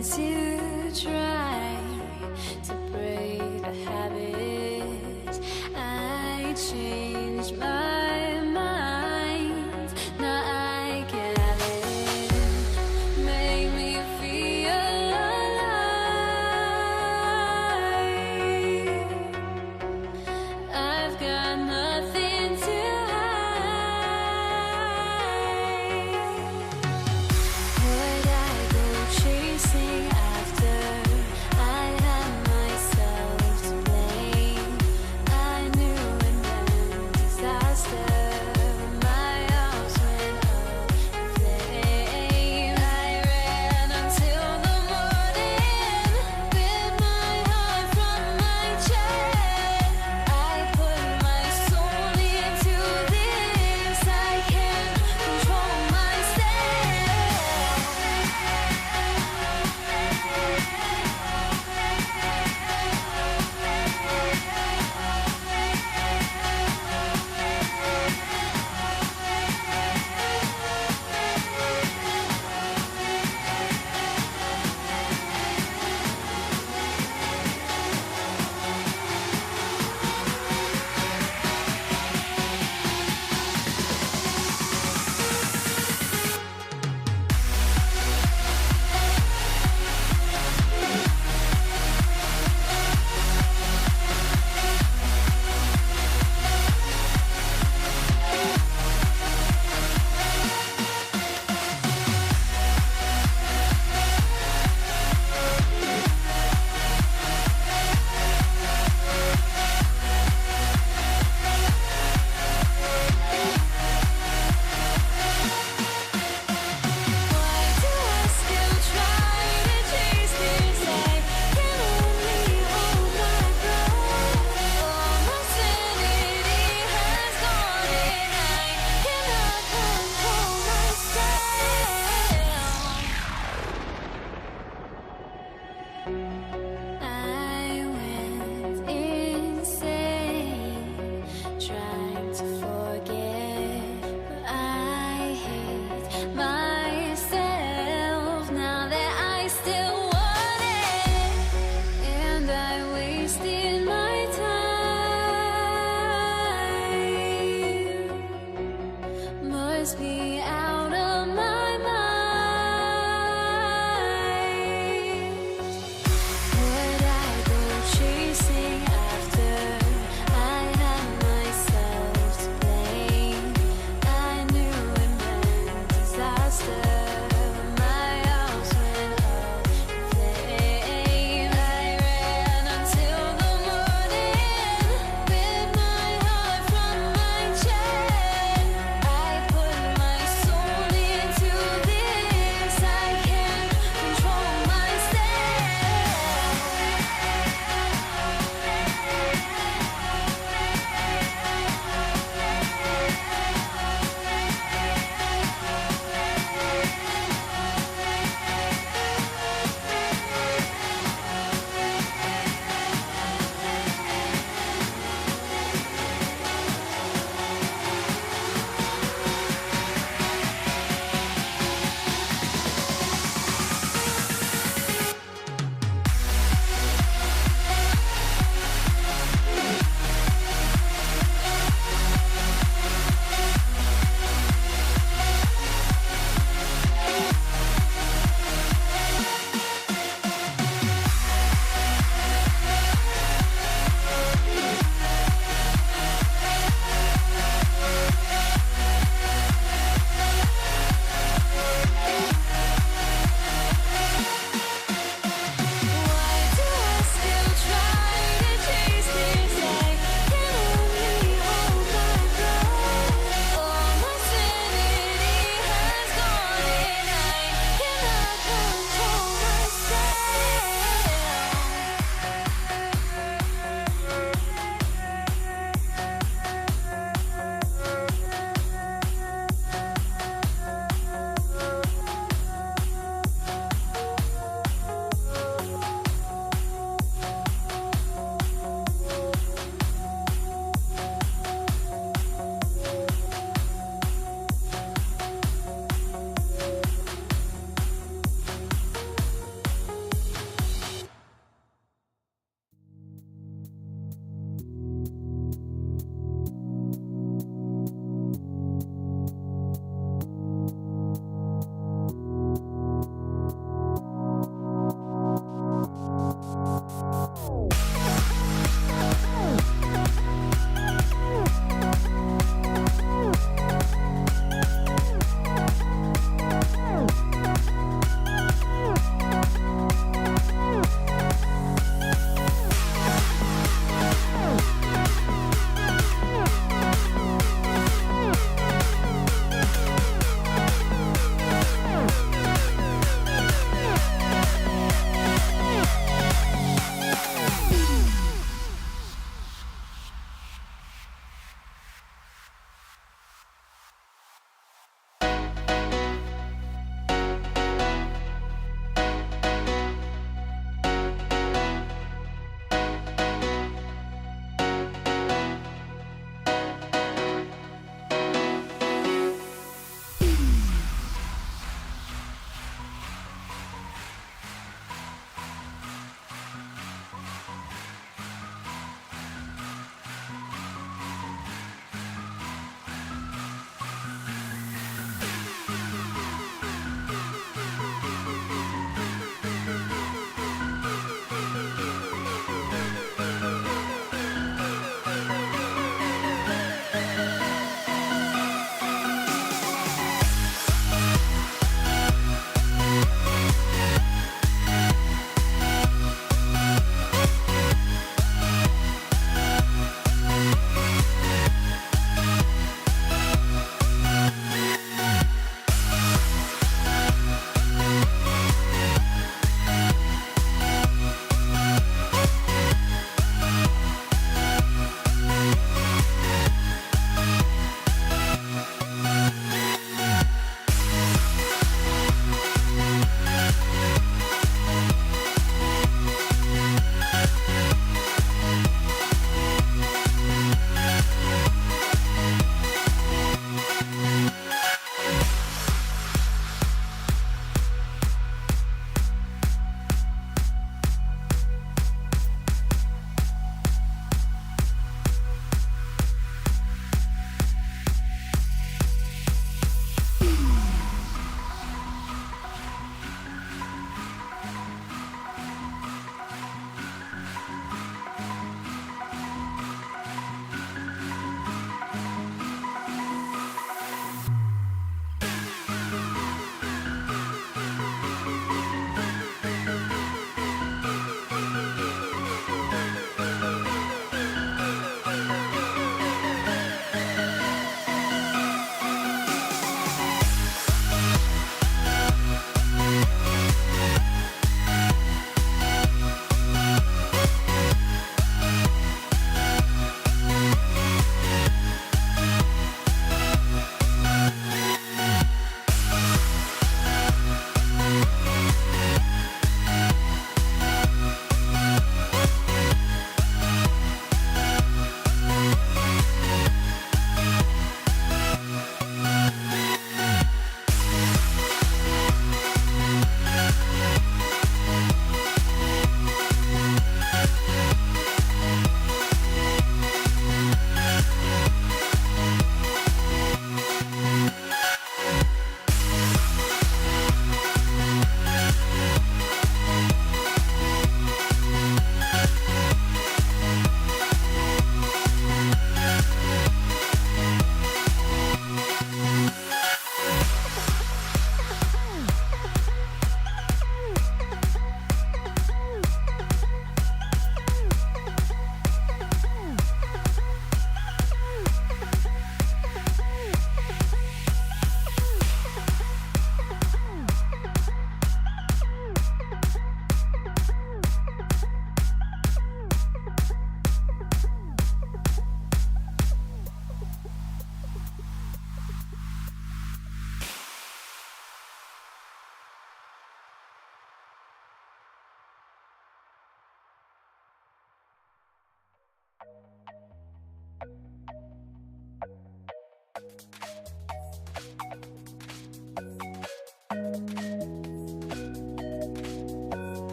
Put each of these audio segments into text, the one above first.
once you try to break the habit, I changed my mind. Now I can have it. Make me feel alive. I've got nothing to hide. Would I go chasing after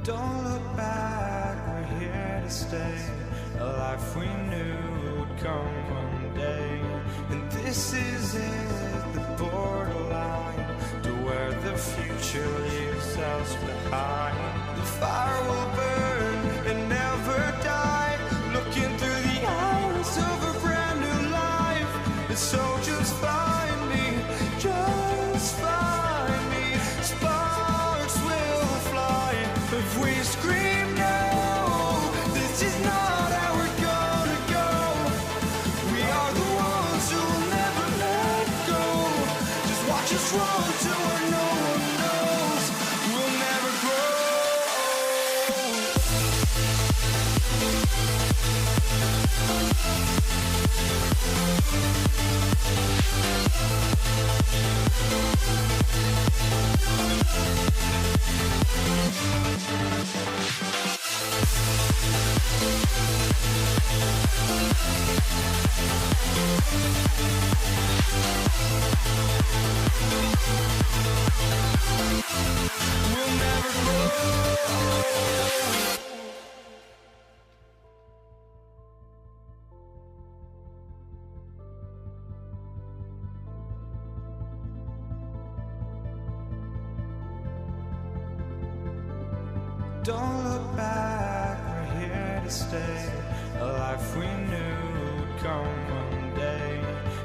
Don't look back, we're here to stay. A life we knew would come one day. And this is it, the borderline to where the future leaves us behind. The fire will burn and never die, looking through the eyes of a brand new life. And so just find me, just find me. Sparks will fly if we scream no. This is not how we're gonna go. We are the ones who will never let go. Just watch us run to where no one knows. We'll never grow. We'll never grow. Don't look back, we're here to stay. A life we knew would come one day.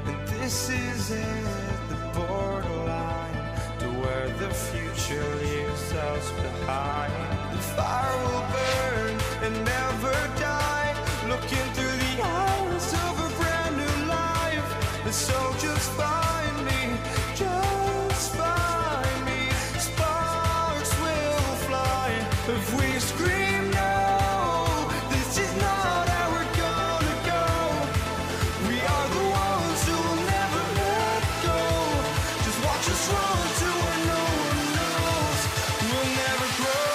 And this is it, the borderline to where the future leaves us behind. The fire will burn and never die, looking through the eyes of a brand new life. And so just find me, just find me. Sparks will fly if we scream no. This is not how we're gonna go. We are the ones who will never let go. Just watch us run to where no one knows. We'll never grow.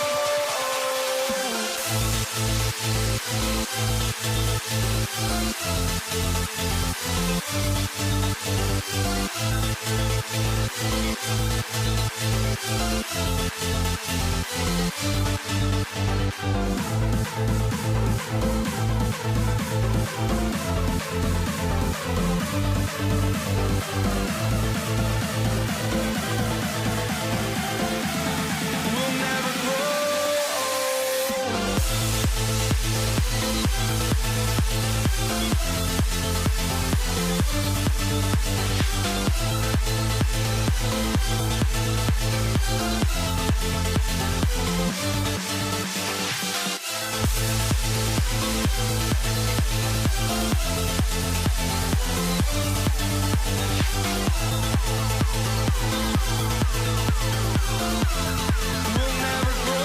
We'll never grow. We'll never grow.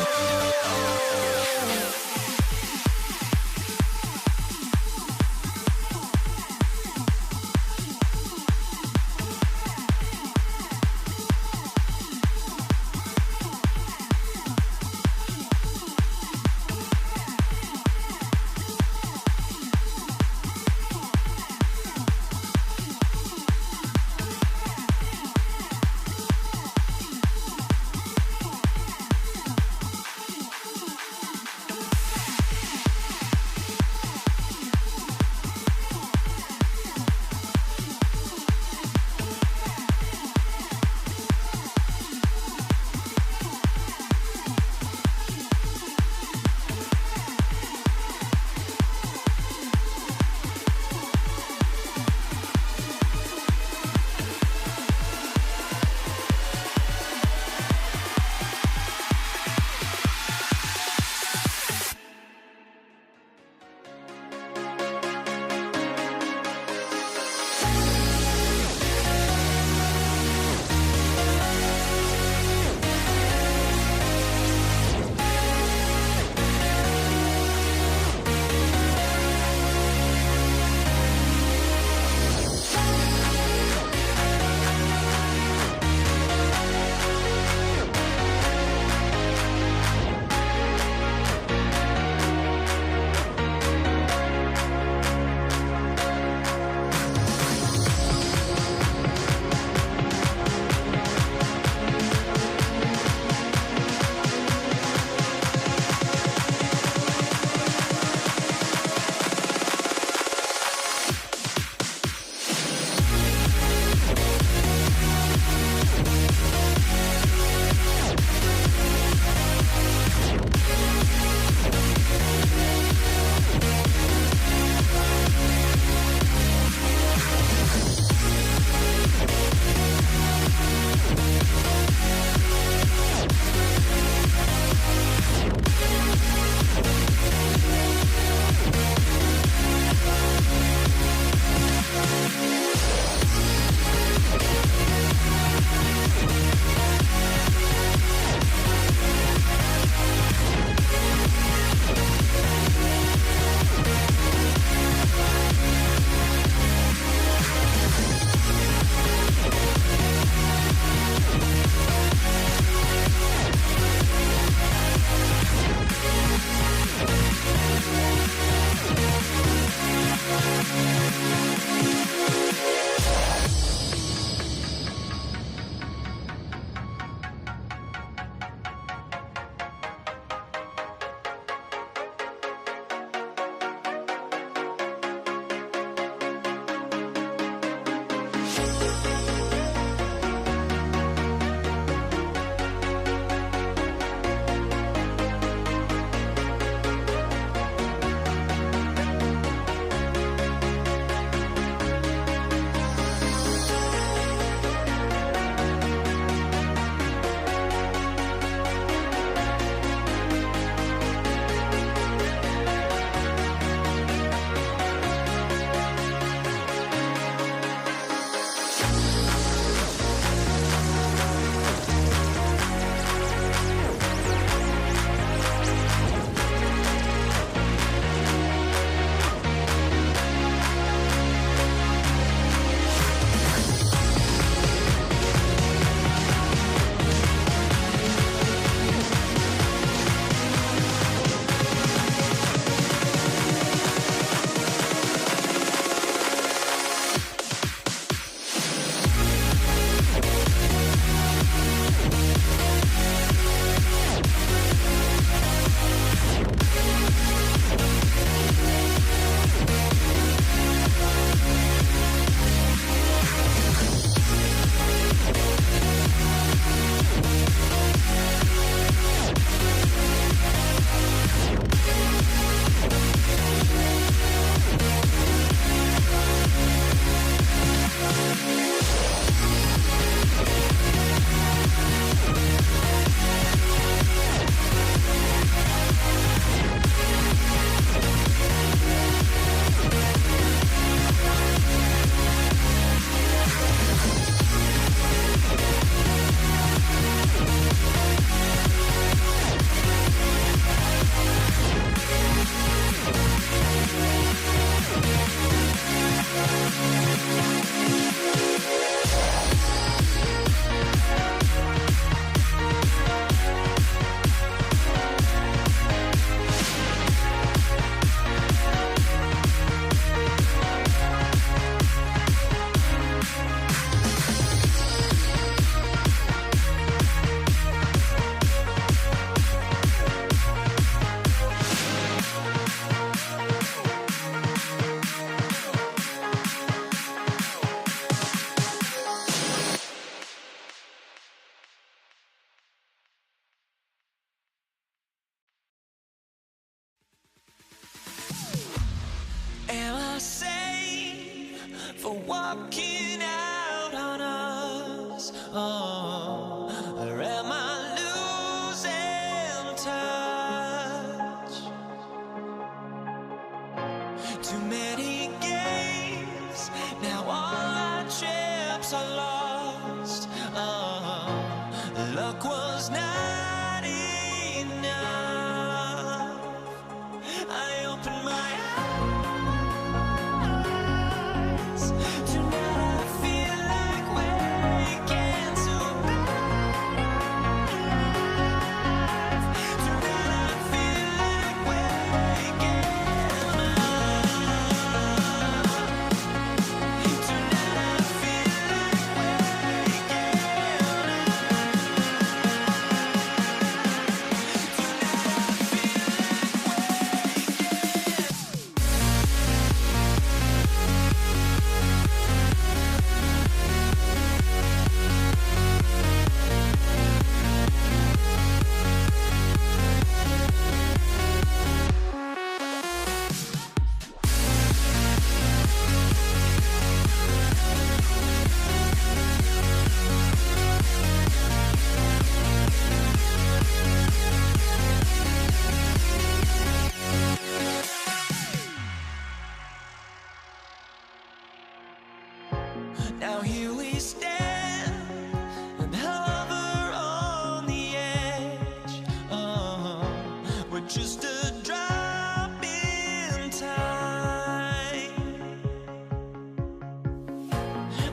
sane for walking out on us? Oh, or am I losing touch? Too many games, now all our chips are lost. Oh, luck was not enough. I opened my eyes. Tonight I feel like waking to life. Tonight I feel like waking up. Tonight I feel like waking now here we stand and hover on the edge. Oh, we're just a drop in time.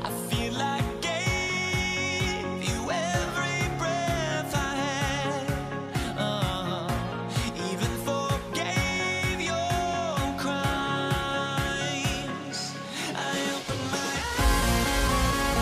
I feel like I gave you every breath I had. Even forgave your crimes. I opened my eyes.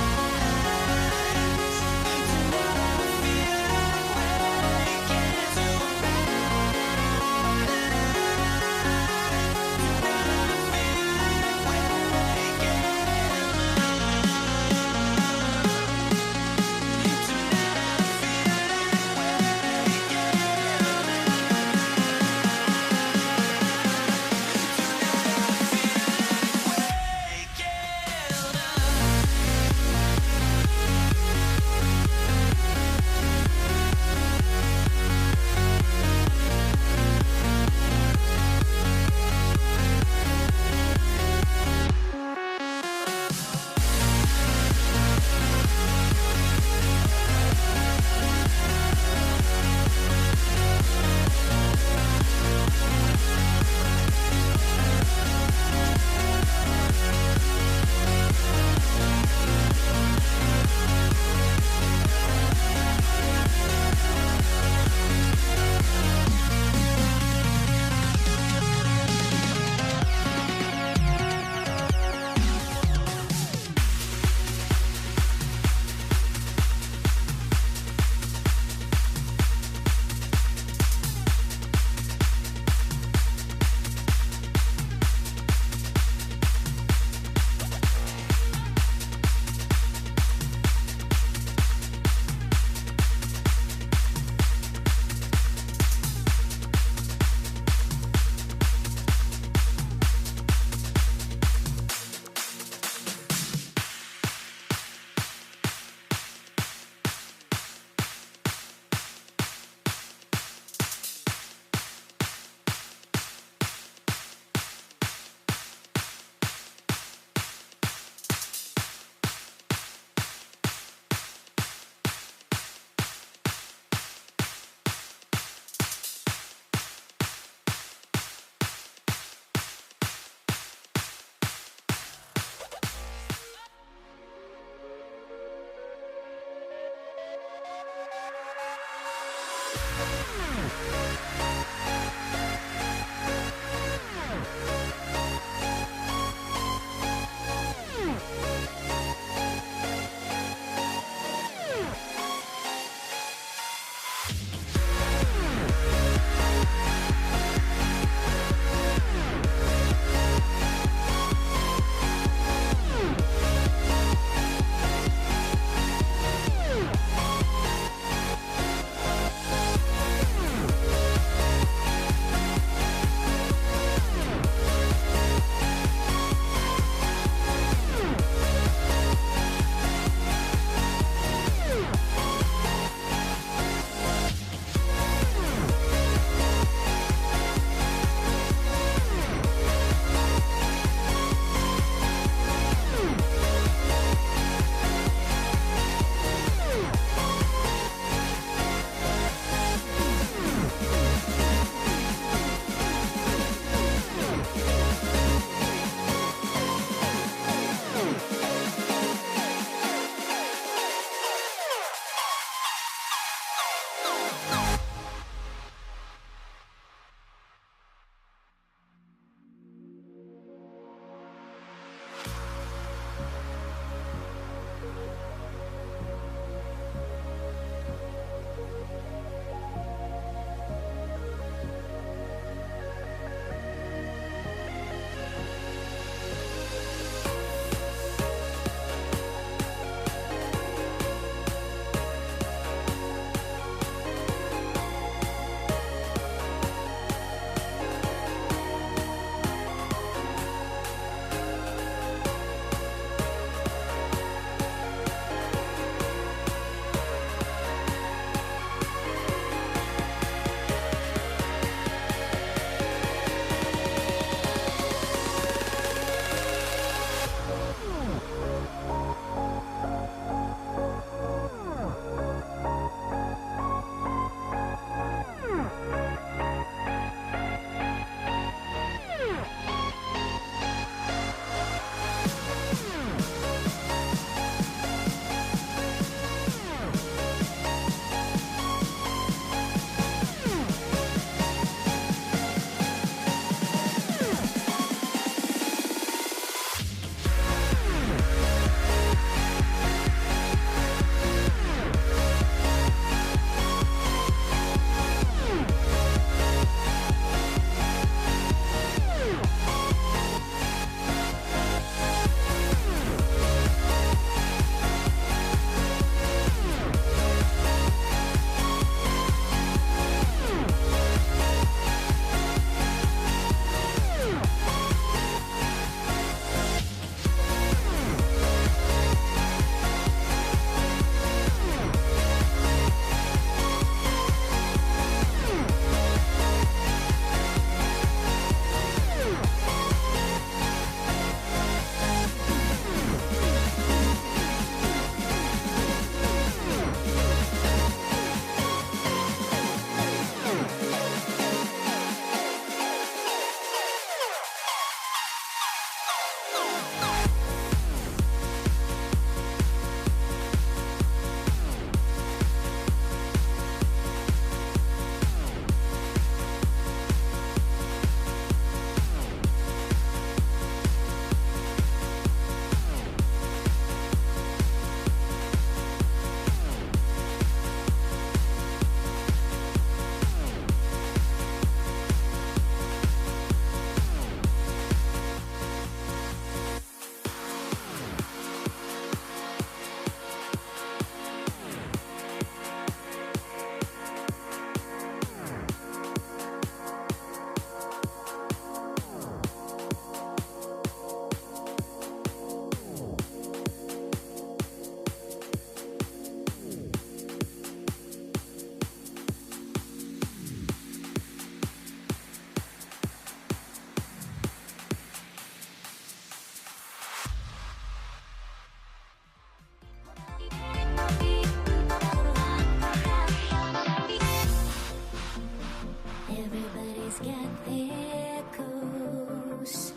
Everybody's got their ghosts,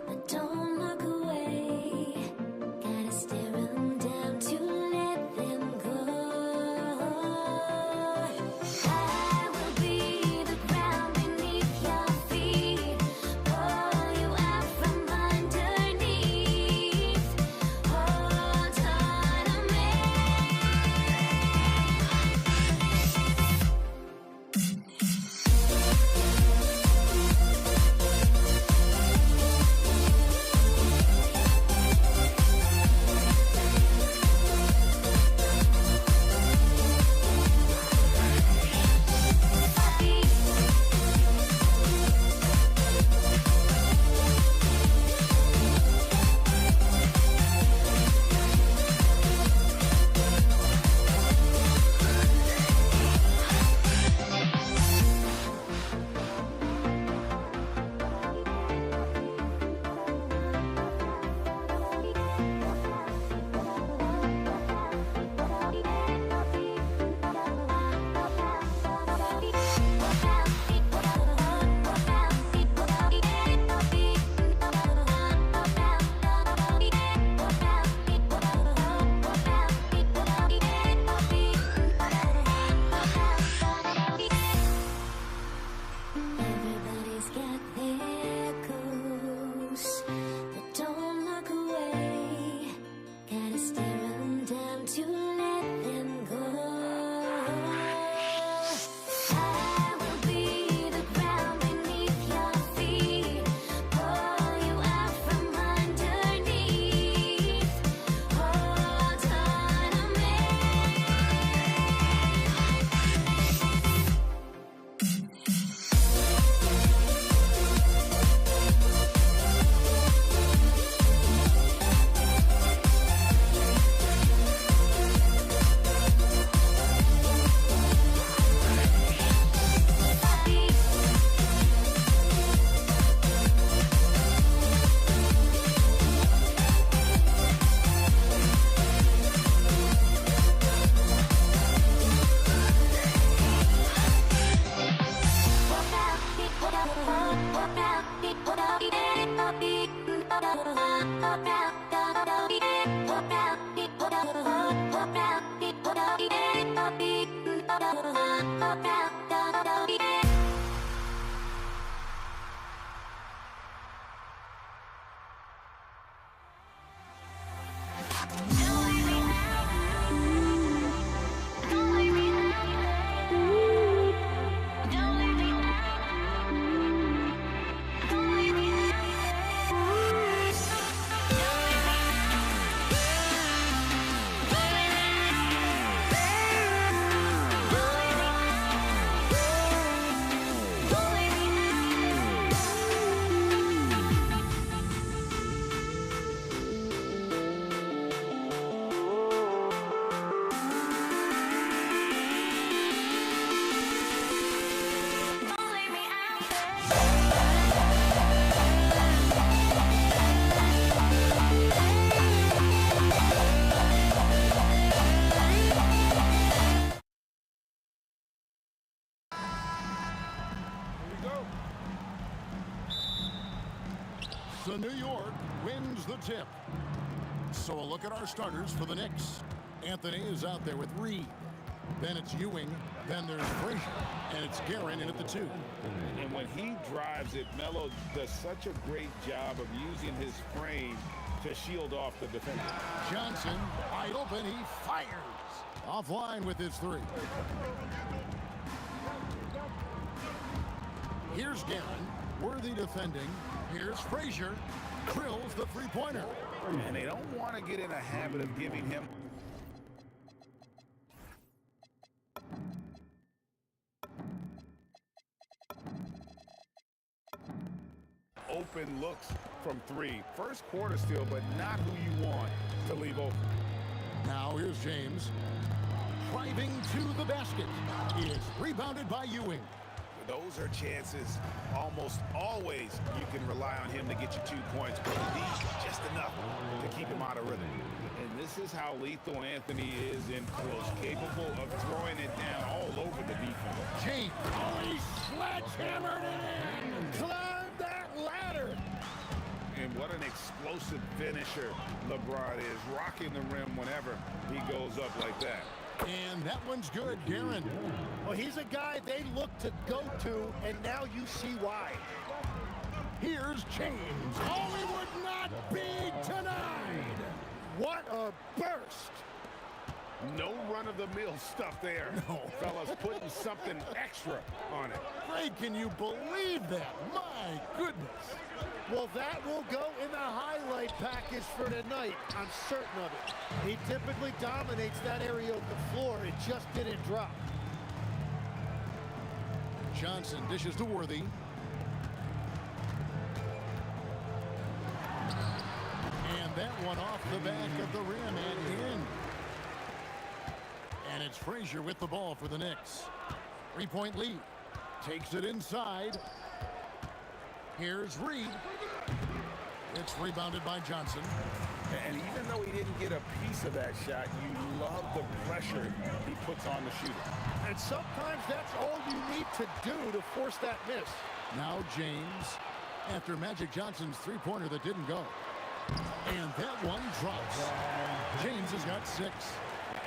but don't look away. Gotta stare 'em down to let them go. I will be the ground beneath your feet, pull you out from underneath. Hold on to me. Everybody's got their ghosts, but don't look away. Gotta stare 'em down to let them go. I will be the ground beneath your feet, pull you out from underneath. Hold on to me. New York wins the tip. So a look at our starters for the Knicks. Anthony is out there with Reed. Then it's Ewing. Then there's Frazier. And it's Guerin in at the 2. And when he drives it, Melo does such a great job of using his frame to shield off the defender. Johnson, wide open, he fires. Offline with his 3. Here's Guerin, worthy defending. Here's Frazier, drills the three-pointer. And they don't want to get in a habit of giving him open looks from 3. First quarter still, but not who you want to leave open. Now here's James. Driving to the basket. It's rebounded by Ewing. Those are chances. Almost always you can rely on him to get you 2 points, but these just enough to keep him out of rhythm. And this is how lethal Anthony is in close, capable of throwing it down all over the defense. James, he sledgehammered it in. Climb that ladder. And what an explosive finisher LeBron is, rocking the rim whenever he goes up like that. And that one's good, Guerin. Well, he's a guy they look to go to, and now you see why. Here's James. Oh, he would not be denied. What a burst. No run-of-the-mill stuff there. No. Fellas putting something extra on it. Greg, can you believe that? My goodness. Well, that will go in the highlight package for tonight. I'm certain of it. He typically dominates that area of the floor. It just didn't drop. Johnson dishes to Worthy. And that one off the back of the rim and in. And it's Frazier with the ball for the Knicks. 3-point lead. Takes it inside. Here's Reed. It's rebounded by Johnson. And even though he didn't get a piece of that shot, you love the pressure he puts on the shooter. And sometimes that's all you need to do to force that miss. Now James, after Magic Johnson's three-pointer that didn't go. And that one drops. James has got 6.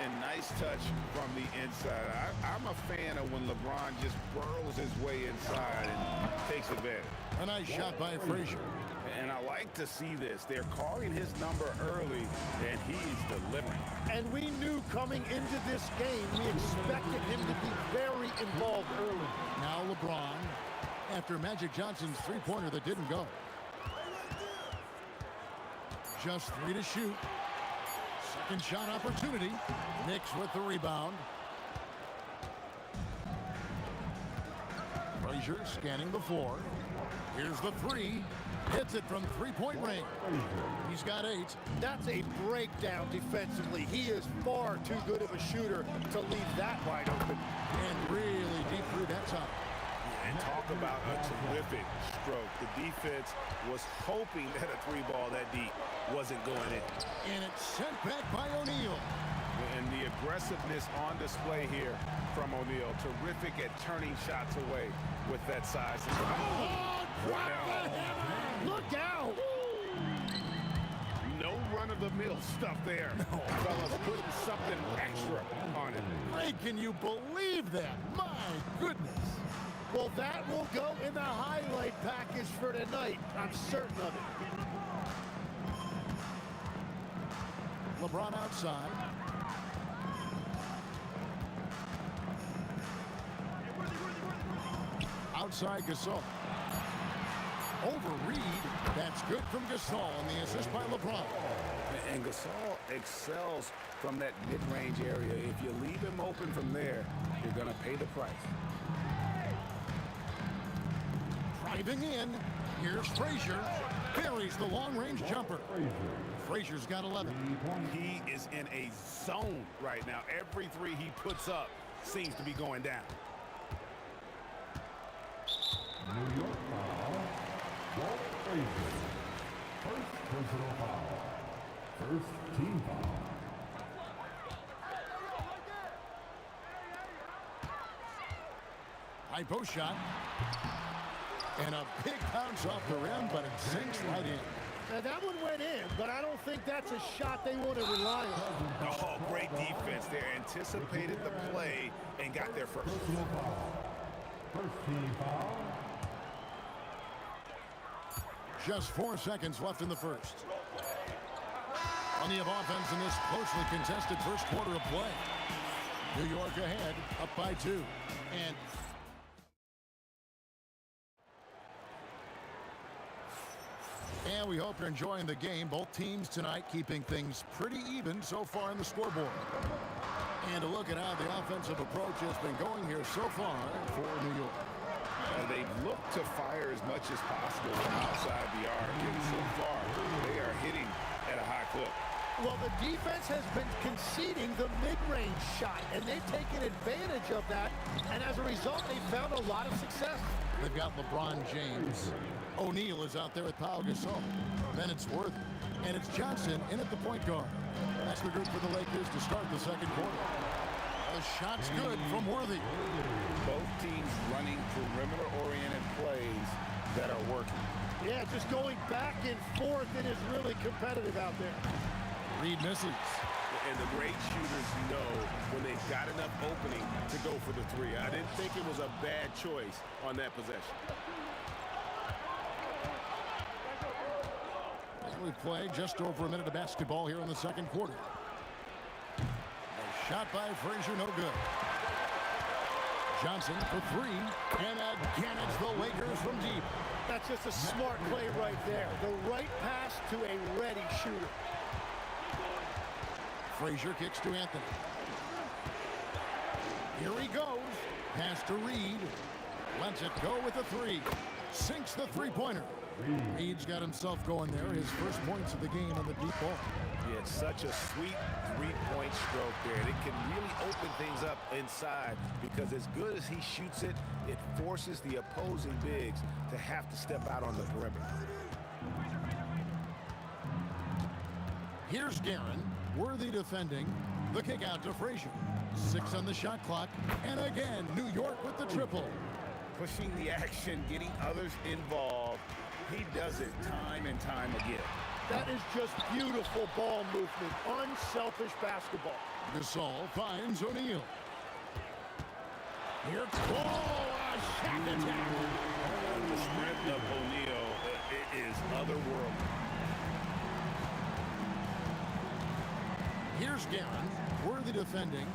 And nice touch from the inside. I'm a fan of when LeBron just burrows his way inside and takes advantage. A nice shot by Frazier. And I like to see this. They're calling his number early, and he's delivering. And we knew coming into this game, we expected him to be very involved early. Now LeBron, after Magic Johnson's three-pointer that didn't go. Just 3 to shoot. Second shot opportunity. Knicks with the rebound. Frazier scanning the floor. Here's the 3. Hits it from three-point range. He's got 8. That's a breakdown defensively. He is far too good of a shooter to leave that wide open. And really deep through that top. And talk about a terrific stroke. The defense was hoping that a 3-ball that deep wasn't going in. And it's sent back by O'Neal. And the aggressiveness on display here from O'Neal. Terrific at turning shots away with that size. Oh, drop the hammer! Look out! No run-of-the-mill stuff there. No. Fellas putting something extra on it. Ray, can you believe that? My goodness. Well, that will go in the highlight package for tonight. I'm certain of it. LeBron outside. Outside Gasol. Over Reed. That's good from Gasol, and the assist by LeBron. And Gasol excels from that mid-range area. If you leave him open from there, you're going to pay the price. Driving in. Here's Frazier. Carries the long-range jumper. Frazier's got 11. He is in a zone right now. Every 3 he puts up seems to be going down. New York foul. Walt Frazier. First personal foul. First team foul. High post shot. And a big bounce off the rim, but it sinks right in. Now that one went in, but I don't think that's a shot they want to rely on. Oh, great defense there. Anticipated the play and got there first. Personal foul. First team foul. Just 4 seconds left in the first. Plenty of offense in this closely contested first quarter of play. New York ahead, up by 2. And we hope you're enjoying the game. Both teams tonight keeping things pretty even so far in the scoreboard. And a look at how the offensive approach has been going here so far for New York. They've looked to fire as much as possible from outside the arc, and so far they are hitting at a high clip. Well, the defense has been conceding the mid-range shot, and they've taken advantage of that, and as a result, they've found a lot of success. They've got LeBron James. O'Neal is out there with Pau Gasol. Then it's Worthy. And it's Johnson in at the point guard. That's the group for the Lakers to start the second quarter. The shot's good from Worthy. Both teams running perimeter-oriented plays that are working. Yeah, just going back and forth, it is really competitive out there. Reed misses. And the great shooters know when they've got enough opening to go for the three. I didn't think it was a bad choice on that possession. We play just over a minute of basketball here in the second quarter. A shot by Frazier, no good. Johnson for 3, and again it's the Lakers from deep. That's just a smart play right there. The right pass to a ready shooter. Frazier kicks to Anthony. Here he goes. Pass to Reed. Lets it go with a 3. Sinks the three-pointer. Reed's got himself going there. His first points of the game on the deep ball. Yeah, it's such a sweet three-point stroke there. And it can really open things up inside because as good as he shoots it, it forces the opposing bigs to have to step out on the perimeter. Here's Guerin. Worthy defending. The kick out to Frazier. 6 on the shot clock. And again, New York with the triple. Pushing the action, getting others involved. He does it time and time again. That is just beautiful ball movement. Unselfish basketball. Gasol finds O'Neal. Here, a shot attack. The sprint of O'Neal is otherworldly. Here's Guerin. Worthy defending.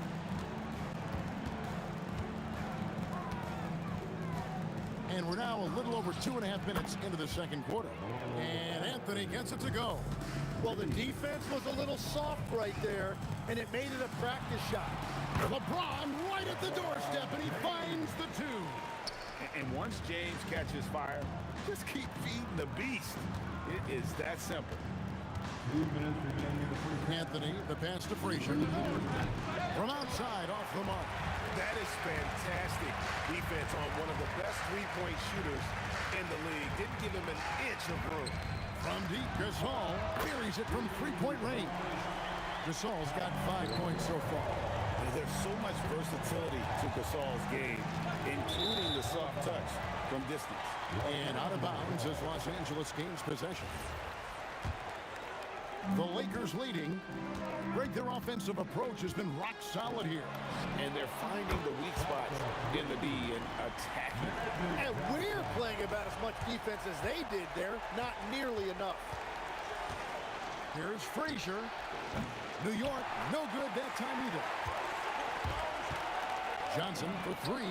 And we're now a little over 2.5 minutes into the second quarter. And Anthony gets it to go. Well, the defense was a little soft right there, and it made it a practice shot. LeBron right at the doorstep, and he finds the 2. And once James catches fire, just keep feeding the beast. It is that simple. 2 minutes remaining in the first. Anthony, the pass to Frazier. From outside, off the mark. That is fantastic defense on one of the best three-point shooters in the league. Didn't give him an inch of room. From deep, Gasol buries it from three-point range. Gasol's got 5 points so far. And there's so much versatility to Gasol's game, including the soft touch from distance. And out of bounds as Los Angeles gains possession. The Lakers leading. Greg, their offensive approach has been rock solid here. And they're finding the weak spots in the D and attacking. And we're playing about as much defense as they did there. Not nearly enough. Here's Frazier. New York, no good that time either. Johnson for 3.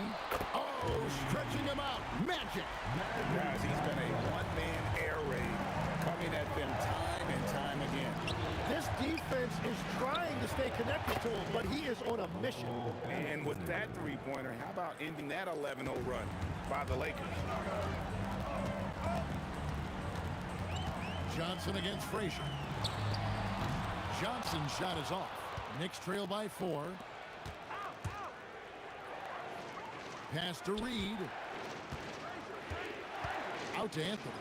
Oh, stretching him out. Magic. Guys, he's been a one-man air raid coming at them time and time again. This defense is trying to stay connected to him, but he is on a mission. And with that three-pointer, how about ending that 11-0 run by the Lakers? Johnson against Frazier. Johnson's shot is off. Knicks trail by 4. Pass to Reed. Out to Anthony.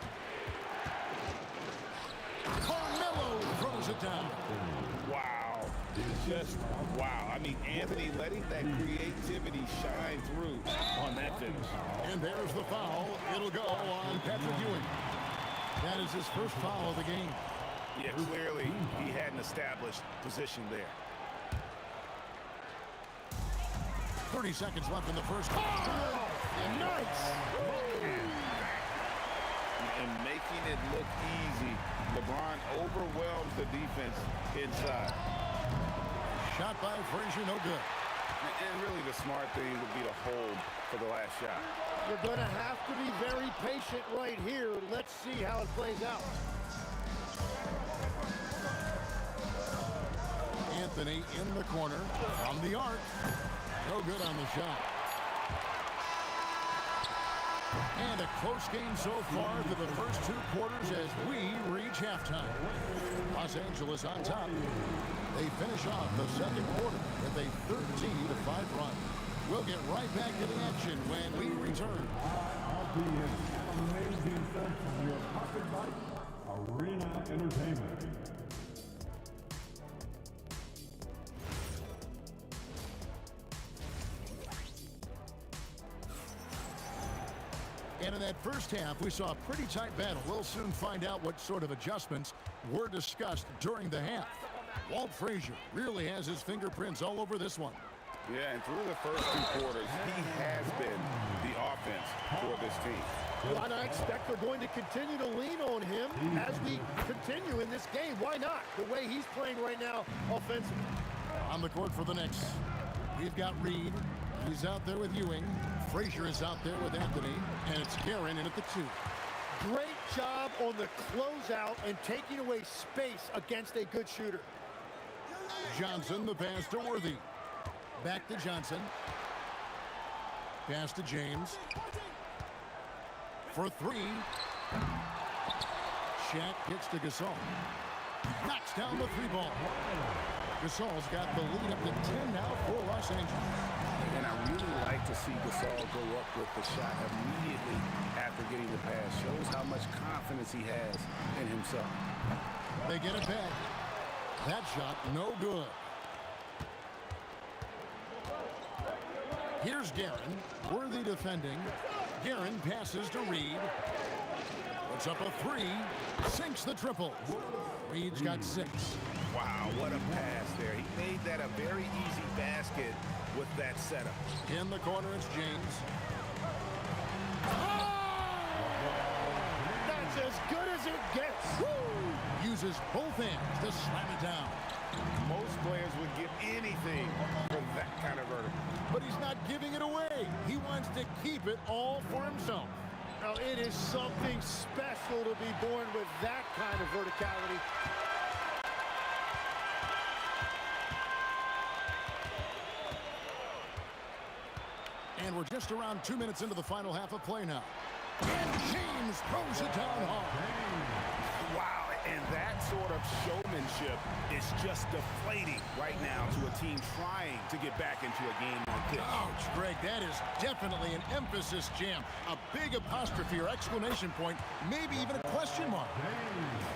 Carmelo throws it down. Wow. Just wow. I mean, Anthony letting that creativity shine through on that finish. And there's the foul. It'll go on Patrick Ewing. That is his first foul of the game. Yeah, clearly he hadn't established position there. 30 seconds left in the first. Oh, nice! And making it look easy, LeBron overwhelms the defense inside. Shot by Frazier, no good. And really the smart thing would be to hold for the last shot. You're going to have to be very patient right here. Let's see how it plays out. Anthony in the corner from the arc. No good on the shot. And a close game so far through the first 2 quarters as we reach halftime. Los Angeles on top. They finish off the second quarter with a 13-5 run. We'll get right back to the action when we return. Amazing sense of your pocket bike, Arena Entertainment. And in that first half, we saw a pretty tight battle. We'll soon find out what sort of adjustments were discussed during the half. Walt Frazier really has his fingerprints all over this one. Yeah, and through the first 2 quarters, he has been the offense for this team. Well, and I expect they're going to continue to lean on him as we continue in this game. Why not? The way he's playing right now offensively. On the court for the Knicks, we've got Reed. He's out there with Ewing. Frazier is out there with Anthony. And it's Guerin in at the 2. Great job on the closeout and taking away space against a good shooter. Johnson, the pass to Worthy. Back to Johnson. Pass to James. For 3. Shaq kicks to Gasol. Knocks down the 3 ball. Gasol's got the lead up to 10 now for Los Angeles. And I really like to see Gasol go up with the shot immediately after getting the pass. Shows how much confidence he has in himself. They get it back. That shot, no good. Here's Guerin. Worthy defending. Guerin passes to Reed. Puts up a 3. Sinks the triple. Reed's got 6. Wow, what a pass there. He made that a very easy basket with that setup. In the corner, it's James. Oh! That's as good as it gets. Woo! Uses both hands to slam it down. Most players would give anything for that kind of vertical. But he's not giving it away. He wants to keep it all for himself. Now, it is something special to be born with that kind of verticality. And we're just around 2 minutes into the final half of play now. And James throws it down hard. Wow, and that sort of showmanship is just deflating right now to a team trying to get back into a game like this. Ouch, Greg, that is definitely an emphasis jam. A big apostrophe or exclamation point, maybe even a question mark.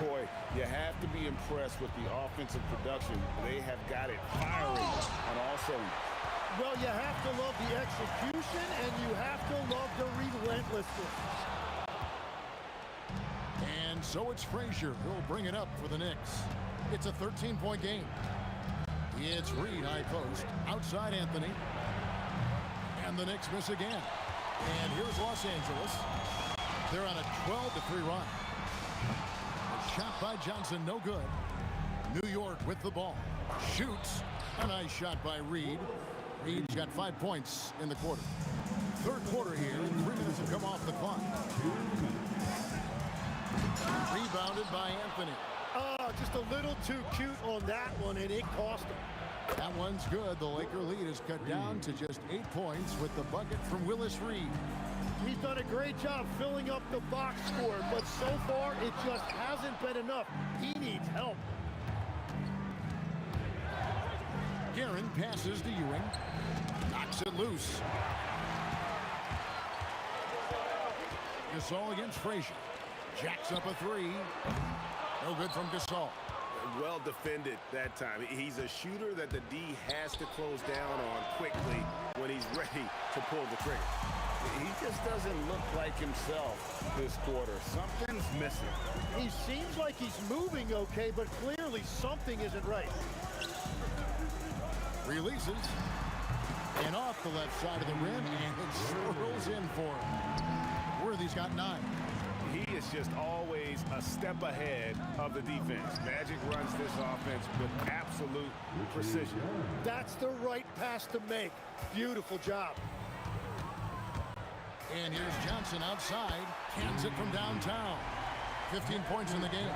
Boy, you have to be impressed with the offensive production. They have got it firing on all cylinders. Well, you have to love the execution, and you have to love the relentlessness. And so it's Frazier who'll bring it up for the Knicks. It's a 13-point game. It's Reed, high post. Outside Anthony. And the Knicks miss again. And here's Los Angeles. They're on a 12-3 run. A shot by Johnson, no good. New York with the ball. Shoots. A nice shot by Reed. Reed's got 5 points in the quarter. Third quarter here. 3 minutes have come off the clock. Rebounded by Anthony. Oh, just a little too cute on that one, and it cost him. That one's good. The Laker lead is cut down to just 8 points with the bucket from Willis Reed. He's done a great job filling up the box score, but so far it just hasn't been enough. He needs help. Guerin passes to Ewing. Knocks it loose. Gasol against Frazier. Jacks up a 3. No good from Gasol. Well defended that time. He's a shooter that the D has to close down on quickly when he's ready to pull the trigger. He just doesn't look like himself this quarter. Something's missing. He seems like he's moving okay, but clearly something isn't right. Releases. And off the left side of the rim, and it swirls in for him. Worthy's got 9. He is just always a step ahead of the defense. Magic runs this offense with absolute precision. That's the right pass to make. Beautiful job. And here's Johnson outside. Cans it from downtown. 15 points in the game.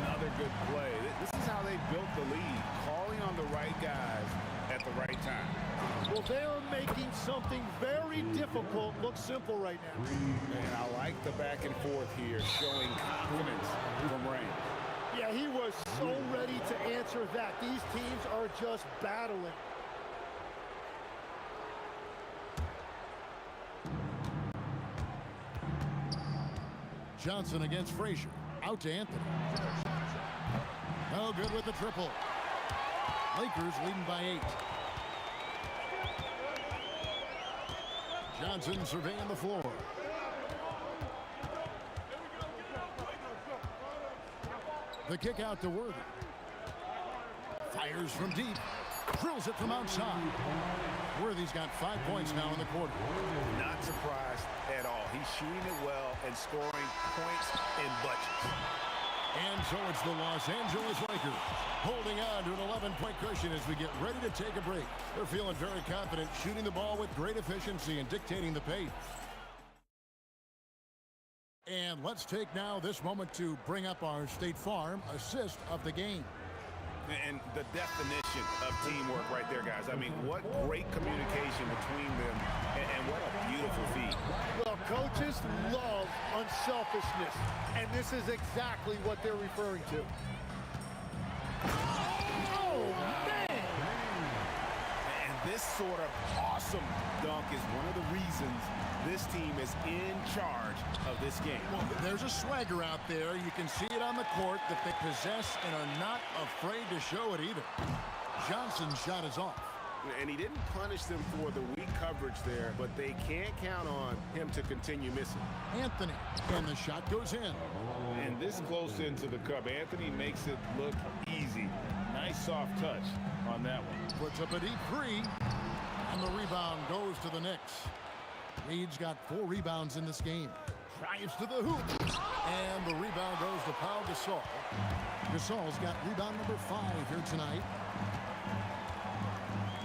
Another good play. This is how they built the lead, calling on the right guys at the right time. Well, they are making something very difficult look simple right now. And I like the back and forth here, showing confidence from Rain. Yeah, he was so ready to answer that. These teams are just battling. Johnson against Frazier. Out to Anthony. No good with the triple. Lakers leading by 8. Johnson surveying the floor. The kick out to Worthy. Fires from deep. Drills it from outside. Worthy's got 5 points now in the quarter. Not surprised at all. He's shooting it well and scoring points in bunches. And so it's the Los Angeles Lakers holding on to an 11-point cushion as we get ready to take a break. They're feeling very confident, shooting the ball with great efficiency and dictating the pace. And let's take now this moment to bring up our State Farm assist of the game. And the definition of teamwork right there, guys. I mean, what great communication between them, and what a beautiful feat. Well, coaches love unselfishness, and this is exactly what they're referring to. Oh, man! And this sort of awesome dunk is one of the reasons this team is in charge of this game. Well, there's a swagger out there. You can see it on the court that they possess and are not afraid to show it either. Johnson's shot is off. And he didn't punish them for the weak coverage there, but they can't count on him to continue missing. Anthony, and the shot goes in. And this close into the cup, Anthony makes it look easy. Nice soft touch on that one. Puts up a deep 3, and the rebound goes to the Knicks. Reed's got 4 rebounds in this game. Drives to the hoop. And the rebound goes to Pau Gasol. Gasol's got rebound number 5 here tonight.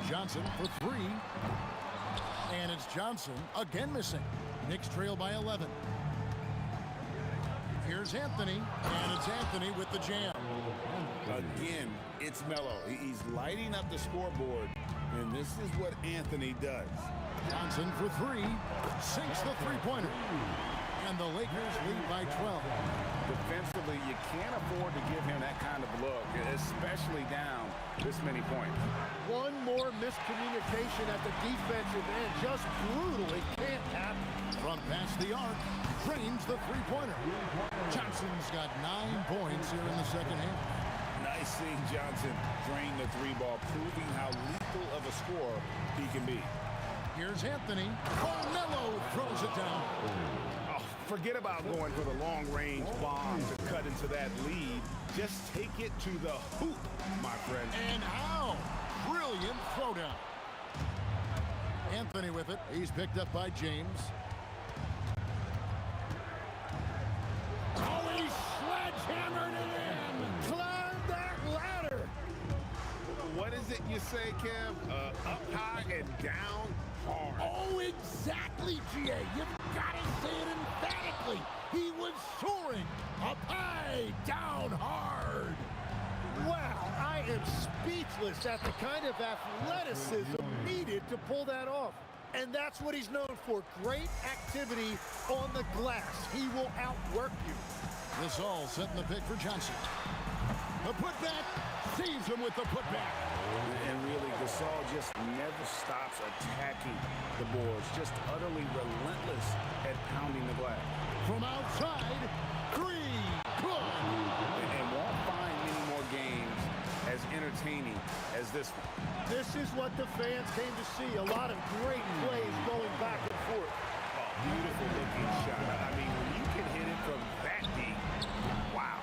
Johnson for 3. And it's Johnson again missing. Knicks trail by 11. Here's Anthony. And it's Anthony with the jam. Again, it's Melo. He's lighting up the scoreboard. And this is what Anthony does. Johnson for 3, sinks the three-pointer, and the Lakers lead by 12. Defensively, you can't afford to give him that kind of look, especially down this many points. One more miscommunication at the defensive end, just brutal. It can't happen. From past the arc, drains the three-pointer. Johnson's got 9 points here in the second half. Nice seeing Johnson drain the 3-ball, proving how lethal of a scorer he can be. Here's Anthony. Carmelo throws it down. Oh, forget about going for the long-range bomb to cut into that lead. Just take it to the hoop, my friend. And how? Brilliant throwdown. Anthony with it. He's picked up by James. Oh, he sledgehammered it in. Climb that ladder. What is it you say, Kev? Up high and down hard. Oh, exactly, G.A. You've got to say it emphatically. He was soaring up high, down hard. Wow, I am speechless at the kind of athleticism needed to pull that off. And that's what he's known for, great activity on the glass. He will outwork you. This all setting the pick for Johnson. The putback, saves him with the putback. And really, Gasol just never stops attacking the boards, just utterly relentless at pounding the glass. From outside, 3, good. And won't find many more games as entertaining as this one. This is what the fans came to see, a lot of great plays going back and forth. beautiful looking shot. I mean, when you can hit it from that deep, wow.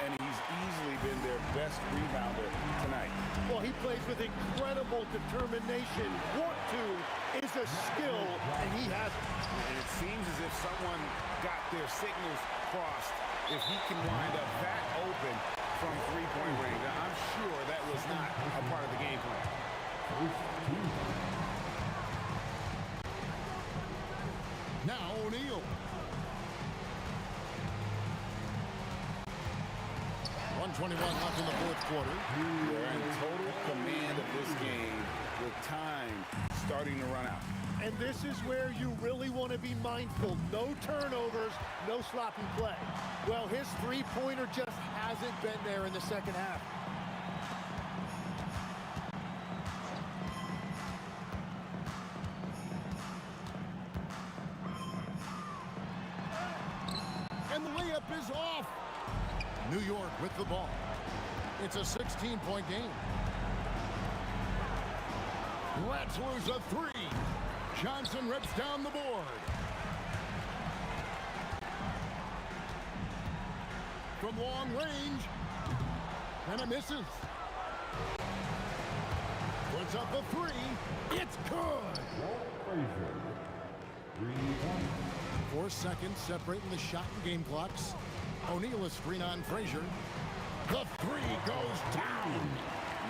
And he's easily been their best rebounder tonight. Well, he plays with incredible determination. Want to is a skill, and he has it. And it seems as if someone got their signals crossed. If he can wind up that open from three-point range, I'm sure that was not a part of the game plan. Now O'Neal. 1:21 left in the fourth quarter. They're in total command of this game with time starting to run out. And this is where you really want to be mindful. No turnovers, no sloppy play. Well, his three-pointer just hasn't been there in the second half. And the layup is off. New York with the ball. It's a 16-point game. Let's lose a three. Johnson rips down the board. From long range. And it misses. Puts up a three. It's good. 4 seconds separating the shot and game clocks. O'Neal is screen on Frazier. The three goes down.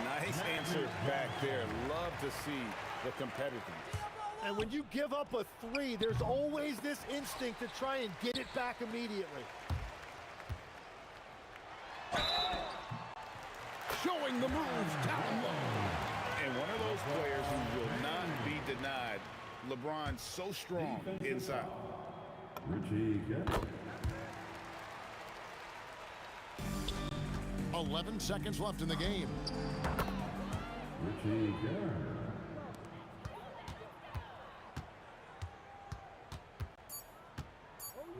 Nice answer back there. Love to see the competitiveness. And when you give up a three, there's always this instinct to try and get it back immediately. Showing the moves down low. And one of those players who will not be denied. LeBron so strong inside. Richie Gary. 11 seconds left in the game. Richie Gary.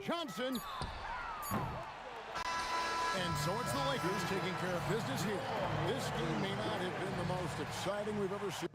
Johnson. And so it's the Lakers taking care of business here. This game may not have been the most exciting we've ever seen.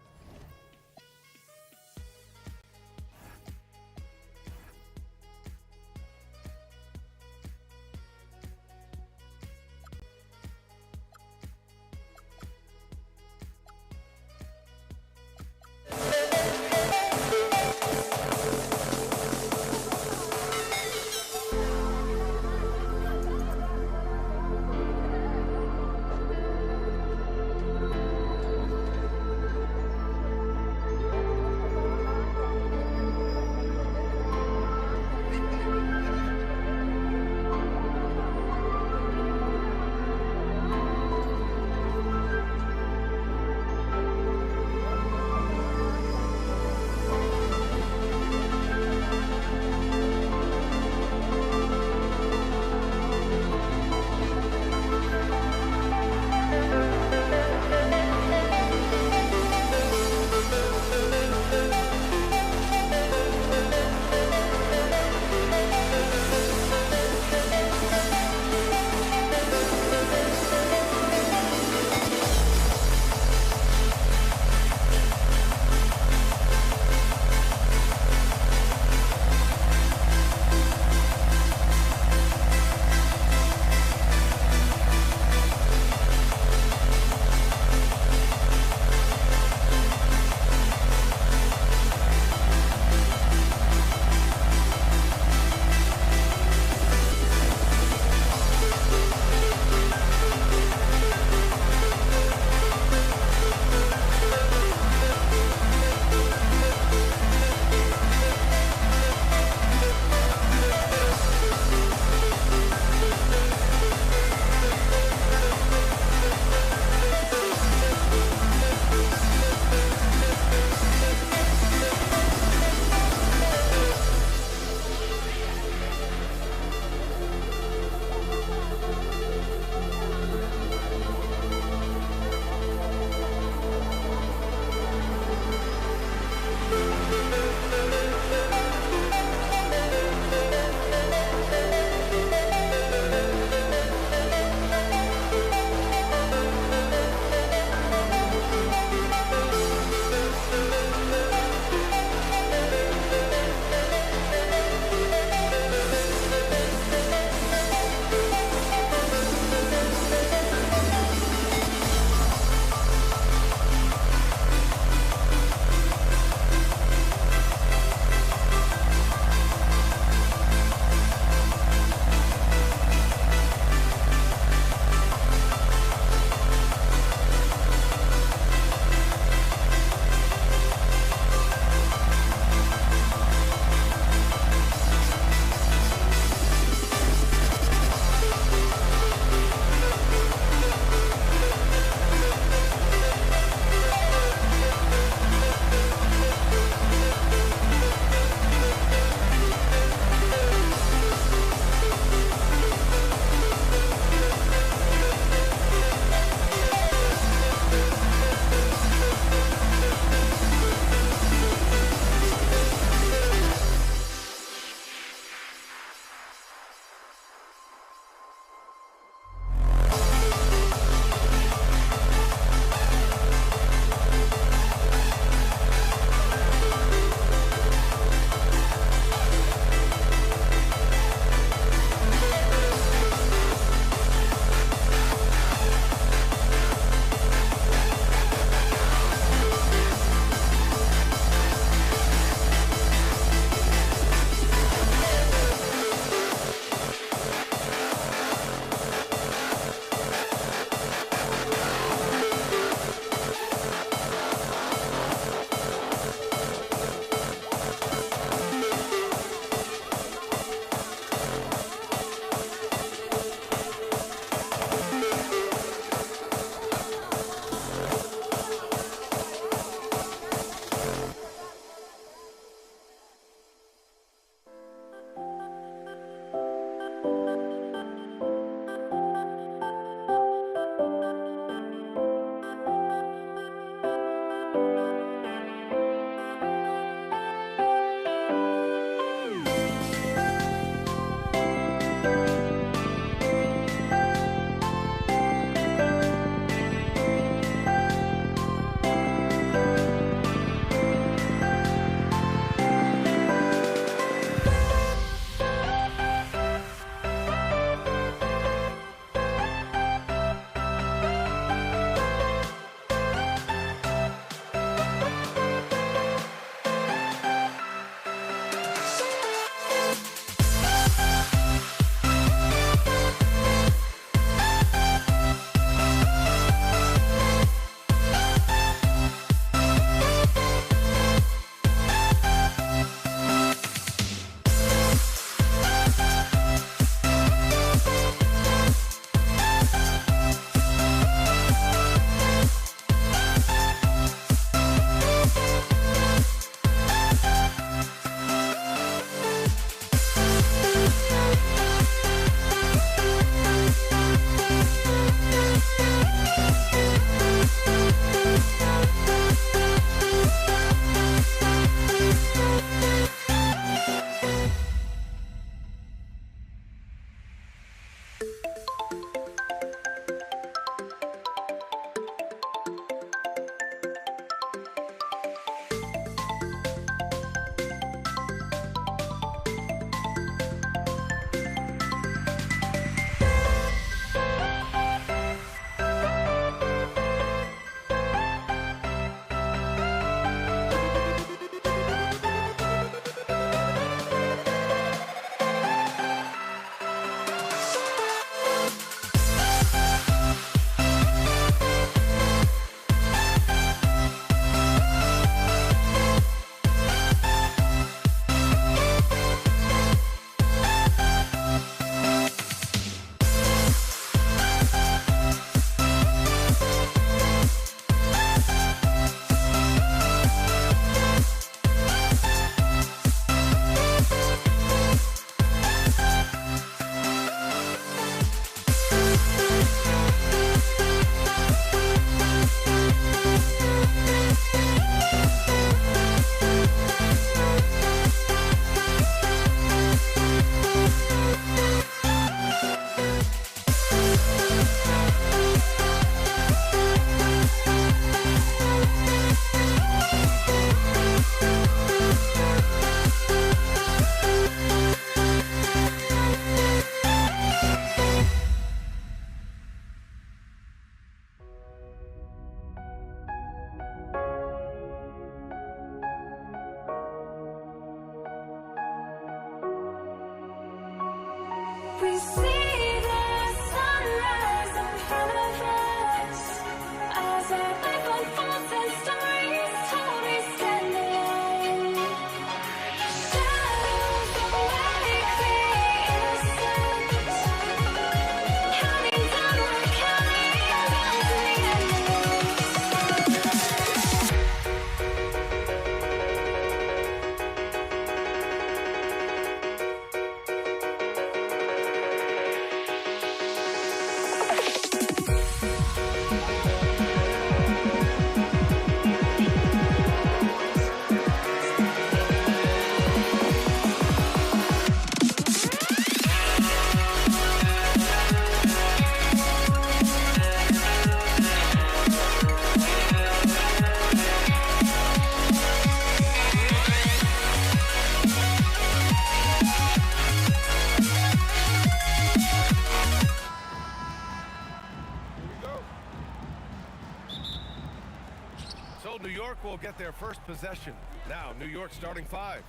So New York will get their first possession. Now New York starting 5.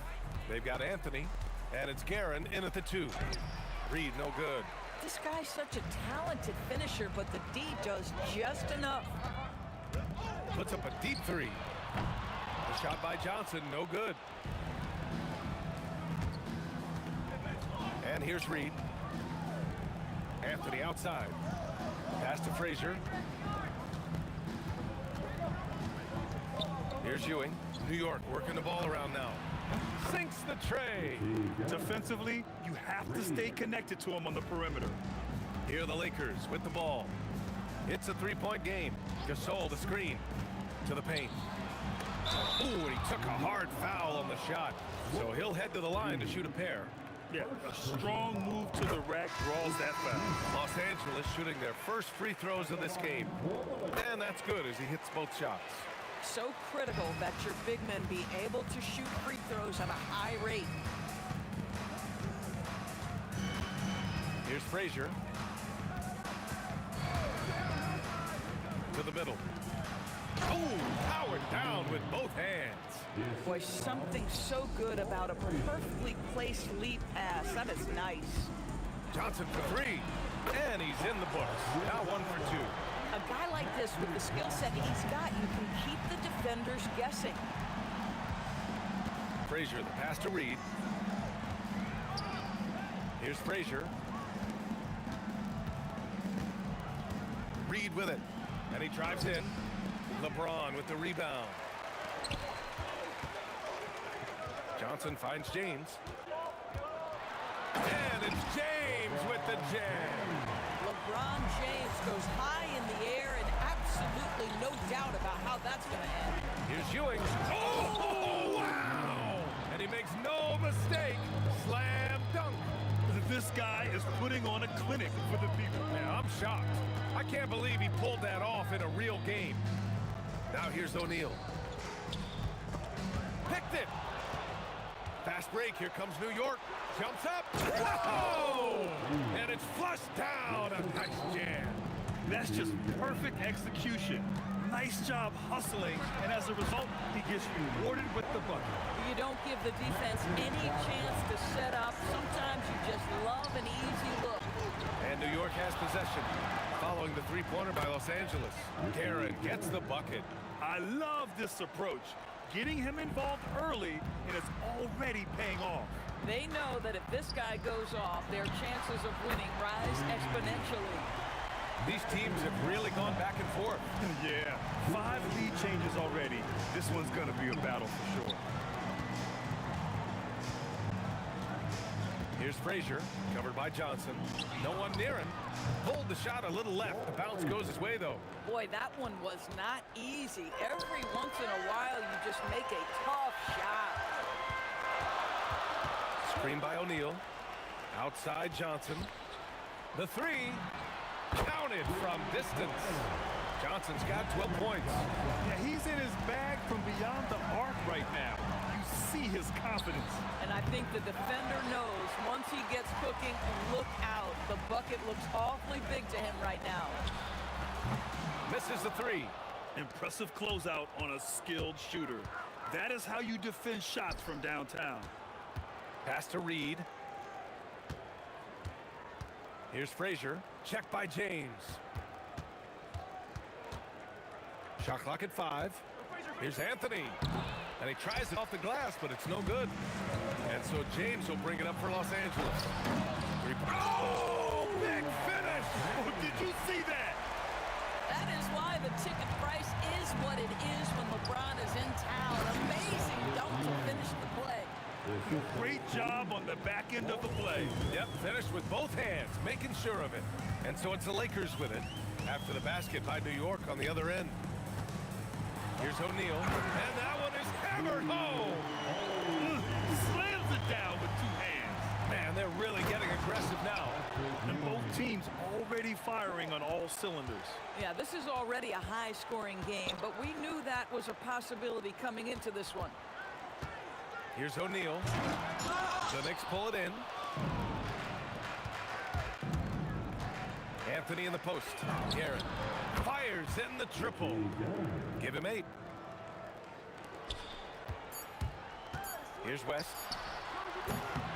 They've got Anthony, and it's Guerin in at the 2. Reed, no good. This guy's such a talented finisher, but the D does just enough. Puts up a deep 3. The shot by Johnson, no good. And here's Reed. Anthony outside. Pass to Frazier. Here's Ewing. New York working the ball around now. Sinks the tray. Defensively, you have to stay connected to him on the perimeter. Here are the Lakers with the ball. It's a 3-point game. Gasol the screen to the paint. Ooh, and he took a hard foul on the shot. So he'll head to the line to shoot a pair. Yeah, a strong move to the rack draws that foul. Los Angeles shooting their first free throws of this game. And that's good as he hits both shots. So critical that your big men be able to shoot free throws at a high rate. Here's Frazier. To the middle. Oh, powered down with both hands. Boy, something so good about a perfectly placed lead pass. That is nice. Johnson for 3. And he's in the books. Now 1 for 2. A guy like this with the skill set he's got, you can keep the defenders guessing. Frazier, the pass to Reed. Here's Frazier. Reed with it. And he drives in. LeBron with the rebound. Johnson finds James. And it's James with the jam. LeBron James goes high in the air and absolutely no doubt about how that's going to end. Here's Ewing. Oh, wow! And he makes no mistake. Slam dunk. This guy is putting on a clinic for the people. Yeah, I'm shocked. I can't believe he pulled that off in a real game. Now here's O'Neal. Picked it. Fast break. Here comes New York. Jumps up. Whoa! And it's flushed down. A nice jam. That's just perfect execution. Nice job hustling, and as a result, he gets rewarded with the bucket. You don't give the defense any chance to set up. Sometimes you just love an easy look. And New York has possession. Following the three-pointer by Los Angeles. Guerin gets the bucket. I love this approach. Getting him involved early, and it's already paying off. They know that if this guy goes off, their chances of winning rise exponentially. These teams have really gone back and forth. Yeah, 5 lead changes already. This one's going to be a battle for sure. Here's Frazier, covered by Johnson. No one near him. Pulled the shot a little left. The bounce goes his way, though. Boy, that one was not easy. Every once in a while, you just make a tough shot. Screen by O'Neal. Outside Johnson. The 3. Counted from distance. Johnson's got 12 points. Yeah, he's in his bag from beyond the arc right now. You see his confidence. And I think the defender knows once he gets cooking, look out. The bucket looks awfully big to him right now. Misses the 3. Impressive closeout on a skilled shooter. That is how you defend shots from downtown. Pass to Reed. Here's Frazier. Checked by James. Shot clock at 5. Here's Anthony. And he tries it off the glass, but it's no good. And so James will bring it up for Los Angeles. Oh, big finish! Oh, did you see that? That is why the ticket price is what it is when LeBron is in town. Amazing dunk to finish the play. Great job on the back end of the play. Yep, finished with both hands, making sure of it. And so it's the Lakers with it after the basket by New York on the other end. Here's O'Neal, and that one is hammered home. Slams it down with 2 hands. Man, they're really getting aggressive now. And both teams already firing on all cylinders. Yeah, this is already a high-scoring game, but we knew that was a possibility coming into this one. Here's O'Neal. The Knicks pull it in. Anthony in the post. Guerin fires in the triple. Give him 8. Here's West.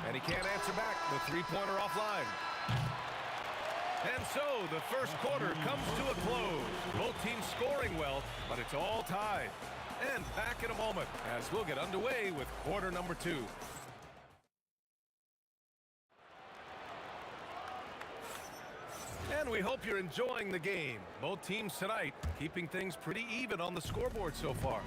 And he can't answer back. The three-pointer offline. And so the first quarter comes to a close. Both teams scoring well, but it's all tied. And back in a moment as we'll get underway with quarter number 2. And we hope you're enjoying the game. Both teams tonight keeping things pretty even on the scoreboard so far.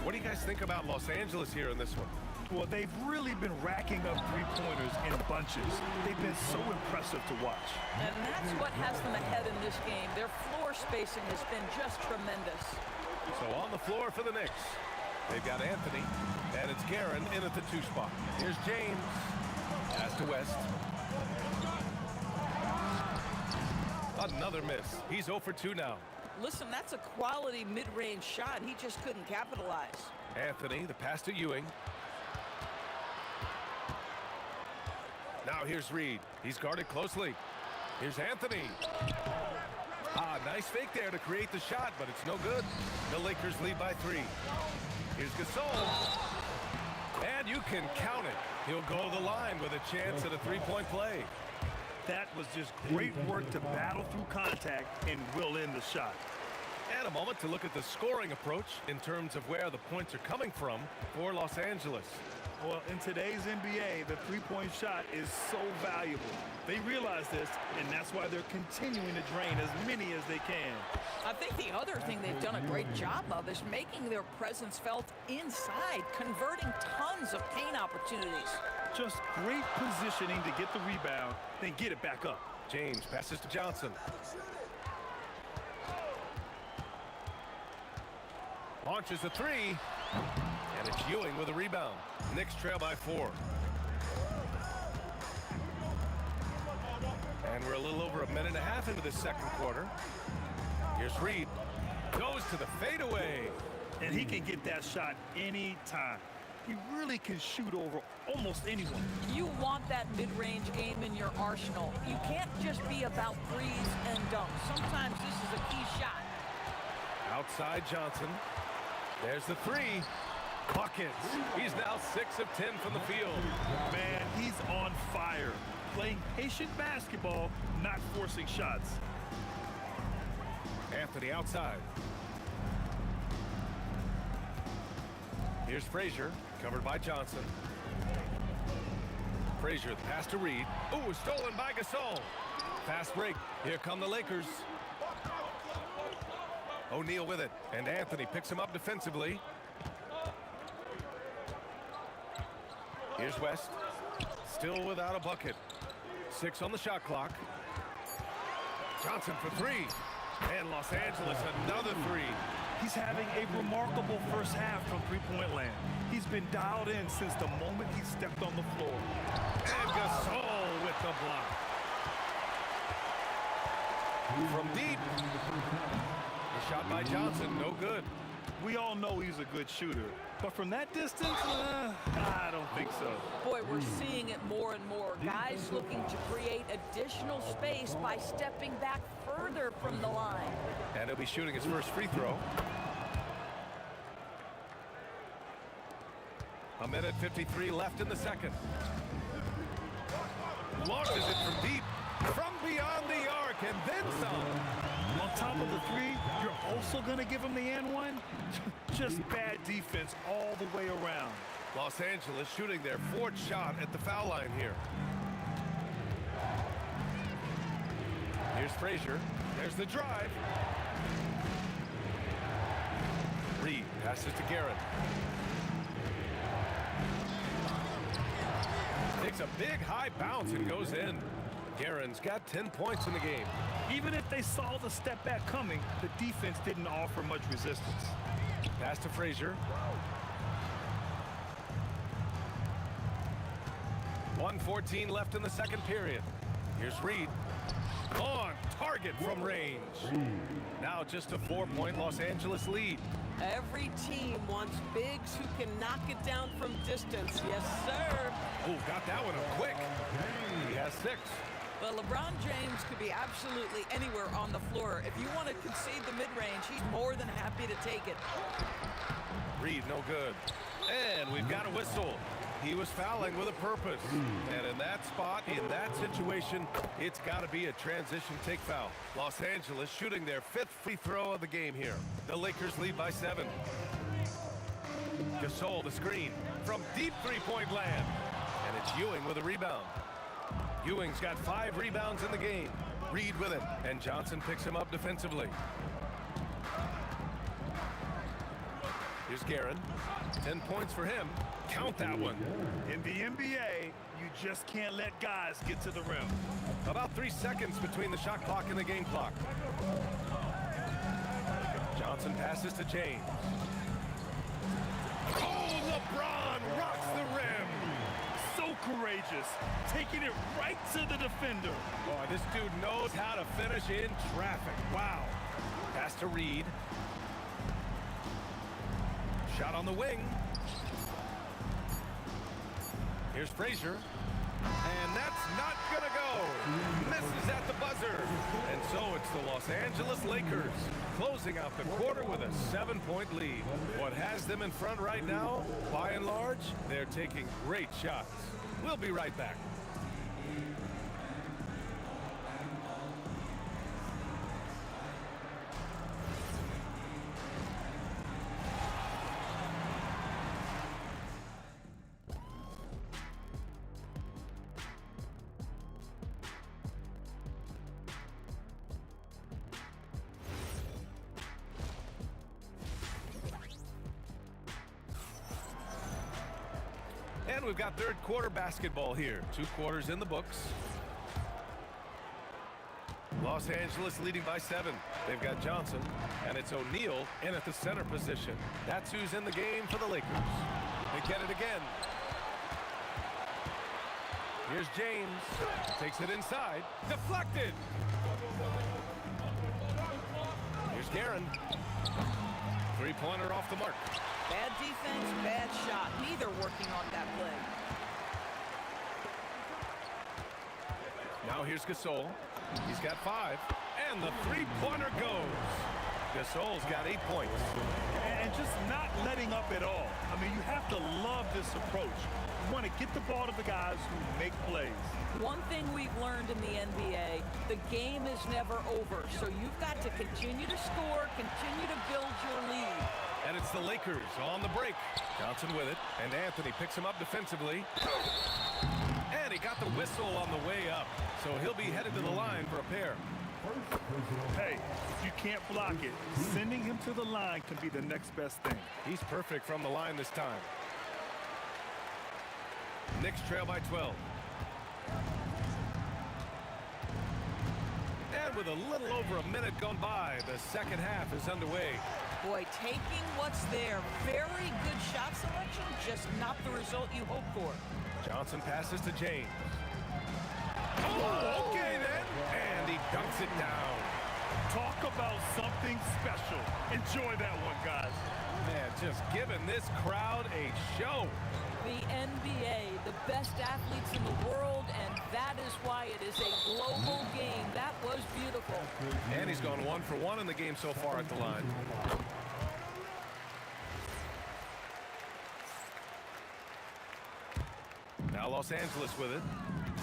What do you guys think about Los Angeles here in this one? Well, they've really been racking up three-pointers in bunches. They've been so impressive to watch. And that's what has them ahead in this game. Their floor spacing has been just tremendous. So on the floor for the Knicks, they've got Anthony, and it's Guerin in at the 2 spot. Here's James. Pass to West. Another miss. He's 0 for 2 now. Listen, that's a quality mid-range shot. He just couldn't capitalize. Anthony, the pass to Ewing. Now here's Reed. He's guarded closely. Here's Anthony. Nice fake there to create the shot, but it's no good. The Lakers lead by 3. Here's Gasol. And you can count it. He'll go to the line with a chance at a three-point play. That was just great work to battle through contact and will in the shot. And a moment to look at the scoring approach in terms of where the points are coming from for Los Angeles. Well, in today's NBA, the three-point shot is so valuable. They realize this, and that's why they're continuing to drain as many as they can. I think the other thing they've done a great job of is making their presence felt inside, converting tons of paint opportunities. Just great positioning to get the rebound, then get it back up. James passes to Johnson. Launches a 3. And it's Ewing with a rebound. Knicks trail by 4. And we're a little over a minute and a half into the second quarter. Here's Reed. Goes to the fadeaway. And he can get that shot anytime. He really can shoot over almost anyone. You want that mid-range game in your arsenal. You can't just be about threes and dunks. Sometimes this is a key shot. Outside Johnson. There's the 3. Buckets. He's now 6 of 10 from the field. Man, he's on fire. Playing patient basketball, not forcing shots. Anthony outside. Here's Frazier, covered by Johnson. Frazier, the pass to Reed. Ooh, stolen by Gasol. Fast break. Here come the Lakers. O'Neal with it, and Anthony picks him up defensively. Here's West. Still without a bucket. 6 on the shot clock. Johnson for 3. And Los Angeles another 3. He's having a remarkable first half from three-point land. He's been dialed in since the moment he stepped on the floor. And Gasol with the block. From deep. The shot by Johnson, no good. We all know he's a good shooter, but from that distance, I don't think so. Boy, we're seeing it more and more. Guys looking to create additional space by stepping back further from the line. And he'll be shooting his first free throw. A minute 53 left in the second. Launches it from deep, from beyond the arc, and then some. On top of the 3, you're also going to give him the and one? Just bad defense all the way around. Los Angeles shooting their 4th shot at the foul line here. Here's Frazier. There's the drive. Reed passes to Guerin. Takes a big high bounce and goes in. Guerin's got 10 points in the game. Even if they saw the step back coming, the defense didn't offer much resistance. Pass to Frazier. 1:14 left in the second period. Here's Reed. On target from range. Now just a 4-point Los Angeles lead. Every team wants bigs who can knock it down from distance. Yes, sir. Oh, got that one up quick. He has 6. But LeBron James could be absolutely anywhere on the floor. If you want to concede the mid-range, he's more than happy to take it. Reed, no good. And we've got a whistle. He was fouling with a purpose. And in that spot, in that situation, it's got to be a transition take foul. Los Angeles shooting their 5th free throw of the game here. The Lakers lead by 7. Gasol the screen from deep three-point land. And it's Ewing with a rebound. Ewing's got 5 rebounds in the game. Reed with it, and Johnson picks him up defensively. Here's Guerin. 10 points for him. Count that one. In the NBA, you just can't let guys get to the rim. About 3 seconds between the shot clock and the game clock. Johnson passes to James. Oh, LeBron rocks the rim. So courageous, taking it right to the defender. Boy, this dude knows how to finish in traffic. Wow. Pass to Reed. Shot on the wing. Here's Frazier. And that's not gonna go. Misses at the buzzer. And so it's the Los Angeles Lakers closing out the quarter with a 7-point lead. What has them in front right now, by and large, they're taking great shots. We'll be right back. And we've got third quarter basketball here. 2 quarters in the books. Los Angeles leading by 7. They've got Johnson, and it's O'Neal in at the center position. That's who's in the game for the Lakers. They get it again. Here's James. Takes it inside. Deflected. Here's Guerin. 3-pointer off the mark. Bad defense, bad shot. Neither working on that play. Now here's Gasol. He's got 5. And the 3-pointer goes. Gasol's got 8 points. And just not letting up at all. I mean, you have to love this approach. You want to get the ball to the guys who make plays. One thing we've learned in the NBA, the game is never over. So you've got to continue to score, continue to build your lead. And it's the Lakers on the break. Johnson with it, and Anthony picks him up defensively. And he got the whistle on the way up. So he'll be headed to the line for a pair. Hey, if you can't block it, sending him to the line can be the next best thing. He's perfect from the line this time. Knicks trail by 12. And with a little over a minute gone by, the second half is underway. Boy, taking what's there. Very good shot selection, just not the result you hope for. Johnson passes to James. Oh, okay then. And he dunks it down. Talk about something special. Enjoy that one, guys. Man, just giving this crowd a show. The NBA, the best athletes in the world, and that is why it is a global game. That was beautiful. And he's gone 1 for 1 in the game so far at the line. Now Los Angeles with it.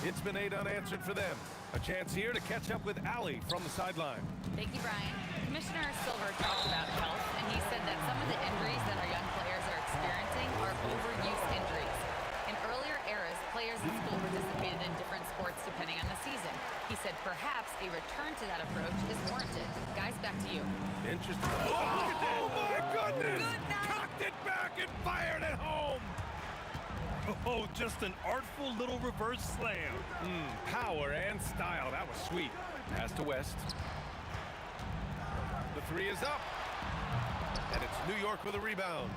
It's been 8 unanswered for them. A chance here to catch up with Allie from the sideline. Thank you, Brian. Commissioner Silver talked about health, and he said that some of the injuries that our young players are experiencing are overuse injuries. In earlier eras, players in school participated in different sports depending on the season. He said perhaps a return to that approach is warranted. Guys, back to you. Interesting. Oh my goodness! Cocked it back and fired it home! Oh, just an artful little reverse slam. Power and style. That was sweet. Pass to West. The 3 is up. And it's New York with a rebound.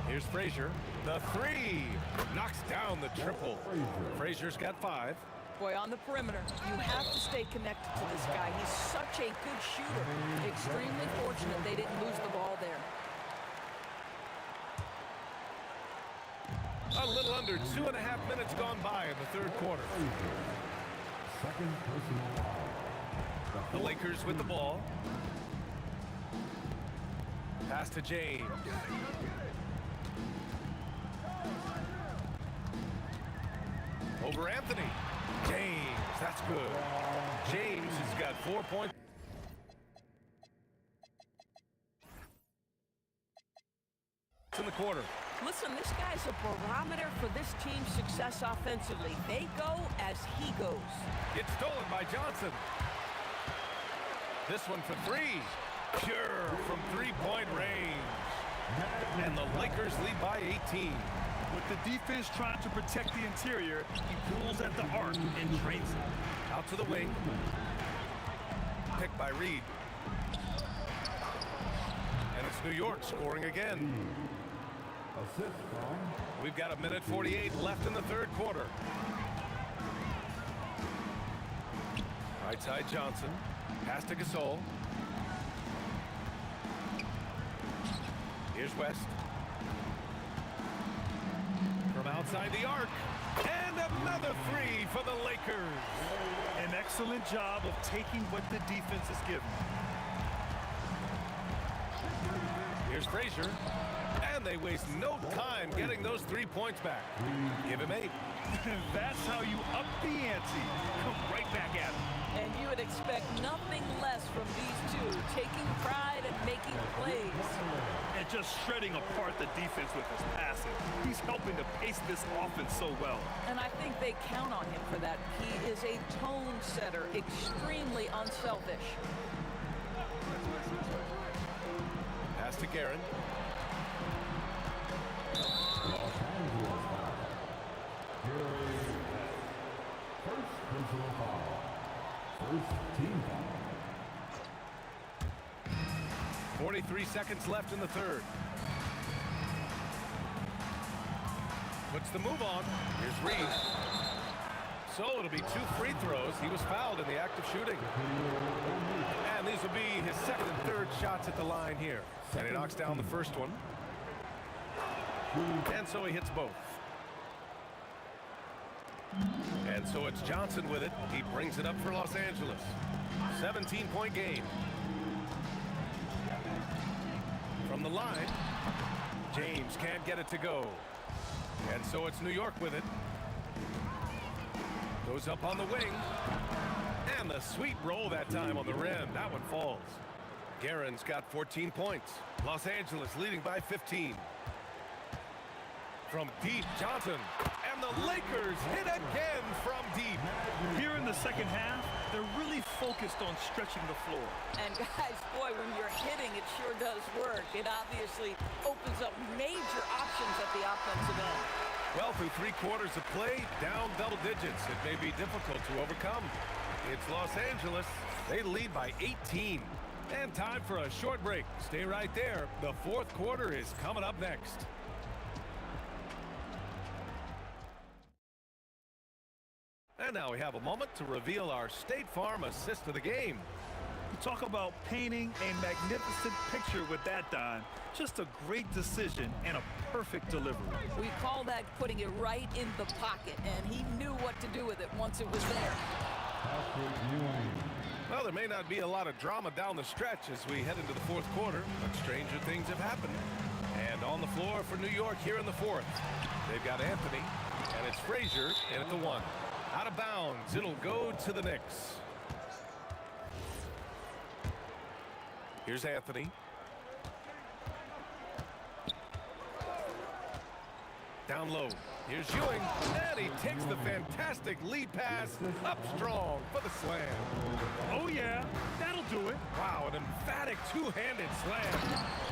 Here's Frazier. The 3 knocks down the triple. Frazier's got 5. Boy, on the perimeter, you have to stay connected to this guy. He's such a good shooter. Extremely fortunate they didn't lose the ball there. A little under 2.5 minutes gone by in the third quarter. Second personal foul. The Lakers with the ball. Pass to James. Over Anthony. James, that's good. James has got 4 points in the quarter. Listen, this guy's a barometer for this team's success offensively. They go as he goes. It's stolen by Johnson. This one for three. Pure from three-point range. And the Lakers lead by 18. With the defense trying to protect the interior, he pulls at the arc and drains it. Out to the wing. Picked by Reed. And it's New York scoring again. Assist from We've got 1:48 left in the third quarter. Right side Johnson. Pass to Gasol. Here's West. From outside the arc. And another three for the Lakers. An excellent job of taking what the defense is given. Here's Frazier. And they waste no time getting those 3 points back. Give him 8. That's how you up the ante. Come right back at him. And you would expect nothing less from these two, taking pride and making plays. And just shredding apart the defense with his passing. He's helping to pace this offense so well. And I think they count on him for that. He is a tone setter, extremely unselfish. Pass to Guerin. first personal foul. First team foul. 43 seconds left in the third. Puts the move on. Here's Reed. So it'll be 2 free throws. He was fouled in the act of shooting. And these will be his second and third shots at the line here. And he knocks down the first one. And so he hits both. And so it's Johnson with it. He brings it up for Los Angeles. 17-point game. From the line, James can't get it to go. And so it's New York with it. Goes up on the wing. And the sweet roll that time on the rim. That one falls. Guerin's got 14 points. Los Angeles leading by 15. From deep, Johnson. And the Lakers hit again from deep. Here in the second half, they're really focused on stretching the floor. And guys, boy, when you're hitting, it sure does work. It obviously opens up major options at the offensive end. Well, through 3 quarters of play, down double digits. It may be difficult to overcome. It's Los Angeles. They lead by 18. And time for a short break. Stay right there. The fourth quarter is coming up next. And now we have a moment to reveal our State Farm assist of the game. You talk about painting a magnificent picture with that dime. Just a great decision and a perfect delivery. We call that putting it right in the pocket, and he knew what to do with it once it was there. Well, there may not be a lot of drama down the stretch as we head into the fourth quarter, but stranger things have happened. And on the floor for New York here in the fourth, they've got Anthony, and it's Frazier in at the 1. Out of bounds, it'll go to the Knicks. Here's Anthony. Down low. Here's Ewing. And he takes the fantastic lead pass up strong for the slam. Oh, yeah. That'll do it. Wow, an emphatic two-handed slam.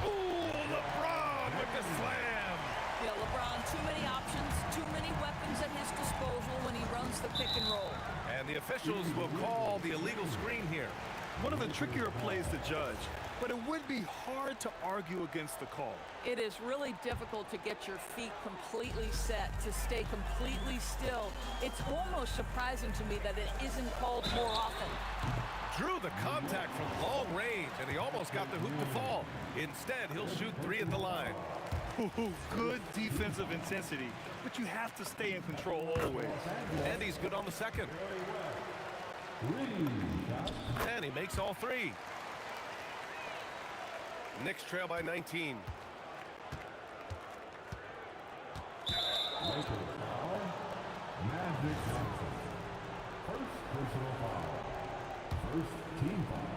Ooh, LeBron with the slam. Yeah, LeBron, too many options, too many weapons at his disposal when he runs the pick and roll. And the officials will call the illegal screen here. One of the trickier plays to judge, but it would be hard to argue against the call. It is really difficult to get your feet completely set, to stay completely still. It's almost surprising to me that it isn't called more often. Drew the contact from long range, and he almost got the hoop to fall. Instead, he'll shoot 3 at the line. Good defensive intensity, but you have to stay in control always. And he's good on the second. And he makes all 3. Knicks trail by 19. Magic Johnson. First personal foul. First team foul.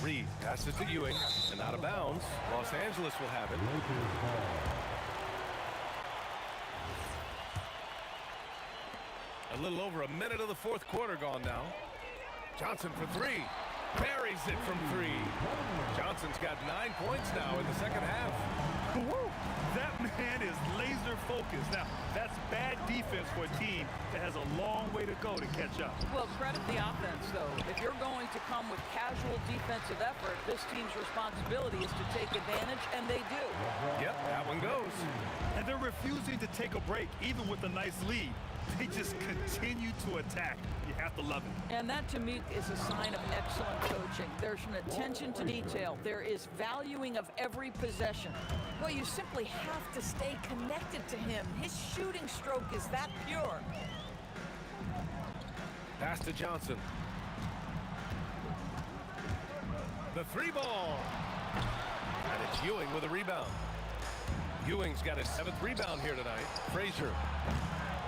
Reed passes to Ewing and out of bounds. Los Angeles will have it. Lakers ball. A little over a minute of the fourth quarter gone now. Johnson for three. Buries it from three. Johnson's got 9 points now in the second half. Woo! That man is laser focused. Now, that's bad defense for a team that has a long way to go to catch up. Well, credit the offense, though. If you're going to come with casual defensive effort, this team's responsibility is to take advantage, and they do. Yep, that one goes. And they're refusing to take a break, even with a nice lead. They just continue to attack. You have to love it. And that, to me, is a sign of excellent coaching. There's an attention to detail. There is valuing of every possession. Well, you simply have to stay connected to him. His shooting stroke is that pure. Pass to Johnson. The three ball. And it's Ewing with a rebound. Ewing's got his 7th rebound here tonight. Frazier.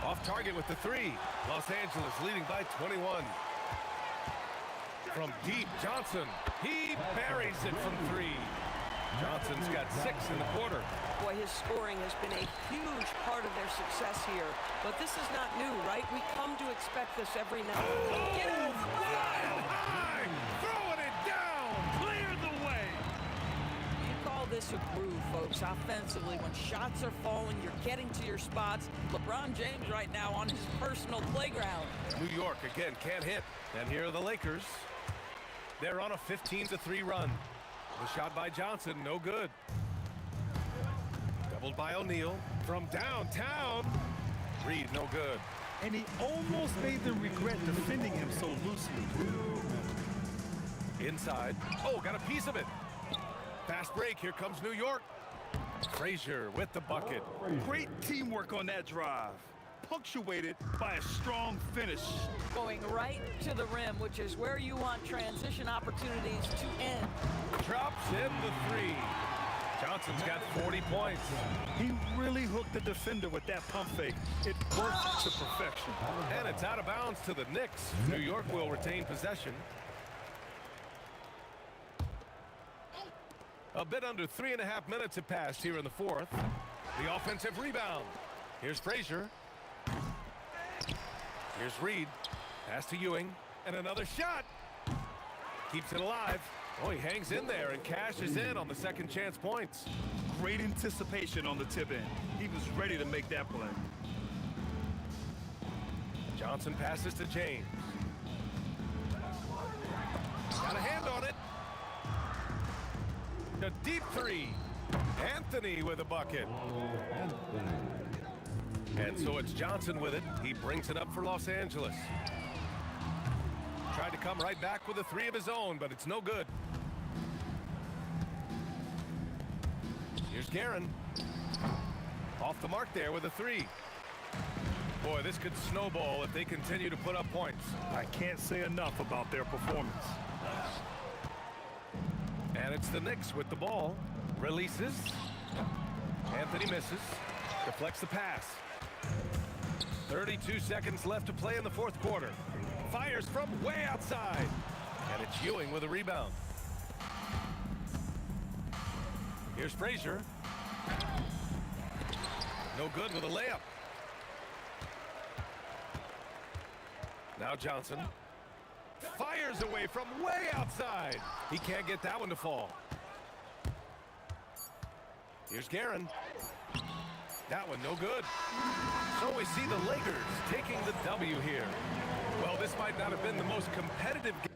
Off target with the three. Los Angeles leading by 21. From deep, Johnson. He buries it from three. Johnson's got 6 in the quarter. Boy, his scoring has been a huge part of their success here. But this is not new, right? We come to expect this every night. Get him! Flying high! Throwing it down! Clear the way! You call this a groove, folks. Offensively, when shots are falling, you're getting to your spots. LeBron James right now on his personal playground. New York again can't hit. And here are the Lakers. They're on a 15-3 run. The shot by Johnson, no good. Doubled by O'Neal from downtown. Reed, no good. And he almost made them regret defending him so loosely. Inside. Oh, got a piece of it. Fast break. Here comes New York. Frazier with the bucket. Great teamwork on that drive. Punctuated by a strong finish. Going right to the rim, which is where you want transition opportunities to end. Drops in the three. Johnson's got 40 points. He really hooked the defender with that pump fake. It worked to perfection. And it's out of bounds to the Knicks. New York will retain possession. A bit under 3.5 minutes have passed here in the fourth. The offensive rebound. Here's Frazier. Here's Reed. Pass to Ewing. And another shot. Keeps it alive. Oh, he hangs in there and cashes in on the second chance points. Great anticipation on the tip end. He was ready to make that play. Johnson passes to James. Got a hand on it. A deep three. Anthony with a bucket. And so it's Johnson with it. He brings it up for Los Angeles. Tried to come right back with a three of his own, but it's no good. Here's Guerin. Off the mark there with a three. Boy, this could snowball if they continue to put up points. I can't say enough about their performance. And it's the Knicks with the ball. Releases. Anthony misses. Deflects the pass. 32 seconds left to play in the fourth quarter. Fires from way outside. And it's Ewing with a rebound. Here's Frazier. No good with a layup. Now Johnson. Fires away from way outside. He can't get that one to fall. Here's Guerin. That one no good. So we see the Lakers taking the W here. Well, this might not have been the most competitive game.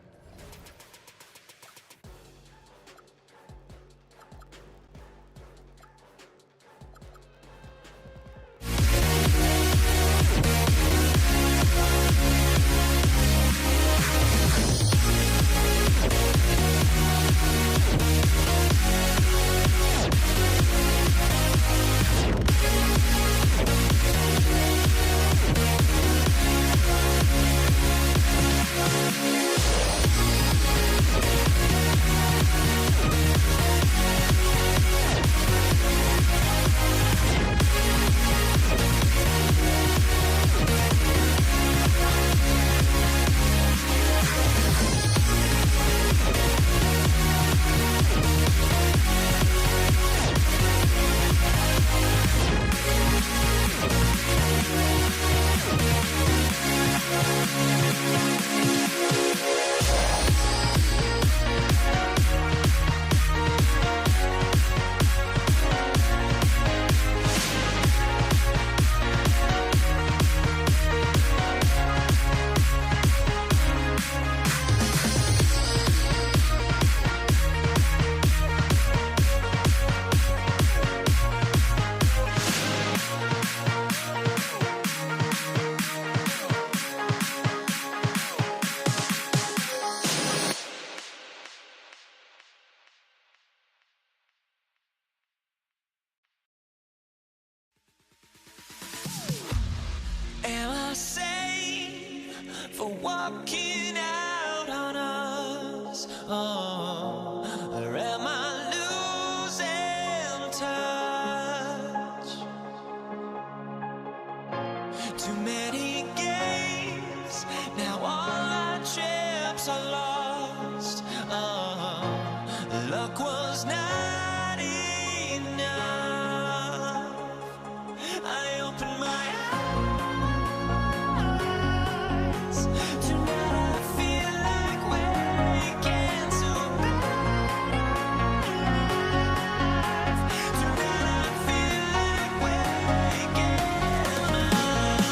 walking out on us? Oh, or am I losing touch? Too many games, now all our chips are lost. Oh, luck was not enough. I opened my eyes. Tonight I feel like waking to life. Tonight I feel like waking up.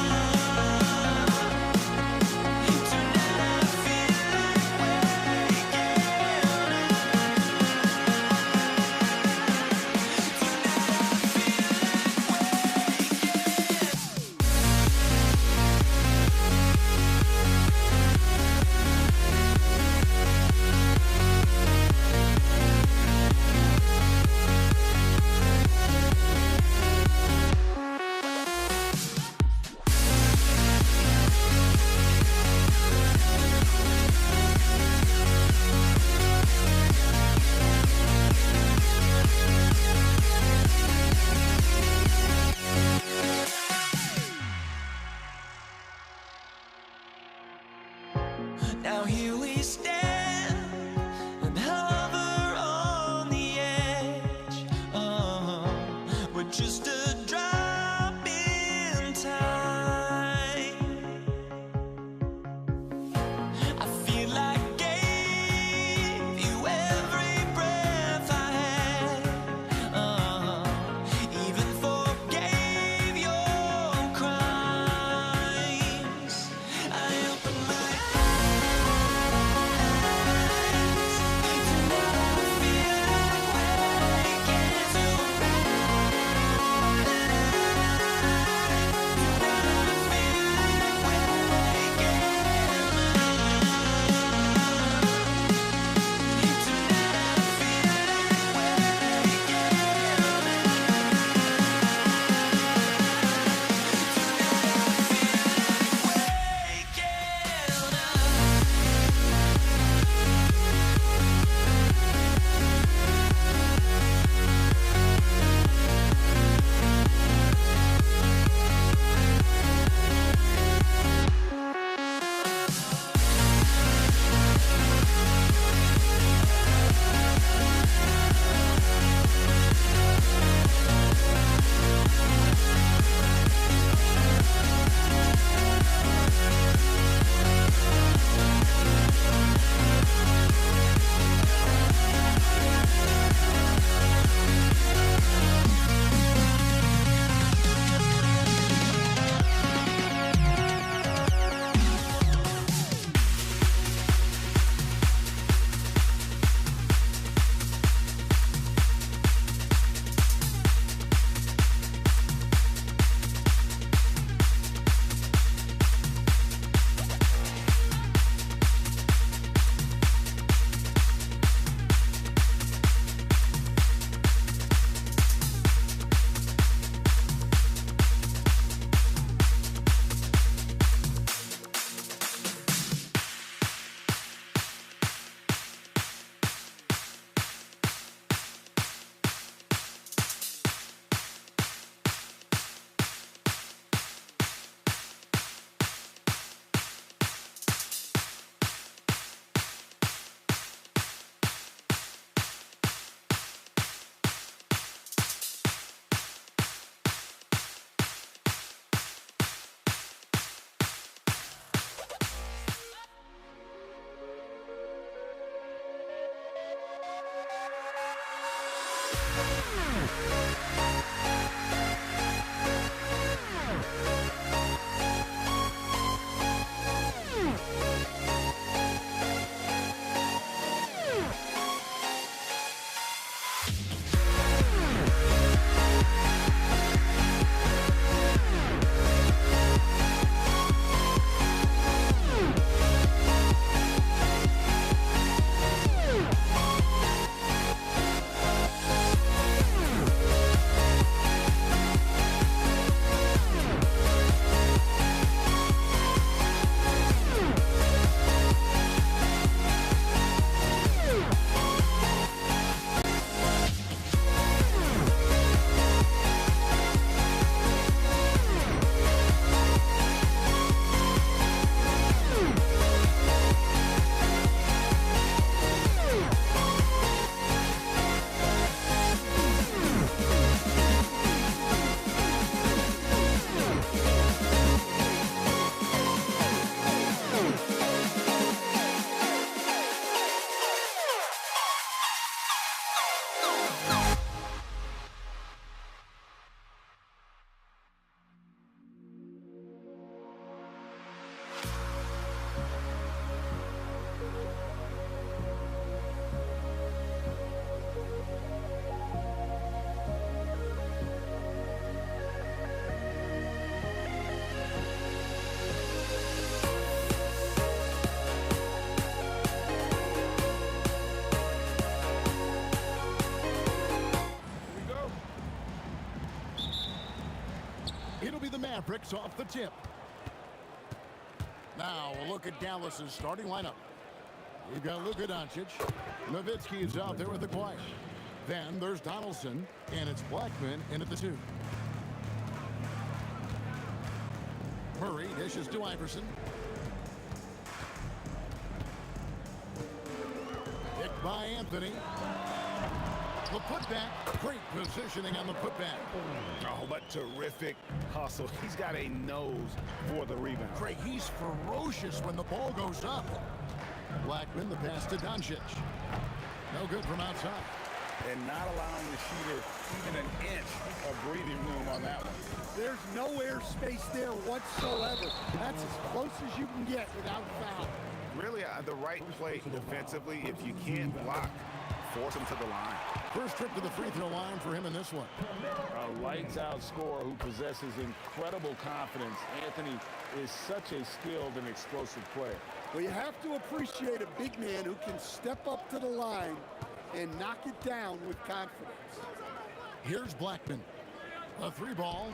Tonight I feel like waking up. Mavericks off the tip. Now a look at Dallas's starting lineup. You've got Luka Doncic. Nowitzki is out there with the quiet. Then there's Donaldson, and it's Blackman in at the 2. Murray dishes to Iverson. Picked by Anthony. The putback. Great positioning on the putback. Oh, but terrific hustle. He's got a nose for the rebound. Craig, he's ferocious when the ball goes up. Blackman, the pass to Doncic. No good from outside. And not allowing the shooter even an inch of breathing room on that one. There's no airspace there whatsoever. That's as close as you can get without foul. Really, the right play defensively. If you can't block, force him to the line. First trip to the free throw line for him in this one. A lights-out scorer who possesses incredible confidence. Anthony is such a skilled and explosive player. Well, you have to appreciate a big man who can step up to the line and knock it down with confidence. Here's Blackman. A 3 ball.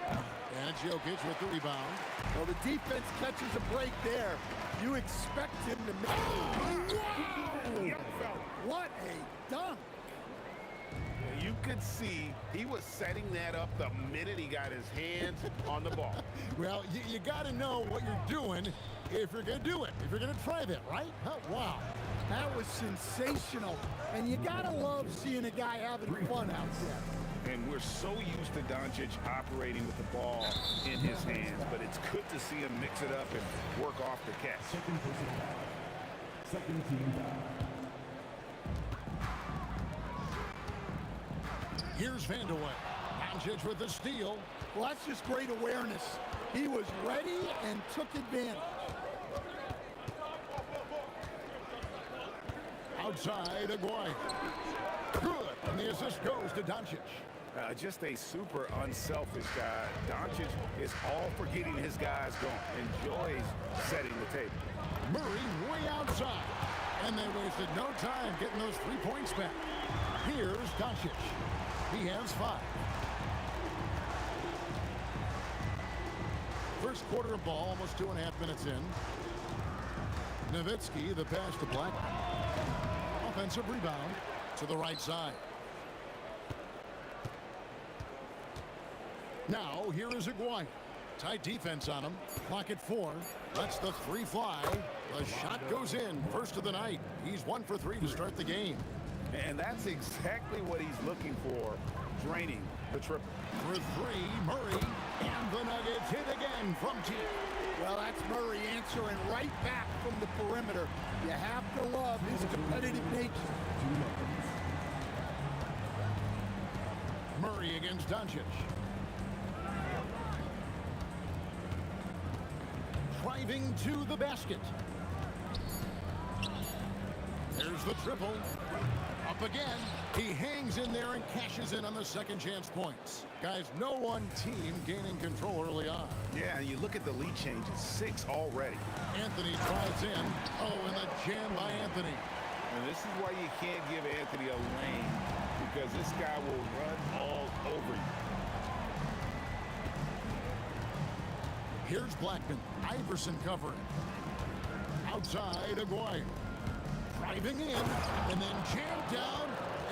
And it's Jokic with the rebound. Well, the defense catches a break there. You expect him to make... Wow! What a dunk! You could see he was setting that up the minute he got his hands on the ball. Well, you got to know what you're doing if you're going to do it. If you're going to try that, right? Wow. That was sensational. And you got to love seeing a guy having fun out there. And we're so used to Doncic operating with the ball in his hands, but it's good to see him mix it up and work off the catch. Second team foul. Here's Vandeweghe. Doncic with the steal. Well, that's just great awareness. He was ready and took advantage. Outside, Aguirre. Good. And the assist goes to Doncic. Just a super unselfish guy. Doncic is all for getting his guys going. Enjoys setting the table. Murray way outside. And they wasted no time getting those 3 points back. Here's Doncic. He has 5. First quarter of ball, almost 2.5 minutes in. Nowitzki, the pass to Blackman. Offensive rebound to the right side. Now, here is Aguirre. Tight defense on him. Clock at 4. Lets the 3 fly. The shot goes in. First of the night. He's 1 for 3 to start the game. And that's exactly what he's looking for, draining the triple. For 3, Murray. And the Nuggets hit again from deep. Well, that's Murray answering right back from the perimeter. You have to love his competitive nature. Murray against Doncic. Driving to the basket. There's the triple. Up again. He hangs in there and cashes in on the second chance points. Guys, no one team gaining control early on. Yeah, and you look at the lead changes. 6 already. Anthony drives in. Oh, and the jam by Anthony. And this is why you can't give Anthony a lane, because this guy will run all over you. Here's Blackman. Iverson covering. Outside, Aguirre. Driving in, and then jammed down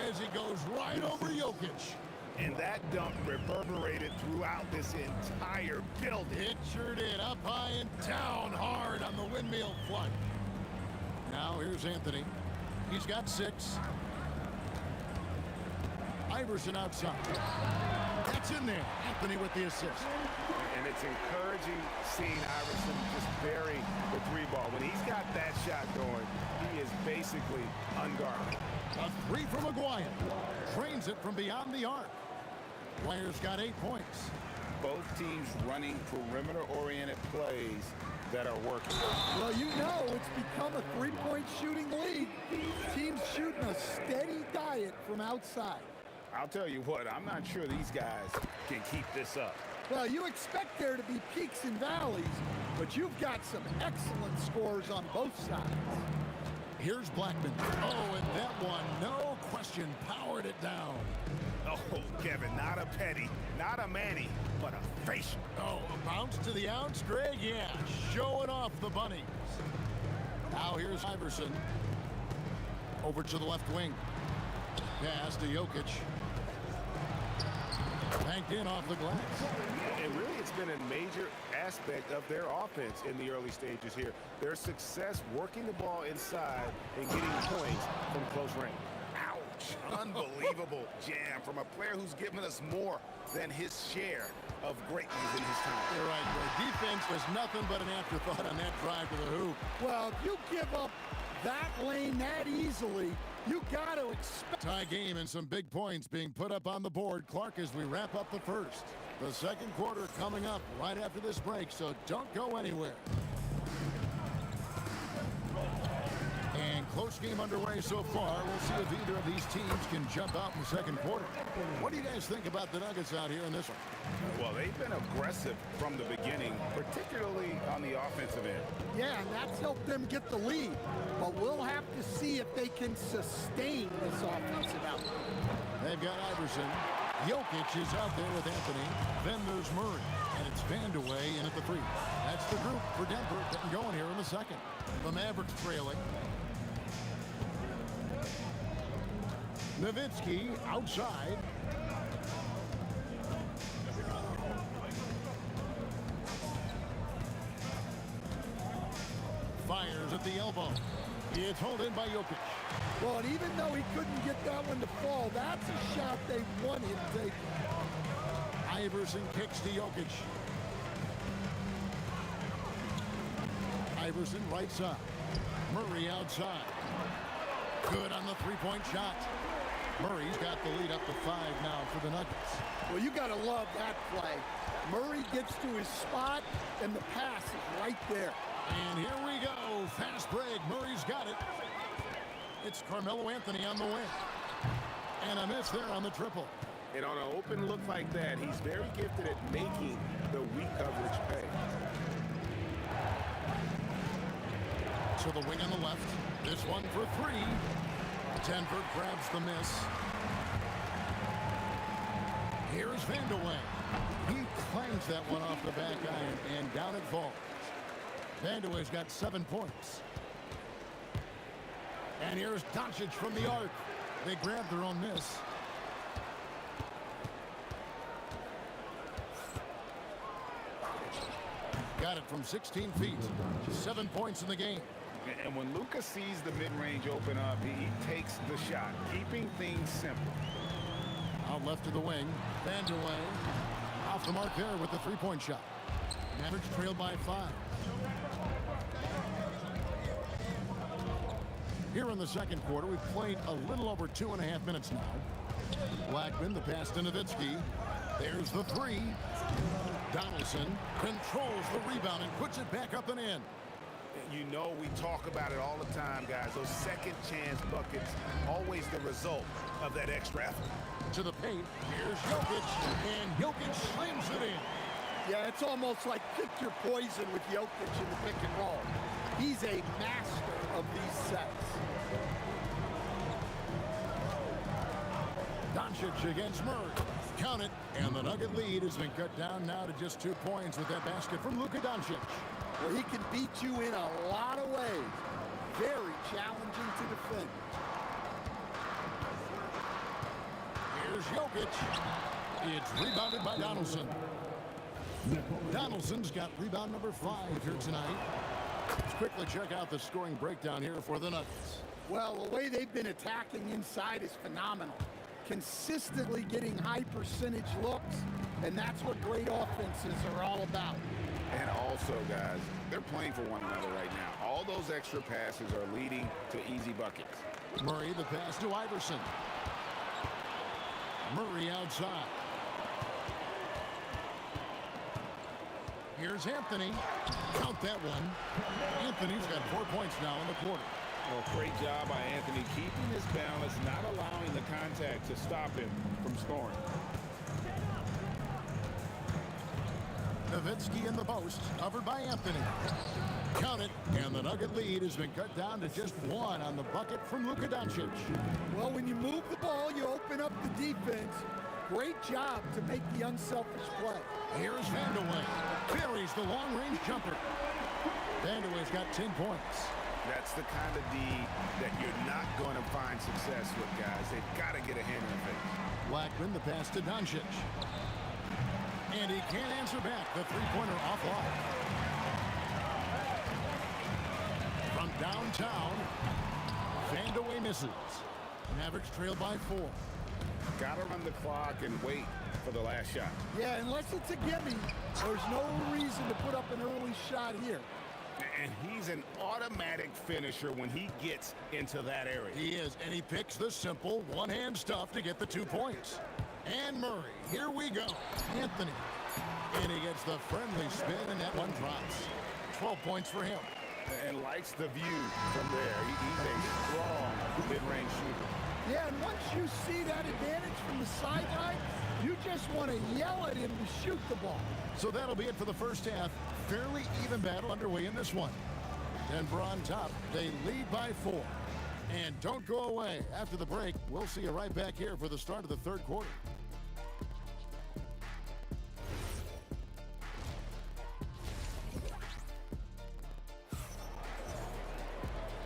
as he goes right over Jokic. And that dunk reverberated throughout this entire building. It sure did. Up high and down hard on the windmill flood. Now here's Anthony. He's got 6. Iverson outside. That's in there. Anthony with the assist. And it's encouraging seeing Iverson just bury the 3 ball. When he's got that shot going, he is basically unguarded. A 3 from Aguirre. Trains it from beyond the arc. Aguirre's got 8 points. Both teams running perimeter-oriented plays that are working. Well, you know it's become a 3-point shooting league. Teams shooting a steady diet from outside. I'll tell you what, I'm not sure these guys can keep this up. Well, you expect there to be peaks and valleys, but you've got some excellent scores on both sides. Here's Blackman. Oh, and that one, no question, powered it down. Oh, Kevin, not a petty, not a Manny, but a facial. Oh, a bounce to the ounce, Greg? Yeah, showing off the bunnies. Now here's Iverson. Over to the left wing. Pass to Jokic. Banked in off the glass. And really, it's been a major aspect of their offense in the early stages here. Their success working the ball inside and getting points from close range. Ouch. Unbelievable jam from a player who's given us more than his share of greatness in his time. You're right, Greg. Defense was nothing but an afterthought on that drive to the hoop. Well, if you give up that lane that easily, you got to expect. Tie game and some big points being put up on the board. Clark, as we wrap up the first. The second quarter coming up right after this break, so don't go anywhere. And close game underway so far. We'll see if either of these teams can jump out in the second quarter. What do you guys think about the Nuggets out here in this one? Well, they've been aggressive from the beginning, particularly on the offensive end. Yeah, and that's helped them get the lead. But we'll have to see if they can sustain this offensive output. They've got Iverson. Jokic is out there with Anthony. Then there's Murray. And it's Vandeweghe in at the free. That's the group for Denver getting going here in the second. The Mavericks trailing. Nowitzki outside. Fires at the elbow. It's held in by Jokic. Well, and even though he couldn't get that one to fall, that's a shot they wanted to take. Iverson kicks to Jokic. Iverson right side. Murray outside. Good on the three-point shot. Murray's got the lead up to 5 now for the Nuggets. Well, you got to love that play. Murray gets to his spot, and the pass is right there. And here we go. Fast break. Murray's got it. It's Carmelo Anthony on the wing. And a miss there on the triple. And on an open look like that, he's very gifted at making the weak coverage pay. To the wing on the left. This one for 3. Denver grabs the miss. Here's Vandeweghe. He clangs that one off the back iron, and down it falls. Vandeweghe's got 7 points. And here's Doncic from the arc. They grab their own miss. Got it from 16 feet. 7 points in the game. And when Luka sees the mid-range open up, he takes the shot, keeping things simple. Out left to the wing. Vandeweghe off the mark there with the three-point shot. Mavericks trailed by 5. Here in the second quarter, we've played a little over 2.5 minutes now. Blackman, the pass to Nowitzki. There's the 3. Donaldson controls the rebound and puts it back up and in. You know we talk about it all the time, guys. Those second chance buckets, always the result of that extra effort. To the paint, here's Jokic, and Jokic slams it in. Yeah, it's almost like pick your poison with Jokic in the pick and roll. He's a master of these sets. Doncic against Murray. Count it, and the Nugget lead has been cut down now to just 2 points with that basket from Luka Doncic. Well, he can beat you in a lot of ways. Very challenging to defend. Here's Jokic. It's rebounded by Donaldson. Donaldson's got rebound number 5 here tonight. Let's quickly check out the scoring breakdown here for the Nuggets. Well, the way they've been attacking inside is phenomenal. Consistently getting high percentage looks, and that's what great offenses are all about. And also, guys, they're playing for one another right now. All those extra passes are leading to easy buckets. Murray, the pass to Iverson. Murray outside. Here's Anthony. Count that one. Anthony's got 4 points now in the quarter. Well, great job by Anthony keeping his balance, not allowing the contact to stop him from scoring. Nowitzki in the post, covered by Anthony. Count it, and the Nugget lead has been cut down to just one on the bucket from Luka Doncic. Well, when you move the ball, you open up the defense. Great job to make the unselfish play. Here's Vandeweghe. Buries the long-range jumper. Vandeweghe's got 10 points. That's the kind of D that you're not going to find success with, guys. They've got to get a hand in the face. Blackman, the pass to Doncic. And he can't answer back. The three-pointer offline. From downtown, Vandeweghe misses. Mavericks trail by 4. Got to run the clock and wait for the last shot. Yeah, unless it's a gimme, there's no reason to put up an early shot here. And he's an automatic finisher when he gets into that area. He is, and he picks the simple one-hand stuff to get the 2 points. And Murray, here we go. Anthony. And he gets the friendly spin, and that one drops. 12 points for him. And likes the view from there. He's a strong mid-range shooter. Yeah, and once you see that advantage from the sideline, you just want to yell at him to shoot the ball. So that'll be it for the first half. Fairly even battle underway in this one. Denver on top. They lead by 4. And don't go away. After the break, we'll see you right back here for the start of the third quarter.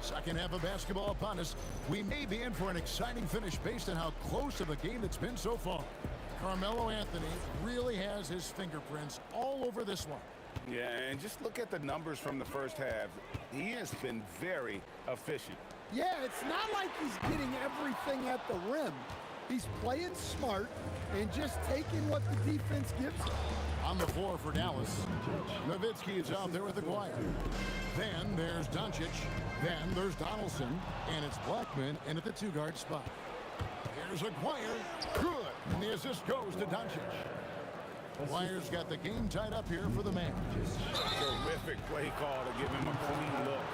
Second half of basketball upon us. We may be in for an exciting finish based on how close of a game it's been so far. Carmelo Anthony really has his fingerprints all over this one. Yeah, and just look at the numbers from the first half. He has been very efficient. Yeah, it's not like he's getting everything at the rim. He's playing smart and just taking what the defense gives him. On the floor for Dallas, Nowitzki is out there with Aguirre. Then there's Doncic. Then there's Donaldson. And it's Blackman in at the 2-guard spot. Here's Aguirre. Good. And the assist goes to Doncic. Aguirre's got the game tied up here for the man. Terrific play call to give him a clean look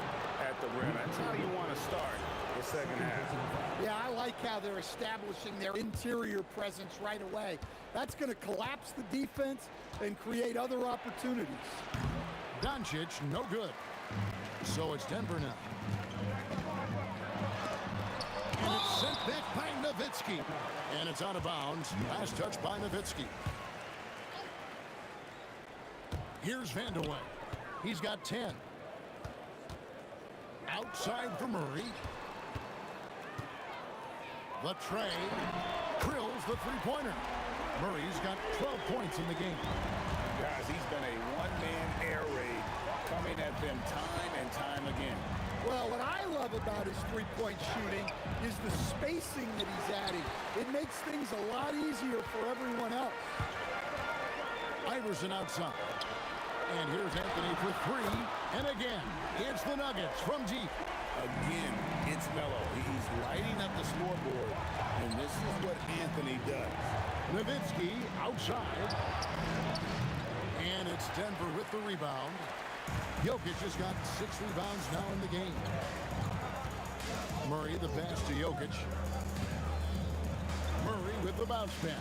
at the rim. That's how you want to start the second half. Yeah, I like how they're establishing their interior presence right away. That's going to collapse the defense and create other opportunities. Doncic, no good. So it's Denver now. And it's sent back by Nowitzki. And it's out of bounds. Last touch by Nowitzki. Here's Vandeweghe. He's got 10. Outside for Murray. The tray drills the three-pointer. Murray's got 12 points in the game. Guys, he's been a one-man air raid coming at them time and time again. Well, what I love about his three-point shooting is the spacing that he's adding. It makes things a lot easier for everyone else. Iverson outside. And here's Anthony for 3. And again, it's the Nuggets from deep. Again, it's Melo. He's lighting up the scoreboard. And this is what Anthony does. Nowitzki outside. And it's Denver with the rebound. Jokic has got 6 rebounds now in the game. Murray, the pass to Jokic. Murray with the bounce pass.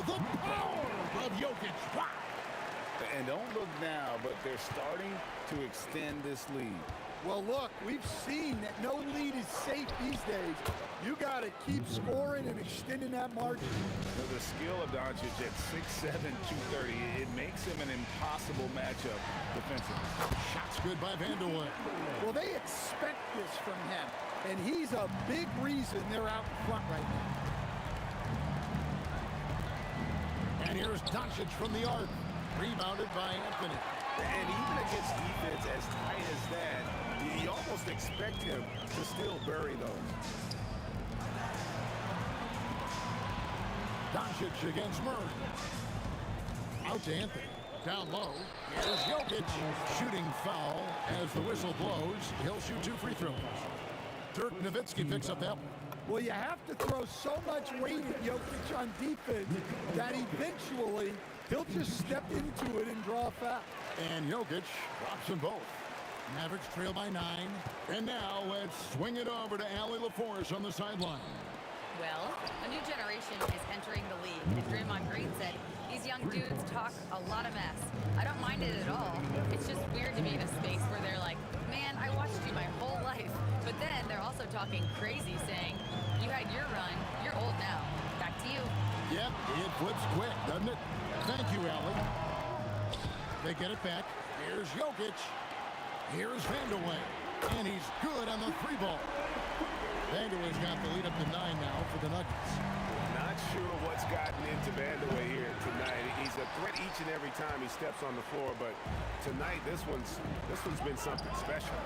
The power of Jokic. Wow. And don't look now, but they're starting to extend this lead. Well, look, we've seen that no lead is safe these days. You got to keep scoring and extending that margin. The skill of Doncic at 6'7", 230, it makes him an impossible matchup defensively. Shots good by Vandeweghe. Well, they expect this from him, and he's a big reason they're out in front right now. And here's Doncic from the arc. Rebounded by Anthony. And even against defense as tight as that, you almost expect him to still bury those. Doncic against Murray. Out to Anthony. Down low. Here's Jokic. Shooting foul as the whistle blows. He'll shoot 2 free throws. Dirk Nowitzki picks up that one. Well, you have to throw so much weight at Jokic on defense that eventually he'll just step into it and draw a foul. And Jokic drops them both. Mavericks trail by 9. And now let's swing it over to Allie LaForce on the sideline. Well, a new generation is entering the league, and Draymond Green said, these young dudes talk a lot of mess. I don't mind it at all. It's just weird to be in a space where they're like, man, I watched you my whole life. But then they're also talking crazy, saying, you had your run, you're old now. Back to you. Yep, it flips quick, doesn't it? Thank you, Allie. They get it back. Here's Jokic. Here's Vandeweghe. And he's good on the 3-ball. Vandeweghe's got the lead up to 9 now for the Nuggets. Not sure what's gotten into Vandeweghe here tonight. He's a threat each and every time he steps on the floor, but tonight this one's been something special.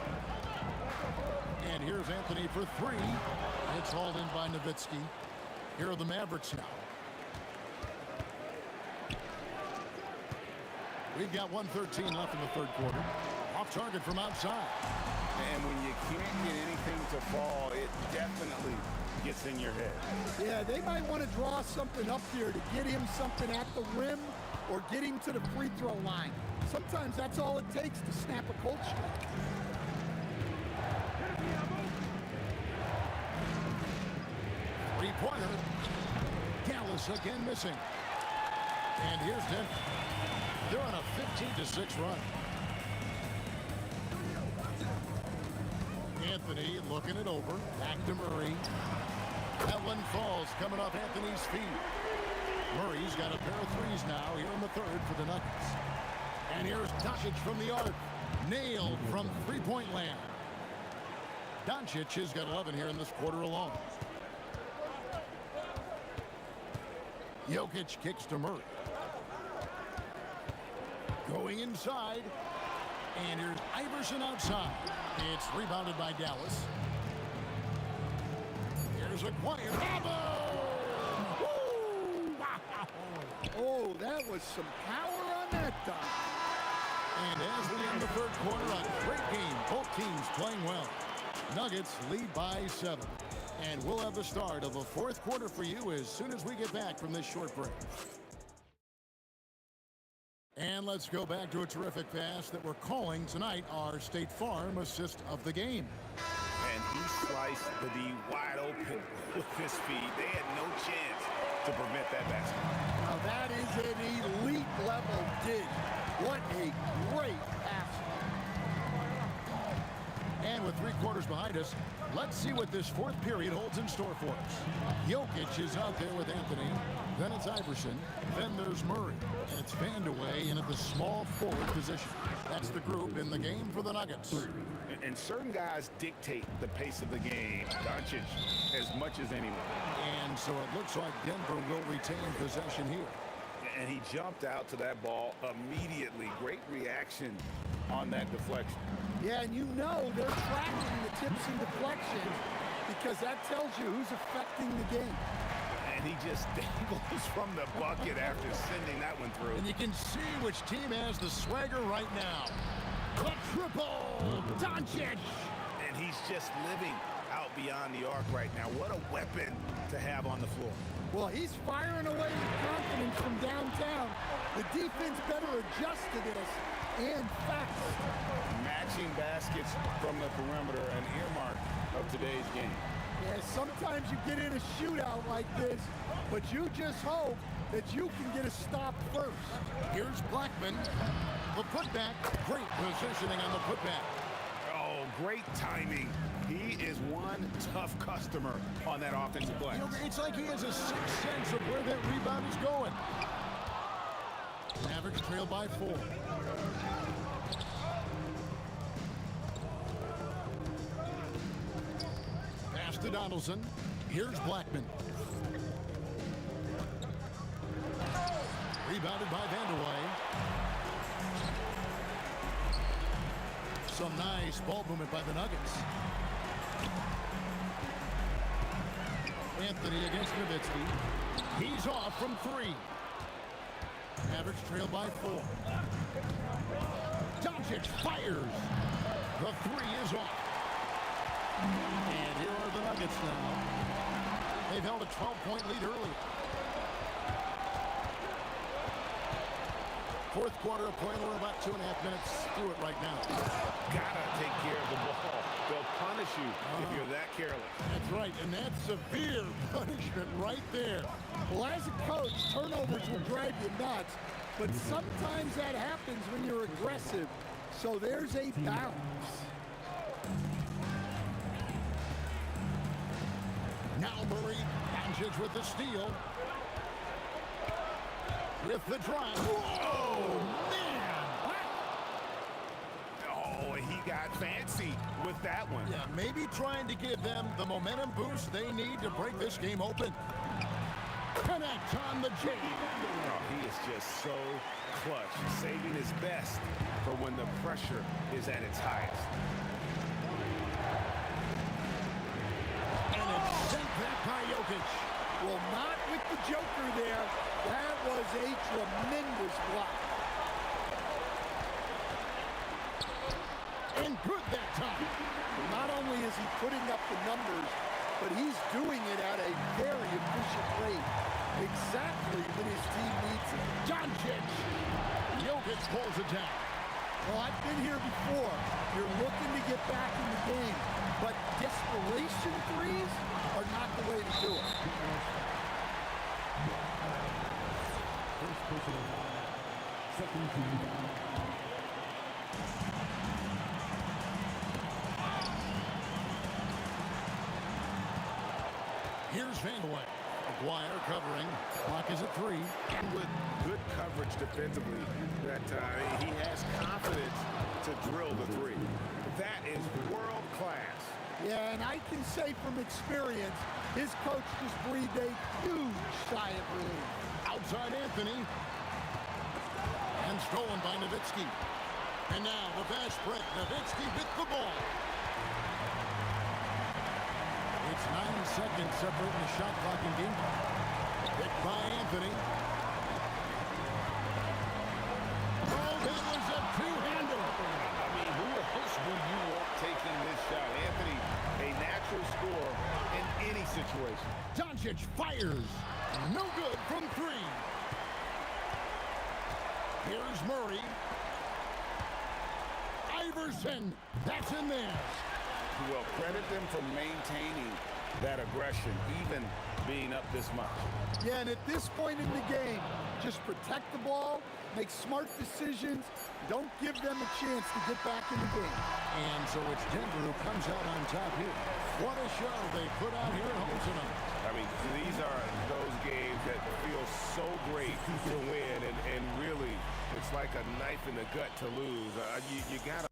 And here's Anthony for 3. It's hauled in by Nowitzki. Here are the Mavericks now. We've got 1:13 left in the third quarter. Off target from outside. And when you can't get anything to fall, it definitely gets in your head. Yeah, they might want to draw something up here to get him something at the rim or get him to the free throw line. Sometimes that's all it takes to snap a cold streak. Three-pointer. Dallas again missing. And here's Denver. They're on a 15-6 run. Anthony looking it over. Back to Murray. That one falls coming off Anthony's feet. Murray's got a pair of threes now here in the third for the Nuggets. And here's Doncic from the arc. Nailed from three-point land. Doncic has got 11 here in this quarter alone. Jokic kicks to Murray. Going inside. And here's Iverson outside. It's rebounded by Dallas. Here's a quiet elbow. Wow. Oh, that was some power on that dunk. And as we end the third quarter, a great game. Both teams playing well. Nuggets lead by 7. And we'll have the start of the fourth quarter for you as soon as we get back from this short break. And let's go back to a terrific pass that we're calling tonight our State Farm assist of the game. And he sliced the D wide open with his feet. They had no chance to prevent that basket. Now that is an elite level dig. What a great pass. And with 3 quarters behind us, let's see what this fourth period holds in store for us. Jokic is out there with Anthony. Then it's Iverson. Then there's Murray. And it's Vandeweghe in at the small forward position. That's the group in the game for the Nuggets. And certain guys dictate the pace of the game. Doncic as much as anyone. And so it looks like Denver will retain possession here. And he jumped out to that ball immediately. Great reaction on that deflection. Yeah, and you know they're tracking the tips and deflections because that tells you who's affecting the game. And he just dangles from the bucket after sending that one through. And you can see which team has the swagger right now. The triple! Doncic! And he's just living out beyond the arc right now. What a weapon to have on the floor. Well, he's firing away with confidence from downtown. The defense better adjust to this and fast. Matching baskets from the perimeter, an earmark of today's game. Yeah, sometimes you get in a shootout like this, but you just hope that you can get a stop first. Here's Blackman. The putback. Great positioning on the putback. Oh, great timing. He is one tough customer on that offensive play. It's like he has a sixth sense of where that rebound is going. Mavericks trail by 4. Pass to Donaldson. Here's Blackman. Rebounded by Vandeweghe. Some nice ball movement by the Nuggets. Anthony against Nowitzki. He's off from 3. Mavericks trail by 4. Doncic fires. The 3 is off. And here are the Nuggets now. They've held a 12-point lead earlier. Fourth quarter of play. We're about 2.5 minutes through it right now. Gotta take care of the ball. They'll punish you if you're that careless. That's right, and that's severe punishment right there. Well, as a coach, turnovers will drive you nuts, but sometimes that happens when you're aggressive. So there's a balance. Now Murray, Doncic with the steal. With the drive. Whoa, man! Oh, he got fancy with that one. Yeah, maybe trying to give them the momentum boost they need to break this game open. Connect on the J. Oh, he is just so clutch, saving his best for when the pressure is at its highest. And it's sent back by Jokic. Well, not with the Joker there. That was a tremendous block. And good that time. Not only is he putting up the numbers, but he's doing it at a very efficient rate. Exactly when his team needs it. Doncic. Jokic pulls it down. Well, I've been here before. You're looking to get back in the game, but desperation threes are not the way to do it. First personal foul. Second team foul. Here's Van Way. McGuire covering. Clock is at 3. And with good coverage defensively, that he has confidence to drill the three. That is world class. Yeah, and I can say from experience, his coach just breathed a huge sigh of relief. Outside Anthony. And stolen by Nowitzki. And now the fast break. Nowitzki with the ball. It's 9 seconds separating the shot clock and game. Picked by Anthony. Oh, that was a two-hander. I mean, who else will you want taking this shot? Anthony, a natural scorer in any situation. Doncic fires. No good from 3. Here's Murray. Iverson. That's in there. Well, credit them for maintaining that aggression, even being up this much. Yeah, and at this point in the game, just protect the ball, make smart decisions, don't give them a chance to get back in the game. And so it's Denver who comes out on top here. What a show they put out here at home tonight. I mean, these are those games that feel so great to win, and really, it's like a knife in the gut to lose. You got to.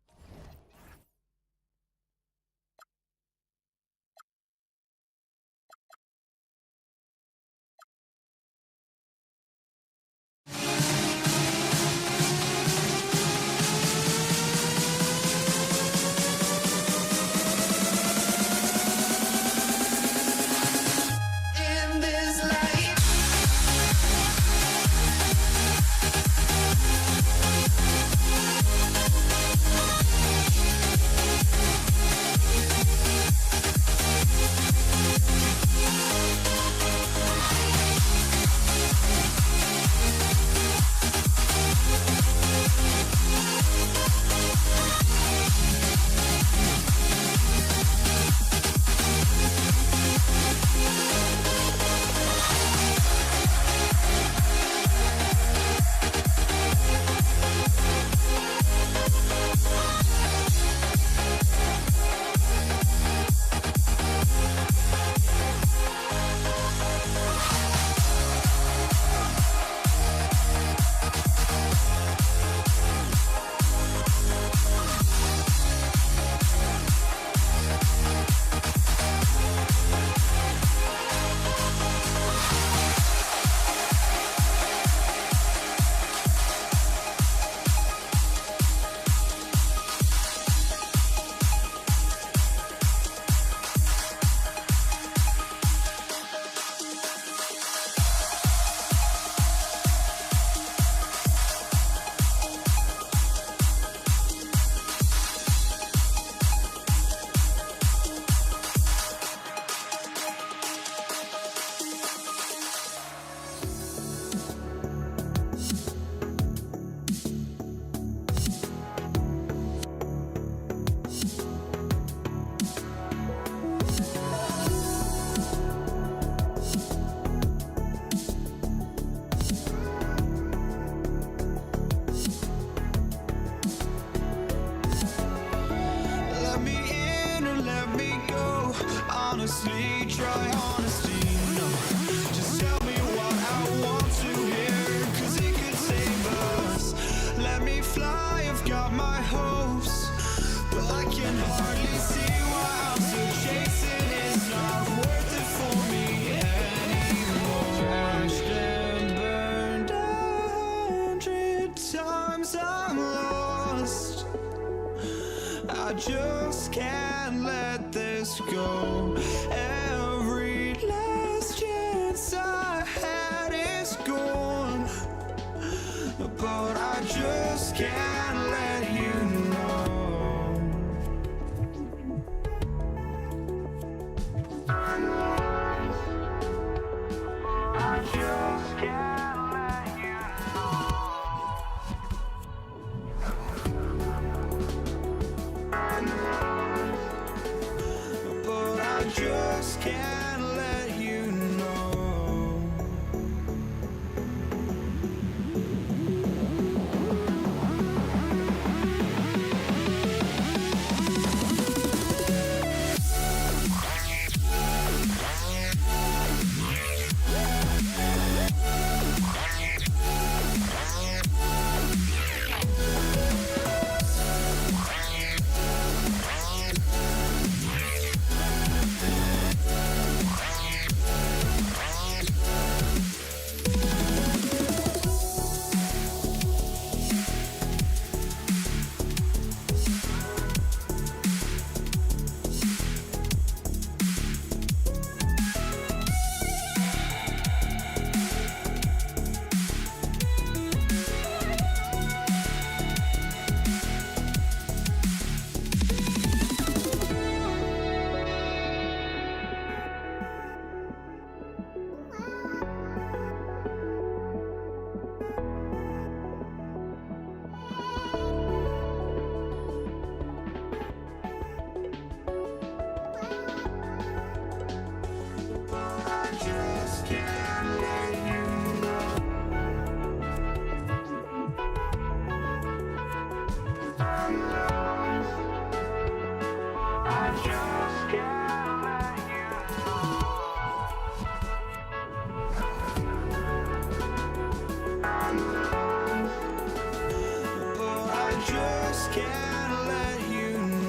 honestly try honesty. No, just tell me what I want to hear, 'cause it could save us. Let me fly, I've got my hopes, but I can hardly see why I'm still chasing. It's not worth it for me anymore. Crashed and burned 100 times, I'm lost. I just can't let this go. Every last chance I had is gone, but I just can't let you know. I just can't let you know. But I just can't let you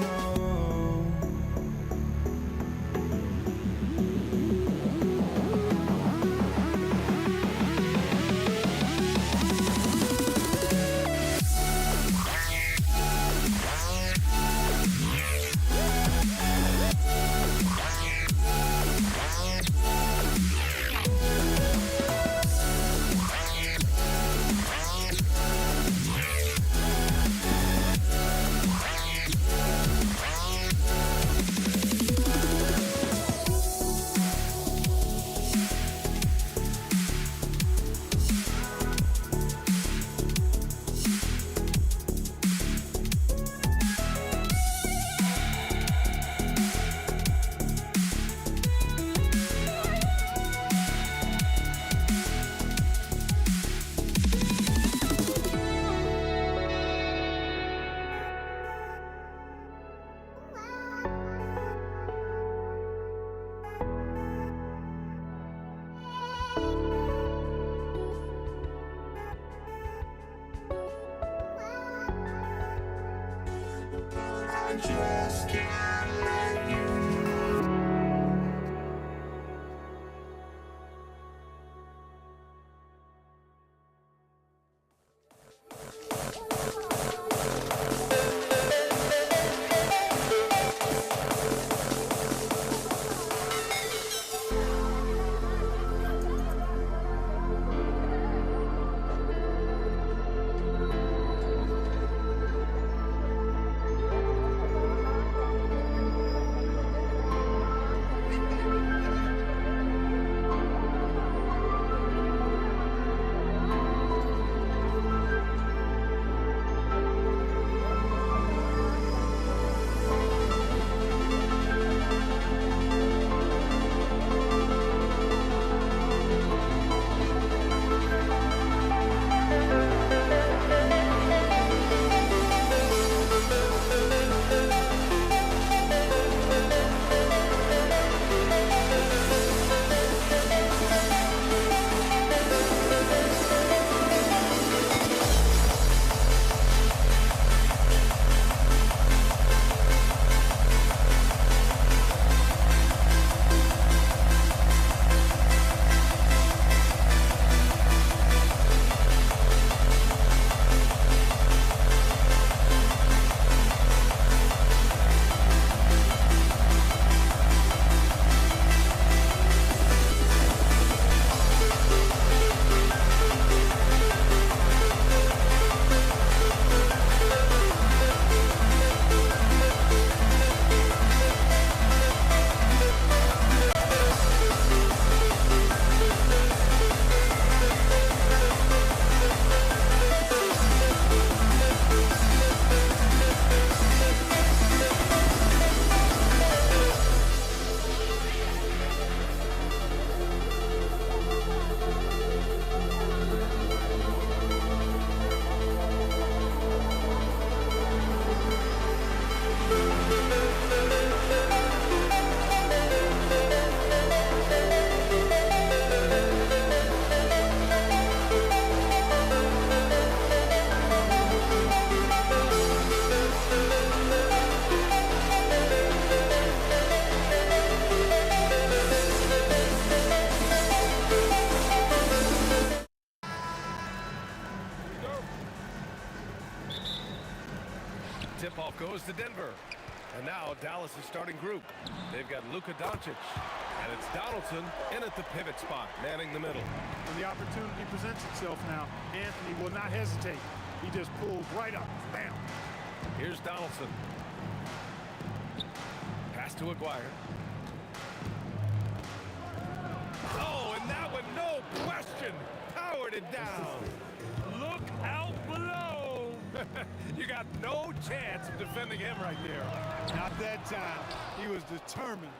know. Now Dallas' starting group. They've got Luka Doncic, and it's Donaldson in at the pivot spot, manning the middle. When the opportunity presents itself now, Anthony will not hesitate. He just pulls right up. Bam. Here's Donaldson. Pass to Aguirre. Oh, and that one, no question, powered it down. Look out below. You got no chance of defending him right there. Not that time. He was determined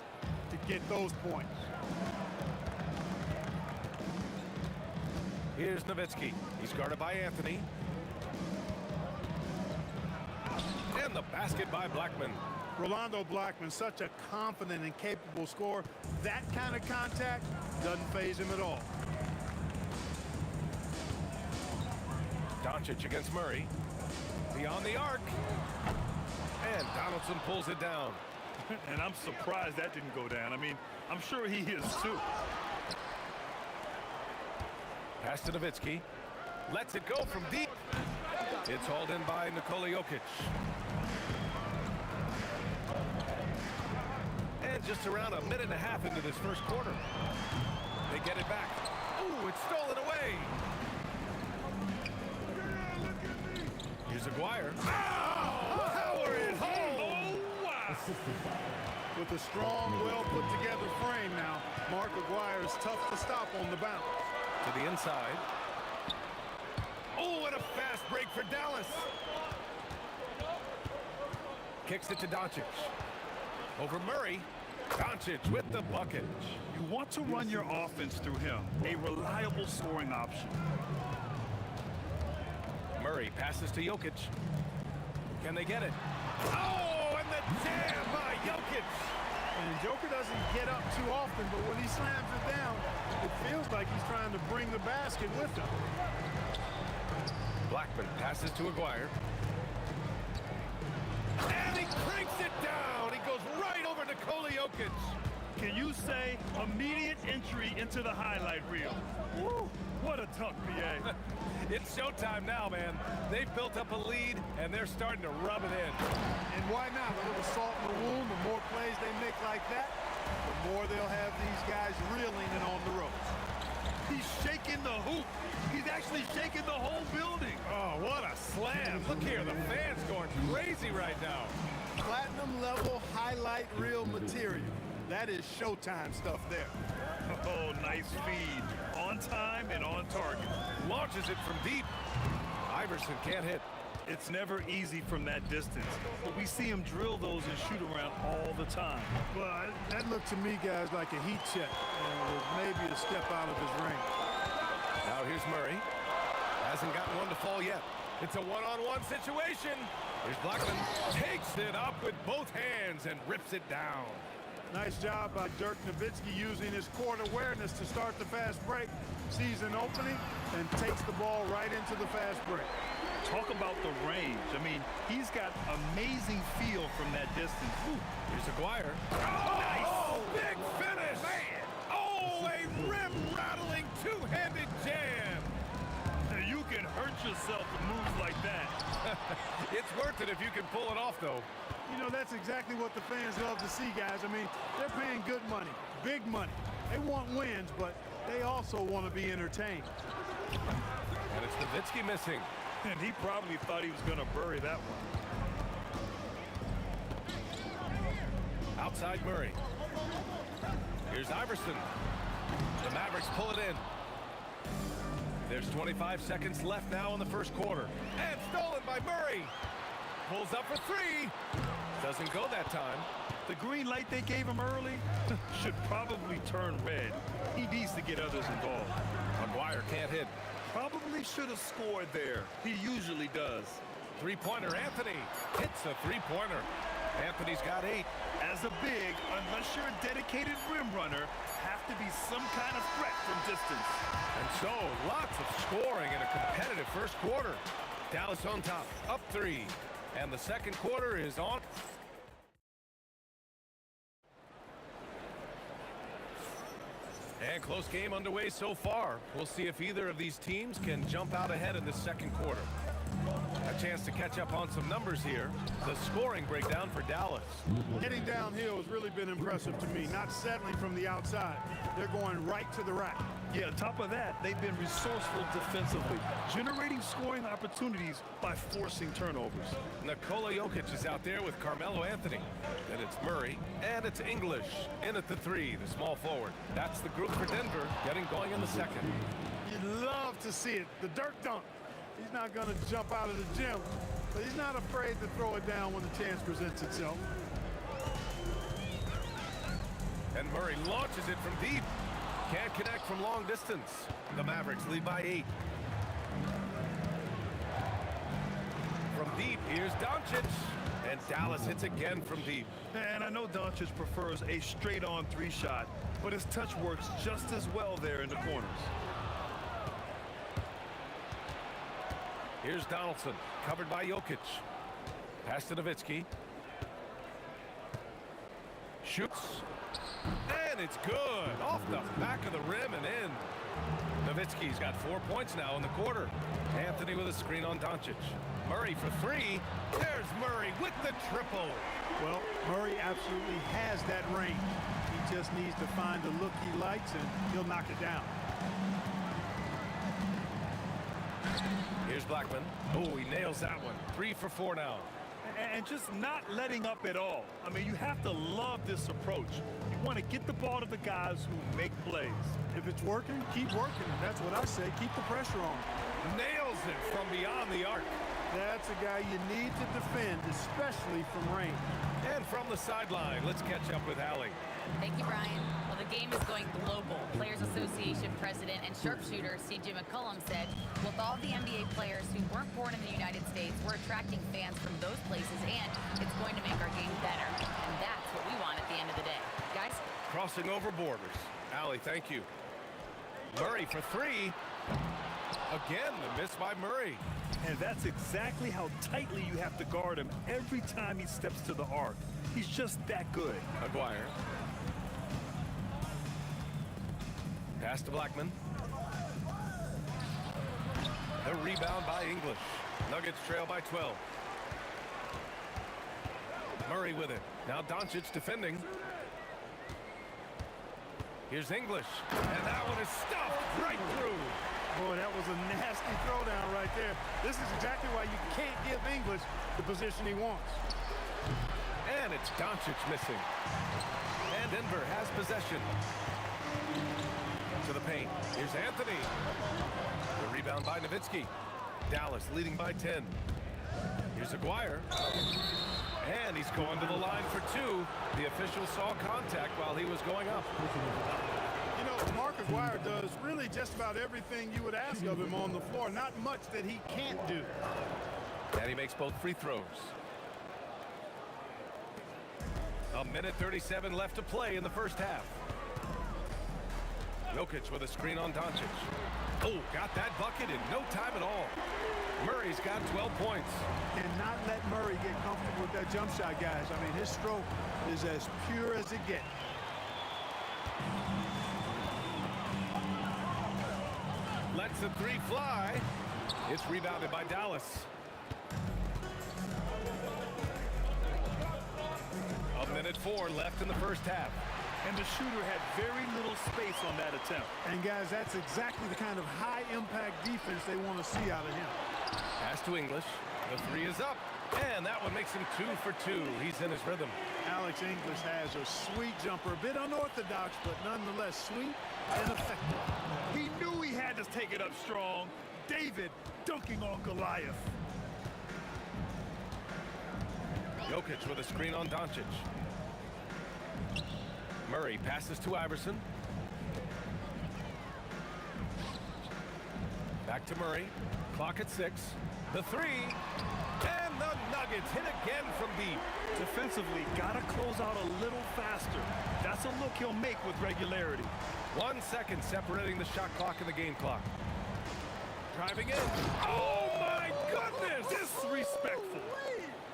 to get those points. Here's Nowitzki. He's guarded by Anthony. And the basket by Blackman. Rolando Blackman, such a confident and capable scorer. That kind of contact doesn't faze him at all. Doncic against Murray. Beyond the arc. And Donaldson pulls it down. And I'm surprised that didn't go down. I mean, I'm sure he is too. Pass to Nowitzki. Lets it go from deep. It's hauled in by Nikola Jokic. And just around a minute and a half into this first quarter. They get it back. Ooh, it's stolen away. Here's Aguirre. Oh, power it home. Oh, wow. With a strong, well-put-together frame now, Mark Aguirre is tough to stop on the bounce. To the inside. Oh, and a fast break for Dallas. Kicks it to Doncic. Over Murray. Doncic with the bucket. You want to run your offense through him. A reliable scoring option. Murray passes to Jokic. Can they get it? Oh, and the jam by Jokic. And Joker doesn't get up too often, but when he slams it down, it feels like he's trying to bring the basket with him. Blackman passes to Aguirre. And he cranks it down. He goes right over Nikola Jokic. Can you say immediate entry into the highlight reel? Woo, what a dunk, PA. It's showtime now, man. They've built up a lead, and they're starting to rub it in. And why not? A little salt in the wound. The more plays they make like that, the more they'll have these guys reeling and on the ropes. He's shaking the hoop. He's actually shaking the whole building. Oh, what a slam. Look here, the fans going crazy right now. Platinum level highlight reel material. That is showtime stuff there. Oh, nice feed. On time and on target. Launches it from deep. Iverson can't hit. It's never easy from that distance, but we see him drill those and shoot around all the time. Well, that looked to me, guys, like a heat check, and was maybe a step out of his range. Now here's Murray. Hasn't gotten one to fall yet. It's a one-on-one situation. Here's Blackman. Takes it up with both hands and rips it down. Nice job by Dirk Nowitzki using his court awareness to start the fast break. Sees an opening and takes the ball right into the fast break. Talk about the range. I mean, he's got amazing feel from that distance. Ooh. Here's Aguirre. Oh, nice. Big finish. Man. Oh, a rim-rattling two-handed jam. You can hurt yourself with moves like that. It's worth it if you can pull it off, though. You know, that's exactly what the fans love to see, guys. I mean, they're paying good money, big money. They want wins, but they also want to be entertained. And it's Nowitzki missing. And he probably thought he was going to bury that one. Outside Murray. Here's Iverson. The Mavericks pull it in. There's 25 seconds left now in the first quarter. And stolen by Murray. Pulls up for three. Doesn't go that time. The green light they gave him early should probably turn red. He needs to get others involved. Aguirre can't hit. Probably should have scored there. He usually does. Three-pointer Anthony hits a three-pointer. Anthony's got 8. As a big, unless you're a dedicated rim runner, have to be some kind of threat from distance. And so, lots of scoring in a competitive first quarter. Dallas on top, up 3. And the second quarter is on. And close game underway so far. We'll see if either of these teams can jump out ahead in the second quarter. A chance to catch up on some numbers here. The scoring breakdown for Dallas. Getting downhill has really been impressive to me. Not settling from the outside. They're going right to the rack. Yeah, on top of that, they've been resourceful defensively, generating scoring opportunities by forcing turnovers. Nikola Jokic is out there with Carmelo Anthony. Then it's Murray, and it's English in at the 3, the small forward. That's the group for Denver, getting going in the second. You'd love to see it. The dirt dunk. He's not going to jump out of the gym, but he's not afraid to throw it down when the chance presents itself. And Murray launches it from deep. Can't connect from long distance. The Mavericks lead by 8. From deep, here's Doncic. And Dallas hits again from deep. And I know Doncic prefers a straight-on 3 shot, but his touch works just as well there in the corners. Here's Donaldson, covered by Jokic. Pass to Nowitzki. Shoots. And it's good. Off the back of the rim and in. Nowitzki's got 4 points now in the quarter. Anthony with a screen on Doncic. Murray for 3. There's Murray with the triple. Well, Murray absolutely has that range. He just needs to find the look he likes, and he'll knock it down. Here's Blackman. Oh, he nails that one. 3 for 4 now. And just not letting up at all. I mean, you have to love this approach. You want to get the ball to the guys who make plays. If it's working, keep working. That's what I say. Keep the pressure on. Nails it from beyond the arc. That's a guy you need to defend, especially from range. And from the sideline, let's catch up with Allie. Thank you, Brian. Well, the game is going global. Players Association President and sharpshooter C.J. McCollum said, with all the NBA players who weren't born in the United States, we're attracting fans from those places, and it's going to make our game better. And that's what we want at the end of the day. Guys? Crossing over borders. Allie, thank you. Murray for 3. Again, the miss by Murray. And that's exactly how tightly you have to guard him every time he steps to the arc. He's just that good. Aguirre. Pass to Blackman. The rebound by English. Nuggets trail by 12. Murray with it. Now Doncic defending. Here's English. And that one is stuffed right through. Boy, that was a nasty throwdown right there. This is exactly why you can't give English the position he wants. And it's Doncic missing. And Denver has possession. To the paint. Here's Anthony. The rebound by Nowitzki. Dallas leading by 10. Here's Aguirre. And he's going to the line for 2. The official saw contact while he was going up. You know, Mark Aguirre does really just about everything you would ask of him on the floor. Not much that he can't do. And he makes both free throws. A minute 37 left to play in the first half. Jokic with a screen on Doncic. Oh, got that bucket in no time at all. Murray's got 12 points. And not let Murray get comfortable with that jump shot, guys. I mean, his stroke is as pure as it gets. Lets the 3 fly. It's rebounded by Dallas. A minute 4 left in the first half. And the shooter had very little space on that attempt. And guys, that's exactly the kind of high-impact defense they want to see out of him. Pass to English. The 3 is up. And that one makes him 2 for 2. He's in his rhythm. Alex English has a sweet jumper. A bit unorthodox, but nonetheless sweet and effective. He knew he had to take it up strong. David dunking on Goliath. Jokic with a screen on Doncic. Murray passes to Iverson. Back to Murray. Clock at 6. The 3. And the Nuggets hit again from deep. Defensively, gotta close out a little faster. That's a look he'll make with regularity. 1 second separating the shot clock and the game clock. Driving in. Oh my goodness! Disrespectful.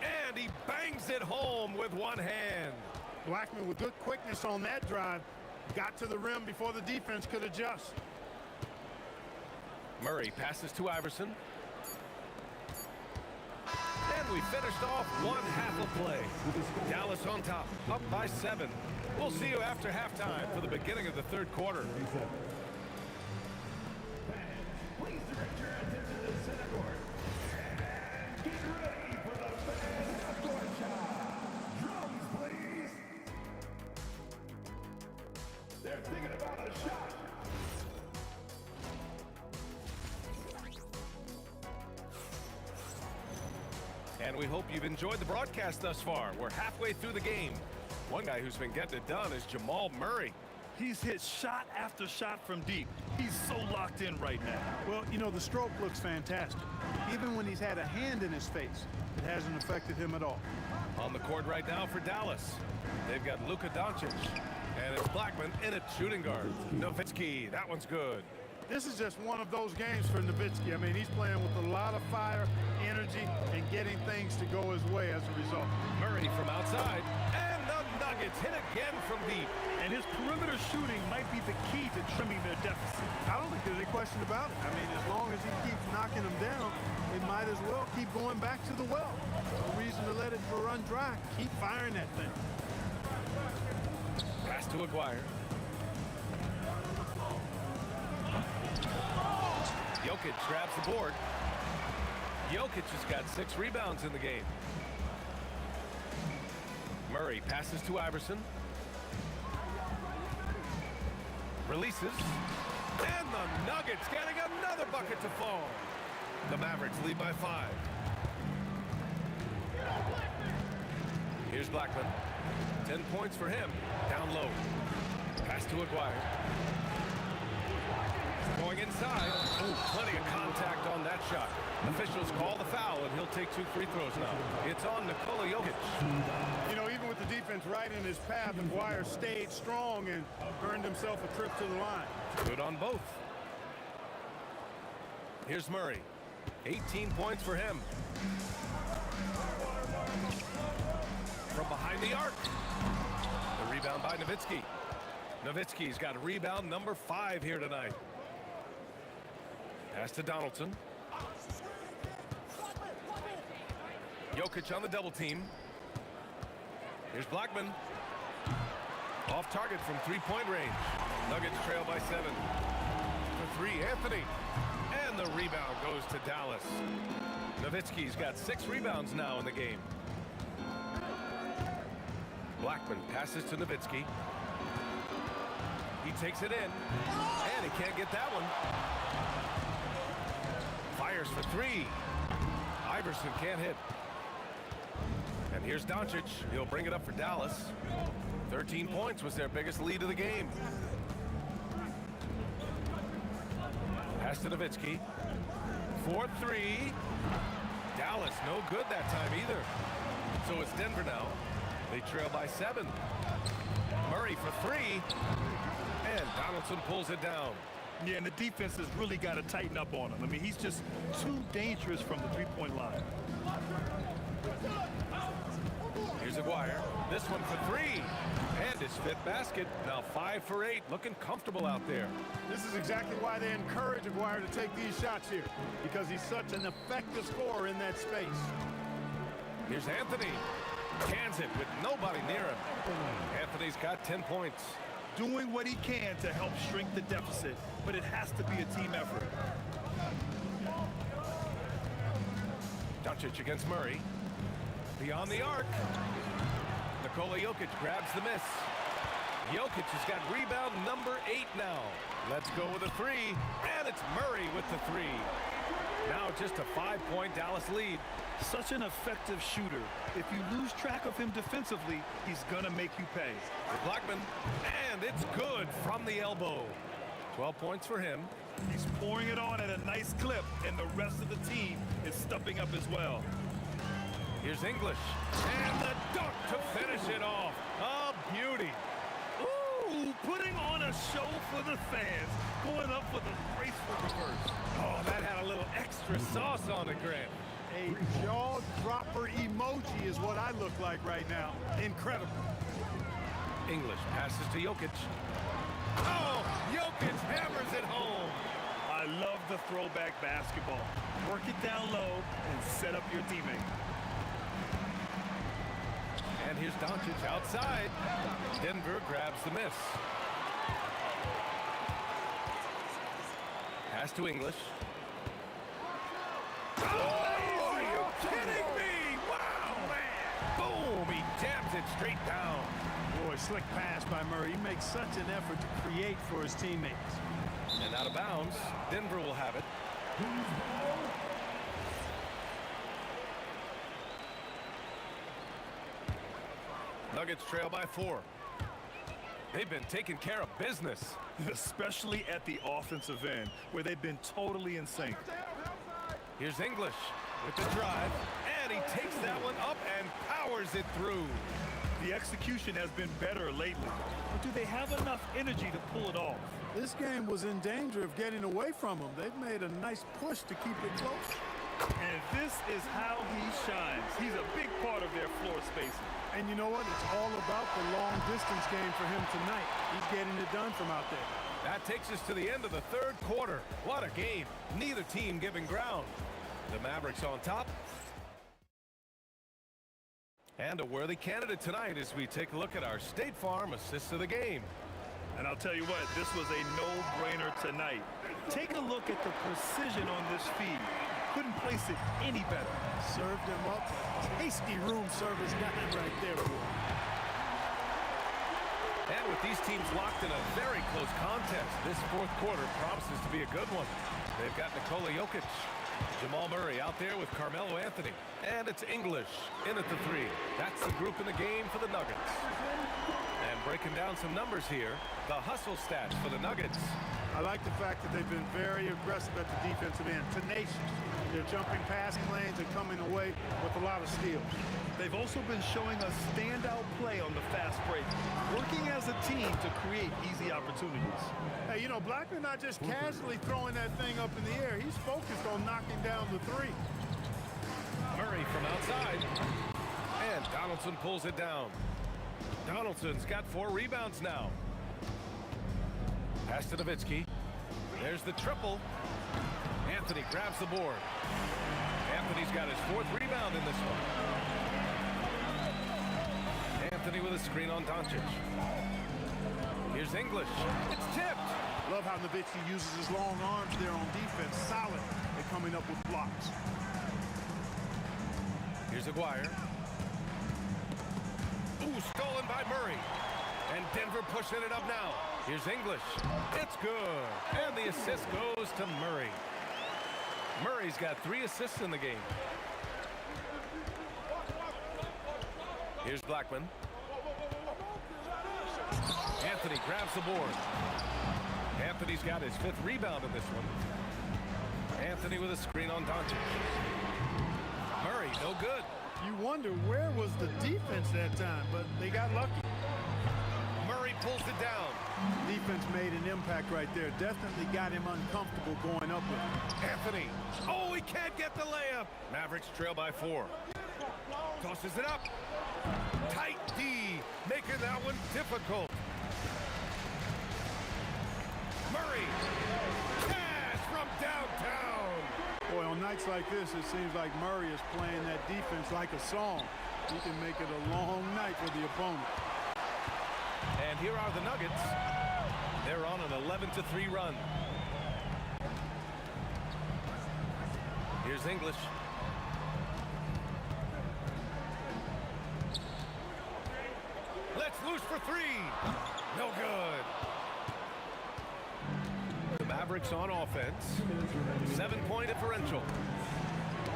And he bangs it home with one hand. Blackman with good quickness on that drive. Got to the rim before the defense could adjust. Murray passes to Iverson. we finished off one half of play. Dallas on top, up by 7. We'll see you after halftime for the beginning of the third quarter. Please direct your attention to the center court. And get ready for the fans half-court shot. Drums, please. They're thinking about a shot. And we hope you've enjoyed the broadcast thus far. We're halfway through the game. One guy who's been getting it done is Jamal Murray. He's hit shot after shot from deep. He's so locked in right now. Well, you know, the stroke looks fantastic. Even when he's had a hand in his face, it hasn't affected him at all. On the court right now for Dallas, they've got Luka Doncic. And it's Blackman in at shooting guard. Nowitzki, that one's good. This is just one of those games for Nowitzki. I mean, he's playing with a lot of fire, energy, and getting things to go his way as a result. Murray from outside, and the Nuggets hit again from deep. And his perimeter shooting might be the key to trimming their deficit. I don't think there's any question about it. I mean, as long as he keeps knocking them down, they might as well keep going back to the well. No reason to let it run dry. Keep firing that thing. Pass to Aguirre. Jokic grabs the board. Jokic has got 6 rebounds in the game. Murray passes to Iverson. Releases. And the Nuggets getting another bucket to fall. The Mavericks lead by 5. Here's Blackman. 10 points for him. Down low. Pass to Aguirre. Going inside. Oh, plenty of contact on that shot. Officials call the foul, and he'll take 2 free throws now. It's on Nikola Jokic. You know, even with the defense right in his path, Aguirre stayed strong and earned himself a trip to the line. Good on both. Here's Murray. 18 points for him. From behind the arc. The rebound by Nowitzki. Nowitzki's got a rebound number 5 here tonight. Pass to Donaldson. Jokic on the double team. Here's Blackman. Off target from 3-point range. Nuggets trail by 7. For 3, Anthony. And the rebound goes to Dallas. Nowitzki's got 6 rebounds now in the game. Blackman passes to Nowitzki. He takes it in. And he can't get that one. Fires for 3. Iverson can't hit. And here's Doncic. He'll bring it up for Dallas. 13 points was their biggest lead of the game. Pass to Nowitzki. 4-3. Dallas no good that time either. So it's Denver now. They trail by 7. Murray for 3. And Donaldson pulls it down. Yeah, and the defense has really got to tighten up on him. I mean, he's just too dangerous from the 3-point line. Here's Aguirre. This one for 3. And his 5th basket. Now 5 for 8. Looking comfortable out there. This is exactly why they encourage Aguirre to take these shots here, because he's such an effective scorer in that space. Here's Anthony. Cans it with nobody near him. Anthony's got 10 points. Doing what he can to help shrink the deficit, but it has to be a team effort. Doncic against Murray. Beyond the arc. Nikola Jokic grabs the miss. Jokic has got rebound number 8 now. Let's go with a 3, and it's Murray with the 3. Now just a 5-point Dallas lead. Such an effective shooter. If you lose track of him defensively, he's gonna make you pay. Blackman, and it's good from the elbow. 12 points for him. He's pouring it on at a nice clip, and the rest of the team is stepping up as well. Here's English, and the dunk to finish it off. A beauty. Ooh, putting on a show for the fans, going up with a graceful reverse. Oh, that had a little extra sauce on it, Grant. A jaw-dropper emoji is what I look like right now. Incredible. English passes to Jokic. Oh, Jokic hammers it home. I love the throwback basketball. Work it down low and set up your teammate. here's Doncic outside. Denver grabs the miss. Pass to English. Oh, are you kidding me? Wow, man. Boom, he jams it straight down. Boy, slick pass by Murray. He makes such an effort to create for his teammates. And out of bounds, Denver will have it. Nuggets trail by 4. They've been taking care of business. Especially at the offensive end, where they've been totally in sync. Here's English with the drive, and he takes that one up and powers it through. The execution has been better lately, but do they have enough energy to pull it off? This game was in danger of getting away from him. They've made a nice push to keep it close. And this is how he shines. He's a big part of their floor spacing. And you know what? It's all about the long-distance game for him tonight. He's getting it done from out there. That takes us to the end of the third quarter. What a game. Neither team giving ground. The Mavericks on top. And a worthy candidate tonight as we take a look at our State Farm assist of the game. And I'll tell you what, this was a no-brainer tonight. Take a look at the precision on this feed. Couldn't place it any better. Served him up. Tasty room service dime right there, boy. And with these teams locked in a very close contest, this fourth quarter promises to be a good one. They've got Nikola Jokic, Jamal Murray out there with Carmelo Anthony. And it's English in at the 3. That's the group in the game for the Nuggets. And breaking down some numbers here, the hustle stats for the Nuggets. I like the fact that they've been very aggressive at the defensive end, tenacious. They're jumping passing lanes and coming away with a lot of skill. They've also been showing a standout play on the fast break, working as a team to create easy opportunities. Hey, you know, Blackman not just casually throwing that thing up in the air. He's focused on knocking down the 3. Murray from outside. And Donaldson pulls it down. Donaldson's got 4 rebounds now. Pass to Nowitzki. There's the triple. Anthony grabs the board. Anthony's got his 4th rebound in this one. Anthony with a screen on Doncic. Here's English. It's tipped. Love how Nowitzki uses his long arms there on defense. Solid at coming up with blocks. Here's Aguirre. Ooh, stolen by Murray. And Denver pushing it up now. Here's English. It's good. And the assist goes to Murray. Murray's got 3 assists in the game. Here's Blackman. Anthony grabs the board. Anthony's got his 5th rebound in this one. Anthony with a screen on Doncic. Murray, no good. You wonder where was the defense that time, but they got lucky. Murray pulls it down. Defense made an impact right there. Definitely got him uncomfortable going up with it. Anthony. Oh, he can't get the layup. Mavericks trail by 4. Tosses it up. Tight D, making that one difficult. Murray. Cash from downtown. Boy, on nights like this, it seems like Murray is playing that defense like a song. He can make it a long night for the opponent. And here are the Nuggets. They're on an 11-3 run. Here's English. Let's loose for 3. No good. The Mavericks on offense. 7-point differential.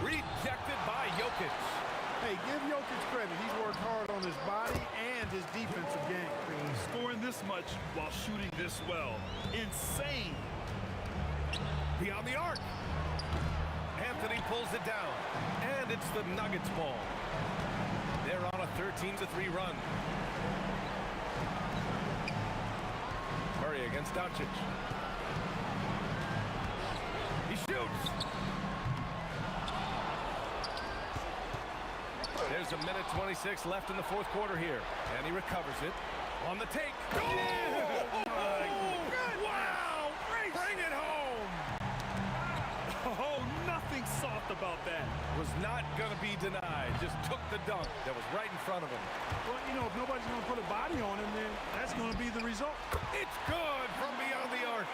Rejected by Jokic. Hey, give Jokic credit. He's worked hard on his body and his defensive game. Scoring this much while shooting this well. Insane. Beyond the arc. Anthony pulls it down. And it's the Nuggets ball. They're on a 13-3 run. Murray against Doncic. He shoots. There's a minute 26 left in the fourth quarter here. And he recovers it. On the take. Oh, wow! Bring it home! Oh, nothing soft about that. Was not going to be denied. and just took the dunk that was right in front of him. Well, you know, if nobody's going to put a body on him, then that's going to be the result. It's good from beyond the arc.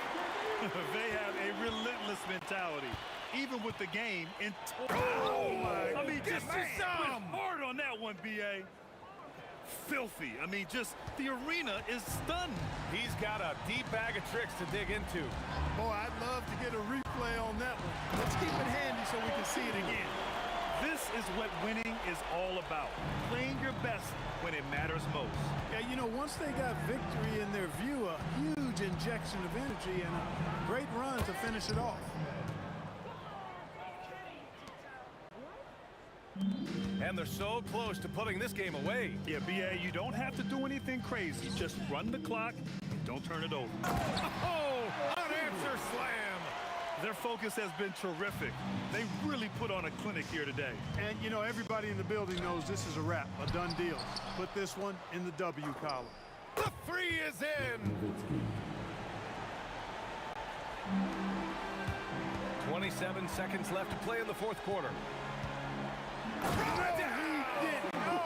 They have a relentless mentality, even with the game in total. Oh, my. I mean, just went hard on that one, B.A. Filthy. I mean, just the arena is stunned. He's got a deep bag of tricks to dig into. Boy, I'd love to get a replay on that one. Let's keep it handy so we can see it again. This is what winning is all about. Playing your best when it matters most. Yeah, you know, once they got victory in their view, a huge injection of energy and a great run to finish it off. And they're so close to putting this game away. Yeah, B.A., you don't have to do anything crazy. Just run the clock and don't turn it over. Oh, unanswered slam. Their focus has been terrific. They really put on a clinic here today. And, you know, everybody in the building knows this is a wrap, a done deal. Put this one in the W column. The three is in. 27 seconds left to play in the fourth quarter.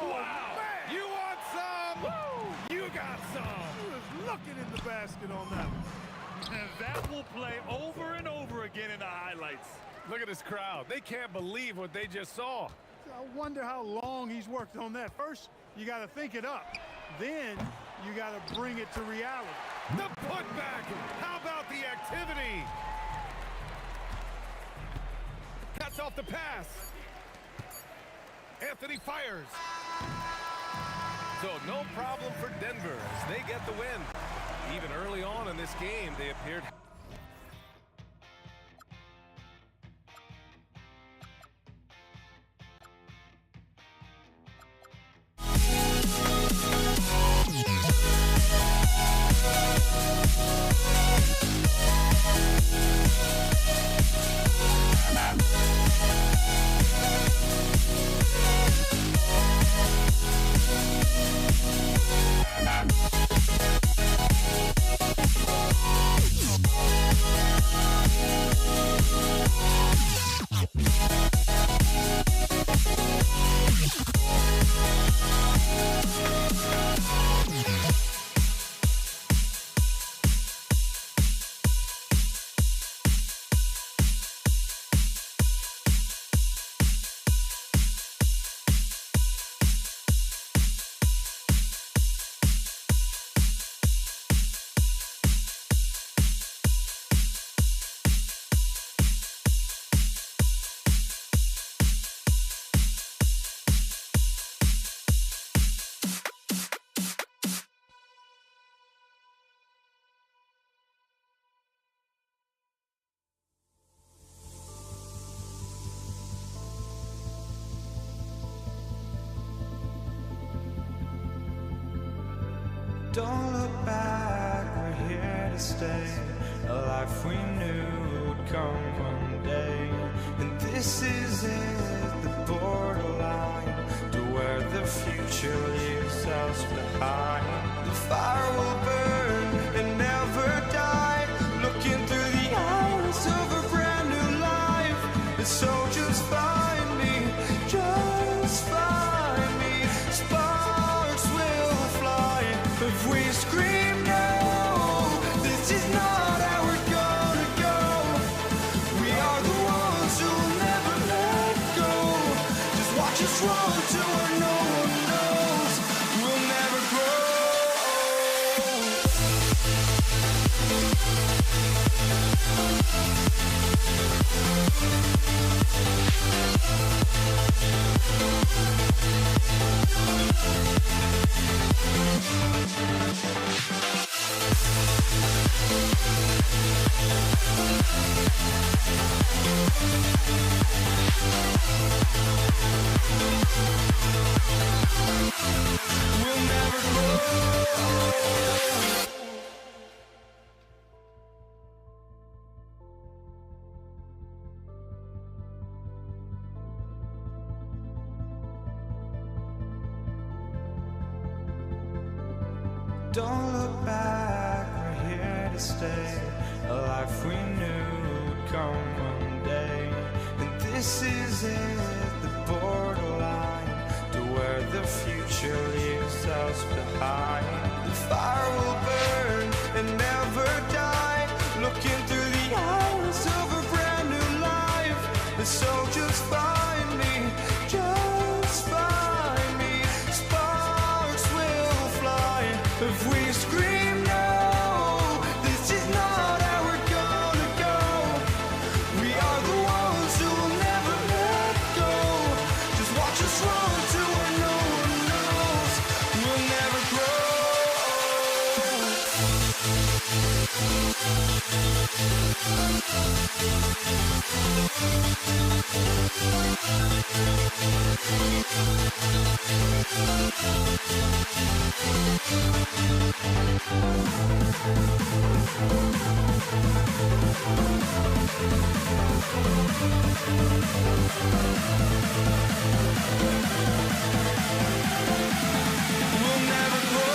Wow. You want some? Woo! You got some. He was looking in the basket on that one. And that will play over and over again in the highlights. Look at this crowd. They can't believe what they just saw. I wonder how long he's worked on that. First, you got to think it up. Then, you got to bring it to reality. The putback. How about the activity? Cuts off the pass. Anthony fires. So no problem for Denver as they get the win. Even early on in this game, they appeared... Don't look back, we're here to stay. A life we knew would come one day. And this is it, the borderline to where the future leaves us behind. The fire will burn and never die. Looking through the eyes of a brand new life. And so just find me, just find me. Sparks will fly if we scream no. This is not how we're gonna go. We are the ones who'll never let go. Just watch us run to where no one knows. We'll never grow. We'll never grow. Don't look back, we're here to stay. A life we knew would come one day. And this is it, the borderline where the future leaves us behind. The fire will burn and never die, looking through the eyes of a brand new life. And so just find me, just find me. Sparks will fly if we scream no. This is not how we're gonna go. We are the ones who will never let go. Just watch us run to where no one knows. We'll never grow. We'll never grow.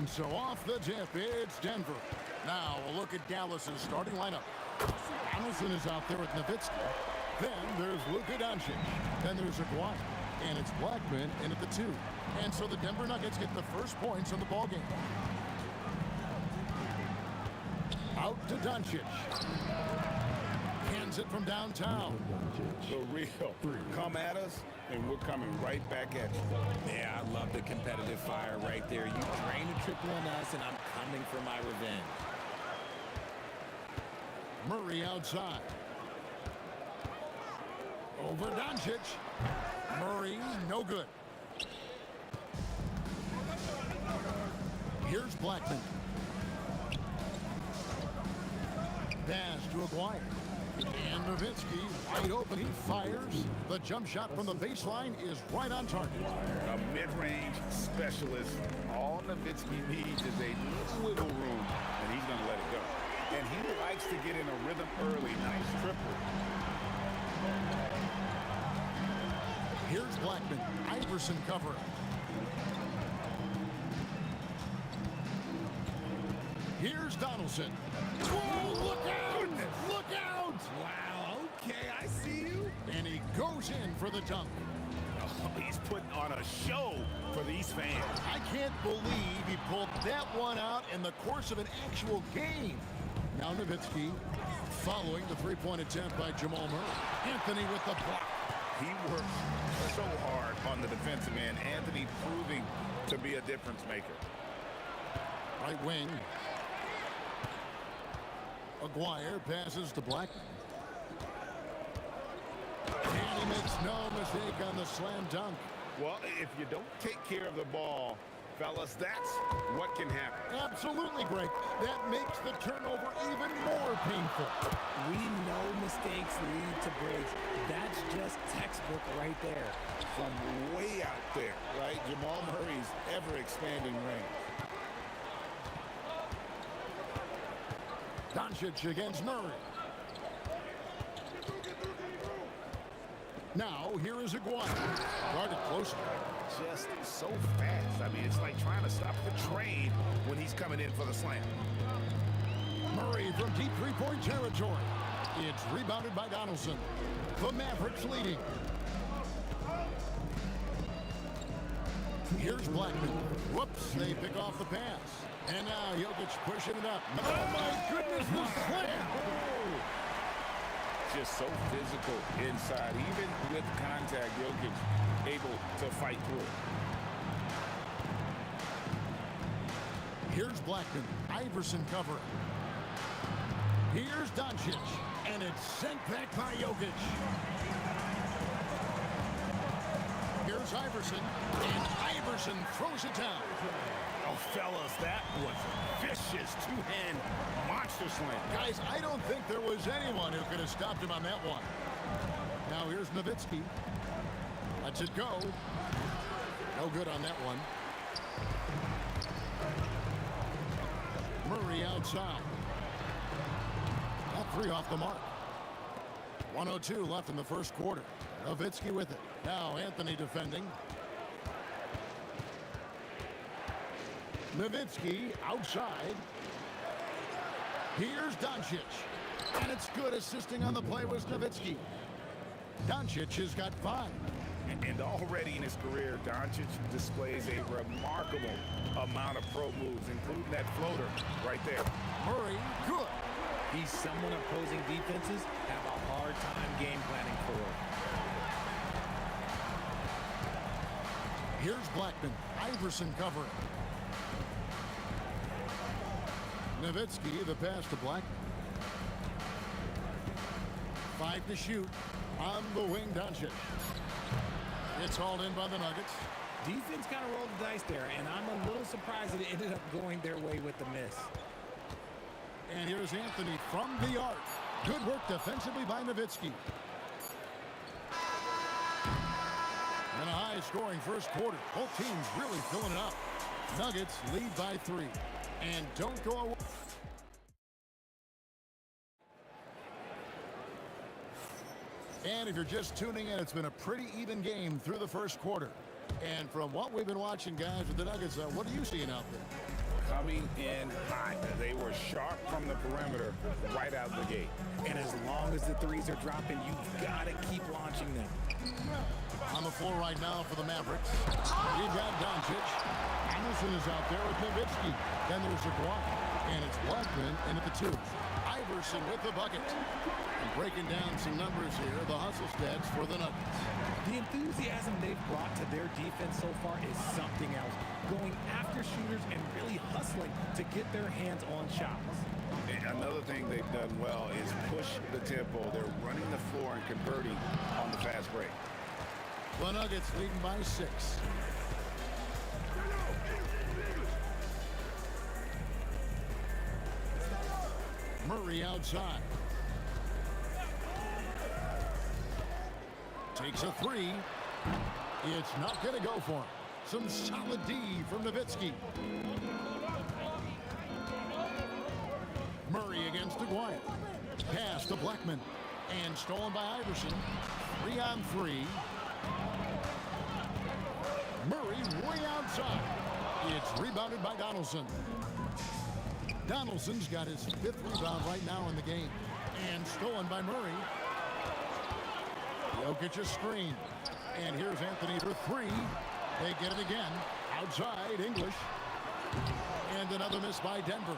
And so off the tip, it's Denver. Now a look at Dallas's starting lineup. Donaldson is out there with Nowitzki. Then there's Luka Doncic. Then there's Aguirre. And it's Blackman in at the 2. And so the Denver Nuggets get the first points in the ballgame. Out to Doncic. Hands it from downtown. The real. Come at us, and we're coming right back at you. Yeah, I love the competitive fire right there. You drain a triple on us, and I'm coming for my revenge. Murray outside. Over Doncic. Murray, no good. Here's Blackman. Pass to Aguirre. And Nowitzki, wide open, he fires. The jump shot from the baseline is right on target. A mid-range specialist. All Nowitzki needs is a little wiggle room, and he's going to let it go. And he likes to get in a rhythm early. Nice triple. Here's Blackman. Iverson covering. Here's Donaldson. Whoa, look out! Look out! Wow, okay, I see you. And he goes in for the dunk. Oh, he's putting on a show for these fans. I can't believe he pulled that one out in the course of an actual game. Now Nowitzki following the three-point attempt by Jamal Murray. Anthony with the block. He works so hard on the defensive end. Anthony proving to be a difference maker. Right wing. Aguirre passes to Blackman. And he makes no mistake on the slam dunk. Well, if you don't take care of the ball, fellas, that's what can happen. Absolutely, Greg. That makes the turnover even more painful. We know mistakes lead to breaks. That's just textbook right there. From way out there, right? Jamal Murray's ever-expanding range. Doncic against Murray. Now, here is Aguirre. Guarded closely. Just so fast. I mean, it's like trying to stop the train when he's coming in for the slam. Murray from deep three-point territory. It's rebounded by Donaldson. The Mavericks leading. Here's Blackman. Whoops, they pick off the pass. And now Jokic pushing it up. Oh my goodness, the slam! Just so physical inside. Even with contact, Jokic able to fight through it. Here's Blackman. Iverson covering. Here's Doncic. And it's sent back by Jokic. Here's Iverson. And Iverson throws it down. Oh, fellas, that was vicious two-hand monster slam. Guys, I don't think there was anyone who could have stopped him on that one. Now here's Nowitzki. Lets it go. No good on that one. Murray outside. That three off the mark. 1:02 left in the first quarter. Nowitzki with it. Now Anthony defending. Nowitzki outside. Here's Doncic. And it's good. Assisting on the play was Nowitzki. Doncic has got 5. And already in his career, Doncic displays a remarkable amount of pro moves, including that floater right there. Murray, good. He's someone opposing defenses have a hard time game planning for. Here's Blackman. Iverson covering. Nowitzki, the pass to Blackman. 5 to shoot. On the wing, Doncic. It's hauled in by the Nuggets. Defense kind of rolled the dice there, and I'm a little surprised that it ended up going their way with the miss. And here's Anthony from the arc. Good work defensively by Nowitzki. And a high-scoring first quarter. Both teams really filling it up. Nuggets lead by 3. And don't go away. And if you're just tuning in, it's been a pretty even game through the first quarter. And from what we've been watching, guys, with the Nuggets, what are you seeing out there? coming in hot. They were sharp from the perimeter right out the gate. And as long as the threes are dropping, you've got to keep launching them. On the floor right now for the Mavericks. We got Doncic. Anderson is out there with Nowitzki. Then there's Aguirre. And it's Blackman in at the 2. Iverson with the bucket. And breaking down some numbers here, the hustle stats for the Nuggets. The enthusiasm they've brought to their defense so far is something else. Going after shooters and really hustling to get their hands on shots. And another thing they've done well is push the tempo. They're running the floor and converting on the fast break. The Nuggets leading by 6. Murray outside. Takes a 3. It's not going to go for him. Some solid D from Nowitzki. Murray against Aguirre. Pass to Blackman. And stolen by Iverson. 3-on-3. Murray way outside. It's rebounded by Donaldson. Donaldson's got his 5th rebound right now in the game. And stolen by Murray. Jokic a screen. And here's Anthony for 3. They get it again. Outside, English. And another miss by Denver.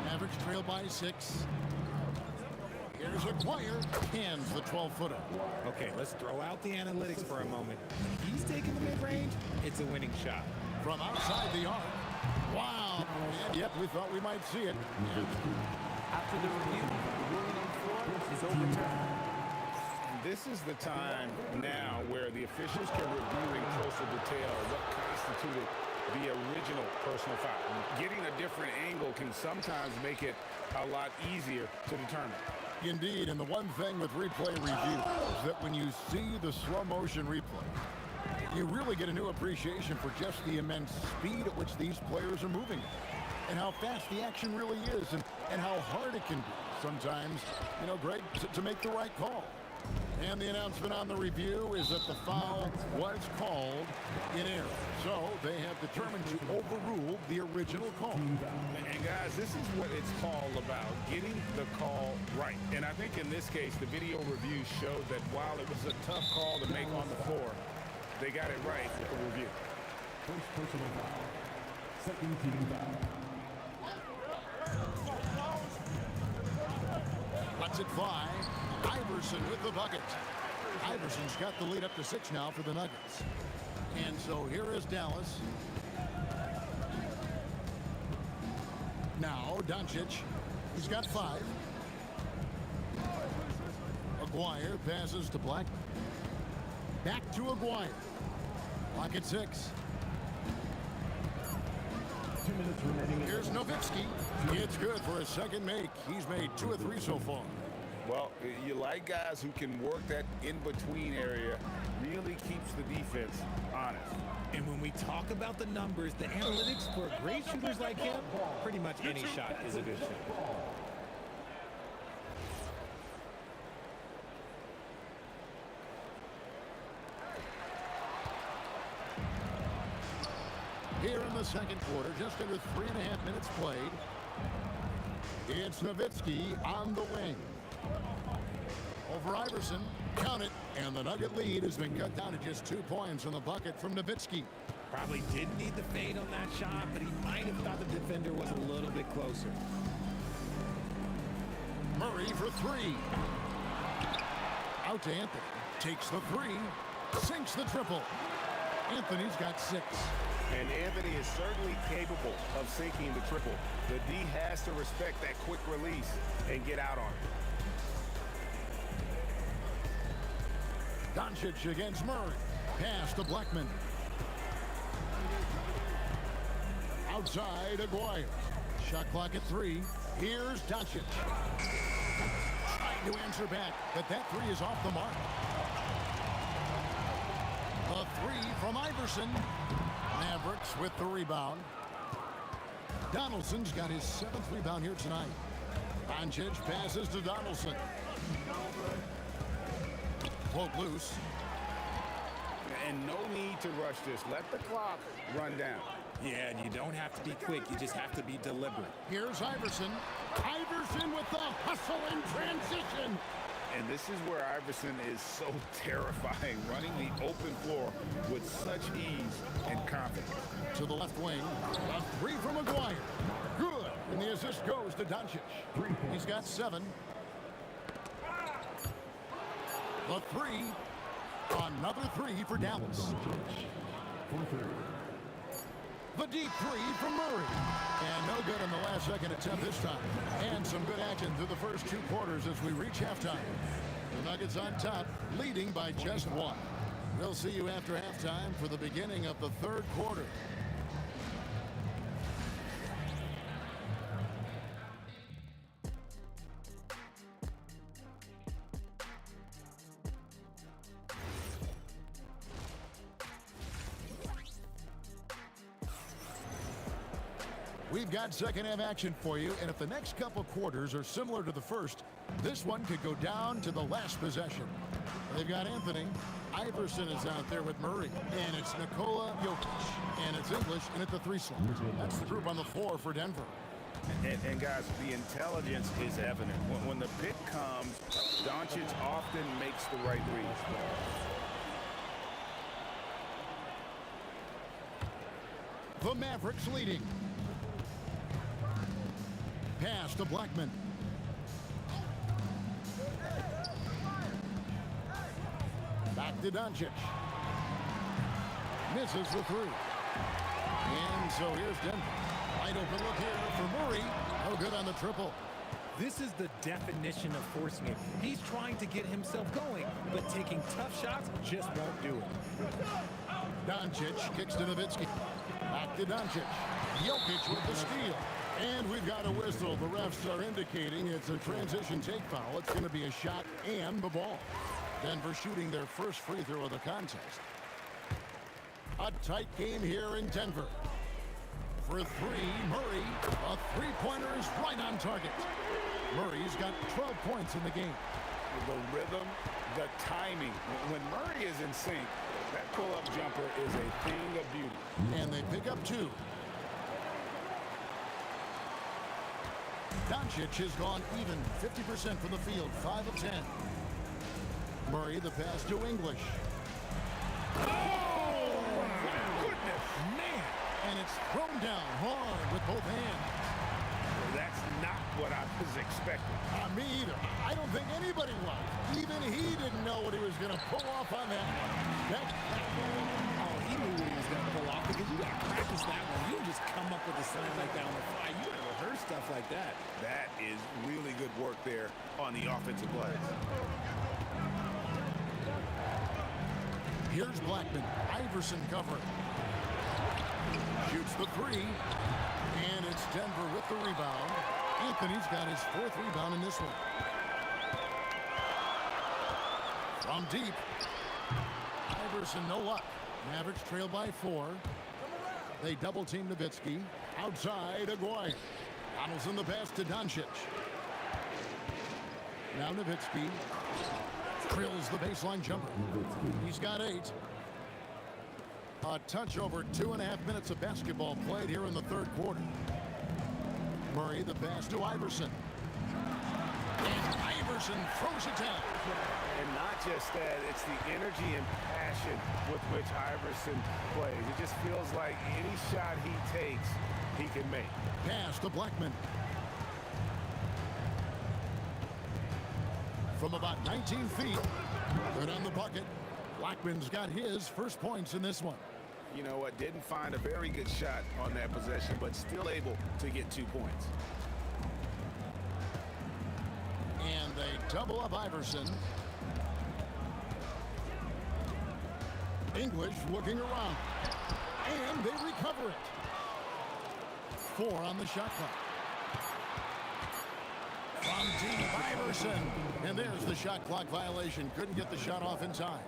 Mavericks trail by 6. Here's Aguirre. Hands the 12-footer. Okay, let's throw out the analytics for a moment. When he's taking the mid-range, it's a winning shot. From outside the arc. Wow. And yep, we thought we might see it. After the review, the ruling on the floor is overturned. This is the time now where the officials can review in closer detail what constituted the original personal foul. Getting a different angle can sometimes make it a lot easier to determine. Indeed, and the one thing with replay review is that when you see the slow motion replay, you really get a new appreciation for just the immense speed at which these players are moving and how fast the action really is and how hard it can be sometimes, Greg, to make the right call. And the announcement on the review is that the foul was called in error. So they have determined to overrule the original call. And guys, this is what it's all about, getting the call right. And I think in this case, the video review showed that while it was a tough call to make on the floor, they got it right with the review. First personal foul. Second team foul. Lets it fly. Iverson with the bucket. Iverson's got the lead up to 6 now for the Nuggets. And so here is Dallas. Now Doncic. He's got 5. Aguirre passes to Blackman. Back to Aguirre. Clock at 6. 2 minutes remaining. Here's Nowitzki. It's good for his second make. He's made 2 of 3 so far. Well, you like guys who can work that in-between area, really keeps the defense honest. And when we talk about the numbers, the analytics for great shooters like him, pretty much any shot is a good shot. Here in the second quarter, just under 3.5 minutes played. It's Nowitzki on the wing. Over Iverson, count it, and the Nugget lead has been cut down to just 2 points on the bucket from Nowitzki. Probably didn't need the fade on that shot, but he might have thought the defender was a little bit closer. Murray for 3. Out to Anthony. Takes the 3. Sinks the triple. Anthony's got 6. And Anthony is certainly capable of sinking the triple. The D has to respect that quick release and get out on it. Doncic against Murray. Pass to Blackman. Outside, Aguirre. Shot clock at 3. Here's Doncic. Trying to answer back, but that 3 is off the mark. The 3 from Iverson. Mavericks with the rebound. Donaldson's got his 7th rebound here tonight. Doncic passes to Donaldson. Float loose. And no need to rush this. Let the clock run down. Yeah, and you don't have to be quick. You just have to be deliberate. Here's Iverson. Iverson with the hustle in transition. And this is where Iverson is so terrifying, running the open floor with such ease and confidence. To the left wing, a three from Maguire. Good, and the assist goes to Doncic. He's got 7. The 3, another 3 for Dallas. The deep 3 from Murray. And no good in the last second attempt this time. And some good action through the first 2 quarters as we reach halftime. The Nuggets on top, leading by just 1. We'll see you after halftime for the beginning of the 3rd quarter. We've got second half action for you, and if the next couple quarters are similar to the first, this one could go down to the last possession. They've got Anthony. Iverson is out there with Murray, and it's Nikola Jokic, and it's English in at the 3 slot. That's the group on the floor for Denver. And guys, the intelligence is evident. When the pick comes, Doncic often makes the right read. The Mavericks leading. Pass to Blackman. Back to Doncic. Misses the 3. And so here's Denver. Wide open look here for Murray. No good on the triple. This is the definition of forcing it. He's trying to get himself going, but taking tough shots just won't do it. Doncic kicks to Nowitzki. Back to Doncic. Jokic with the steal. And we've got a whistle. The refs are indicating it's a transition take foul. It's going to be a shot and the ball. Denver shooting their first free throw of the contest. A tight game here in Denver. For 3, Murray. A three-pointer is right on target. Murray's got 12 points in the game. The rhythm, the timing. When Murray is in sync, that pull-up jumper is a thing of beauty. And they pick up 2. Doncic has gone even 50% from the field, 5 of 10. Murray, the pass to English. Oh, my goodness, man. And it's thrown down hard with both hands. Well, that's not what I was expecting. Me either. I don't think anybody was. Even he didn't know what he was going to pull off on that one. Oh, he knew what he was going to pull off because you got to practice that one. You don't just come up with a sign like that on the fly. You got to rehearse stuff like that. That is really good work there on the offensive plays. Here's Blackman. Iverson covering. Shoots the 3. And it's Denver with the rebound. Anthony's got his 4th rebound in this one. From deep. Iverson, no luck. Mavericks trail by 4. They double-team Nowitzki. Outside, Aguirre. Donaldson the pass to Doncic. Now Nowitzki drills the baseline jumper. He's got 8. A touch over 2.5 minutes of basketball played here in the 3rd quarter. Murray the pass to Iverson. And Iverson throws it down. And not just that, it's the energy and passion with which Iverson plays. It just feels like any shot he takes, he can make. Pass to Blackman. From about 19 feet, good on the bucket. Blackman's got his first points in this one. You know what, didn't find a very good shot on that possession, but still able to get 2 points. And they double up Iverson. English looking around. And they recover it. 4 on the shot clock. From deep, Iverson. And there's the shot clock violation. Couldn't get the shot off in time.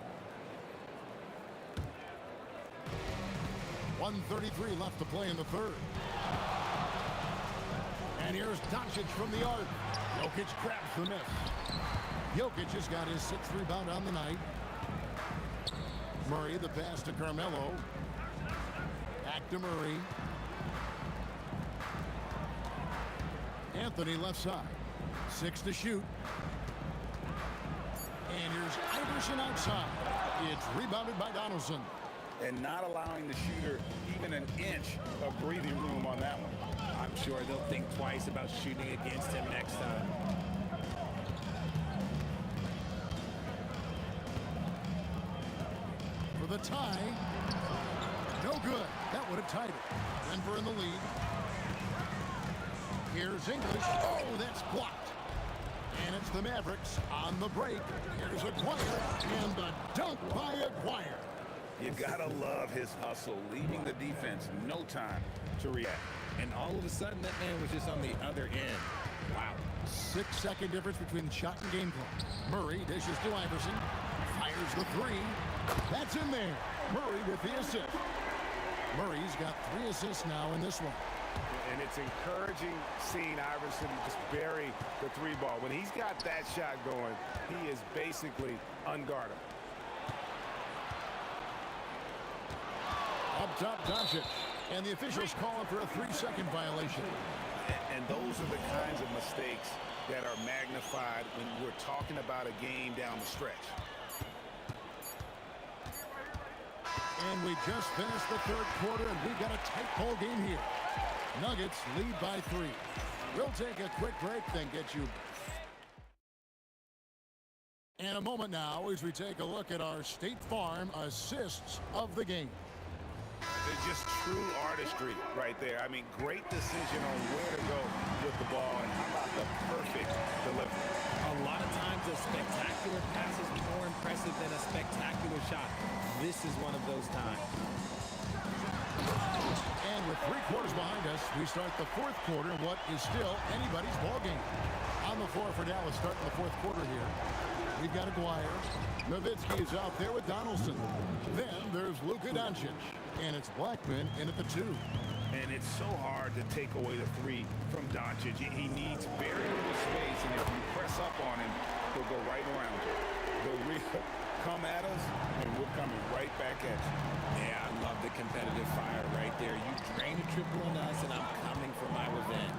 1:33 left to play in the 3rd. And here's Doncic from the arc. Jokic grabs the miss. Jokic has got his 6th rebound on the night. Murray, the pass to Carmelo. Back to Murray. Anthony left side. 6 to shoot. And here's Iverson outside. It's rebounded by Donaldson. And not allowing the shooter even an inch of breathing room on that one. I'm sure they'll think twice about shooting against him next time. For the tie. No good. That would have tied it. Denver in the lead. Here's English. Oh, that's blocked. And it's the Mavericks on the break. Here's Aguirre. And the dunk by Aguirre. You gotta love his hustle, leaving the defense no time to react. And all of a sudden, that man was just on the other end. Wow. 6-second difference between shot and game clock. Murray dishes to Iverson. Fires the three. That's in there. Murray with the assist. Murray's got 3 assists now in this one. And it's encouraging seeing Iverson just bury the 3 ball. When he's got that shot going, he is basically unguardable. Up top, Doncic. And the officials calling for a 3-second violation. And those are the kinds of mistakes that are magnified when we're talking about a game down the stretch. And we just finished the 3rd quarter, and we've got a tight ball game here. Nuggets lead by 3. We'll take a quick break, then get you. In a moment now, as we take a look at our State Farm assists of the game. It's just true artistry right there. I mean, great decision on where to go with the ball, and how about the perfect delivery. A lot of times a spectacular pass is more impressive than a spectacular shot. This is one of those times. And with 3 quarters behind us, we start the 4th quarter in what is still anybody's ball game. On the floor for Dallas starting the 4th quarter here. We've got Aguirre. Nowitzki is out there with Donaldson. Then there's Luka Doncic. And it's Blackman in at the 2. And it's so hard to take away the 3 from Doncic. He needs very little space, and if you press up on him, he'll go right around you. They'll come at us, and we're coming right back at you. Yeah, I love the competitive fire right there. You drain a triple on us, and I'm coming for my revenge.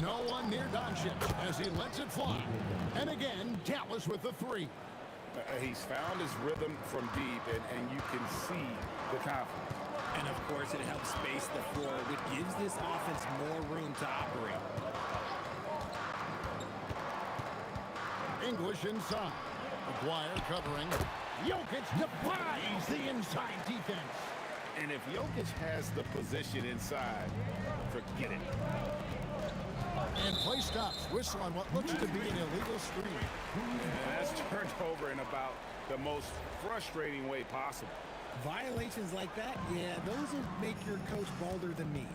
No one near Doncic as he lets it fly. And again, Dallas with the 3. He's found his rhythm from deep, and you can see the confidence. And, of course, it helps space the floor, which gives this offense more room to operate. English inside. Aguirre covering. Jokic defies the inside defense. And if Jokic has the position inside, forget it. And play stops. Whistle on what looks to be an illegal screen. And that's turned over in about the most frustrating way possible. Violations like that, yeah, those will make your coach bolder than me.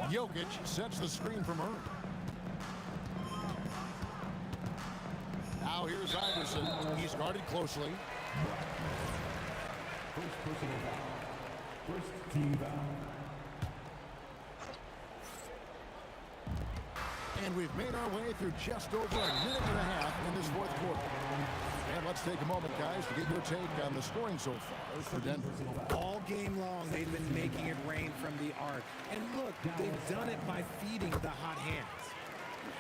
Jokic sets the screen for Murray. Now here's Iverson. He's guarded closely. First personal foul. First team foul. And we've made our way through just over a minute and a half in this 4th quarter. And let's take a moment, guys, to get your take on the scoring so far for Denver. All game long, they've been making it rain from the arc. And look, they've done it by feeding the hot hands.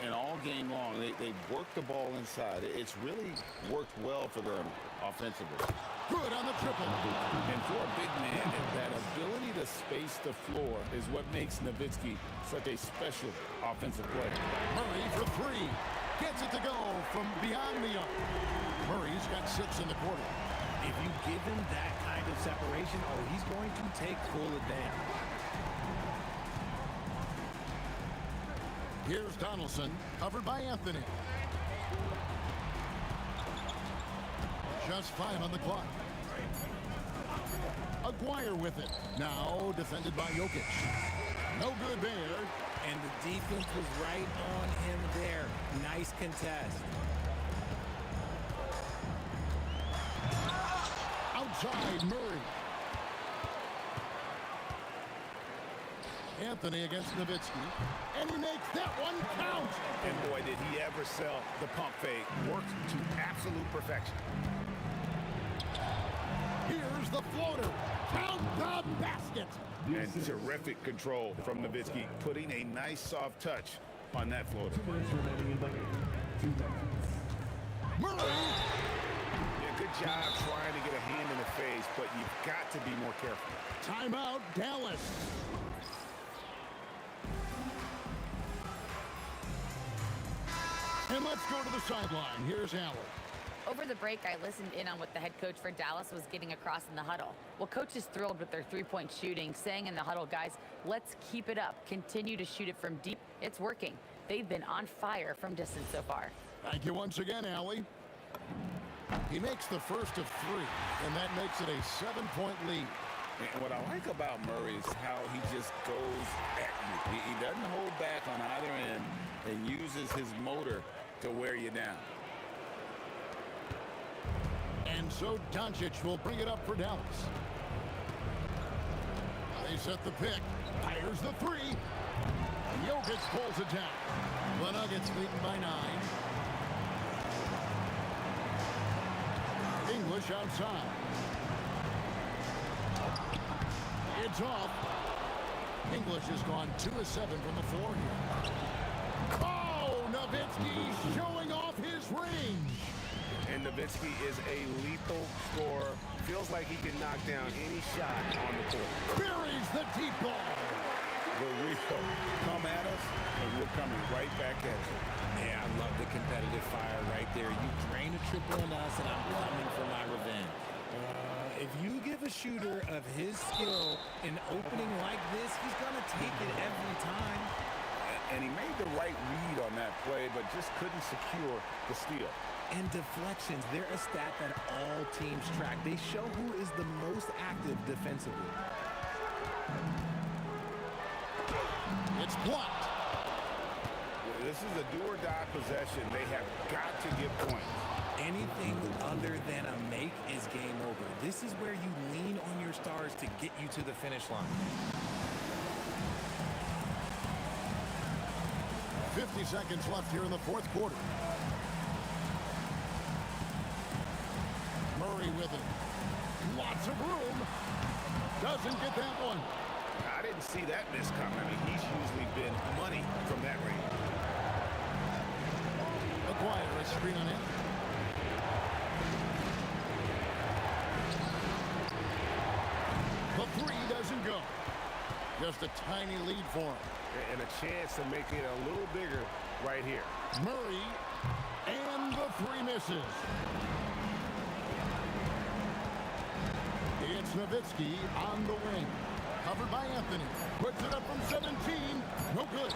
And all game long, they've worked the ball inside. It's really worked well for them offensively. Good on the triple. And for a big man, that ability to space the floor is what makes Nowitzki such a special offensive player. Murray for 3. Gets it to go from beyond the arc. Murray's got 6 in the quarter. If you give him that kind of separation, oh, he's going to take full advantage. Here's Donaldson, covered by Anthony. Just 5 on the clock. Aguirre with it. Now defended by Jokic. No good there. And the defense was right on him there. Nice contest. Outside Murray. Anthony against Nowitzki. And he makes that one count. And boy, did he ever sell the pump fake. Worked to absolute perfection. the floater. Count the basket. And terrific control from Nowitzki, putting a nice soft touch on that floater. Murray. Yeah, good job trying to get a hand in the face, but you've got to be more careful. Timeout, Dallas. And let's go to the sideline. Here's Allen. Over the break, I listened in on what the head coach for Dallas was getting across in the huddle. Well, coach is thrilled with their three-point shooting, saying in the huddle, guys, let's keep it up. Continue to shoot it from deep. It's working. They've been on fire from distance so far. Thank you once again, Allie. He makes the first of three, and that makes it a 7-point lead. And what I like about Murray is how he just goes at you. He doesn't hold back on either end and uses his motor to wear you down. And so Doncic will bring it up for Dallas. They set the pick. Fires the three. Jokic pulls it down. The Nuggets leading by 9. English outside. It's off. English has gone 2 of 7 from the floor here. Oh, Nowitzki showing off his range. And Nowitzki is a lethal scorer. Feels like he can knock down any shot on the court. Buries the deep ball. The Rico, come at us, and we're coming right back at you. Yeah, I love the competitive fire right there. You drain a triple on us, and I'm coming for my revenge. If you give a shooter of his skill an opening like this, he's going to take it every time. And he made the right read on that play, but just couldn't secure the steal. And deflections, they're a stat that all teams track. They show who is the most active defensively. It's blocked. This is a do-or-die possession. They have got to get points. Anything other than a make is game over. This is where you lean on your stars to get you to the finish line. 50 seconds left here in the fourth quarter. Murray with it. Lots of room. Doesn't get that one. I didn't see that miss coming. I mean, he's usually been money from that range. Acquire a screen on him. The three doesn't go. Just a tiny lead for him. And a chance to make it a little bigger right here. Murray, and the three misses. It's Nowitzki on the wing. Covered by Anthony. Puts it up from 17. No good.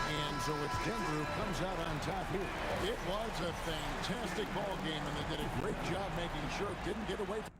And so it's Denver who comes out on top here. It was a fantastic ball game, and they did a great job making sure it didn't get away from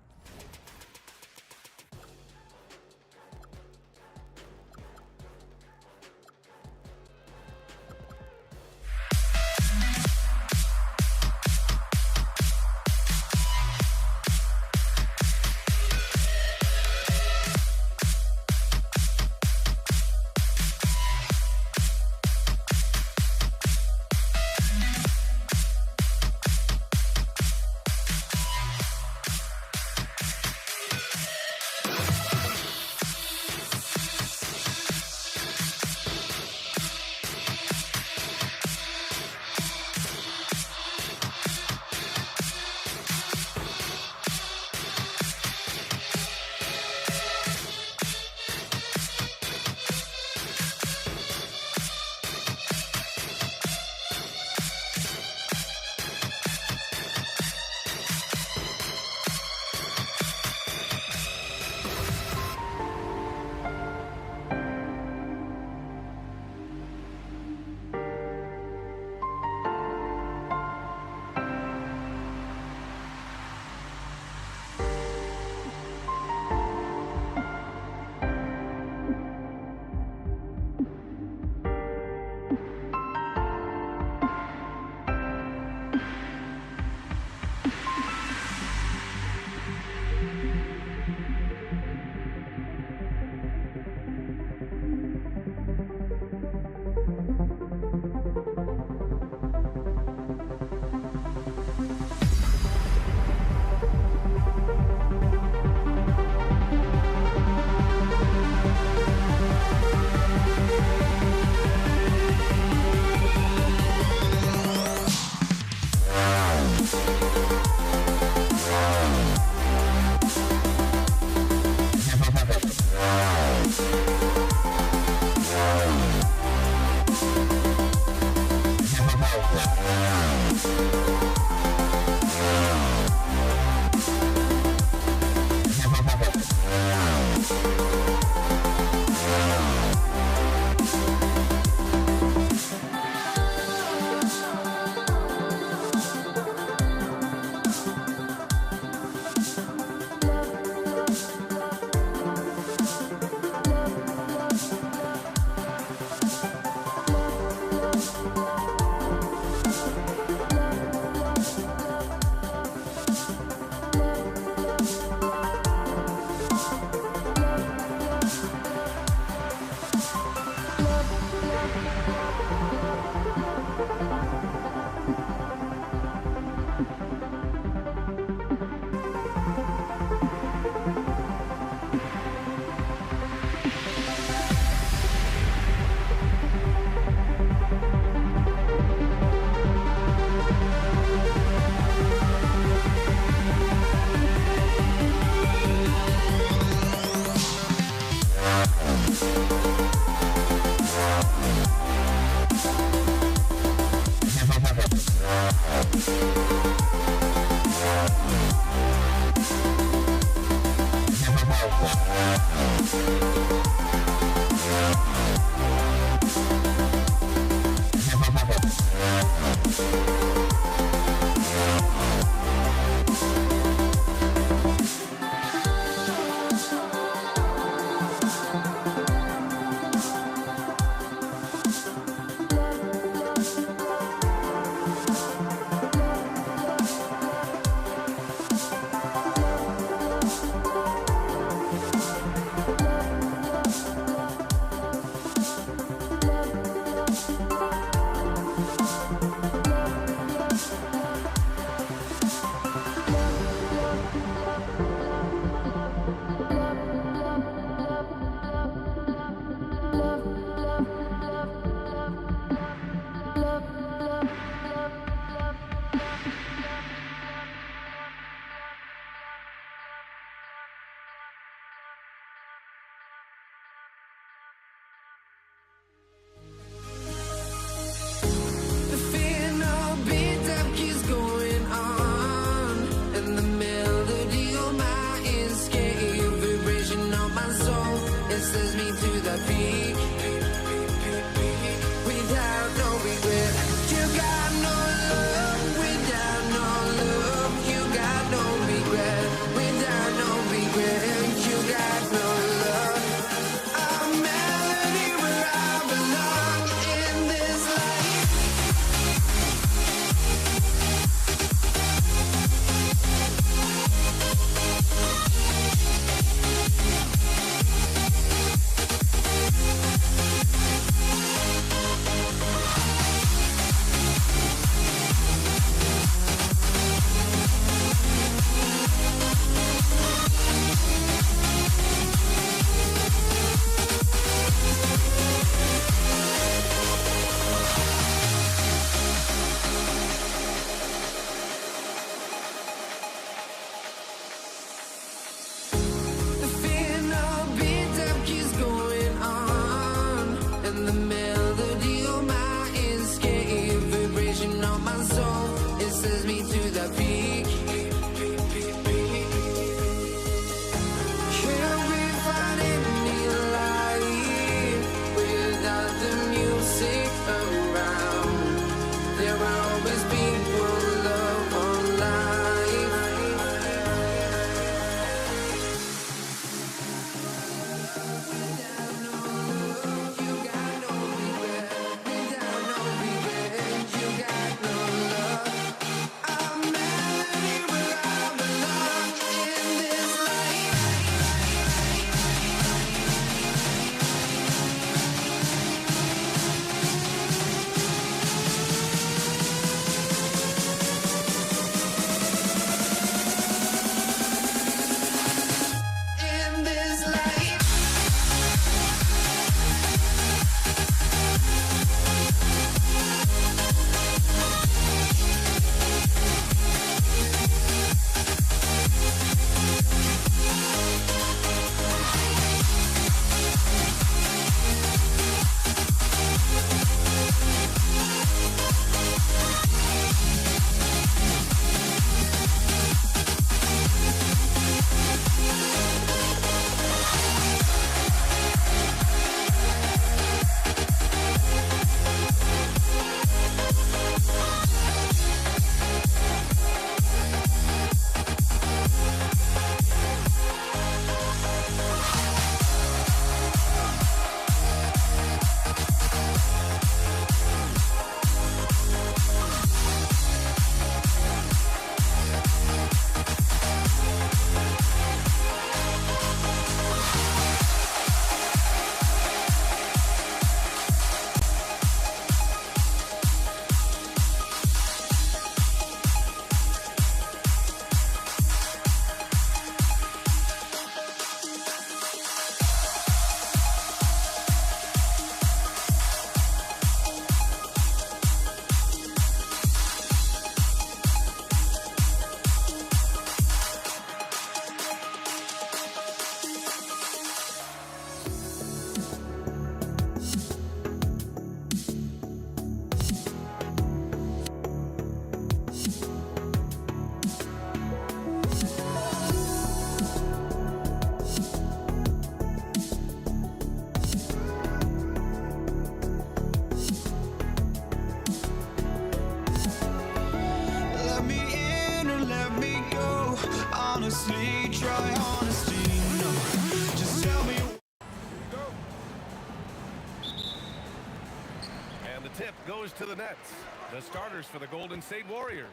tip goes to the nets. The starters for the Golden State Warriors.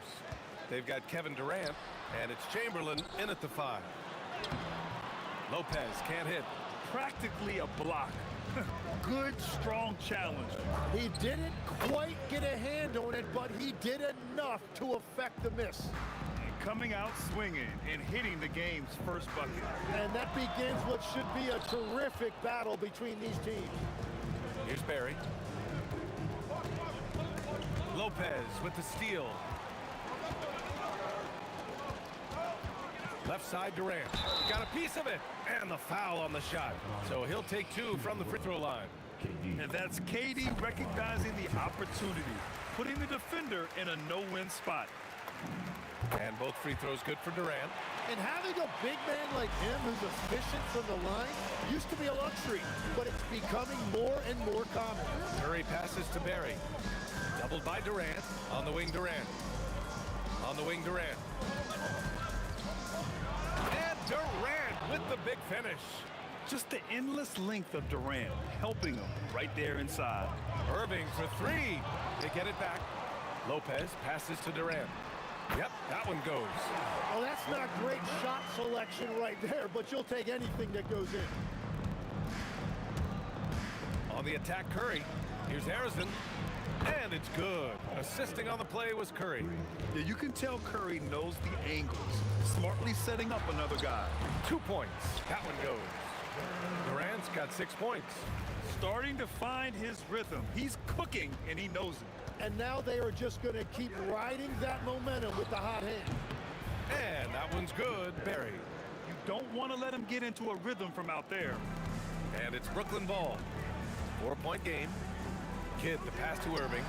They've got Kevin Durant, and it's Chamberlain in at the 5. Lopez can't hit. Practically a block. Good, strong challenge. He didn't quite get a hand on it, but he did enough to affect the miss. And coming out swinging and hitting the game's first bucket. And that begins what should be a terrific battle between these teams. Here's Barry. Lopez with the steal. Left side Durant. Got a piece of it. And the foul on the shot. So he'll take 2 from the free throw line. And that's KD recognizing the opportunity, putting the defender in a no-win spot. And both free throws good for Durant. And having a big man like him who's efficient from the line used to be a luxury, but it's becoming more and more common. Curry passes to Barry. Doubled by Durant. On the wing, Durant. On the wing, Durant. And Durant with the big finish. Just the endless length of Durant helping him right there inside. Irving for 3. They get it back. Lopez passes to Durant. Yep, that one goes. Oh, that's not great shot selection right there, but you'll take anything that goes in. On the attack, Curry. Here's Harrison. And it's good. Assisting on the play was Curry. Yeah, you can tell Curry knows the angles. Smartly setting up another guy. 2 points. That one goes. Durant's got 6 points. Starting to find his rhythm. He's cooking, and he knows it. And now they are just going to keep riding that momentum with the hot hand. And that one's good. Barry. You don't want to let him get into a rhythm from out there. And it's Brooklyn ball. 4-point game. Kidd the pass to Irving.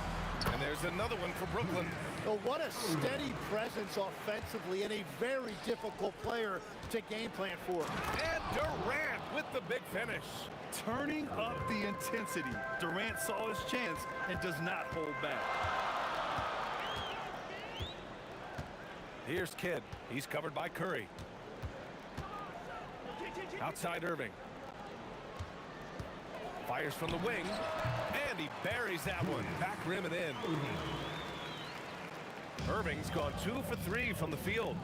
And there's another one for Brooklyn. Oh, what a steady presence offensively and a very difficult player to game plan for. And Durant with the big finish. Turning up the intensity. Durant saw his chance and does not hold back. Here's Kidd. He's covered by Curry. Outside Irving. Fires from the wing. And he buries that one. Back rim and in. Irving's gone 2 for 3 from the field.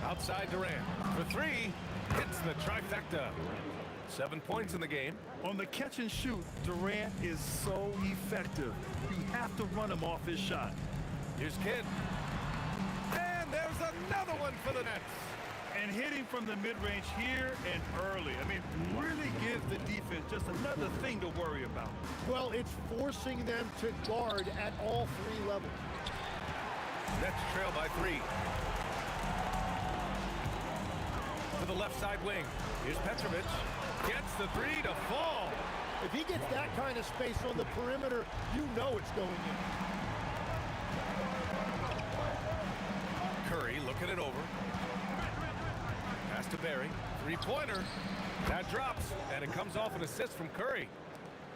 Outside Durant. For 3. Hits the trifecta. 7 points in the game. On the catch and shoot, Durant is so effective. You have to run him off his shot. Here's Kidd. And there's another one for the Nets. And hitting from the mid-range here and early. I mean, really gives the defense just another thing to worry about. Well, it's forcing them to guard at all 3 levels. Nets trail by 3. To the left side wing. Here's Petrovic. Gets the 3 to fall. If he gets that kind of space on the perimeter, you know it's going in. Curry looking it over. Pass to Barry. 3-pointer. That drops, and it comes off an assist from Curry.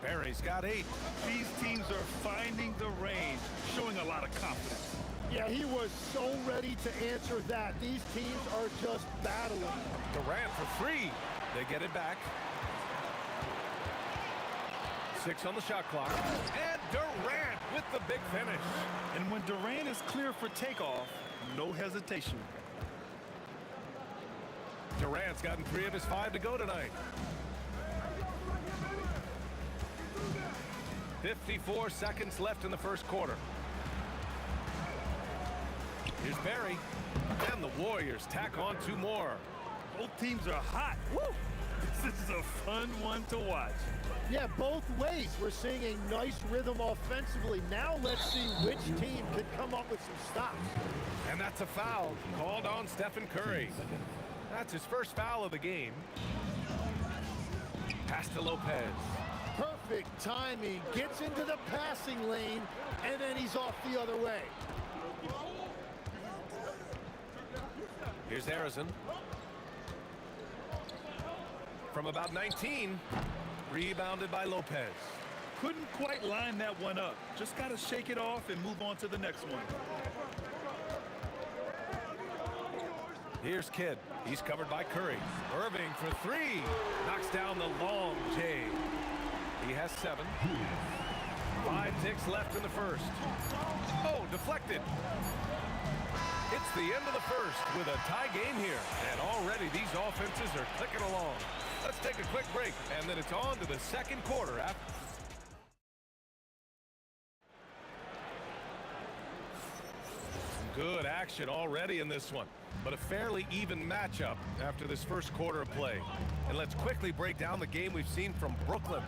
Barry's got 8. These teams are finding the range, showing a lot of confidence. Yeah, he was so ready to answer that. These teams are just battling. Durant for 3. They get it back. 6 on the shot clock. And Durant with the big finish. And when Durant is clear for takeoff, no hesitation. Durant's gotten 3 of his 5 to go tonight. 54 seconds left in the first quarter. Here's Barry. And the Warriors tack on 2 more. Both teams are hot. Woo! This is a fun one to watch. Yeah, both ways. We're seeing a nice rhythm offensively. Now let's see which team can come up with some stops. And that's a foul called on Stephen Curry. That's his first foul of the game. Pass to Lopez. Perfect timing. Gets into the passing lane, and then he's off the other way. Here's Harrison. From about 19, rebounded by Lopez. Couldn't quite line that one up. Just got to shake it off and move on to the next one. Here's Kidd. He's covered by Curry. Irving for 3. Knocks down the long J. He has 7. 5 ticks left in the first. Oh, deflected. It's the end of the first with a tie game here. And already these offenses are clicking along. Let's take a quick break, and then it's on to the second quarter. Good action already in this one, but a fairly even matchup after this first quarter of play. And let's quickly break down the game we've seen from Brooklyn.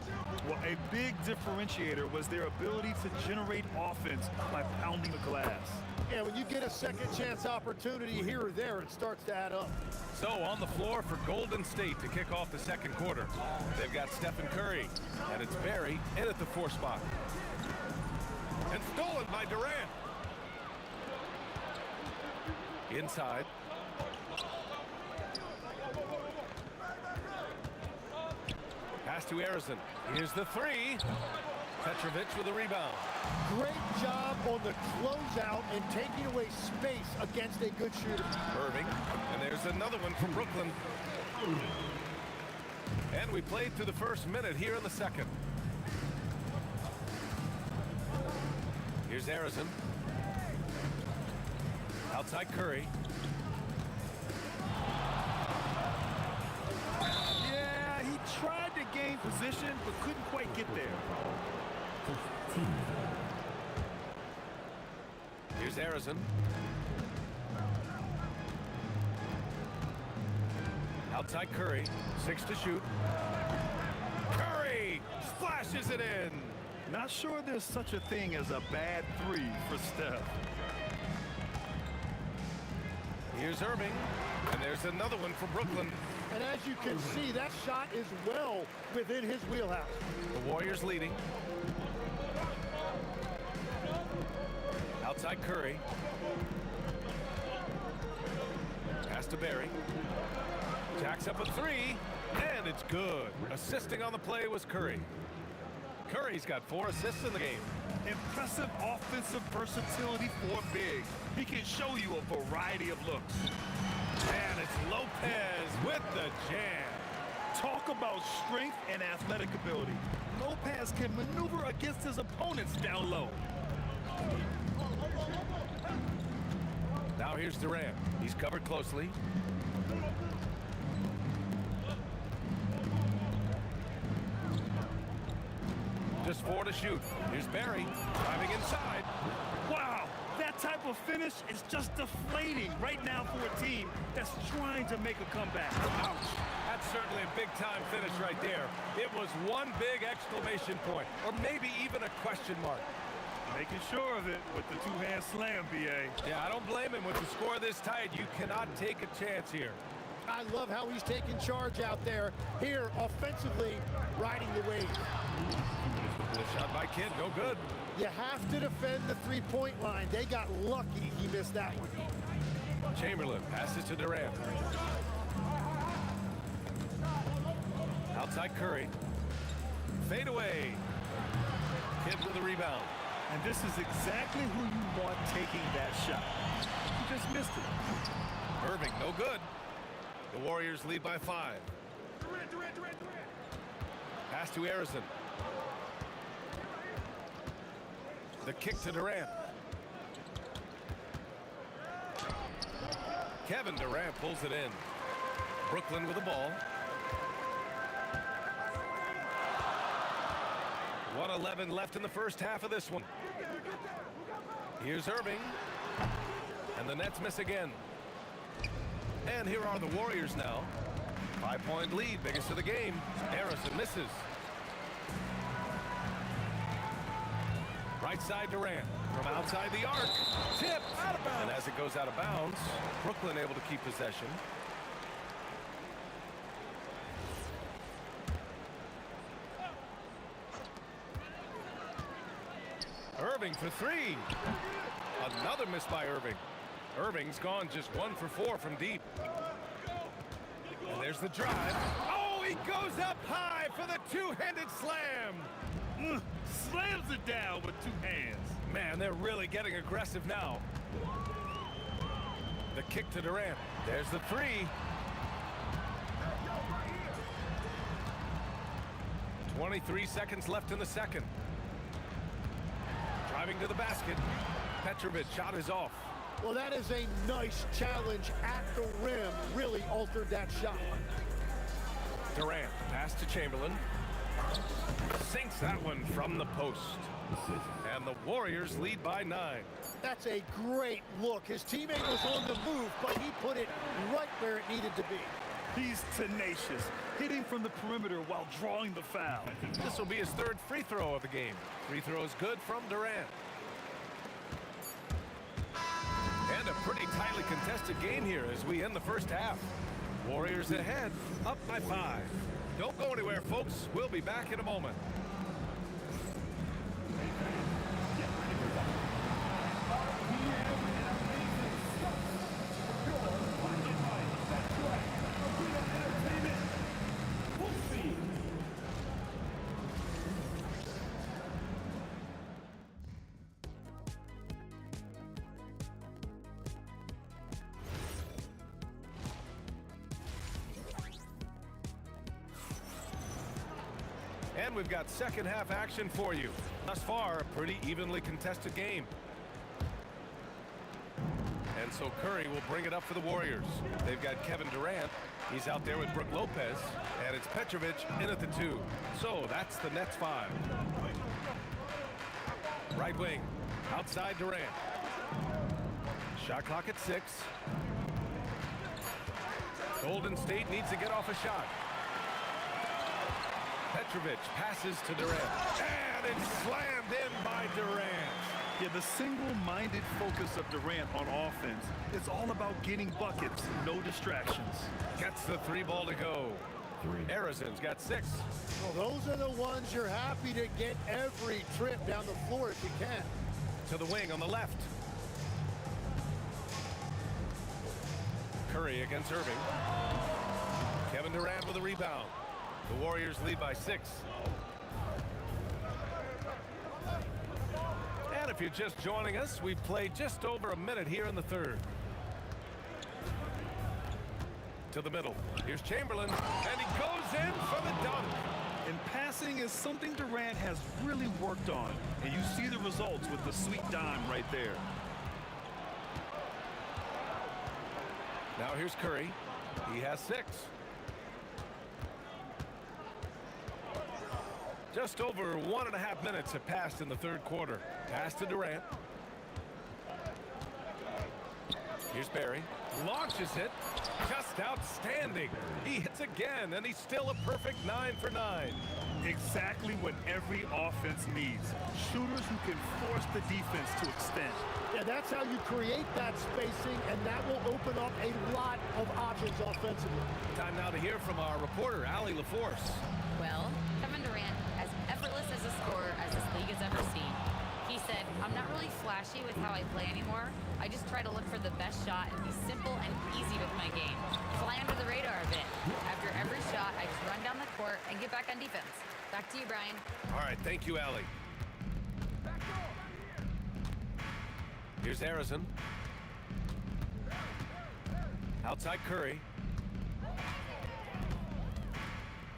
Well, a big differentiator was their ability to generate offense by pounding the glass. Yeah, when you get a second chance opportunity here or there, it starts to add up. So on the floor for Golden State to kick off the second quarter. They've got Stephen Curry, and it's Barry in at the 4 spot. And stolen by Durant. Inside. Pass to Harrison. Here's the 3. Petrovic with a rebound. Great job on the closeout and taking away space against a good shooter. Irving. And there's another one from Brooklyn. And we played through the first minute here in the second. Here's Harrison. Outside Curry. Yeah, he tried to gain position, but couldn't quite get there. Here's Harrison. Outside Curry. 6 to shoot. Curry splashes it in. Not sure there's such a thing as a bad 3 for Steph. Here's Irving, and there's another one for Brooklyn. And as you can see, that shot is well within his wheelhouse. The Warriors leading. Outside Curry. Pass to Barry. Jacks up a 3, and it's good. Assisting on the play was Curry. Curry's got 4 assists in the game. Impressive offensive versatility for big. He can show you a variety of looks. And it's Lopez with the jam. Talk about strength and athletic ability. Lopez can maneuver against his opponents down low. Now here's Durant. He's covered closely. Just 4 to shoot. Here's Barry driving inside. Wow, that type of finish is just deflating right now for a team that's trying to make a comeback. Ouch. That's certainly a big-time finish right there. It was one big exclamation point, or maybe even a question mark. Making sure of it with the 2-hand slam, B.A. Yeah, I don't blame him. With the score this tight, you cannot take a chance here. I love how he's taking charge out there. Here, offensively, riding the wave. Good shot by Kidd, no good. You have to defend the three-point line. They got lucky he missed that one. Chamberlain passes to Durant. Outside Curry. Fade away. Kidd with the rebound. And this is exactly who you want taking that shot. He just missed it. Irving, no good. The Warriors lead by 5. Pass to Harrison. The kick to Durant. Kevin Durant pulls it in. Brooklyn with the ball. 1:11 left in the first half of this one. Here's Irving. And the Nets miss again. And here are the Warriors now. 5-point lead, biggest of the game. Harrison misses. Right side Durant from outside the arc. Tip out of bounds. And as it goes out of bounds, Brooklyn able to keep possession. Irving for 3. Another miss by Irving. Irving's gone just 1 for 4 from deep. And there's the drive. Oh, he goes up high for the two-handed slam. Slams it down with 2 hands. Man, they're really getting aggressive now. The kick to Durant. There's the 3. 23 seconds left in the second. Driving to the basket. Petrovic shot is off. Well, that is a nice challenge at the rim. Really altered that shot. Durant, pass to Chamberlain. Sinks that one from the post. And the Warriors lead by 9. That's a great look. His teammate was on the move, but he put it right where it needed to be. He's tenacious, hitting from the perimeter while drawing the foul. This will be his 3rd free throw of the game. Free throw is good from Durant. And a pretty tightly contested game here as we end the first half. Warriors ahead, up by 5. Don't go anywhere, folks. We'll be back in a moment. And we've got second half action for you. Thus far, a pretty evenly contested game. And so Curry will bring it up for the Warriors. They've got Kevin Durant. He's out there with Brook Lopez. And it's Petrovic in at the 2. So that's the Nets 5. Right wing. Outside Durant. Shot clock at 6. Golden State needs to get off a shot. Petrovic passes to Durant. And it's slammed in by Durant. Yeah, the single-minded focus of Durant on offense is all about getting buckets, no distractions. Gets the 3 ball to go. Arizon's got 6. Well, those are the ones you're happy to get every trip down the floor if you can. To the wing on the left. Curry against Irving. Kevin Durant with a rebound. The Warriors lead by 6. And if you're just joining us, we've played just over a minute here in the 3rd. To the middle. Here's Chamberlain, and he goes in for the dunk. And passing is something Durant has really worked on. And you see the results with the sweet dime right there. Now here's Curry. He has 6. Just over 1.5 minutes have passed in the 3rd quarter. Pass to Durant. Here's Barry. Launches it. Just outstanding. He hits again, and he's still a perfect 9 for 9. Exactly what every offense needs. Shooters who can force the defense to extend. Yeah, that's how you create that spacing, and that will open up a lot of options offensively. Time now to hear from our reporter, Allie LaForce. Well, Kevin Durant, as effortless as a scorer as this league has ever seen. He said, I'm not really flashy with how I play anymore. I just try to look for the best shot and be simple and easy with my game. Fly under the radar a bit. After every shot, I just run down the court and get back on defense. Back to you, Brian. All right, thank you, Allie. Here's Arizon. Outside Curry.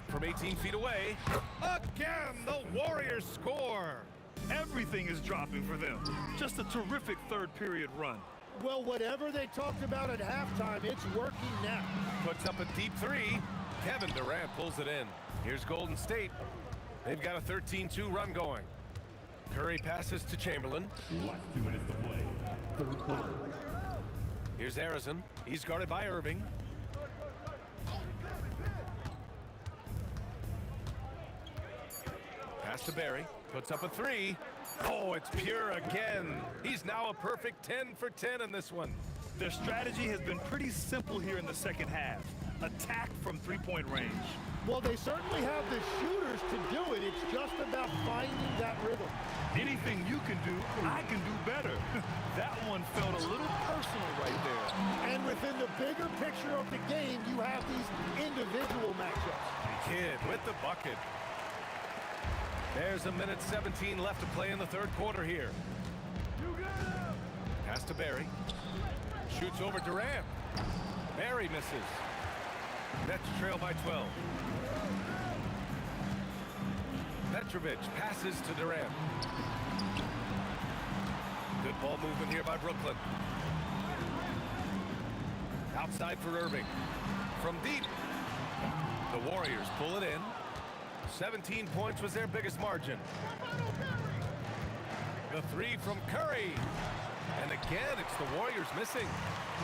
From 18 feet away. Again, the Warriors score. Everything is dropping for them. Just a terrific 3rd period run. Well, whatever they talked about at halftime, it's working now. Puts up a deep 3. Kevin Durant pulls it in. Here's Golden State. They've got a 13-2 run going. Curry passes to Chamberlain. Last 2 minutes to play. 3rd quarter. Here's Arizon. He's guarded by Irving. Pass to Barry. Puts up a 3. Oh, it's pure again. He's now a perfect 10 for 10 in this one. Their strategy has been pretty simple here in the second half. Attack from 3-point range. Well, they certainly have the shooters to do it. It's just about finding that rhythm. Anything you can do, I can do better. That one felt a little personal right there. And within the bigger picture of the game, you have these individual matchups. Kidd with the bucket. There's a minute 17 left to play in the 3rd quarter here. Pass to Barry. Shoots over Durant. Barry misses. Nets trail by 12. Petrovic passes to Durant. Good ball movement here by Brooklyn. Outside for Irving. From deep. The Warriors pull it in. 17 points was their biggest margin. The three from Curry. And again, it's the Warriors missing.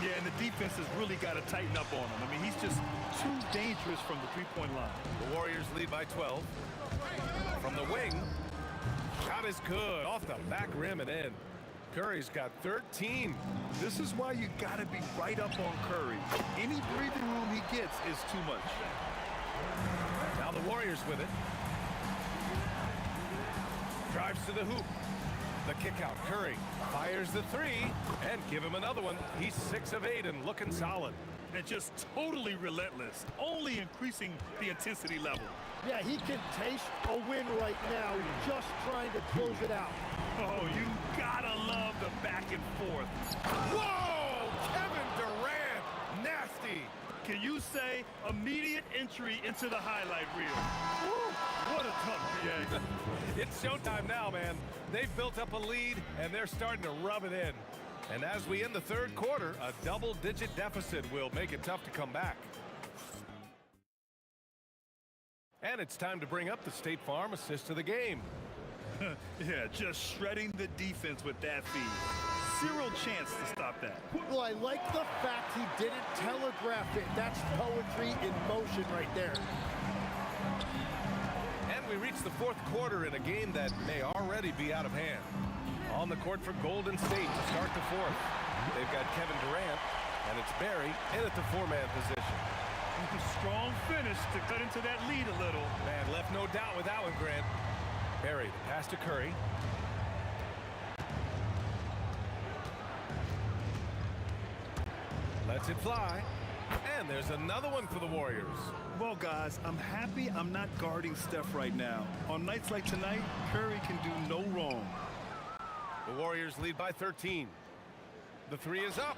Yeah, and the defense has really got to tighten up on him. I mean, he's just too dangerous from the three-point line. The Warriors lead by 12. From the wing. Shot is good. Off the back rim and in. Curry's got 13. This is why you got to be right up on Curry. Any breathing room he gets is too much. Now the Warriors with it. Drives to the hoop. The kick out. Curry fires the three and give him another one. He's 6 of 8 and looking solid. And just totally relentless, only increasing the intensity level. Yeah, he can taste a win right now, just trying to close it out. Oh, you gotta love the back and forth. Whoa! Kevin Durant! Nasty! Can you say immediate entry into the highlight reel? Woo, what a dunk, BA. It's showtime now, man. They've built up a lead, and they're starting to rub it in. And as we end the third quarter, a double-digit deficit will make it tough to come back. And it's time to bring up the State Farm assist of the game. Yeah, just shredding the defense with that feed. Zero chance to stop that. Well, I like the fact he didn't telegraph it. That's poetry in motion right there. And we reach the fourth quarter in a game that may already be out of hand. On the court for Golden State to start the fourth. They've got Kevin Durant, and it's Barry in at the four-man position. Strong finish to cut into that lead a little. Man, left no doubt with that one, Grant. Barry, the pass to Curry. Lets it fly. And there's another one for the Warriors. Well, guys, I'm happy I'm not guarding Steph right now. On nights like tonight, Curry can do no wrong. The Warriors lead by 13. The three is up.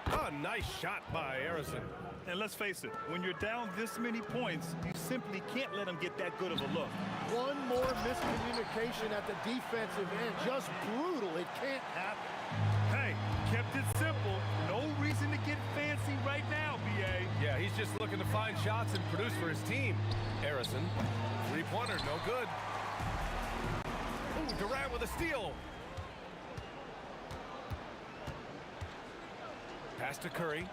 A nice shot by Harrison. And let's face it, when you're down this many points, you simply can't let them get that good of a look. One more miscommunication at the defensive end. Just brutal. It can't happen. Hey, kept it simple. No reason to get fancy right now, BA. Yeah, he's just looking to find shots and produce for his team. Harrison, three-pointer, no good. Ooh, Durant with a steal. Pass to Curry.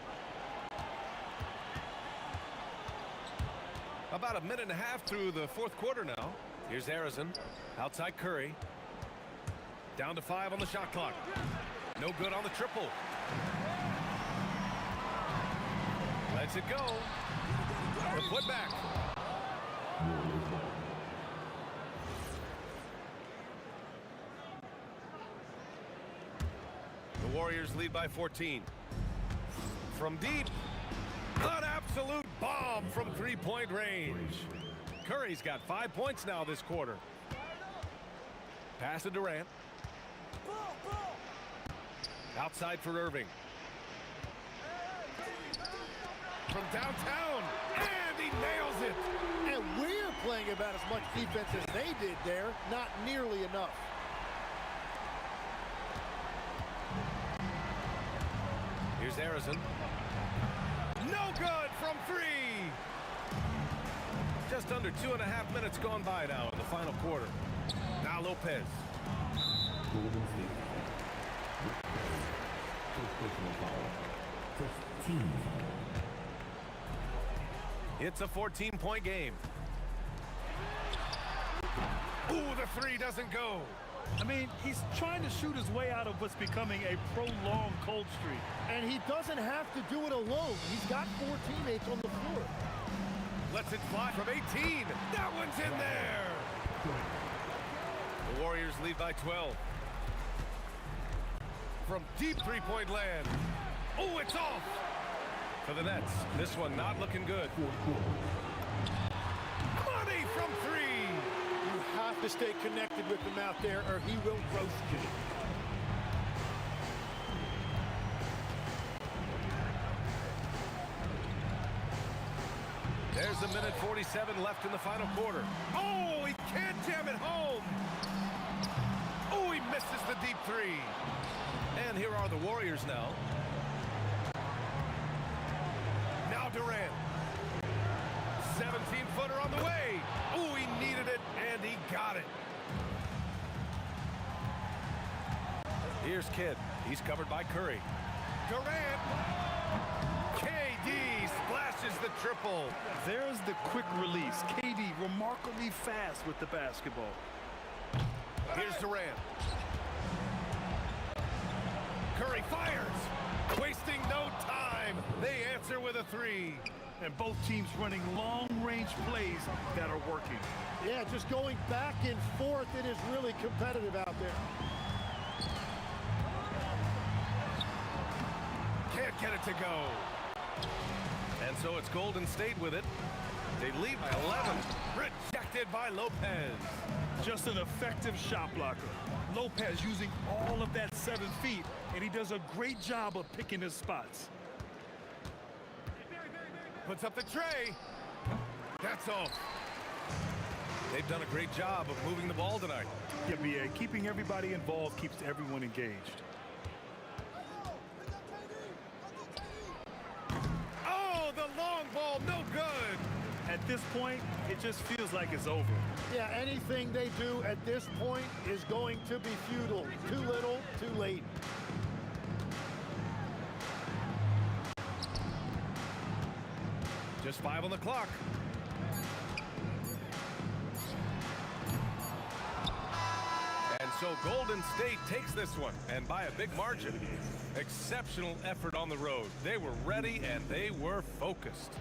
About a minute and a half through the fourth quarter now. Here's Harrison. Outside Curry. Down to 5 on the shot clock. No good on the triple. Lets it go. The putback. The Warriors lead by 14. From deep. An absolute bomb from three-point range. Curry's got 5 points now this quarter. Pass to Durant. Outside for Irving. From downtown. And he nails it. And we're playing about as much defense as they did there. Not nearly enough. Here's Harrison. No good from 3. Just under 2.5 minutes gone by now in the final quarter. Now Lopez. Golden State. First personal foul. First team foul. It's a 14-point game. Ooh, the 3 doesn't go. I mean, he's trying to shoot his way out of what's becoming a prolonged cold streak. And he doesn't have to do it alone. He's got 4 teammates on the floor. Lets it fly from 18. That one's in there. The Warriors lead by 12. From deep three-point land. Oh, it's off. For the Nets, this one not looking good. Money from 3. You have to stay connected with him out there or he will roast you. There's a minute 47 left in the final quarter. Oh, he can't jam it home. Oh, he misses the deep three. And here are the Warriors now. Now Durant. 17-footer on the way. Oh, he needed it, and he got it. Here's Kidd. He's covered by Curry. Durant. KD splashes the triple. There's the quick release. KD remarkably fast with the basketball. Here's Durant. Curry fires. Wasting no time. They answer with a three. And both teams running long-range plays that are working. Yeah, just going back and forth. It is really competitive out there. Can't get it to go. And so it's Golden State with it. They lead by 11. Rejected by Lopez. Just an effective shot blocker. Lopez using all of that 7 feet, and he does a great job of picking his spots. Puts up the tray. That's all. They've done a great job of moving the ball tonight. Yeah, B.A., keeping everybody involved keeps everyone engaged. Oh, the long ball, no good. At this point, it just feels like it's over. Yeah, anything they do at this point is going to be futile. Too little, too late. Just 5 on the clock. And so Golden State takes this one, and by a big margin. Exceptional effort on the road. They were ready and they were focused.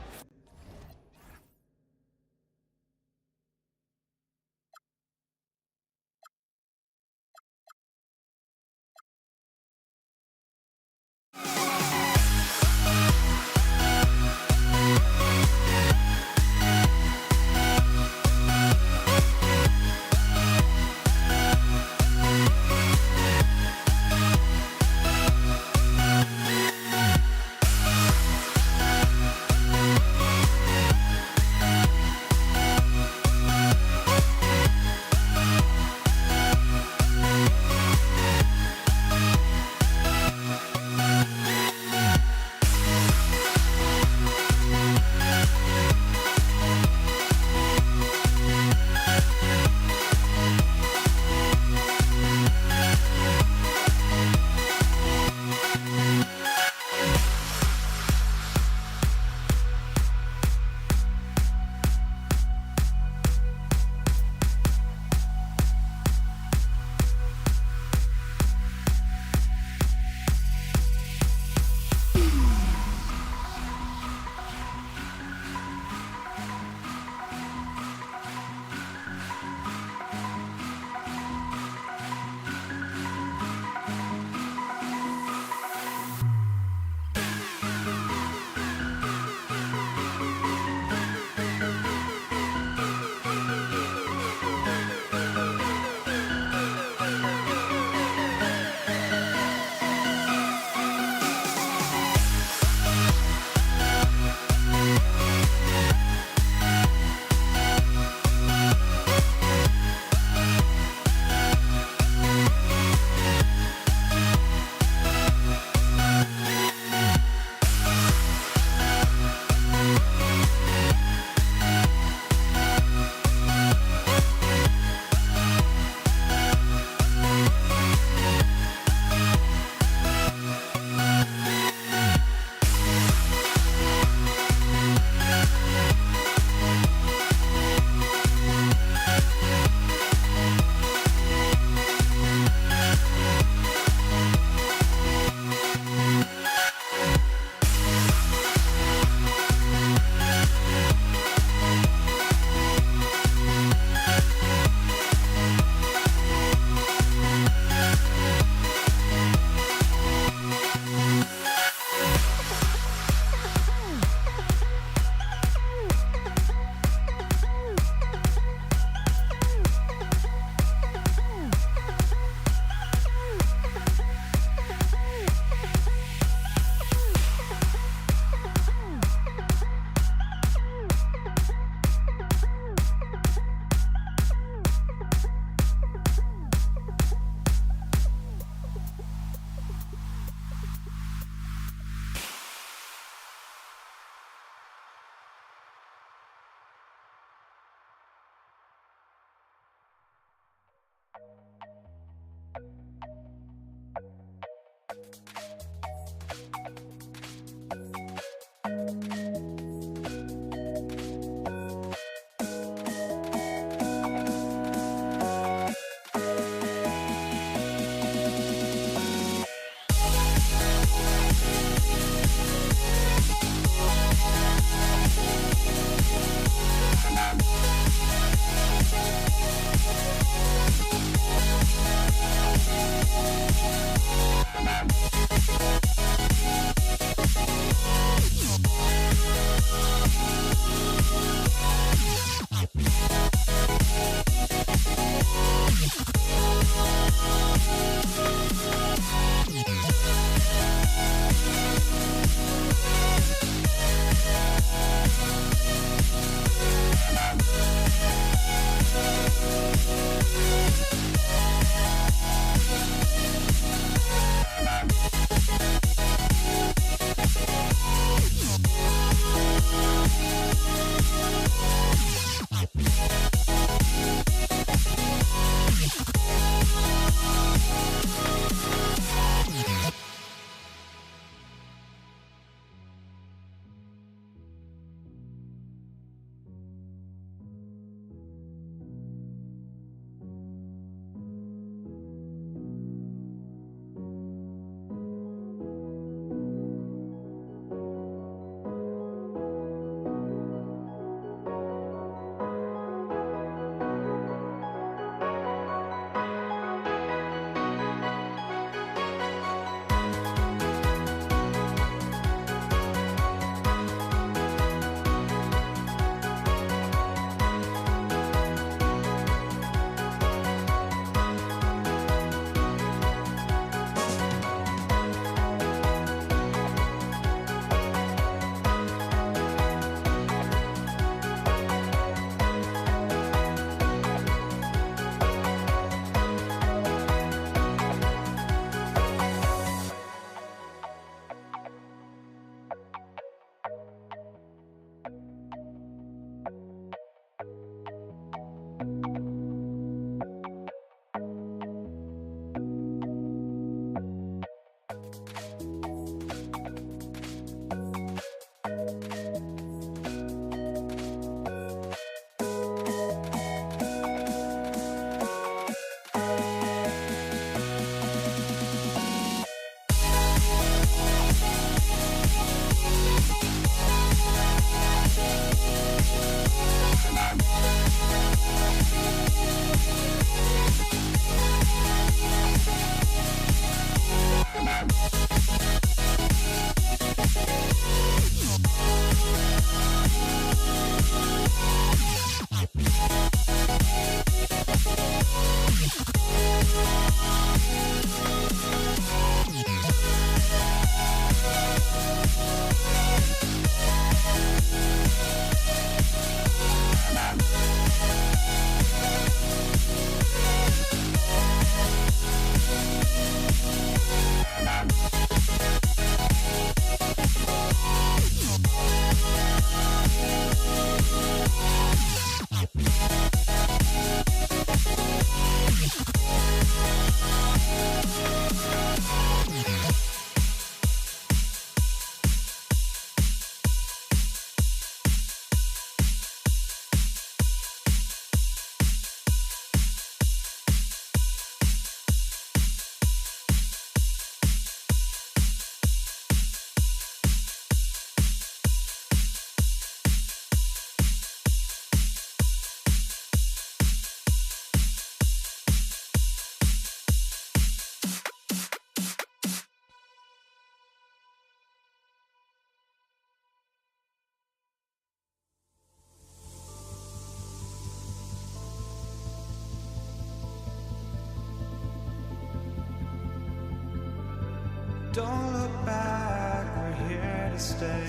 Don't look back, we're here to stay.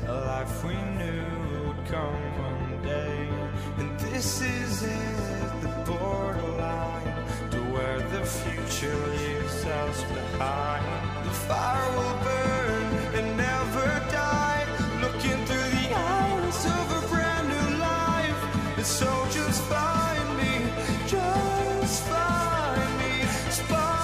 A life we knew would come one day. And this is it, the borderline to where the future leaves us behind. The fire will burn and never die, looking through the eyes of a brand new life. And so just find me, just find me, spark.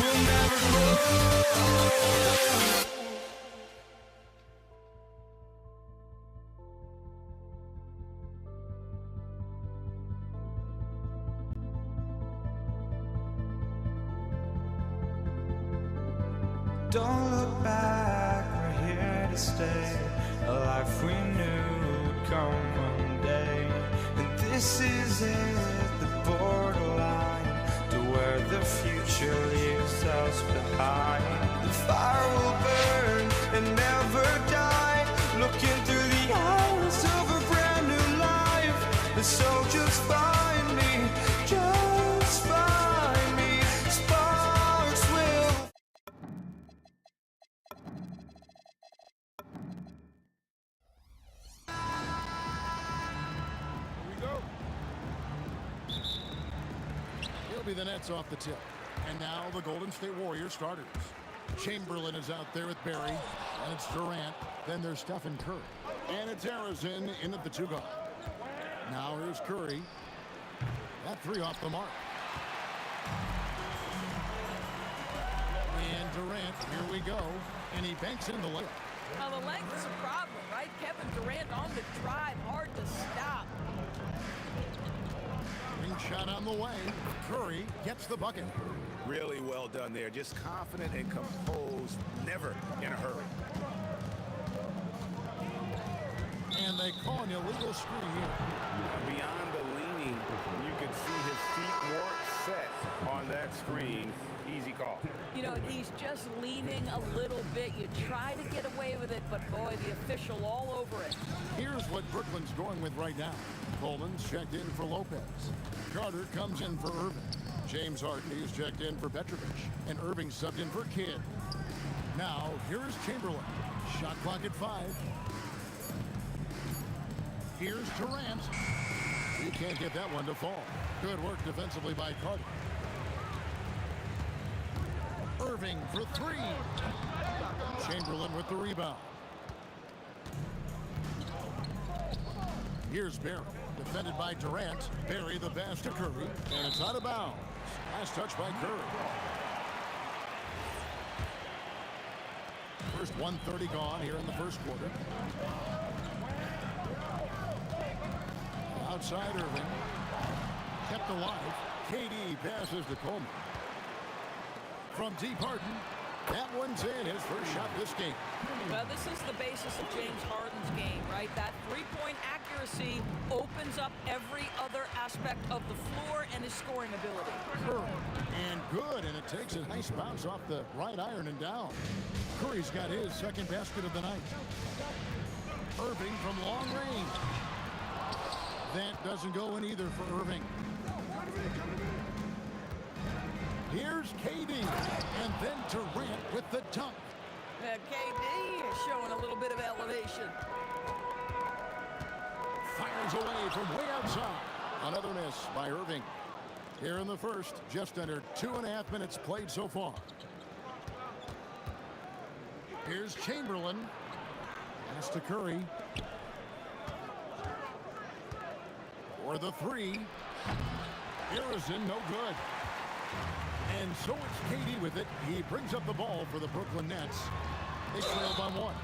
We'll never grow. Don't look back, we're here to stay. A life we knew would come one day. And this is it, the borderline to where the future leaves us behind. The fire will burn and never die, looking through the eyes of a brand new life. And so just find me, just find me. Sparks will. He'll be the Nets off the tip. And now the Golden State Warriors starters. Chamberlain is out there with Barry. And it's Durant. Then there's Stephen Curry. And it's Harrison in at the 2 guard. Now here's Curry. That 3 off the mark. And Durant, here we go. And he banks in the layup. Now, the length is a problem, right? Kevin Durant on the drive, hard to stop. Ring shot on the way. Curry gets the bucket. Really well done there. Just confident and composed, never in a hurry. And they call an illegal screen here. Beyond the leaning, you can see his feet weren't set on that screen. Easy call. You know, he's just leaning a little bit. You try to get away with it, but boy, the official all over it. Here's what Brooklyn's going with right now. Coleman's checked in for Lopez. Carter comes in for Irving. James Harden is checked in for Petrovic. And Irving subbed in for Kidd. Now, here's Chamberlain. Shot clock at 5. Here's Durant. He can't get that one to fall. Good work defensively by Carter. Irving for 3. Chamberlain with the rebound. Here's Barry, defended by Durant. Barry the pass to Curry, and it's out of bounds. Last touch by Curry. First 1:30 gone here in the first quarter. Outside Irving. Kept alive. KD passes to Coleman. From deep Harden. That one's in, his first shot this game. Well, this is the basis of James Harden's game, right? That three-point accuracy opens up every other aspect of the floor and his scoring ability. And good, and it takes a nice bounce off the right iron and down. Curry's got his second basket of the night. Irving from long range. That doesn't go in either for Irving. Here's KD, and then Durant with the dunk. KD is showing a little bit of elevation. Fires away from way outside. Another miss by Irving. Here in the first, just under 2.5 minutes played so far. Here's Chamberlain. Pass to Curry. For the 3. Harrison, no good. And so it's KD with it. He brings up the ball for the Brooklyn Nets. They trail by 1.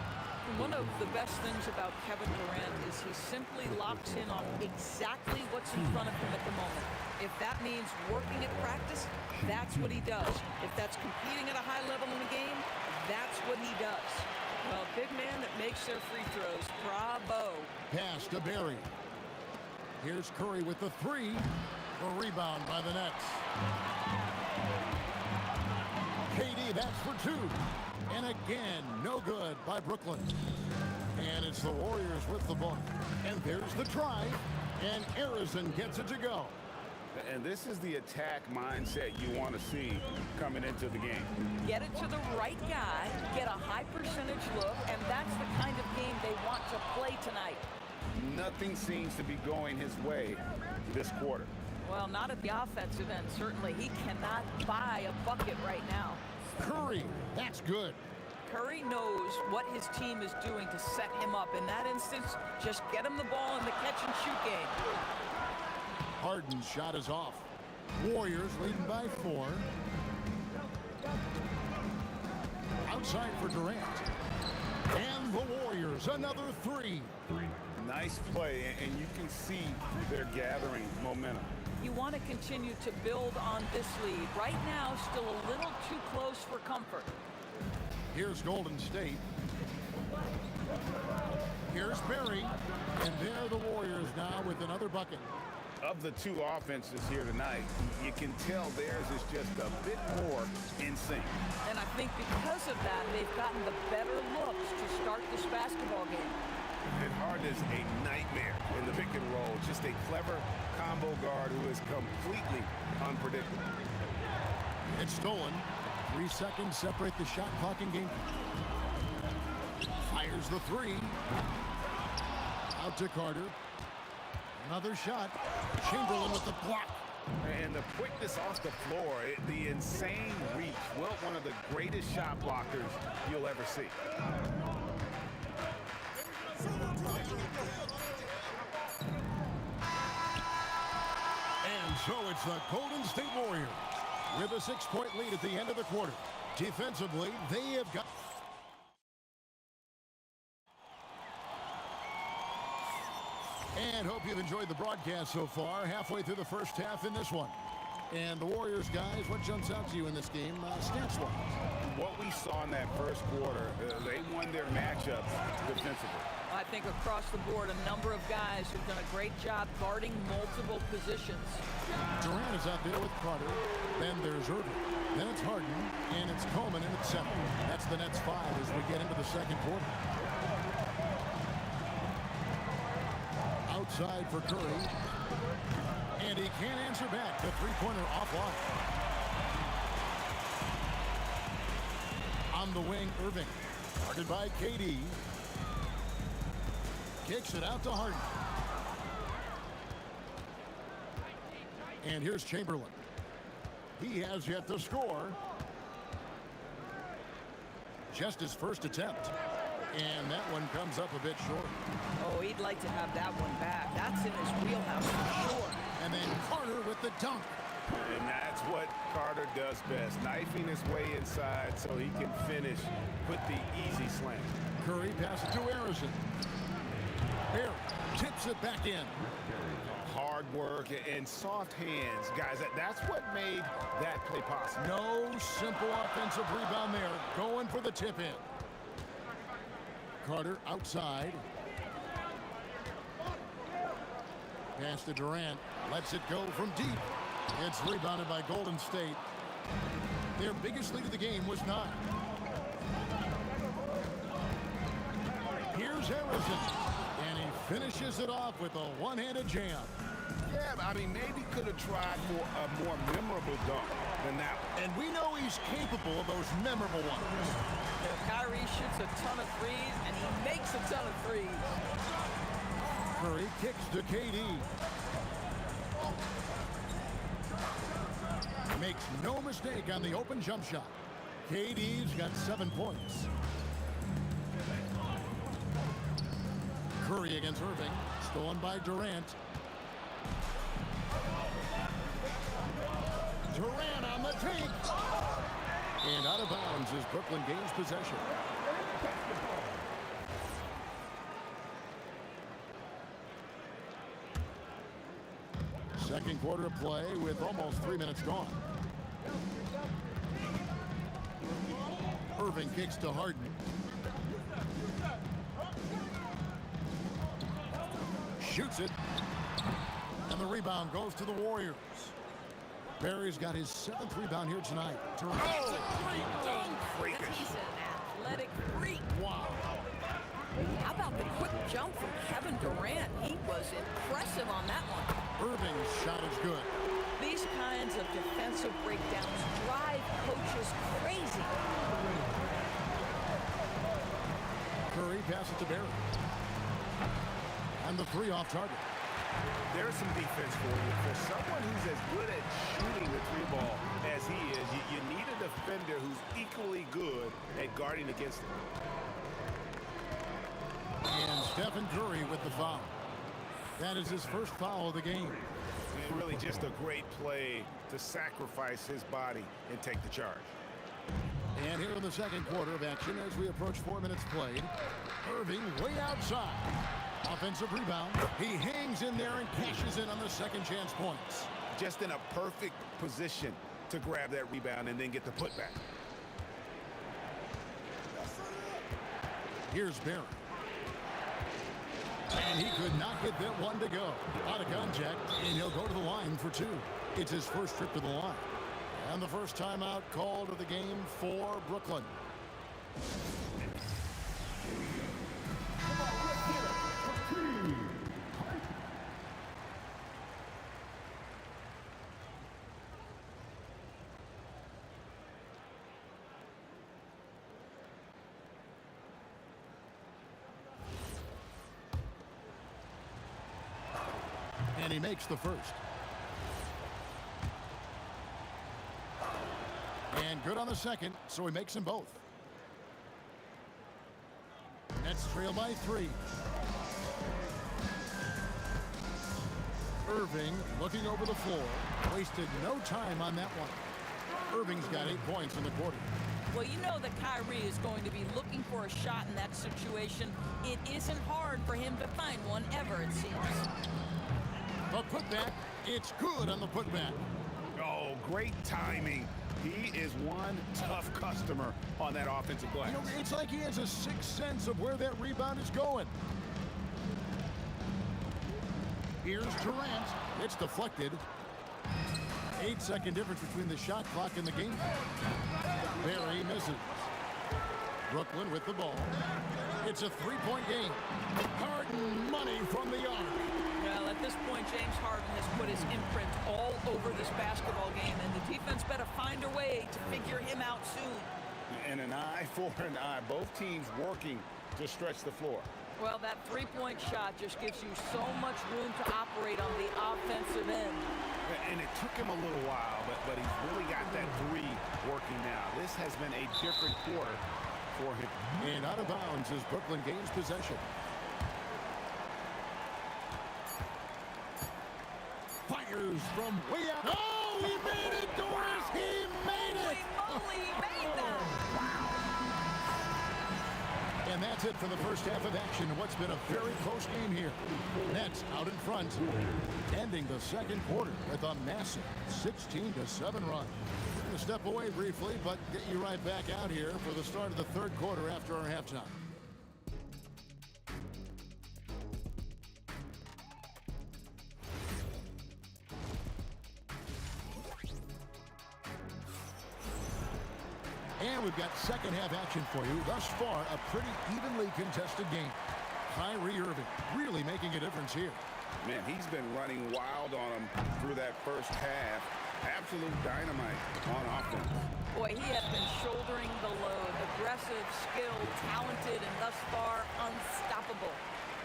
One of the best things about Kevin Durant is he simply locks in on exactly what's in front of him at the moment. If that means working at practice, that's what he does. If that's competing at a high level in the game, that's what he does. Well, big man that makes their free throws. Bravo. Pass to Barry. Here's Curry with the 3. The rebound by the Nets. KD, that's for 2. And again, no good by Brooklyn. And it's the Warriors with the ball. And there's the try. And Harrison gets it to go. And this is the attack mindset you want to see coming into the game. Get it to the right guy, get a high percentage look, and that's the kind of game they want to play tonight. Nothing seems to be going his way this quarter. Well, not at the offensive end, certainly. He cannot buy a bucket right now. Curry, that's good. Curry knows what his team is doing to set him up. In that instance, just get him the ball in the catch-and-shoot game. Harden's shot is off. Warriors leading by 4. Outside for Durant. And the Warriors, another 3. Nice play, and you can see they're gathering momentum. You want to continue to build on this lead. Right now, still a little too close for comfort. Here's Golden State. Here's Barry. And there the Warriors now with another bucket. Of the two offenses here tonight, you can tell theirs is just a bit more in sync. And I think because of that, they've gotten the better looks to start this basketball game. And Harden is a nightmare in the pick and roll. Just a clever combo guard who is completely unpredictable. It's stolen. 3 seconds separate the shot clock and game. Fires the 3. Out to Carter. Another shot. Chamberlain with the block. And the quickness off the floor, the insane reach. Well, one of the greatest shot blockers you'll ever see. And so it's the Golden State Warriors with a 6-point lead at the end of the quarter. Defensively, they have got... And hope you've enjoyed the broadcast so far. Halfway through the first half in this one. And the Warriors, guys, what jumps out to you in this game, stats-wise? What we saw in that first quarter, they won their matchups defensively. I think across the board, a number of guys who've done a great job guarding multiple positions. Durant is out there with Carter. Then there's Irving. Then it's Harden. And it's Coleman in at 7. That's the Nets 5 as we get into the second quarter. Outside for Curry. And he can't answer back. The three-pointer offline. On the wing, Irving. Guarded by KD. Kicks it out to Harden. And here's Chamberlain. He has yet to score. Just his first attempt. And that one comes up a bit short. Oh, he'd like to have that one back. That's in his wheelhouse for sure. And then Carter with the dunk. And that's what Carter does best, knifing his way inside so he can finish with the easy slam. Curry passes to Harrison. Here, tips it back in. Hard work and soft hands, guys. That's what made that play possible. No simple offensive rebound there. Going for the tip in. Carter outside. Pass to Durant. Lets it go from deep. It's rebounded by Golden State. Their biggest lead of the game was 9. Here's Harrison. And he finishes it off with a one-handed jam. Yeah, I mean, maybe could have tried for a more memorable dunk than that one. And we know he's capable of those memorable ones. Kyrie shoots a ton of threes, and he makes a ton of threes. Curry kicks to KD. Makes no mistake on the open jump shot. KD's got 7 points. Curry against Irving. Stolen by Durant. Durant on the take. And out of bounds as Brooklyn gains possession. Second quarter of play with almost 3 minutes gone. Irving kicks to Harden. Shoots it. And the rebound goes to the Warriors. Barry's got his 7th rebound here tonight. He's an athletic freak. Wow. How about the quick jump from Kevin Durant? He was impressive on that one. Irving's shot is good. These kinds of defensive breakdowns drive coaches crazy. Curry passes to Barry. And the 3 off target. There's some defense for you. For someone who's as good at shooting the three ball as he is, you need a defender who's equally good at guarding against him. And Stephen Curry with the foul. That is his first foul of the game. And really just a great play to sacrifice his body and take the charge. And here in the second quarter of action, as we approach 4 minutes played, Irving way outside. Offensive rebound. He hangs in there and cashes in on the second chance points. Just in a perfect position to grab that rebound and then get the putback. Here's Barry. And he could not get that one to go. Out of contact, and he'll go to the line for two. It's his first trip to the line. And the first timeout called of the game for Brooklyn. And he makes the first. And good on the second, so he makes them both. Nets trail by 3. Irving looking over the floor. Wasted no time on that one. Irving's got 8 points in the quarter. Well, you know that Kyrie is going to be looking for a shot in that situation. It isn't hard for him to find one ever, it seems. The putback, it's good on the putback. Oh, great timing. He is one tough customer on that offensive glass. You know, it's like he has a sixth sense of where that rebound is going. Here's Durant. It's deflected. 8-second difference between the shot clock and the game. Barry misses. Brooklyn with the ball. It's a 3-point game. Harden money from the arc. Well, at this point, James Harden has put his imprint all over this basketball game, and the defense better find a way to figure him out soon. And an eye for an eye. Both teams working to stretch the floor. Well, that three-point shot just gives you so much room to operate on the offensive end. And it took him a little while, but he's really got that three working now. This has been a different quarter for him. And out of bounds as Brooklyn gains possession. Fires from way out. Oh, he made it, Doris! He made it! Holy moly, he made that! And that's it for the first half of action in what's been a very close game here. Nets out in front, ending the second quarter with a massive 16-7 run. We're going to step away briefly, but get you right back out here for the start of the third quarter after our halftime. And we've got second half action for you. Thus far, a pretty evenly contested game. Kyrie Irving really making a difference here. Man, he's been running wild on him through that first half. Absolute dynamite on offense. Boy, he has been shouldering the load. Aggressive, skilled, talented, and thus far, unstoppable.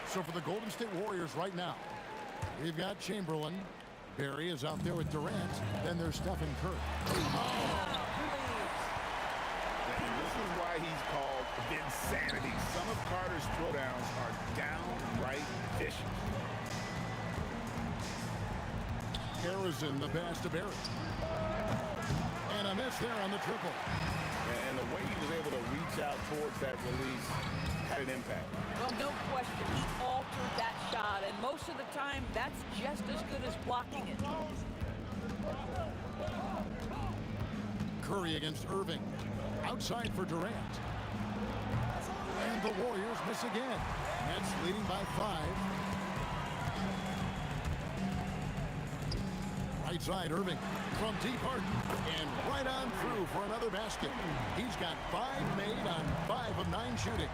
So for the Golden State Warriors right now, we've got Chamberlain. Barry is out there with Durant. Then there's Stephen Curry. This is why he's called Vinsanity. Some of Carter's throwdowns are downright vicious. Harrison, the pass to Barry. And a miss there on the triple. And the way he was able to reach out towards that release had an impact. Well, no question. He altered that shot, and most of the time, that's just as good as blocking it. Curry against Irving. Outside for Durant. And the Warriors miss again. Nets leading by 5. Right side, Irving from deep Harden. And right on through for another basket. He's got 5 made on 5 of 9 shooting.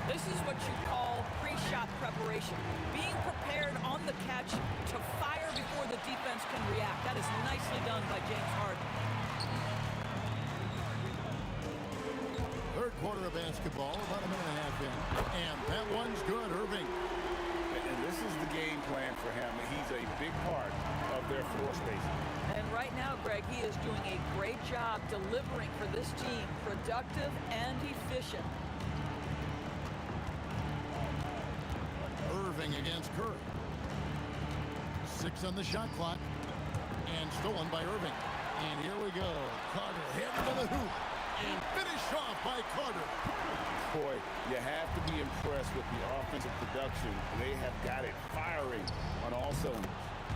This is what you call pre-shot preparation. Being prepared on the catch to fire before the defense can react. That is nicely done by James Harden. Third quarter of basketball, about a minute and a half in. And that one's good, Irving. And this This is the game plan for him. He's a big part of their floor spacing. And right now, Greg, he is doing a great job delivering for this team, productive and efficient. Irving against Curry. 6 on the shot clock. And stolen by Irving. And here we go. Carter hit into the hoop. And finished off by Carter. Boy, you have to be impressed with the offensive production. They have got it firing on all cylinders.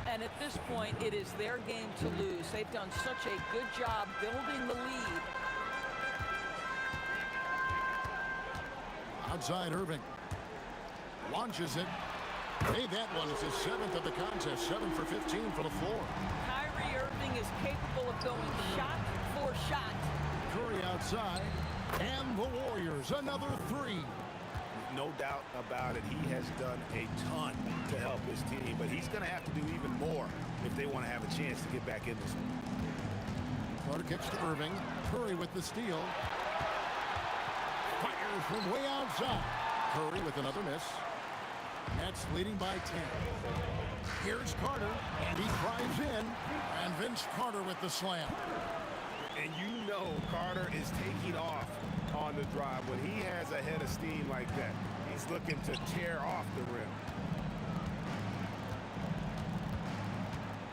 And at this point, it is their game to lose. They've done such a good job building the lead. Outside Irving. Launches it. Hey, that one is his 7th of the contest. 7 for 15 for the floor. Kyrie Irving is capable of going shot for shot. Curry outside. And the Warriors, another 3. No doubt about it. He has done a ton to help his team, but he's going to have to do even more if they want to have a chance to get back in this one. Carter kicks to Irving. Curry with the steal. Fires from way outside. Curry with another miss. Nets leading by 10. Here's Carter, and he drives in. And Vince Carter with the slam. And you know Carter is taking off on the drive. When he has a head of steam like that, he's looking to tear off the rim.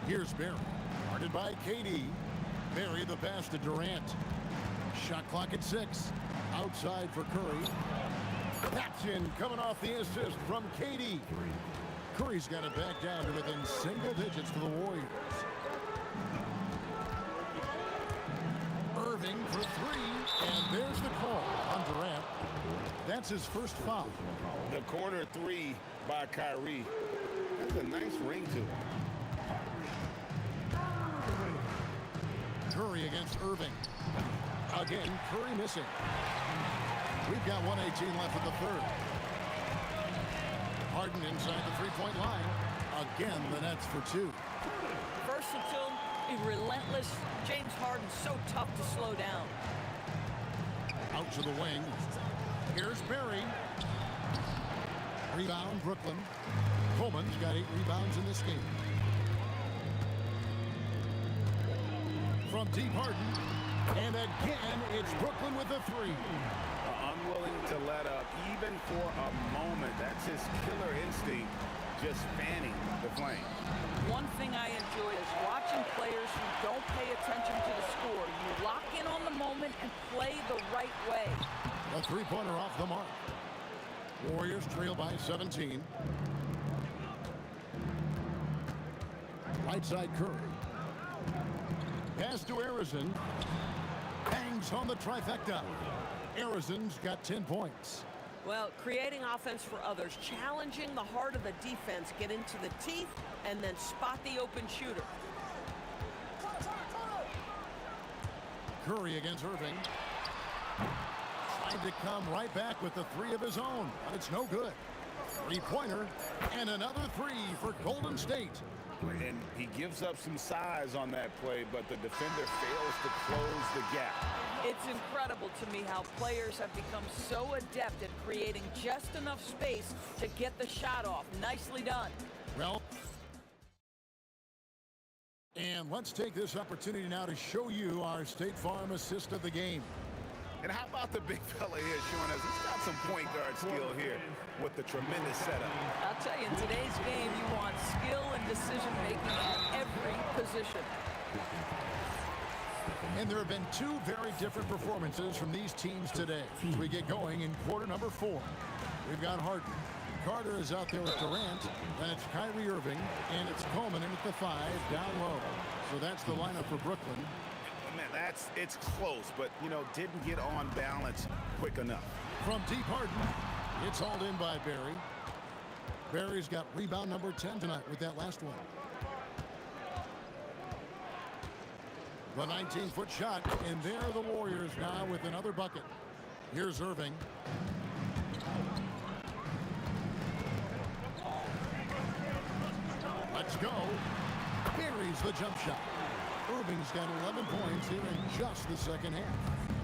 Here's Barry. Guarded by KD. Barry the pass to Durant. Shot clock at 6. Outside for Curry. That's in, coming off the assist from KD. Curry's got it back down to within single digits for the Warriors. Irving for 3, and there's the call on Durant. That's his first foul. The corner 3 by Kyrie. That's a nice ring to it. Curry against Irving. Again, Curry missing. We've got 1:18 left in the third. Harden inside the three-point line. Again, the Nets for 2. Versatile, relentless. James Harden so tough to slow down. Out to the wing. Here's Barry. Rebound, Brooklyn. Coleman's got 8 rebounds in this game. From deep, Harden. And again, it's Brooklyn with a 3. Unwilling to let up, even for a moment. That's his killer instinct, just fanning the flame. One thing I enjoy is watching players who don't pay attention to the score. You lock in on the moment and play the right way. A 3-pointer off the mark. Warriors trail by 17. Right side Curry. Pass to Arizon. Hangs on the trifecta. Arizon's got 10 points. Well, creating offense for others, challenging the heart of the defense, get into the teeth, and then spot the open shooter. Curry against Irving. Trying to come right back with the 3 of his own, but it's no good. 3-pointer and another 3 for Golden State. And he gives up some size on that play, but the defender fails to close the gap. It's incredible to me how players have become so adept at creating just enough space to get the shot off. Nicely done. Well, and let's take this opportunity now to show you our State Farm assist of the game. And how about the big fella here showing us he's got some point guard skill here with the tremendous setup. I'll tell you, in today's game, you want skill and decision-making at every position. And there have been 2 very different performances from these teams today. As we get going in quarter number 4. We've got Harden. Carter is out there with Durant. Then it's Kyrie Irving. And it's Coleman in at the 5, down low. So that's the lineup for Brooklyn. Man, it's close, but, you know, didn't get on balance quick enough. From deep, Harden. It's hauled in by Barry. Barry's got rebound number 10 tonight with that last one. The 19-foot shot, and there are the Warriors now with another bucket. Here's Irving. Let's go. Buries the jump shot. Irving's got 11 points here in just the second half.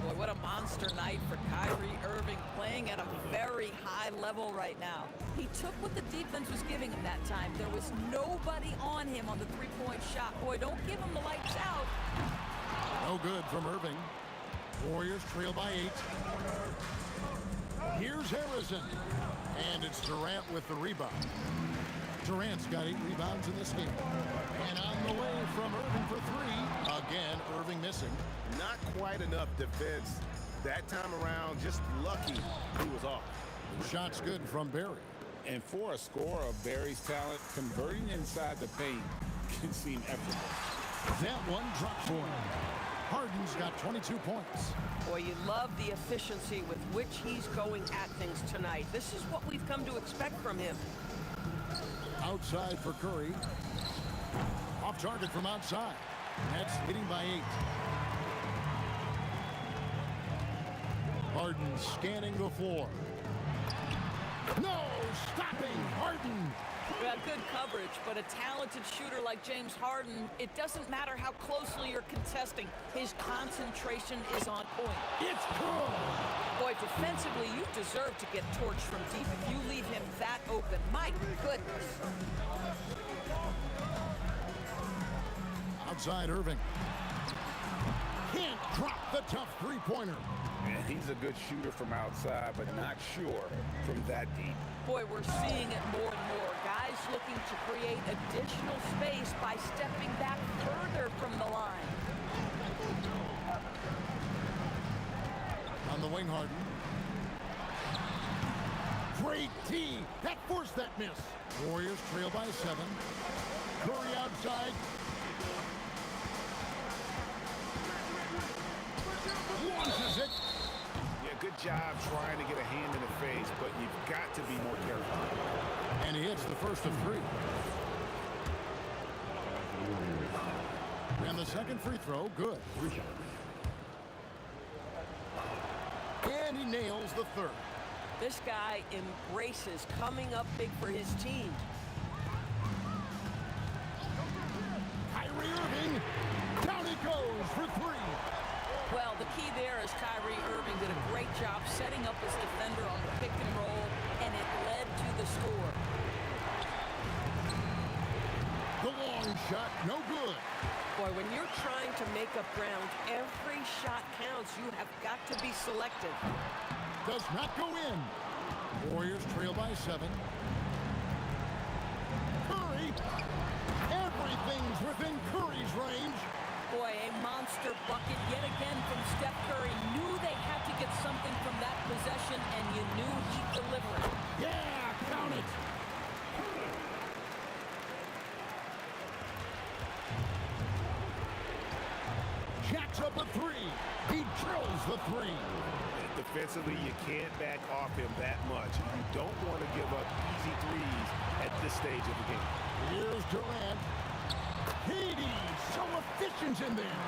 Boy, what a monster night for Kyrie Irving, playing at a very high level right now. He took what the defense was giving him that time. There was nobody on him on the three-point shot. Boy, don't give him the lights out. No good from Irving. Warriors trail by 8. Here's Harrison. And it's Durant with the rebound. Durant's got 8 rebounds in this game. And on the way from Irving for 3. Again, Irving missing. Not quite enough defense that time around. Just lucky he was off. The shot's good from Barry. And for a scorer of Barry's talent, converting inside the paint can seem effortless. That one drops for him. Harden's got 22 points. Boy, you love the efficiency with which he's going at things tonight. This is what we've come to expect from him. Outside for Curry. Off target from outside. Nets leading by 8. Harden scanning the floor. No! Stopping! Harden! Well, good coverage, but a talented shooter like James Harden, it doesn't matter how closely you're contesting. His concentration is on point. It's good! Boy, defensively, you deserve to get torched from deep if you leave him that open. My goodness. Outside Irving. Can't drop the tough three-pointer. And he's a good shooter from outside, but not sure from that deep. Boy, we're seeing it more and more. Guys looking to create additional space by stepping back further from the line. On the wing, Harden. Great D. That forced that miss. Warriors trail by 7. Curry outside. Launches it. Yeah, good job trying to get a hand in the face, but you've got to be more careful. And he hits the first of 3. And the second free throw, good. And he nails the third. This guy embraces coming up big for his team. Kyrie Irving. Down he goes for 3. Well, the key there is Kyrie Irving did a great job setting up his defender on the pick and roll, and it led to the score. The long shot, no good. Boy, when you're trying to make up ground, every shot counts. You have got to be selective. Does not go in. Warriors trail by 7. Curry. Everything's within Curry's range. Boy, a monster bucket yet again from Steph Curry. Knew they had to get something from that possession, and you knew he'd deliver it. Yeah, count it. Jacks up a 3. He drills the 3. Defensively, you can't back off him that much. You don't want to give up easy threes at this stage of the game. Here's Durant. KD, so efficient in there.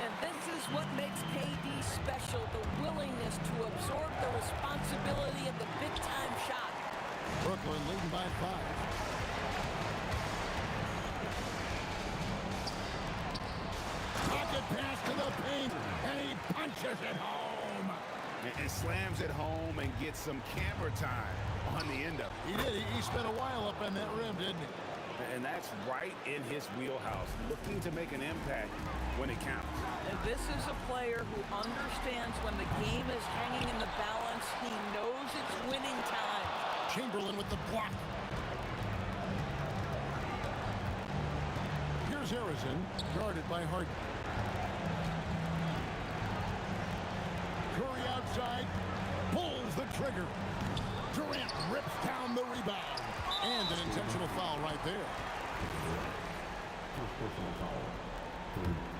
And this is what makes KD special, the willingness to absorb the responsibility of the big-time shot. Brooklyn leading by 5. Pocket pass to the paint, and he punches it home. And slams it home and gets some camera time on the end of it. He did. He spent a while up on that rim, didn't he? And that's right in his wheelhouse, looking to make an impact when it counts. And this is a player who understands when the game is hanging in the balance. He knows it's winning time. Chamberlain with the block. Here's Harrison, guarded by Harden. Curry outside, pulls the trigger. Durant rips down the rebound. And an intentional foul right there. First personal foul.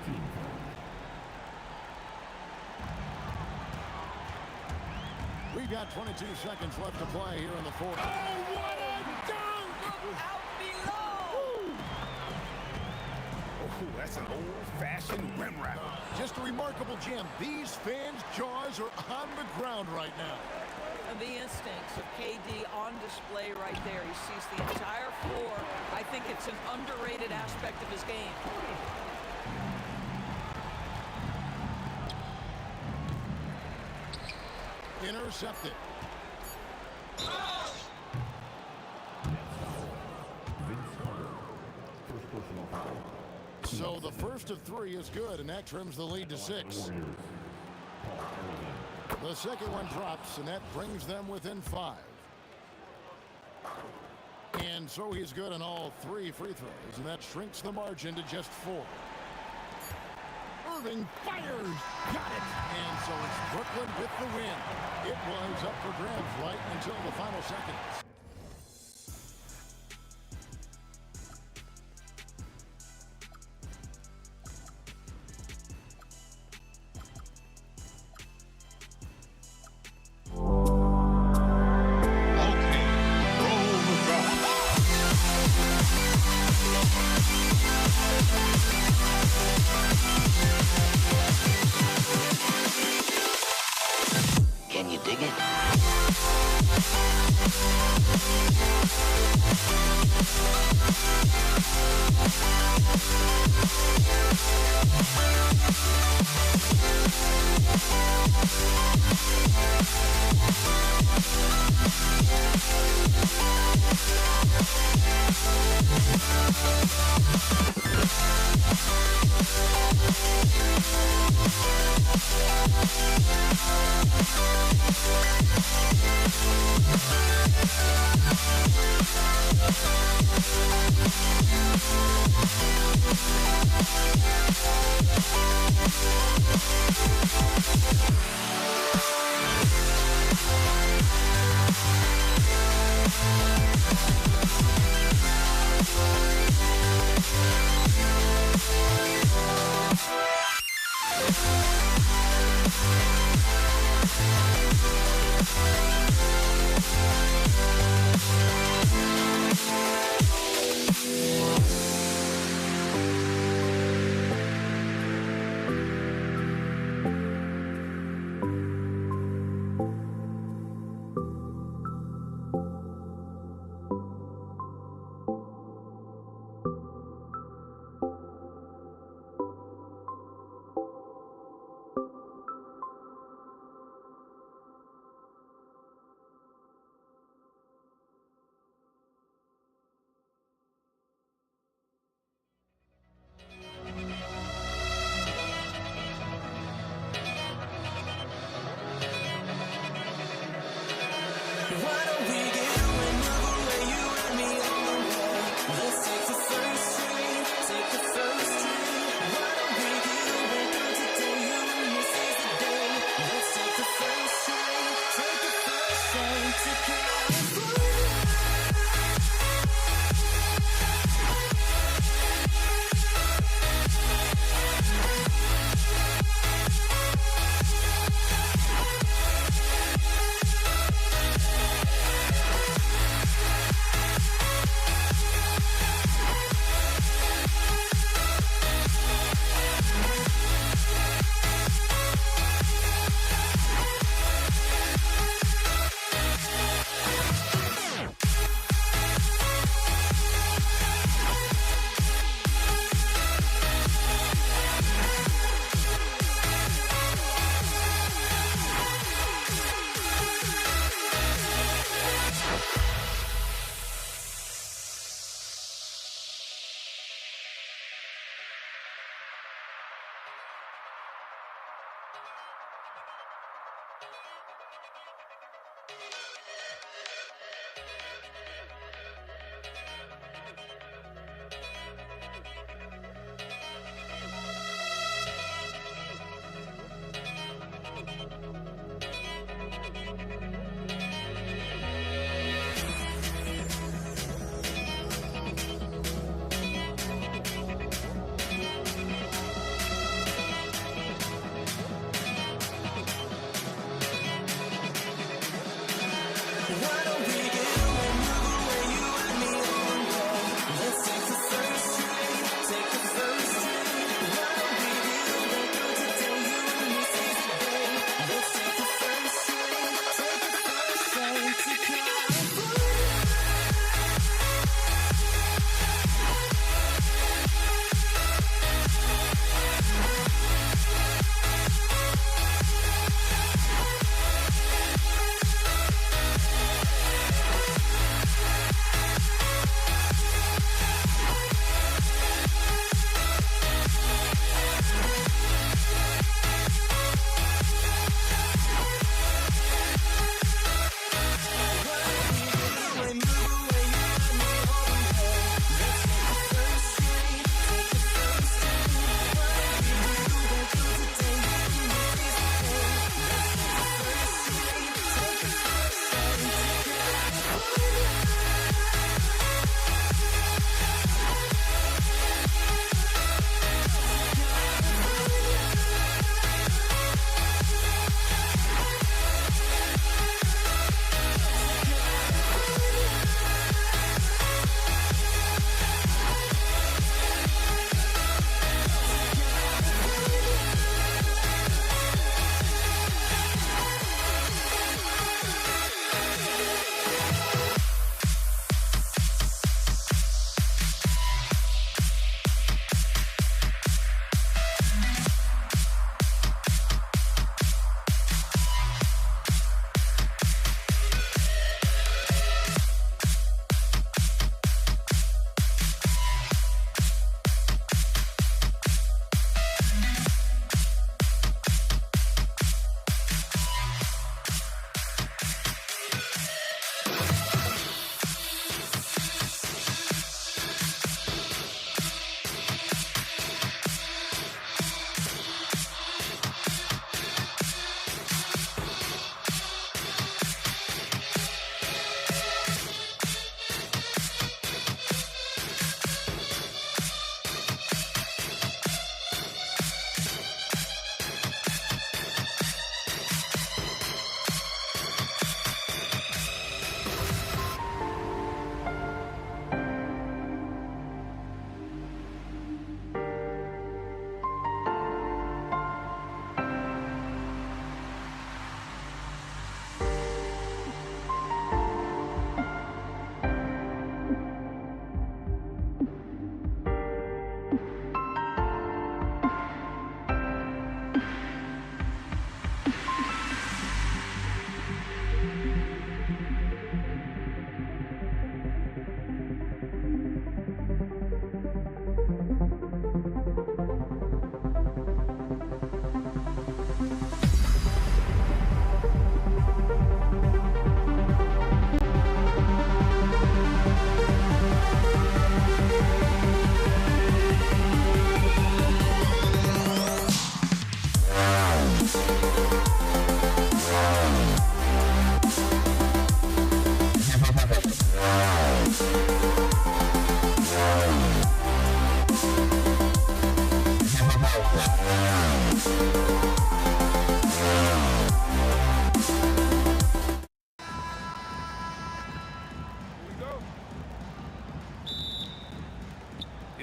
Team foul. We've got 22 seconds left to play here in the fourth. Oh, what a dunk! Look out below! Oh, that's an old-fashioned rim wrap. Just a remarkable jam. These fans' jaws are on the ground right now. And the instincts of KD on display right there. He sees the entire floor. I think it's an underrated aspect of his game. Intercepted. So the first of 3 is good, and that trims the lead to 6. The second one drops, and that brings them within 5. And so he's good on all 3 free throws, and that shrinks the margin to just 4. Irving fires. Got it. And so it's Brooklyn with the win. It was up for grabs right until the final seconds. Can you dig it?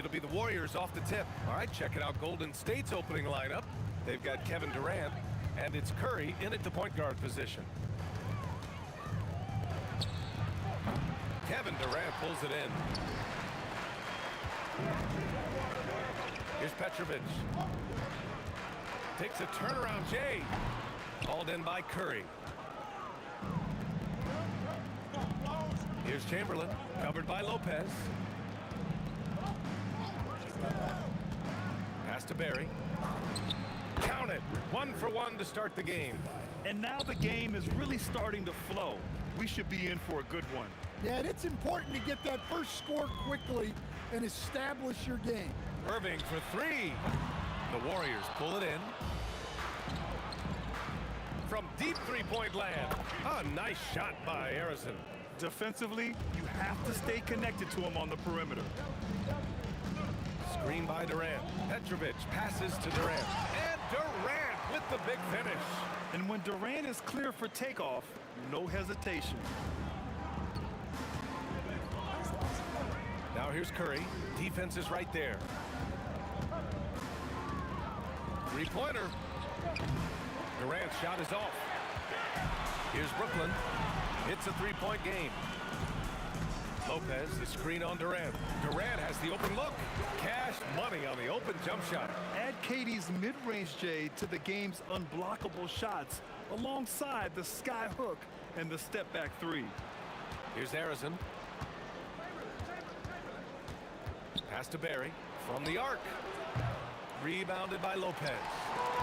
It'll be the Warriors off the tip. All right, check it out. Golden State's opening lineup. They've got Kevin Durant, and it's Curry in at the point guard position. Kevin Durant pulls it in. Here's Petrovic. Takes a turnaround, Jay. Called in by Curry. Here's Chamberlain, covered by Lopez. Pass to Barry. Count it. 1 for 1 to start the game. And now the game is really starting to flow. We should be in for a good one. Yeah, and it's important to get that first score quickly and establish your game. Irving for 3. The Warriors pull it in. From deep three-point land. A nice shot by Harrison. Defensively, you have to stay connected to him on the perimeter. Screen by Durant. Petrovic passes to Durant. And Durant with the big finish. And when Durant is clear for takeoff, no hesitation. Now here's Curry. Defense is right there. Three-pointer. Durant's shot is off. Here's Brooklyn. It's a three-point game. Lopez, the screen on Durant. Durant has the open look. Cash money on the open jump shot. Add KD's mid-range J to the game's unblockable shots alongside the sky hook and the step-back three. Here's Harrison. Pass to Barry from the arc. Rebounded by Lopez.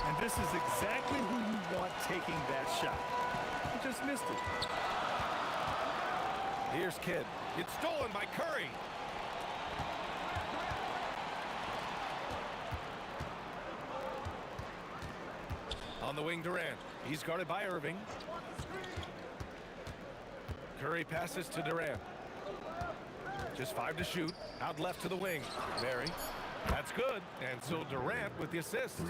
And this is exactly who you want taking that shot. He just missed it. Here's Kidd. It's stolen by Curry. On the wing, Durant. He's guarded by Irving. Curry passes to Durant. Just 5 to shoot. Out left to the wing. Barry. That's good. And so Durant with the assist.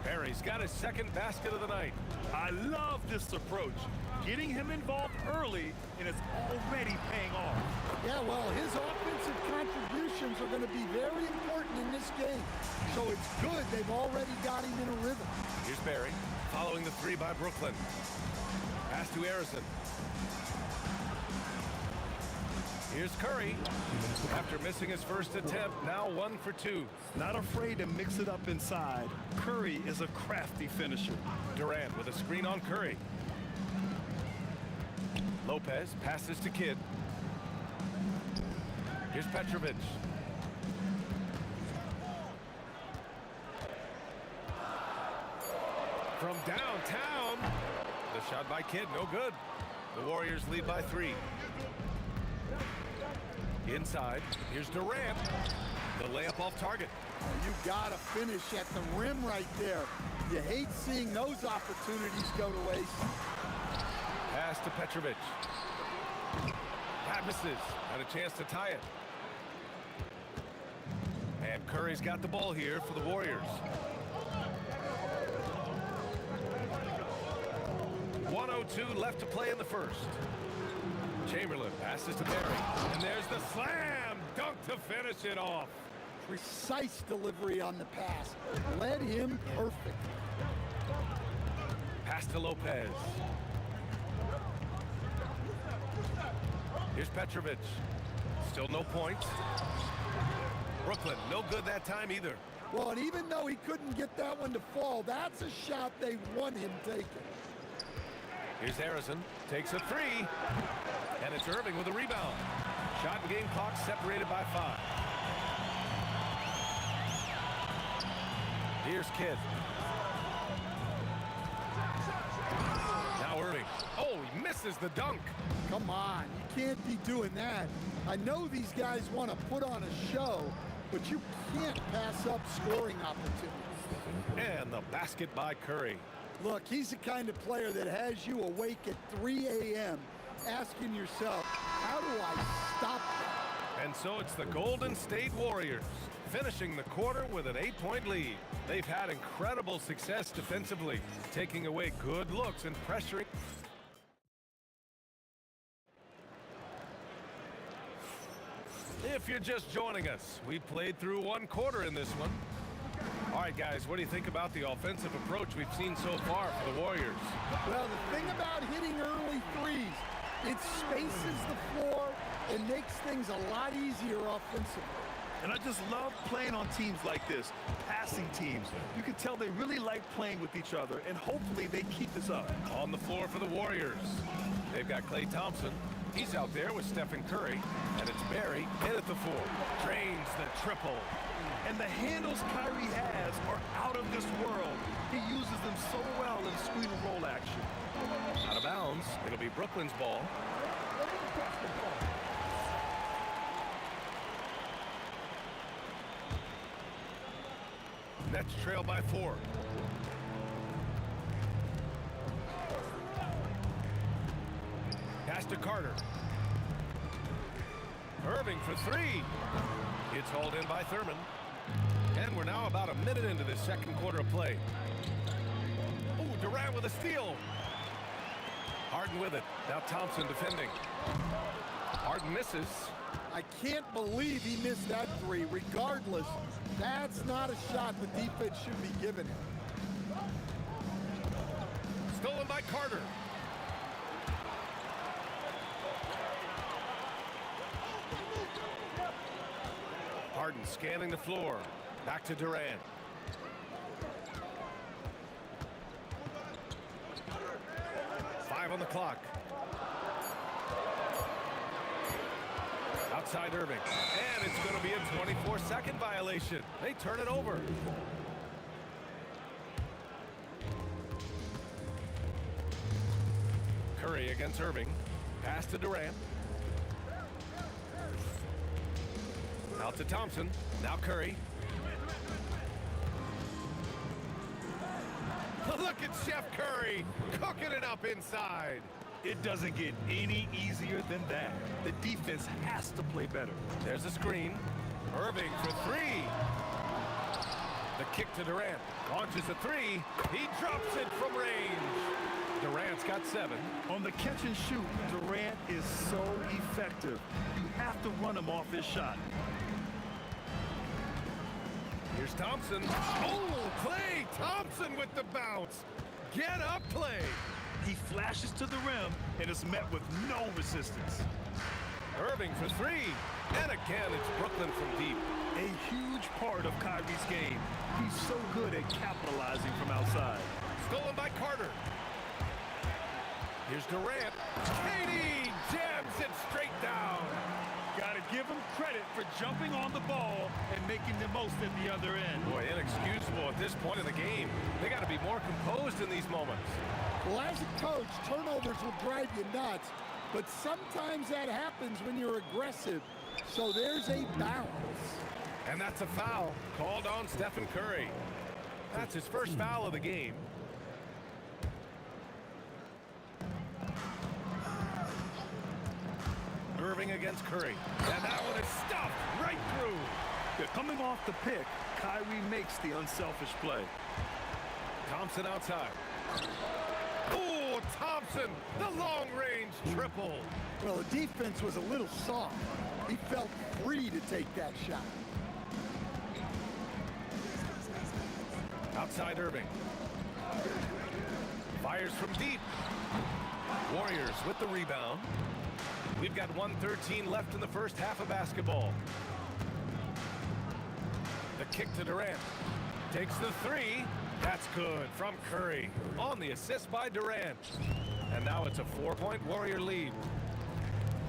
Barry's got his second basket of the night. I love this approach. Getting him involved early, and it's already paying off. Yeah, well, his offensive contributions are going to be very important in this game. So it's good they've already got him in a rhythm. Here's Barry, following the 3 by Brooklyn. Pass to Harrison. Here's Curry. After missing his first attempt, now 1 for 2. Not afraid to mix it up inside. Curry is a crafty finisher. Durant with a screen on Curry. Lopez passes to Kidd. Here's Petrovic. From downtown. The shot by Kidd, no good. The Warriors lead by 3. Inside, here's Durant. The layup off target. You got to finish at the rim right there. You hate seeing those opportunities go to waste. Pass to Petrovic. That misses. Had a chance to tie it. And Curry's got the ball here for the Warriors. 1:02 left to play in the first. Chamberlain passes to Barry. And there's the slam dunk to finish it off. Precise delivery on the pass. Led him perfect. Pass to Lopez. Here's Petrovic. Still no points. Brooklyn, no good that time either. Well, and even though he couldn't get that one to fall, that's a shot they want him taking. Here's Harrison. Takes a 3. And it's Irving with a rebound. Shot and game clock separated by 5. Here's Kidd. Now Irving. Oh, he misses the dunk. Come on, you can't be doing that. I know these guys want to put on a show, but you can't pass up scoring opportunities. And the basket by Curry. Look, he's the kind of player that has you awake at 3 a.m. asking yourself, how do I stop that? And so it's the Golden State Warriors finishing the quarter with an 8-point lead. They've had incredible success defensively, taking away good looks and pressuring. If you're just joining us, we played through one quarter in this one. All right, guys, what do you think about the offensive approach we've seen so far for the Warriors? Well, the thing about hitting early threes, it spaces the floor and makes things a lot easier offensively. And I just love playing on teams like this, passing teams. You can tell they really like playing with each other, and hopefully they keep this up. On the floor for the Warriors, they've got Klay Thompson. He's out there with Stephen Curry, and it's Barry in at the 4. Drains the triple. And the handles Kyrie has are out of this world. He uses them so well in screen and roll action. Out of bounds. It'll be Brooklyn's ball. Nets trail by 4. Pass to Carter. Irving for 3. It's hauled in by Thurman. And we're now about a minute into this second quarter of play. Ooh, Durant with a steal. Harden with it. Now Thompson defending. Harden misses. I can't believe he missed that 3. Regardless, that's not a shot the defense should be giving him. Stolen by Carter. Harden scanning the floor. Back to Durant. Five on the clock. Outside Irving. And it's going to be a 24-second violation. They turn it over. Curry against Irving. Pass to Durant. Out to Thompson. Now Curry. Look at Chef Curry cooking it up inside. It doesn't get any easier than that. The defense has to play better. There's a screen. Irving for 3. The kick to Durant. Launches a 3. He drops it from range. Durant's got 7. On the catch and shoot, Durant is so effective. You have to run him off his shot. Here's Thompson. Oh, Klay Thompson with the bounce. Get up, Klay. He flashes to the rim and is met with no resistance. Irving for 3. And again, it's Brooklyn from deep. A huge part of Kyrie's game. He's so good at capitalizing from outside. Stolen by Carter. Here's Durant. KD jams it straight down. Got to give him credit for jumping on the ball and making the most at the other end. Boy, inexcusable at this point in the game. They got to be more composed in these moments. Well, as a coach, turnovers will drive you nuts, but sometimes that happens when you're aggressive. So there's a balance. And that's a foul called on Stephen Curry. That's his first foul of the game. Irving against Curry. And that one is stuffed right through. Yeah, coming off the pick, Kyrie makes the unselfish play. Thompson outside. Oh, Thompson, the long-range triple. Well, the defense was a little soft. He felt free to take that shot. Outside Irving. Fires from deep. Warriors with the rebound. We've got 1:13 left in the first half of basketball. The kick to Durant. Takes the 3. That's good from Curry. On the assist by Durant. And now it's a 4-point Warrior lead.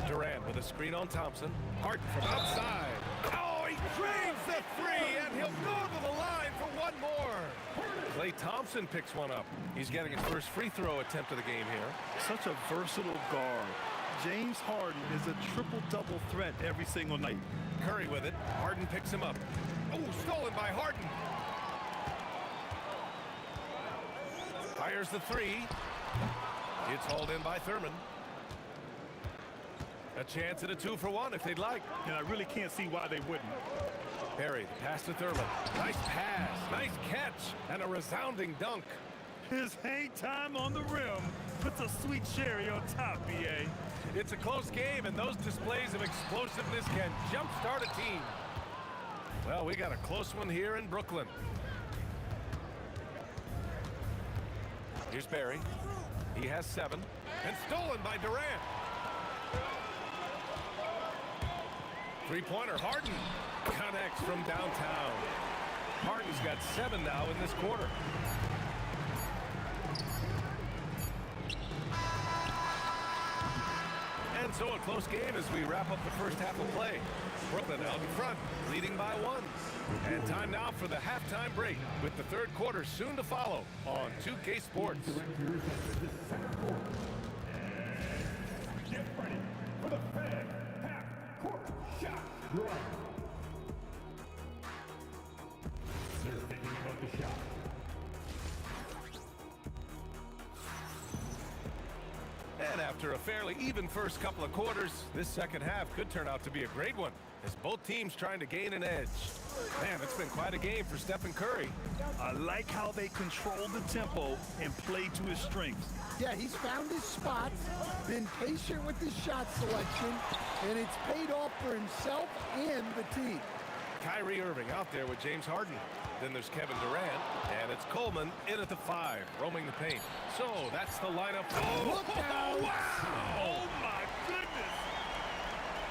Durant with a screen on Thompson. Harden from outside. Oh, he drains the 3, and he'll go to the line for one more. Klay Thompson picks one up. He's getting his first free throw attempt of the game here. Such a versatile guard. James Harden is a triple-double threat every single night. Curry with it. Harden picks him up. Oh, stolen by Harden. Fires the 3. It's hauled in by Thurman. A chance at a 2-for-1 if they'd like. And I really can't see why they wouldn't. Barry, pass to Thurman. Nice pass, nice catch, and a resounding dunk. His hang time on the rim puts a sweet cherry on top, B.A. It's a close game, and those displays of explosiveness can jumpstart a team. Well, we got a close one here in Brooklyn. Here's Barry. He has 7. And stolen by Durant. Three-pointer, Harden connects from downtown. Harden's got 7 now in this quarter. And so a close game as we wrap up the first half of play. Brooklyn out in front, leading by 1. And time now for the halftime break, with the third quarter soon to follow on 2K Sports. Get ready for the fan half-court shot. They're thinking about the shot. And after a fairly even first couple of quarters, this second half could turn out to be a great one, as both teams trying to gain an edge. Man, it's been quite a game for Stephen Curry. I like how they control the tempo and play to his strengths. Yeah, he's found his spots, been patient with his shot selection, and it's paid off for himself and the team. Kyrie Irving out there with James Harden. Then there's Kevin Durant, and it's Coleman in at the 5, roaming the paint. So that's the lineup. Oh, Look out! Wow! Oh, my goodness!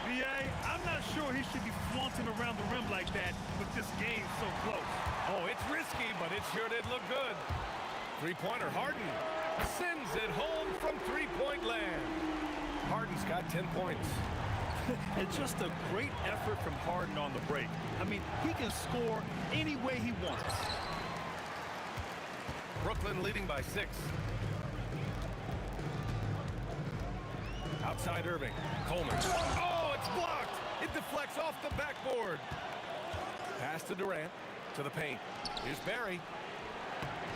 B.A., I'm not sure he should be flaunting around the rim like that with this game so close. Oh, it's risky, but it sure did look good. Three-pointer, Harden sends it home from three-point land. Harden's got 10 points. And just a great effort from Harden on the break. I mean, he can score any way he wants. Brooklyn leading by 6. Outside Irving. Coleman. Oh, it's blocked. It deflects off the backboard. Pass to Durant. To the paint. Here's Barry.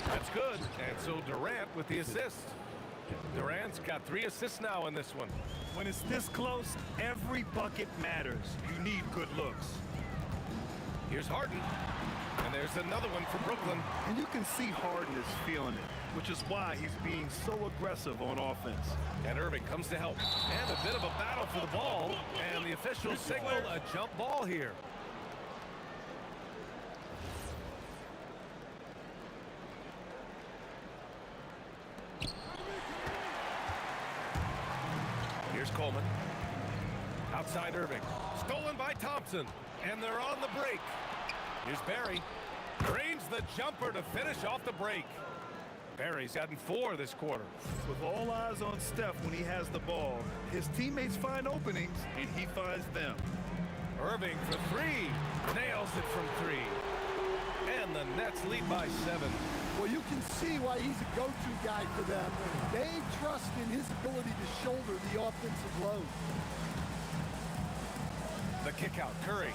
That's good. And so Durant with the assist. Durant's got 3 assists now in this one. When it's this close, every bucket matters. You need good looks. Here's Harden. And there's another one for Brooklyn. And you can see Harden is feeling it, which is why he's being so aggressive on offense. And Irving comes to help. And a bit of a battle for the ball. And the officials signal a jump ball here. Here's Coleman. Outside Irving. Stolen by Thompson. And they're on the break. Here's Barry. Drains the jumper to finish off the break. Barry's gotten 4 this quarter. With all eyes on Steph when he has the ball, his teammates find openings, and he finds them. Irving for 3. Nails it from 3. And the Nets lead by 7. Well, you can see why he's a go-to guy for them. They trust in his ability to shoulder the offensive load. The kick out, Curry.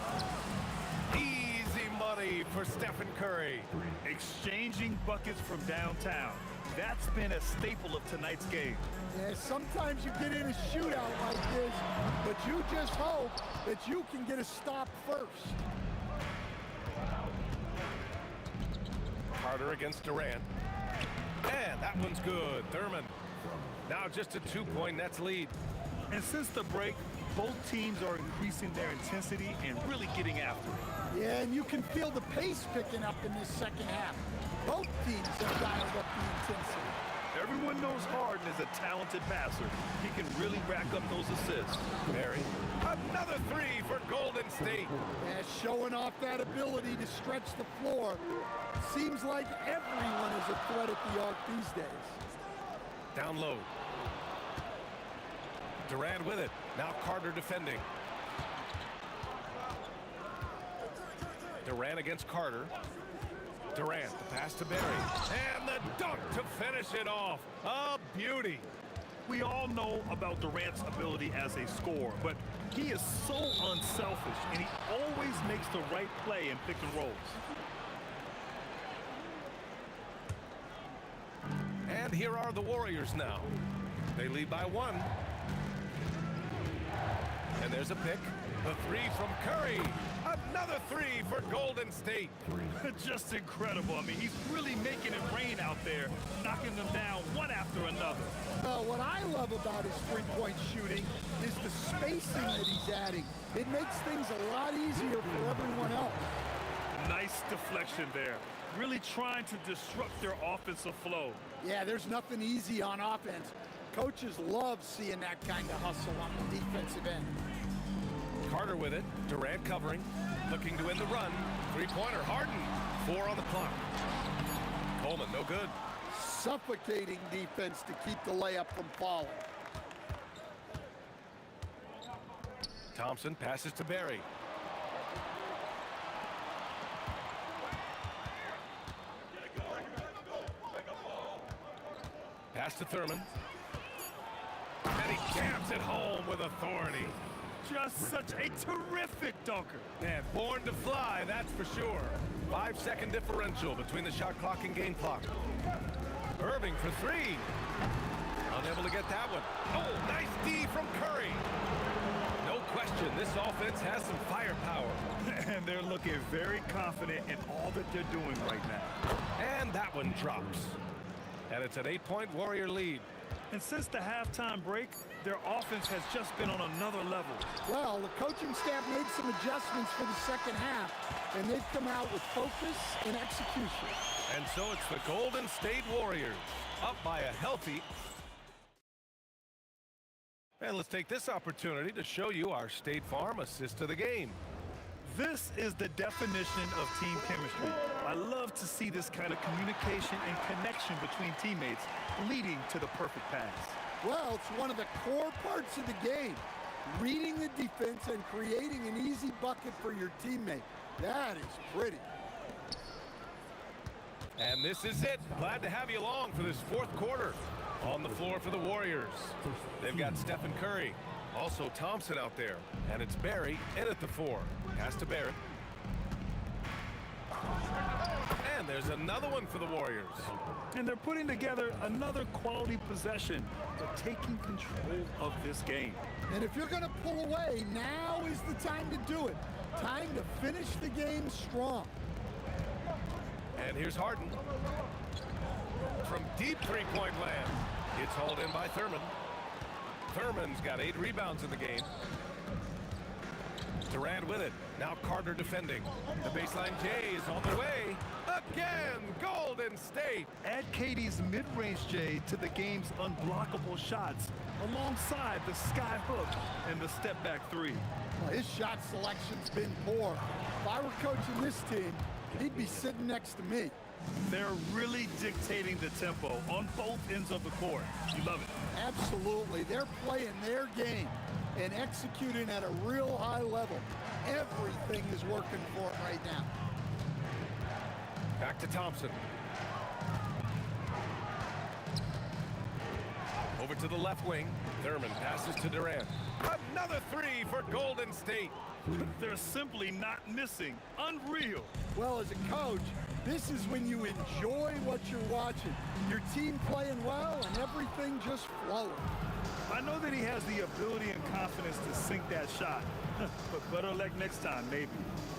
Easy money for Stephen Curry. Exchanging buckets from downtown. That's been a staple of tonight's game. Yeah, sometimes you get in a shootout like this, but you just hope that you can get a stop first. Carter against Durant. And that one's good. Thurman. Now just a 2-point Nets lead. And since the break, both teams are increasing their intensity and really getting after it. Yeah, and you can feel the pace picking up in this second half. Both teams have dialed up the intensity. Everyone knows Harden is a talented passer. He can really rack up those assists. Barry. Another 3 for Golden State. Yeah, showing off that ability to stretch the floor. Seems like everyone is a threat at the arc these days. Down low. Durant with it. Now Carter defending. Durant against Carter. Durant, the pass to Barry. And the dunk to finish it off. A beauty. We all know about Durant's ability as a scorer, but he is so unselfish, and he always makes the right play in pick and rolls. And here are the Warriors now. They lead by 1. And there's a pick. The 3 from Curry. Another three for Golden State. Just incredible. I mean, he's really making it rain out there, knocking them down one after another. Well, what I love about his three-point shooting is the spacing that he's adding. It makes things a lot easier for everyone else. Nice deflection there. Really trying to disrupt their offensive flow. Yeah, there's nothing easy on offense. Coaches love seeing that kind of hustle on the defensive end. Carter with it. Durant covering. Looking to win the run. Three-pointer. Harden. 4 on the clock. Coleman, no good. Suffocating defense to keep the layup from falling. Thompson passes to Barry. Pass to Thurman. And he jams it home with authority. Just such a terrific dunker. And born to fly, that's for sure. 5-second differential between the shot clock and game clock. Irving for three. Unable to get that one. Oh, nice D from Curry. No question, this offense has some firepower. And they're looking very confident in all that they're doing right now. And that one drops. And it's an 8-point Warrior lead. And since the halftime break, their offense has just been on another level. Well, the coaching staff made some adjustments for the second half, and they've come out with focus and execution. And so it's the Golden State Warriors, up by a healthy. And let's take this opportunity to show you our State Farm assist of the game. This is the definition of team chemistry. I love to see this kind of communication and connection between teammates leading to the perfect pass. Well, it's one of the core parts of the game. Reading the defense and creating an easy bucket for your teammate. That is pretty. And this is it. Glad to have you along for this fourth quarter. On the floor for the Warriors. They've got Stephen Curry. Also Thompson out there. And it's Barry in at the 4. Pass to Barrett. And there's another one for the Warriors. And they're putting together another quality possession. They're taking control of this game. And if you're going to pull away, now is the time to do it. Time to finish the game strong. And here's Harden. From deep three-point land. It's hauled in by Thurman. Thurman's got 8 rebounds in the game. Durant with it. Now Carter defending. The baseline J is on the way. Again, Golden State. Add KD's mid-range J to the game's unblockable shots alongside the sky hook and the step-back 3. Well, his shot selection's been poor. If I were coaching this team, he'd be sitting next to me. They're really dictating the tempo on both ends of the court. You love it. Absolutely. They're playing their game and executing at a real high level. Everything is working for them right now. Back to Thompson. Over to the left wing. Thurman passes to Durant. Another 3 for Golden State. They're simply not missing. Unreal. Well, as a coach, this is when you enjoy what you're watching. Your team playing well and everything just flowing. I know that he has the ability and confidence to sink that shot. But better luck next time, maybe.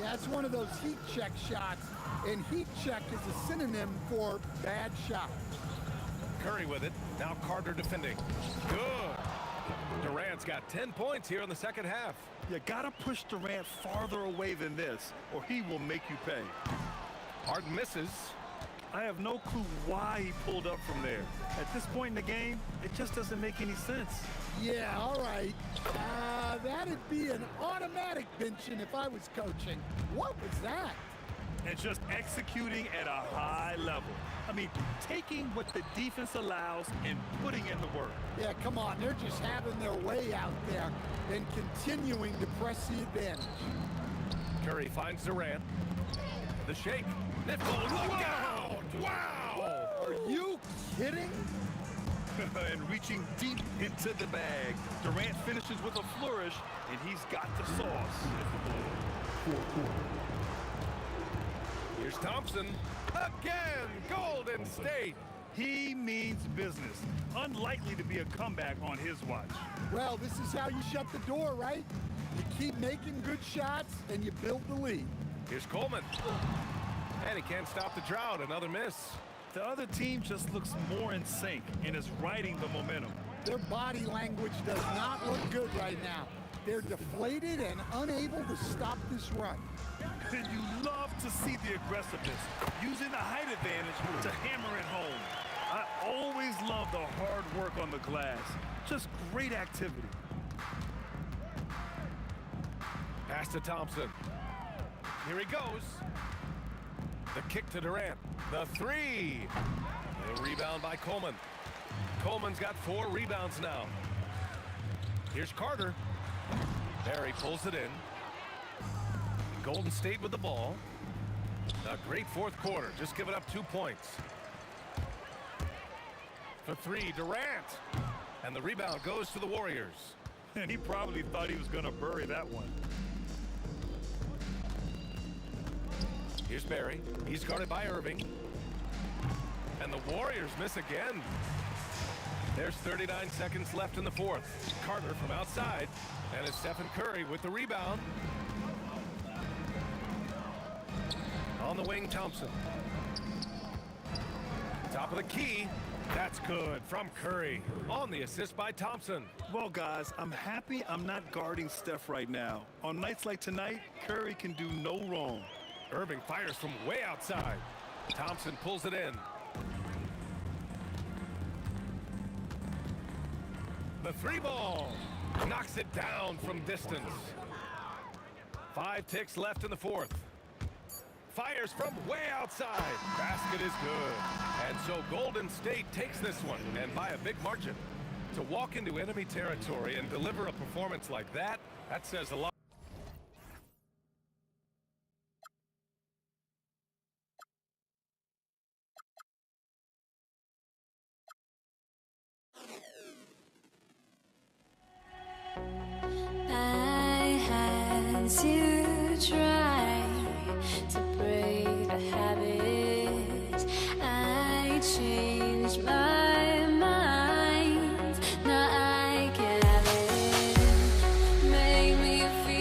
Yeah, it's one of those heat check shots, and heat check is a synonym for bad shot. Curry with it. Now Carter defending. Good. Durant's got 10 points here in the second half. You gotta push Durant farther away than this, or he will make you pay. Harden misses. I have no clue why he pulled up from there. At this point in the game, it just doesn't make any sense. Yeah, all right. That'd be an automatic benching if I was coaching. What was that? And just executing at a high level. I mean, taking what the defense allows and putting in the work. Yeah, come on. They're just having their way out there and continuing to press the advantage. Curry finds Durant. The shake. Look out! Wow! Are you kidding? And reaching deep into the bag. Durant finishes with a flourish, and he's got the sauce. Here's Thompson. Again, Golden State. He means business. Unlikely to be a comeback on his watch. Well, this is how you shut the door, right? You keep making good shots, and you build the lead. Here's Coleman. And he can't stop the drought. Another miss. The other team just looks more in sync and is riding the momentum. Their body language does not look good right now. They're deflated and unable to stop this run. And you love to see the aggressiveness, using the height advantage to hammer it home. I always love the hard work on the glass. Just great activity. Pass to Thompson. Here he goes. The kick to Durant. The three. The rebound by Coleman. Coleman's got 4 rebounds now. Here's Carter. Barry pulls it in. Golden State with the ball. A great fourth quarter. Just giving up 2 points. For 3, Durant. And the rebound goes to the Warriors. And he probably thought he was going to bury that one. Here's Barry. He's guarded by Irving. And the Warriors miss again. There's 39 seconds left in the fourth. Carter from outside. And it's Stephen Curry with the rebound. On the wing, Thompson. Top of the key. That's good from Curry. On the assist by Thompson. Well, guys, I'm happy I'm not guarding Steph right now. On nights like tonight, Curry can do no wrong. Irving fires from way outside. Thompson pulls it in. The 3 ball knocks it down from distance. 5 ticks left in the fourth. Fires from way outside. Basket is good. And so Golden State takes this one, and by a big margin. To walk into enemy territory and deliver a performance like that, that says a lot. I had to try to break a habit. I changed my mind. Now I can have it. Make me feel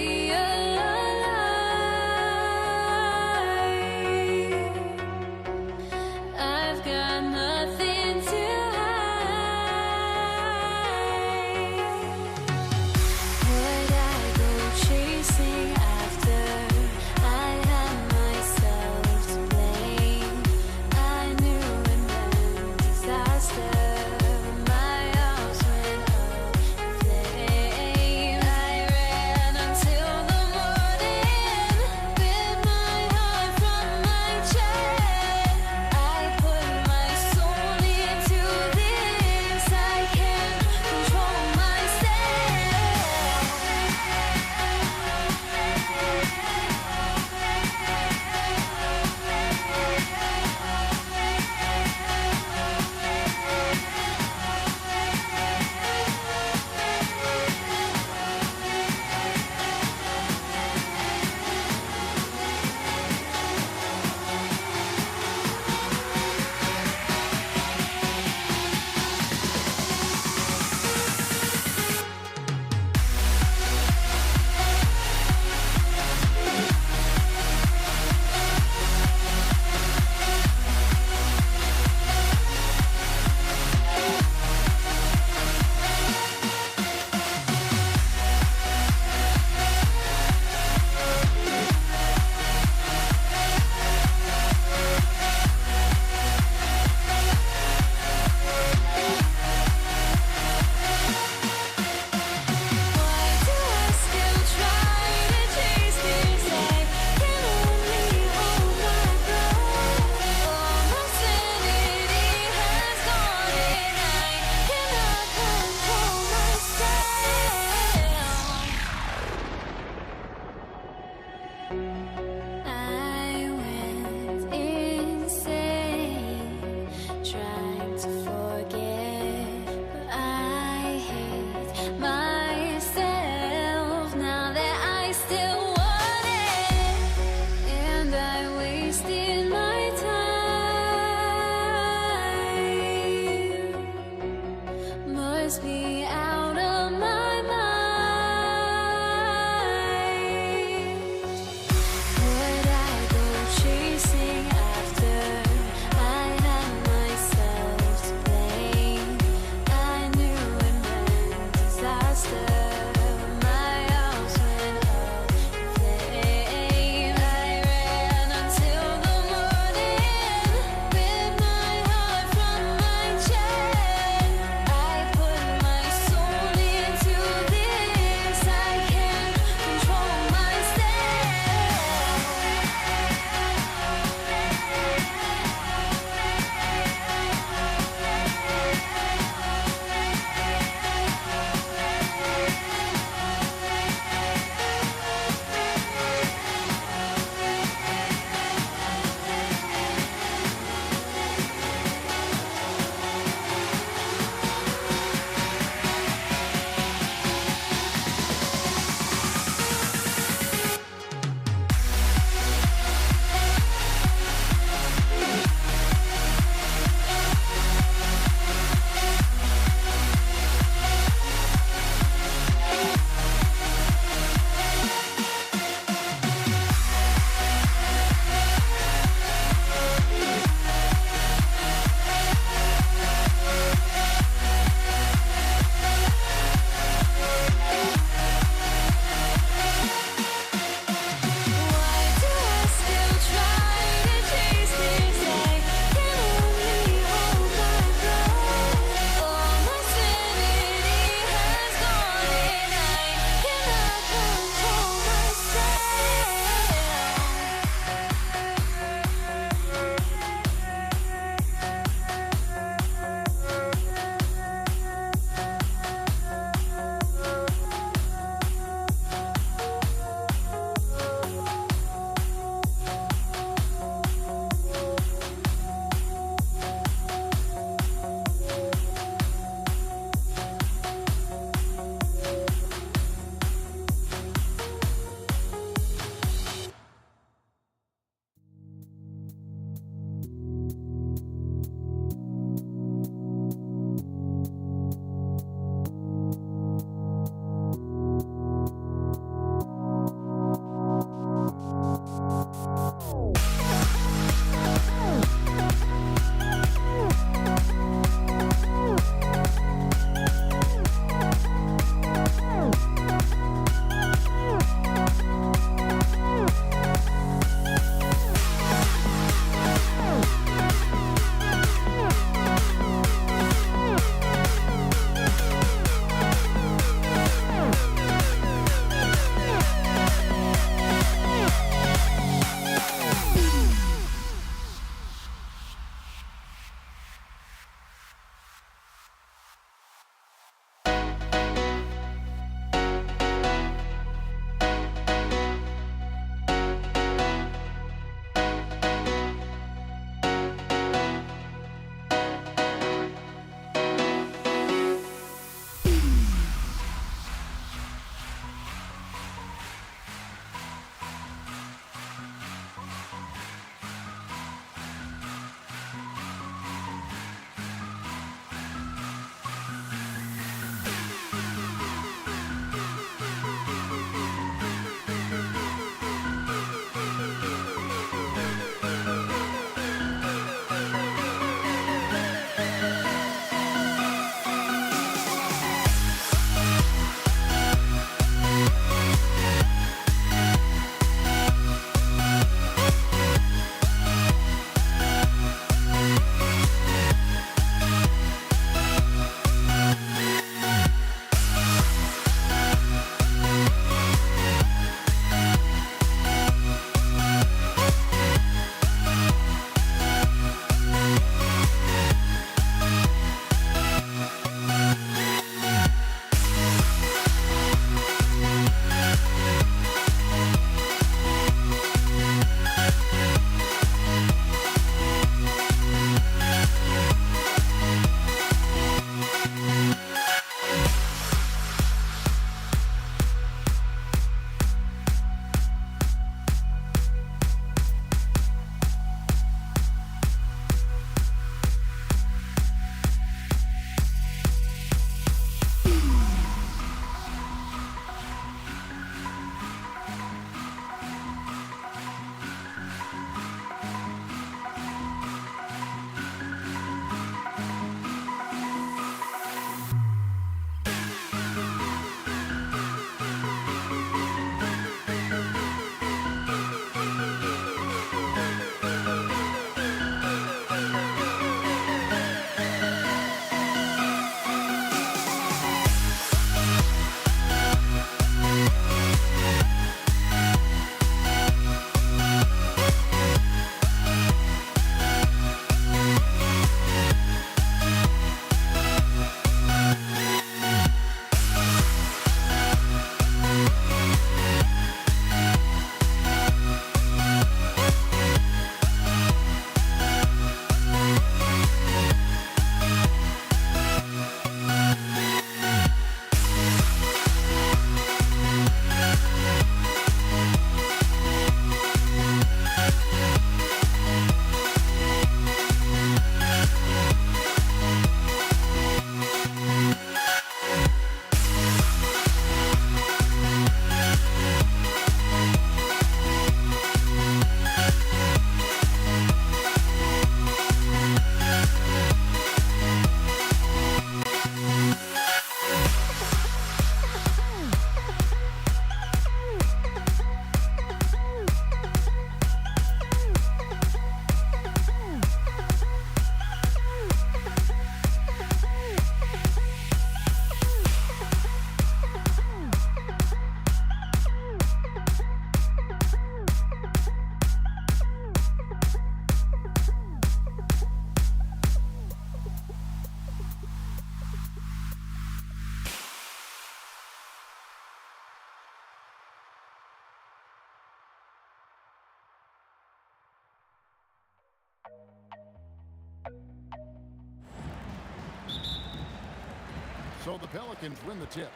So the Pelicans win the tip.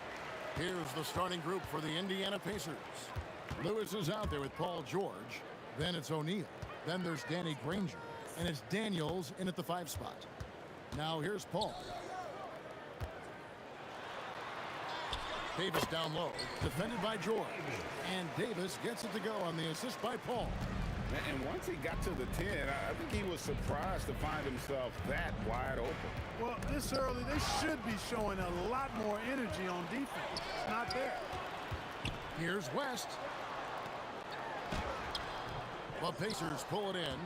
Here's the starting group for the Indiana Pacers. Lewis is out there with Paul George. Then it's O'Neal. Then there's Danny Granger. And it's Daniels in at the 5 spot. Now here's Paul. Davis down low, defended by George. And Davis gets it to go on the assist by Paul. And once he got to the 10, I think he was surprised to find himself that wide open. Well, this early, they should be showing a lot more energy on defense. It's not there. Here's West. The Pacers pull it in.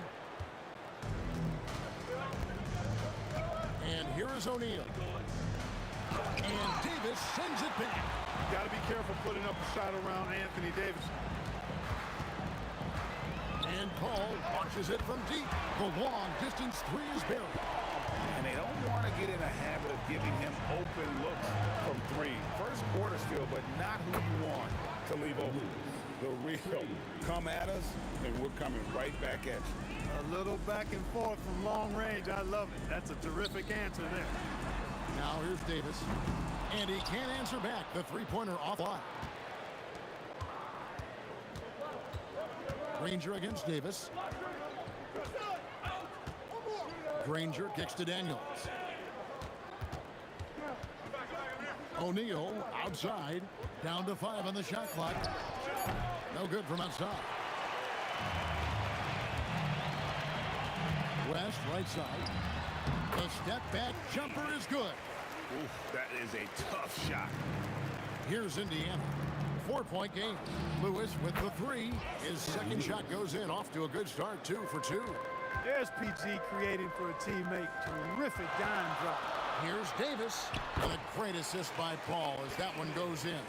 And here is O'Neal. And Davis sends it back. Got to be careful putting up a shot around Anthony Davis. And Paul launches it from deep. The long distance 3 is buried. And they don't want to get in a habit of giving him open looks from 3. First quarter still, but not who you want to leave open. The real come at us, and we're coming right back at you. A little back and forth from long range. I love it. That's a terrific answer there. Now here's Davis. And he can't answer back. The 3-pointer offline. Granger against Davis. Granger kicks to Daniels. O'Neal outside. Down to 5 on the shot clock. No good from outside. West right side. The step back jumper is good. Oof, that is a tough shot. Here's Indiana. 4-point game. Lewis with the 3. His second shot goes in. Off to a good start. 2 for 2. There's PG creating for a teammate. Terrific dime drop. Here's Davis. And a great assist by Paul as that one goes in.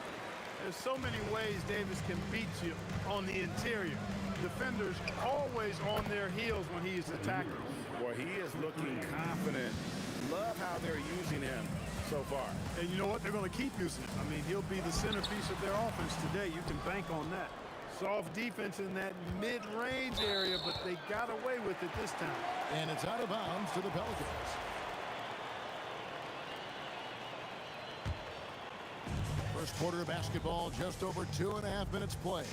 There's so many ways Davis can beat you on the interior. Defenders always on their heels when he's attacking. Boy, he is looking confident. Love how they're using him so far. And you know what? They're going to keep using him. I mean, he'll be the centerpiece of their offense today. You can bank on that. Soft defense in that mid-range area, but they got away with it this time. And it's out of bounds to the Pelicans. First quarter of basketball, just over 2.5 minutes play.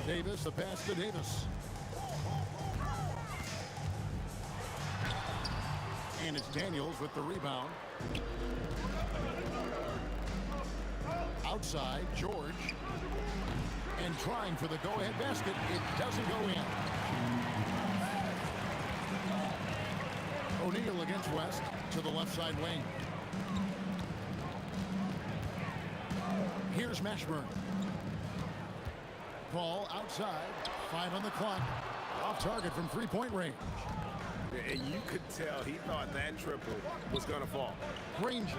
Davis, the pass to Davis. And it's Daniels with the rebound. Outside, George. And trying for the go-ahead basket. It doesn't go in. O'Neal against West to the left side wing. Here's Mashburn. Paul outside. 5 on the clock. Off target from 3-point range. And you could tell he thought that triple was going to fall. Granger.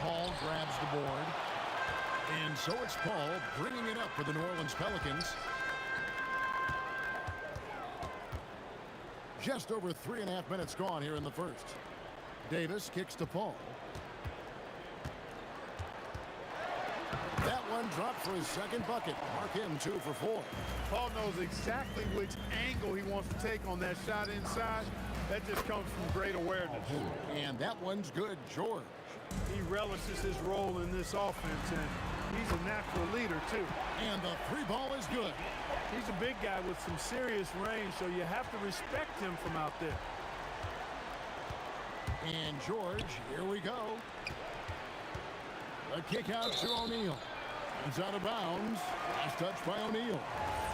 Paul grabs the board. And so it's Paul bringing it up for the New Orleans Pelicans. Just over 3.5 minutes gone here in the first. Davis kicks to Paul. That one dropped for his second bucket. Mark him 2 for 4. Paul knows exactly which angle he wants to take on that shot inside. That just comes from great awareness. And that one's good, George. He relishes his role in this offense, and he's a natural leader, too. And the 3 ball is good. He's a big guy with some serious range, so you have to respect him from out there. And George, here we go. A kick out to O'Neal. It's out of bounds. Last touch by O'Neal.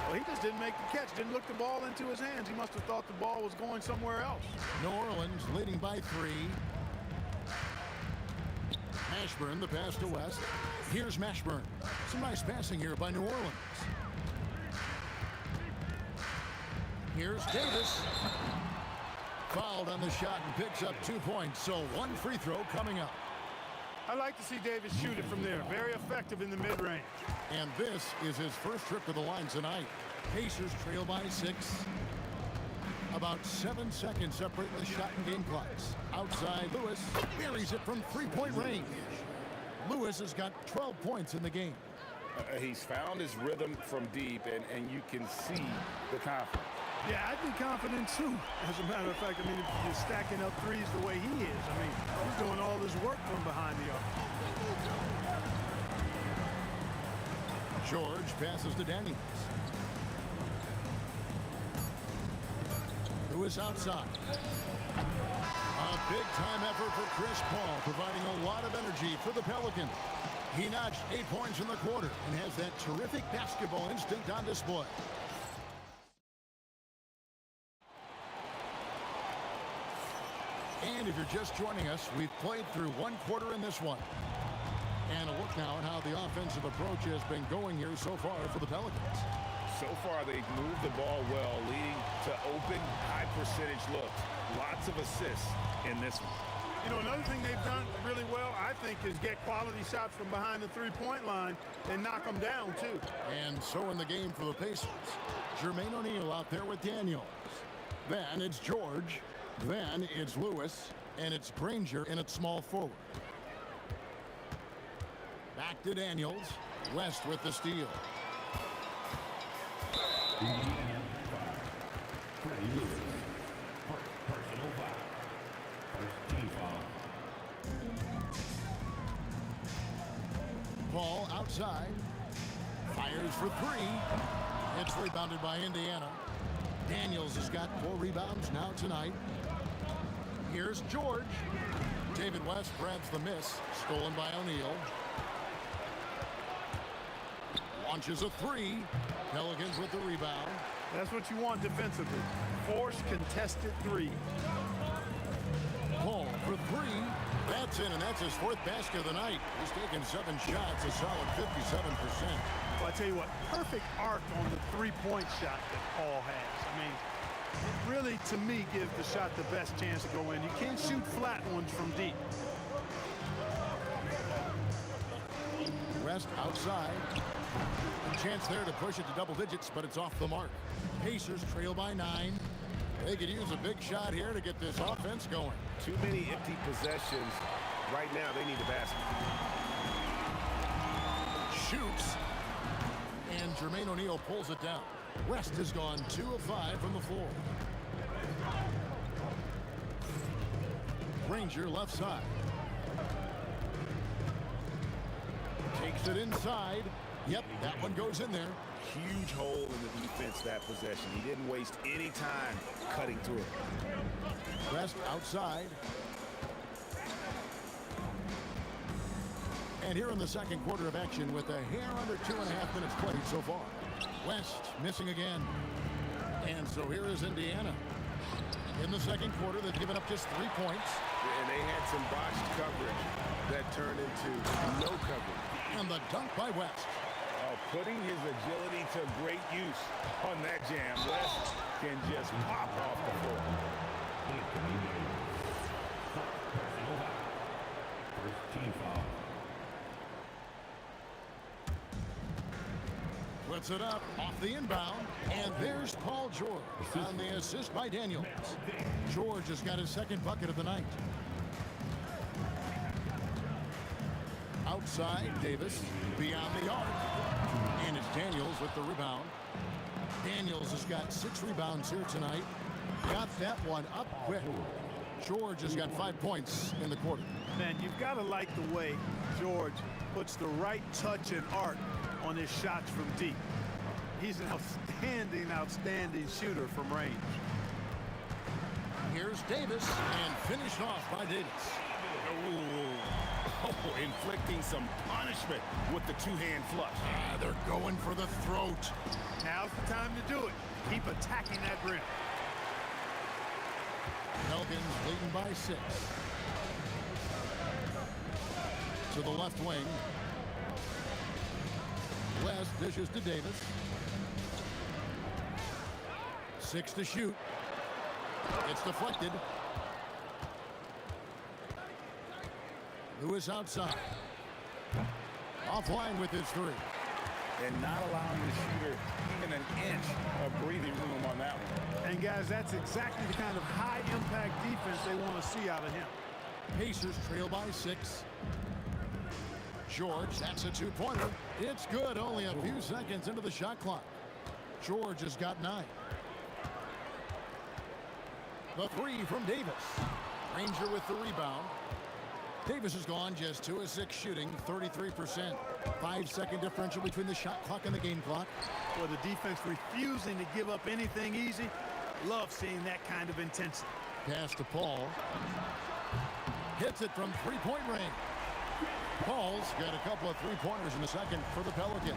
Well, he just didn't make the catch, didn't look the ball into his hands. He must have thought the ball was going somewhere else. New Orleans leading by 3. Mashburn, the pass to West. Here's Mashburn. Some nice passing here by New Orleans. Here's Davis. Fouled on the shot and picks up 2 points. So 1 free throw coming up. I like to see Davis shoot it from there. Very effective in the mid-range. And this is his first trip to the line tonight. Pacers trail by 6. About 7 seconds separating the shot and game clocks. Outside, Lewis buries it from 3-point range. Lewis has got 12 points in the game. He's found his rhythm from deep, and you can see the confidence. Yeah, I'd be confident too. As a matter of fact, I mean, if you're stacking up threes the way he is, I mean, he's doing all this work from behind the arc. George passes to Daniels. Lewis outside. A big-time effort for Chris Paul, providing a lot of energy for the Pelicans. He notched 8 points in the quarter and has that terrific basketball instinct on display. And if you're just joining us, we've played through one quarter in this one. And a look now at how the offensive approach has been going here so far for the Pelicans. So far, they've moved the ball well, leading to open, high-percentage looks. Lots of assists in this one. You know, another thing they've done really well, I think, is get quality shots from behind the three-point line and knock them down, too. And so in the game for the Pacers, Jermaine O'Neal out there with Daniels. Then it's George. Then it's Lewis. And it's Granger in at small forward. Back to Daniels. West with the steal. Personal foul. First team foul. Paul outside. Fires for three. It's rebounded by Indiana. Daniels has got 4 rebounds now tonight. Here's George. David West grabs the miss. Stolen by O'Neal. Launches a three. Pelicans with the rebound. That's what you want defensively. Force contested three. Paul for three. That's in, and that's his 4th basket of the night. He's taken 7 shots, a solid 57%. Well, I tell you what, perfect arc on the three-point shot that Paul has. I mean, it really, to me, gives the shot the best chance to go in. You can't shoot flat ones from deep. West outside. A chance there to push it to double digits, but it's off the mark. Pacers trail by 9. They could use a big shot here to get this offense going. Too many empty possessions. Right now, they need a basket. Shoots. And Jermaine O'Neal pulls it down. West has gone 2 of 5 from the floor. Granger left side. Takes it inside. Yep, that one goes in there. Huge hole in the defense that possession. He didn't waste any time cutting through it. West outside. And here in the second quarter of action with a hair under 2.5 minutes played so far. West missing again. And so here is Indiana. In the second quarter, they've given up just 3 points. And they had some botched coverage that turned into no coverage. And the dunk by West. Putting his agility to great use on that jam. West can just pop off the floor. First team foul. Puts it up off the inbound. And there's Paul George on the assist by Daniels. George has got his 2nd bucket of the night. Outside, Davis beyond the arc. And it's Daniels with the rebound. Daniels has got 6 rebounds here tonight. Got that one up quick. George has got 5 points in the quarter. Man, you've got to like the way George puts the right touch and arc on his shots from deep. He's an outstanding shooter from range. Here's Davis, and finished off by Davis. Inflicting some punishment with the 2-hand flush. They're going for the throat. Now's the time to do it. Keep attacking that rim. Pelicans leading by 6. To the left wing. West dishes to Davis. 6 to shoot. It's deflected. Lewis outside. Offline with his 3. And not allowing the shooter even an inch of breathing room on that one. And guys, that's exactly the kind of high-impact defense they want to see out of him. Pacers trail by 6. George, that's a 2-pointer. It's good, only a few seconds into the shot clock. George has got 9. The three from Davis. Granger with the rebound. Davis has gone just 2 of 6 shooting, 33%. 5-second differential between the shot clock and the game clock. For the defense refusing to give up anything easy. Love seeing that kind of intensity. Pass to Paul. Hits it from three-point range. Paul's got a couple of three-pointers in the second for the Pelicans.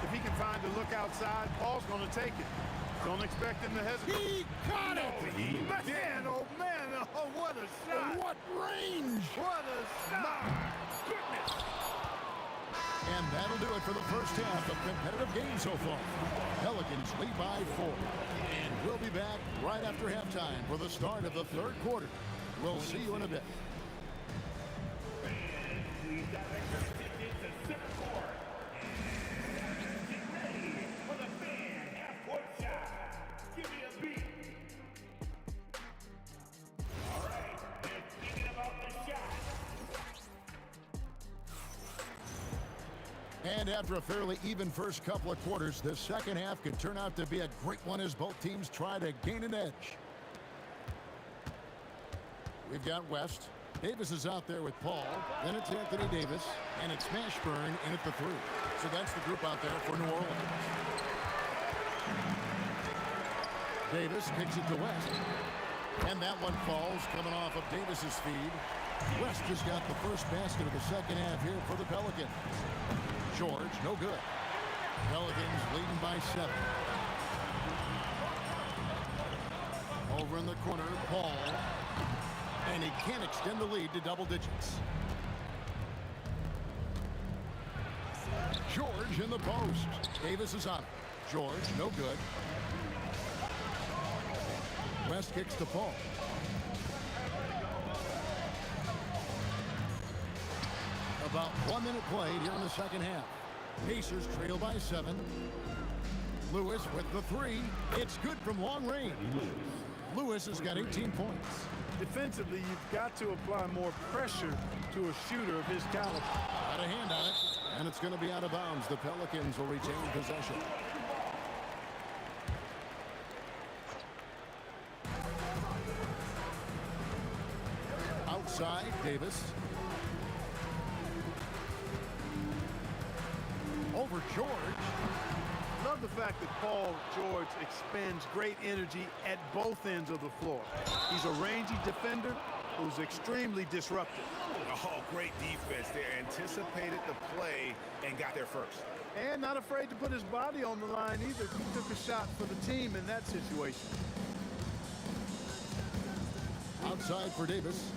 If he can find a look outside, Paul's going to take it. Don't expect him to hesitate. He got it! Man, oh man, oh what a shot! What range! What a shot! Goodness! And that'll do it for the first half of competitive game so far. Pelicans lead by 4. And we'll be back right after halftime for the start of the third quarter. We'll see you in a bit. And after a fairly even first couple of quarters, the second half could turn out to be a great one as both teams try to gain an edge. We've got West. Davis is out there with Paul. Then it's Anthony Davis. And it's Mashburn in at the 3. So that's the group out there for New Orleans. Davis kicks it to West. And that one falls coming off of Davis's feed. West has got the first basket of the second half here for the Pelicans. George, no good. Pelicans leading by 7. Over in the corner, Paul. And he can't extend the lead to double digits. George in the post. Davis is on it. George, no good. West kicks to Paul. About 1 minute played here in the second half. Pacers trail by 7. Lewis with the 3. It's good from long range. Lewis has got 18 points. Defensively, you've got to apply more pressure to a shooter of his caliber. Got a hand on it, and it's going to be out of bounds. The Pelicans will retain possession. Outside, Davis. Over George. Love the fact that Paul George expends great energy at both ends of the floor. He's a rangy defender who's extremely disruptive. Oh, great defense there. Anticipated the play and got there first. And not afraid to put his body on the line either. He took a shot for the team in that situation. Outside for Davis.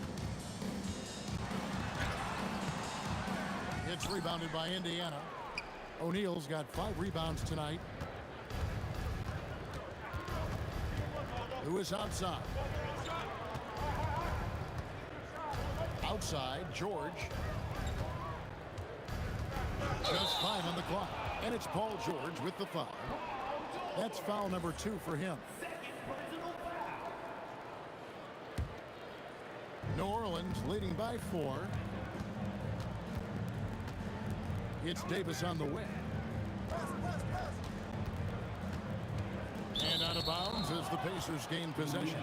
It's rebounded by Indiana. O'Neal's got 5 rebounds tonight. Lewis outside. Outside, George. Just 5 on the clock. And it's Paul George with the foul. That's foul number 2 for him. New Orleans leading by 4. It's Davis on the wing. And out of bounds as the Pacers gain possession.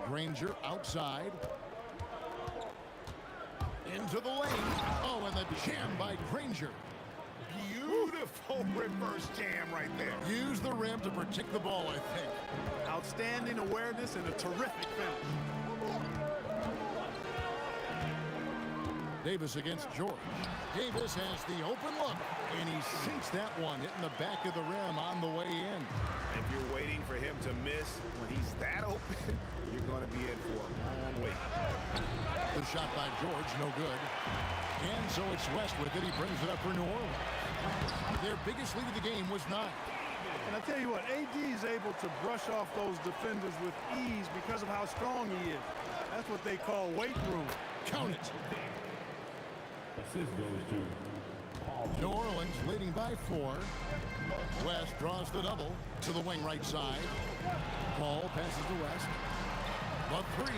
Granger outside. Into the lane. Oh, and the jam by Granger. Beautiful reverse jam right there. Use the rim to protect the ball, I think. Outstanding awareness and a terrific finish. Davis against George. Davis has the open look, and he sinks that one, hitting the back of the rim on the way in. If you're waiting for him to miss when he's that open, you're going to be in for a long wait. The shot by George, no good. And so it's West with it. He brings it up for New Orleans. Their biggest lead of the game was 9. And I tell you what, AD is able to brush off those defenders with ease because of how strong he is. That's what they call weight room. Count it. Assist goes to New Orleans leading by 4. West draws the double to the wing right side. Paul passes to West. The 3.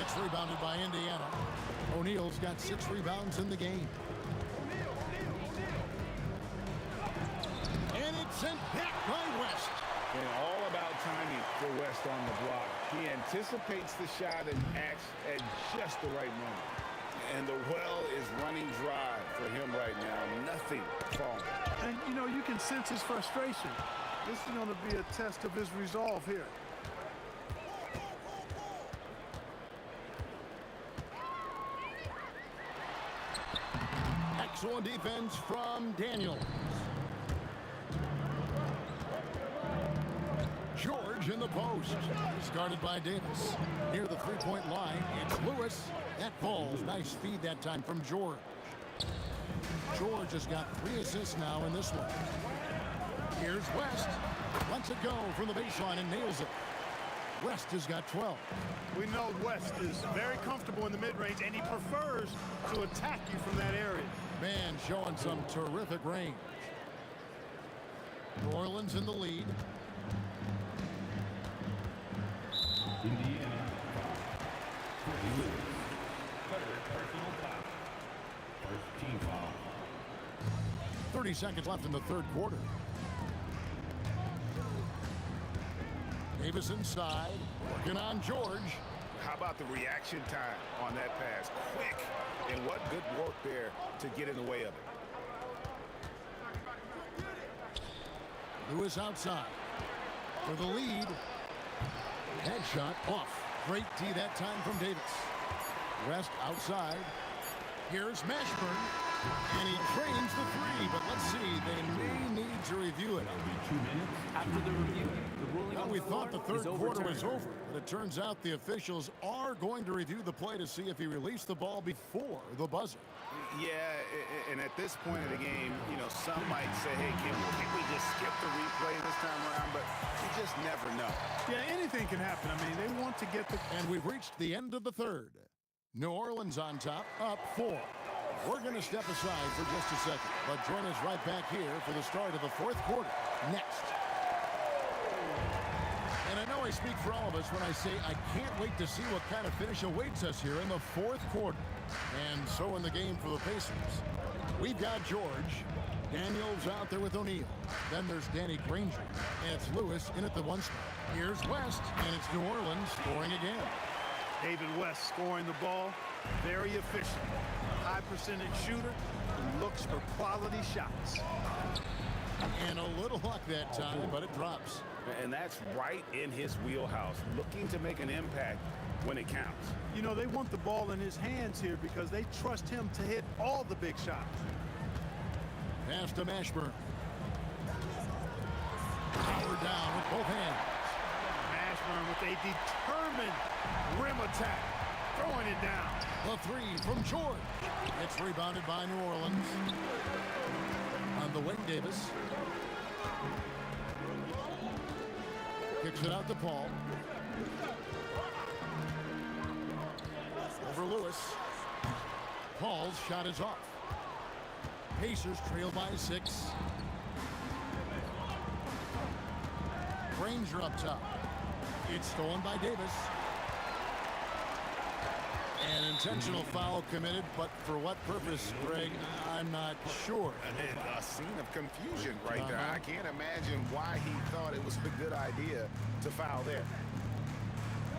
It's rebounded by Indiana. O'Neal's got 6 rebounds in the game. Sent back by West. And all about timing for West on the block. He anticipates the shot and acts at just the right moment. And the well is running dry for him right now. Nothing falling. And, you know, you can sense his frustration. This is going to be a test of his resolve here. Excellent defense from Daniels. George in the post. Started by Davis. Near the three-point line, it's Lewis. That falls. Nice feed that time from George. George has got 3 assists now in this one. Here's West. Lets it go from the baseline and nails it. West has got 12. We know West is very comfortable in the mid-range, and he prefers to attack you from that area. Man showing some terrific range. New Orleans in the lead. Indiana. Third personal foul. First team foul. 30 seconds left in the third quarter. Davis inside, working on George. How about the reaction time on that pass? Quick, and what good work there to get in the way of it. Lewis outside for the lead. Headshot off. Great D that time from Davis. West outside. Here's Mashburn. And he trains the three, but let's see, they may need to review it. After the review, the ruling Well, on we the floor thought the third is quarter overturned. was over, but it turns out the officials are going to review the play to see if he released the ball before the buzzer. Yeah, and at this point of the game, you know, some might say, hey, can we just skip the replay this time around? But you just never know. Yeah, anything can happen. I mean, they want to get the... And we've reached the end of the third. New Orleans on top, up 4. We're going to step aside for just a second, but join us right back here for the start of the fourth quarter next. And I know I speak for all of us when I say I can't wait to see what kind of finish awaits us here in the fourth quarter. And so in the game for the Pacers, we've got George. Daniels out there with O'Neal. Then there's Danny Granger. And it's Lewis in at the 1 spot. Here's West, and it's New Orleans scoring again. David West scoring the ball. Very efficient. High percentage shooter who looks for quality shots. And a little luck that time, but it drops. And that's right in his wheelhouse, looking to make an impact when it counts. You know, they want the ball in his hands here because they trust him to hit all the big shots. Pass to Mashburn. Power down with both hands. Mashburn with a determined rim attack. Throwing it down. The 3 from George. It's rebounded by New Orleans. On the wing, Davis. Kicks it out to Paul. Over Lewis. Paul's shot is off. Pacers trail by 6. Granger up top. It's stolen by Davis. An intentional foul committed, but for what purpose, Greg, I'm not sure. And a scene of confusion right there. I can't imagine why he thought it was a good idea to foul there.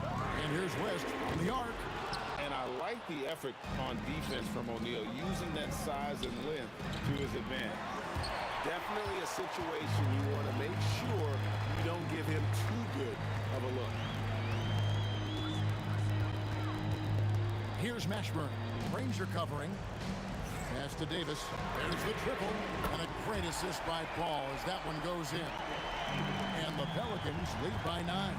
And here's West on the arc. And I like the effort on defense from O'Neal, using that size and length to his advantage. Definitely a situation you want to make sure you don't give him too good of a look. Here's Mashburn. Granger covering. Pass to Davis. There's the triple. And a great assist by Paul as that one goes in. And the Pelicans lead by 9.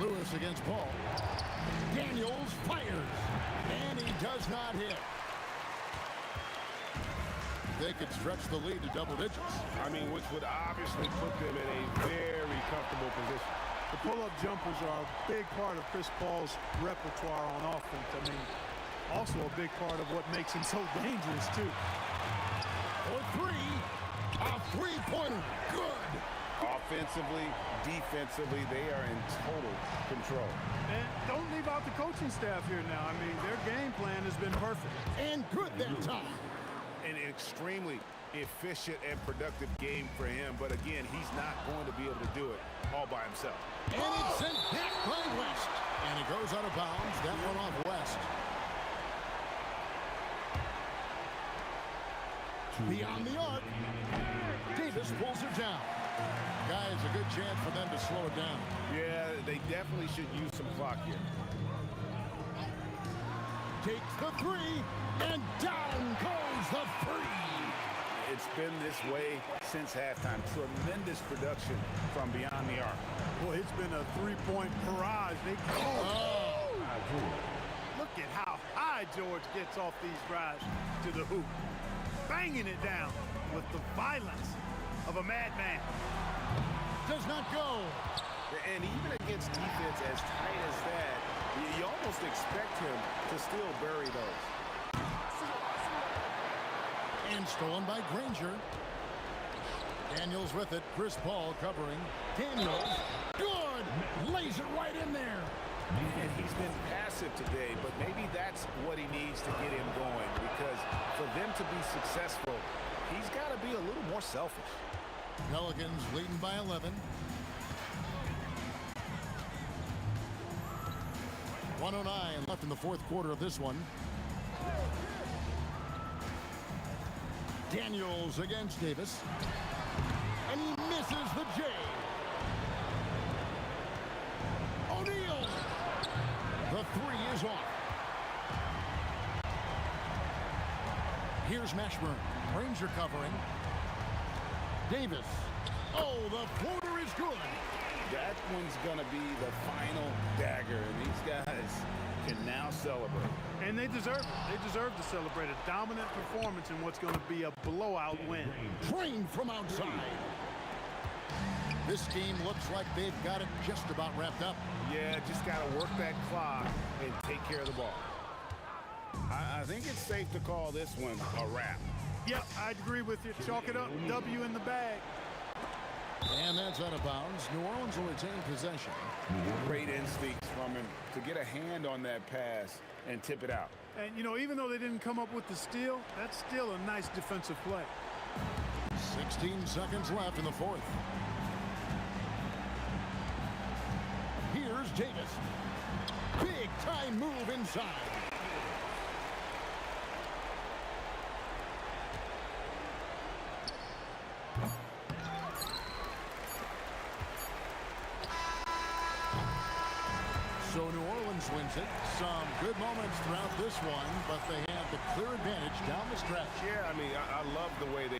Lewis against Paul. Daniels fires. And he does not hit. They could stretch the lead to double digits. I mean, which would obviously put them in a very comfortable position. The pull-up jumpers are a big part of Chris Paul's repertoire on offense. I mean, also a big part of what makes him so dangerous, too. For 3, a three-pointer. Good. Offensively, defensively, they are in total control. And don't leave out the coaching staff here now. I mean, their game plan has been perfect. And good that time. An extremely efficient and productive game for him, but again, he's not going to be able to do it all by himself. And it's sent back by West. And he goes out of bounds. That one off West. Beyond the arc. Davis pulls her down. Guys, a good chance for them to slow it down. Yeah, they definitely should use some clock here. Takes the three, and down goes the three. It's been this way since halftime. Tremendous production from beyond the arc. Boy, it's been a three-point barrage. Look at how high George gets off these drives to the hoop. Banging it down with the violence of a madman. Does not go. And even against defense as tight as that, you almost expect him to still bury those. And stolen by Granger. Daniels with it. Chris Paul covering. Daniels. Good. Lays it right in there. And he's been passive today, but maybe that's what he needs to get him going, because for them to be successful, he's got to be a little more selfish. Pelicans leading by 11. 1:09 left in the fourth quarter of this one. Daniels against Davis. And he misses the J. O'Neal. The three is off. Here's Mashburn. Ranger covering. Davis. Oh, the floater is good. That one's going to be the final dagger, and these guys can now celebrate. And they deserve it. They deserve to celebrate a dominant performance in what's going to be a blowout win. Trained from outside. This game looks like they've got it just about wrapped up. Yeah, just got to work that clock and take care of the ball. I think it's safe to call this one a wrap. Yep, I'd agree with you. Chalk it up. W in the bag. And that's out of bounds. New Orleans will retain possession. Great instincts from him to get a hand on that pass and tip it out. And, you know, even though they didn't come up with the steal, that's still a nice defensive play. 16 seconds left in the fourth. Here's Davis. Big time move inside. So New Orleans wins it. Some good moments throughout this one, but they have the clear advantage down the stretch. Yeah, I mean, I love the way they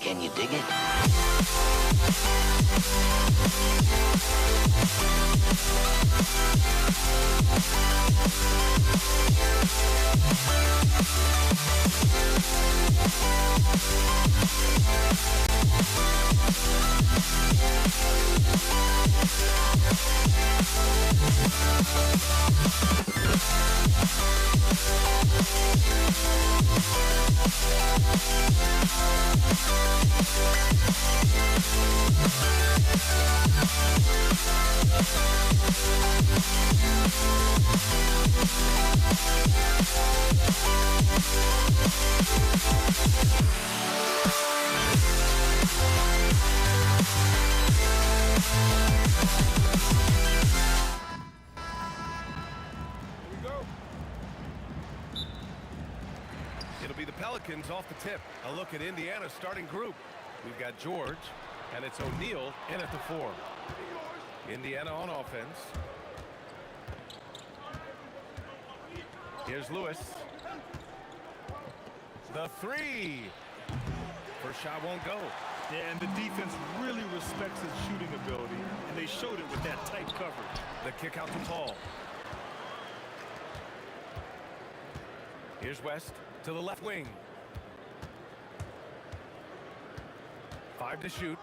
Can you dig it? It'll be the Pelicans off the tip. A look at Indiana's starting group. We've got George, and it's O'Neal in at the 4. Indiana on offense. Here's Lewis. The 3. First shot won't go. Yeah, and the defense really respects his shooting ability, and they showed it with that tight coverage. The kick out to Paul. Here's West to the left wing. 5 to shoot.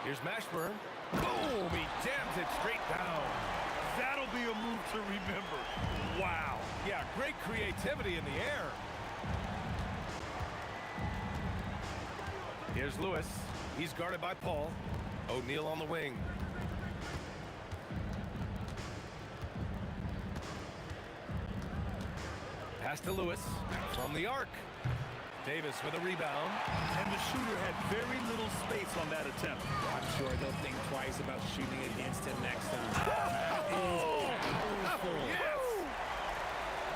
Here's Mashburn. Boom! He jams it straight down. That'll be a move to remember. Wow. Yeah, great creativity in the air. Here's Lewis. He's guarded by Paul. O'Neal on the wing. Pass to Lewis from the arc. Davis with a rebound. And the shooter had very little space on that attempt. I'm sure they'll think twice about shooting against him next time. That is beautiful. Yes!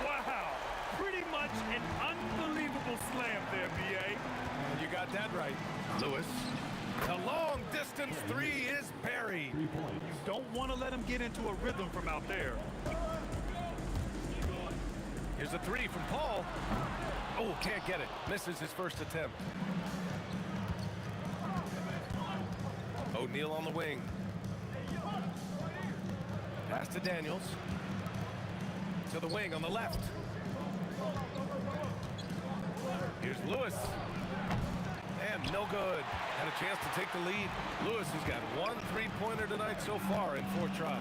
Wow. Pretty much an unbelievable slam there, B.A. You got that right. Lewis. The long distance 3 is buried. You don't want to let him get into a rhythm from out there. Here's a 3 from Paul. Oh, can't get it. Misses his first attempt. O'Neal on the wing. Pass to Daniels. To the wing on the left. Here's Lewis. And no good. Had a chance to take the lead. Lewis has got 1 3-pointer tonight so far in 4 tries.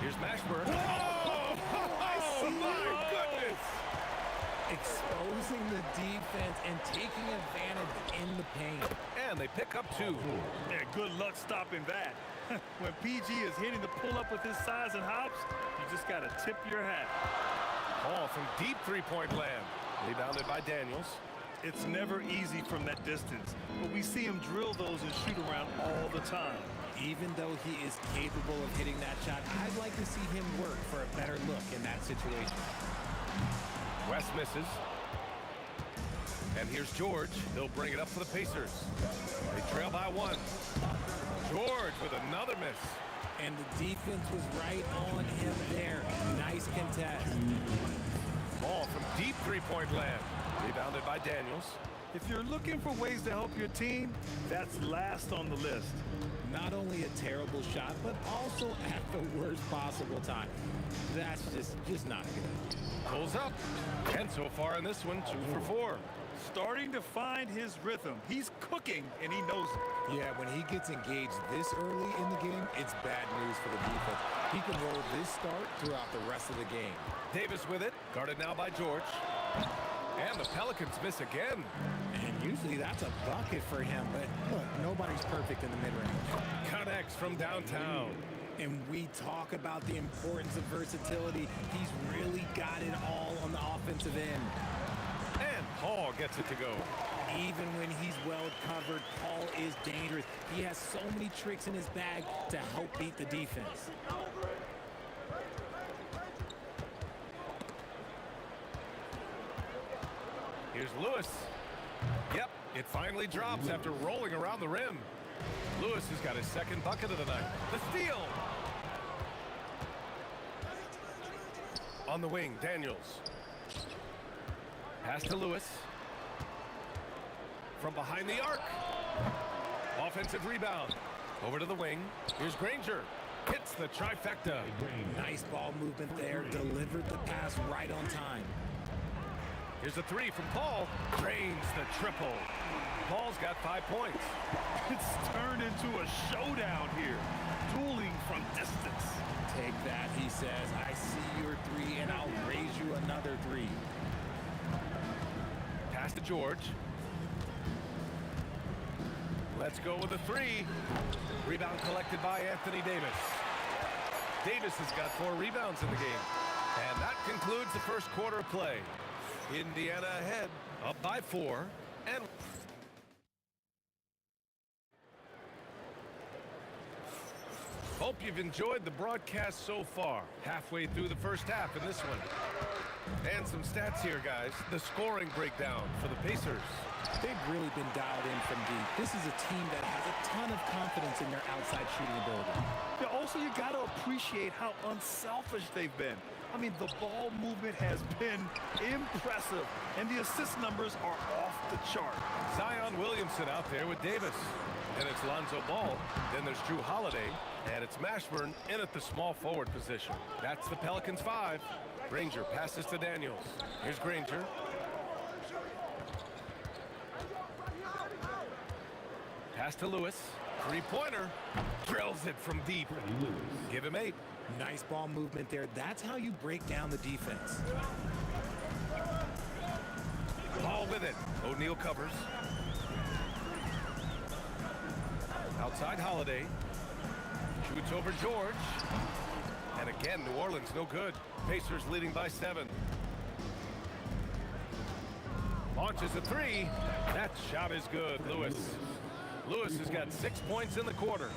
Here's Mashburn. Oh, my goodness! Exposing the defense and taking advantage in the paint. And they pick up 2. Yeah, good luck stopping that. When PG is hitting the pull-up with his size and hops, you just got to tip your hat. Paul from deep 3-point land. Rebounded by Daniels. It's never easy from that distance, but we see him drill those and shoot around all the time. Even though he is capable of hitting that shot, I'd like to see him work for a better look in that situation. West misses. And here's George. He'll bring it up for the Pacers. They trail by 1. George with another miss. And the defense was right on him there. Nice contest. Ball from deep 3-point land. Rebounded by Daniels. If you're looking for ways to help your team, that's last on the list. Not only a terrible shot, but also at the worst possible time. That's just not good. Pulls up. And so far in this one, 2 for 4. Starting to find his rhythm. He's cooking, and he knows it. Yeah, when he gets engaged this early in the game, it's bad news for the defense. He can roll this start throughout the rest of the game. Davis with it. Guarded now by George. And the Pelicans miss again. And Usually that's a bucket for him, but look, nobody's perfect in the mid-range. Connects from downtown. And we talk about the importance of versatility. He's really got it all on the offensive end. And Paul gets it to go. Even when he's well covered, Paul is dangerous. He has so many tricks in his bag to help beat the defense. Here's Lewis. Yep, it finally drops after rolling around the rim. Lewis has got his second bucket of the night. The steal! On the wing, Daniels. Pass to Lewis. From behind the arc. Offensive rebound. Over to the wing. Here's Granger. Hits the trifecta. Nice ball movement there. Delivered the pass right on time. Here's a three from Paul. Drains the triple. Paul's got 5 points. It's turned into a showdown here. Dueling from distance. Take that, he says. I see your three, and I'll raise you another three. Pass to George. Let's go with a three. Rebound collected by Anthony Davis. Davis has got 4 rebounds in the game. And that concludes the first quarter of play. Indiana ahead, up by 4. And hope you've enjoyed the broadcast so far. Halfway through the first half in this one. And some stats here, guys. The scoring breakdown for the Pacers. They've really been dialed in from deep. This is a team that has a ton of confidence in their outside shooting ability. Yeah, also, you got to appreciate how unselfish they've been. I mean, the ball movement has been impressive, and the assist numbers are off the chart. Zion Williamson out there with Davis. And it's Lonzo Ball. Then there's Drew Holiday. And it's Mashburn in at the small forward position. That's the Pelicans 5. Granger passes to Daniels. Here's Granger. Pass to Lewis. Three-pointer. Drills it from deep. Give him 8. Nice ball movement there. That's how you break down the defense. Ball with it. O'Neal covers. Outside Holiday. Shoots over George. And again, New Orleans no good. Pacers leading by 7. Launches a 3. That shot is good, Lewis. Lewis has got 6 points in the quarter.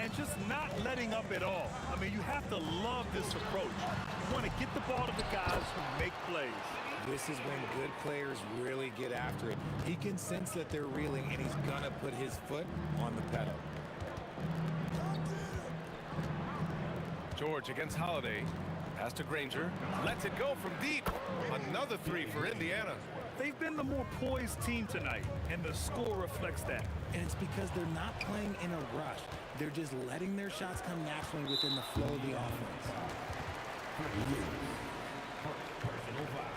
And just not letting up at all. I mean, you have to love this approach. You want to get the ball to the guys who make plays. This is when good players really get after it. He can sense that they're reeling, and he's going to put his foot on the pedal. George against Holiday. Pass to Granger. Lets it go from deep. Another 3 for Indiana. They've been the more poised team tonight, and the score reflects that. And it's because they're not playing in a rush. They're just letting their shots come naturally within the flow of the offense. Personal foul.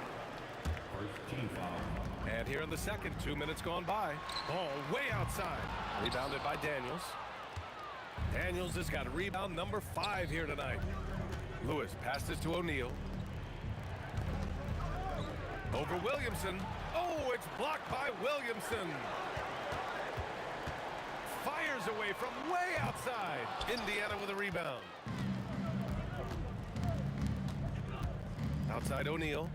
First team foul. And here in the second, 2 minutes gone by. Ball way outside. Rebounded by Daniels. Daniels has got rebound number 5 here tonight. Lewis passes to O'Neal. Over Williamson. Oh, it's blocked by Williamson. Fires away from way outside. Indiana with a rebound. Outside O'Neal.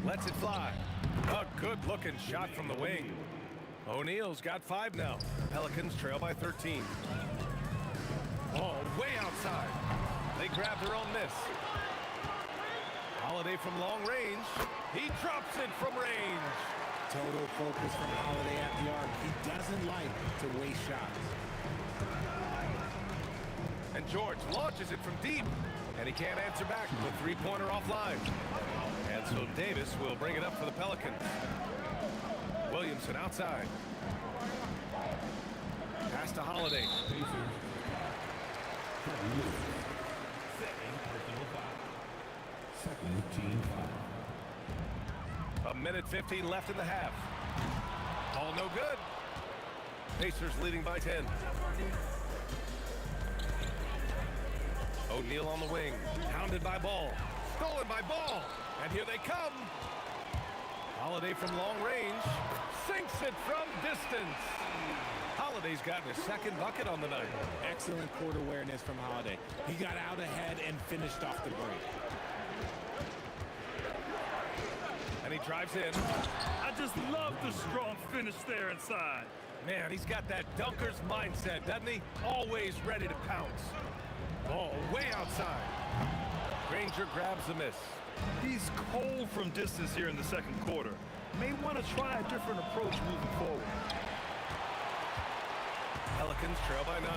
Lets it fly. A good-looking shot from the wing. O'Neal's got 5 now. Pelicans trail by 13. Oh, way outside. They grab their own miss. Holiday from long range. He drops it from range. Total focus from Holiday at the arc. He doesn't like to waste shots. And George launches it from deep. And he can't answer back. The three-pointer offline. And so Davis will bring it up for the Pelicans. Williamson outside. Pass to Holiday. Second team foul. A minute 15 left in the half. All no good. Pacers leading by 10. O'Neal on the wing. Pounded by Ball. Stolen by Ball. And here they come. Holiday from long range. Sinks it from distance. Holiday's gotten his second bucket on the night. Excellent court awareness from Holiday. He got out ahead and finished off the break. And he drives in. I just love the strong finish there inside. Man, he's got that dunker's mindset, doesn't he? Always ready to pounce. Ball way outside. Granger grabs the miss. He's cold from distance here in the second quarter. May want to try a different approach moving forward. Pelicans trail by 9.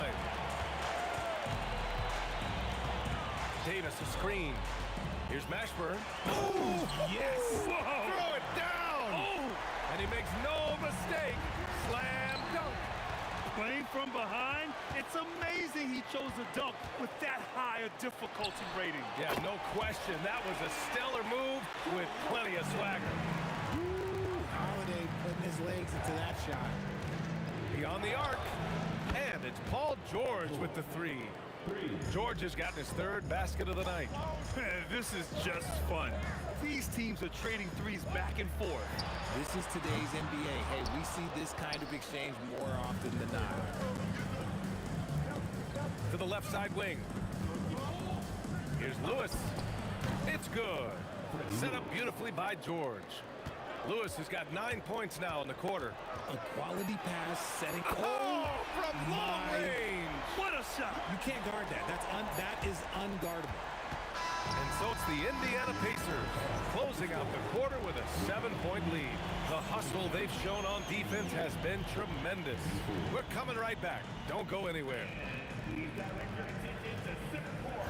Davis a screen. Here's Mashburn. Oh, yes! Whoa. Throw it down! Oh. And he makes no mistake. Slam dunk. Playing from behind, it's amazing he chose a dunk with that high a difficulty rating. Yeah, no question. That was a stellar move with plenty of swagger. Holiday putting his legs into that shot. Beyond the arc. And it's Paul George with the 3. George has gotten his 3rd basket of the night. This is just fun. These teams are trading threes back and forth. This is today's NBA. Hey, we see this kind of exchange more often than not. To the left side wing. Here's Lewis. It's good. Set up beautifully by George. Lewis has got 9 points now in the quarter. A quality pass setting. Oh, from long range. What a shot. You can't guard that. That is unguardable. And so it's the Indiana Pacers closing out the quarter with a 7-point lead. The hustle they've shown on defense has been tremendous. We're coming right back. Don't go anywhere. Please direct your attention to center court.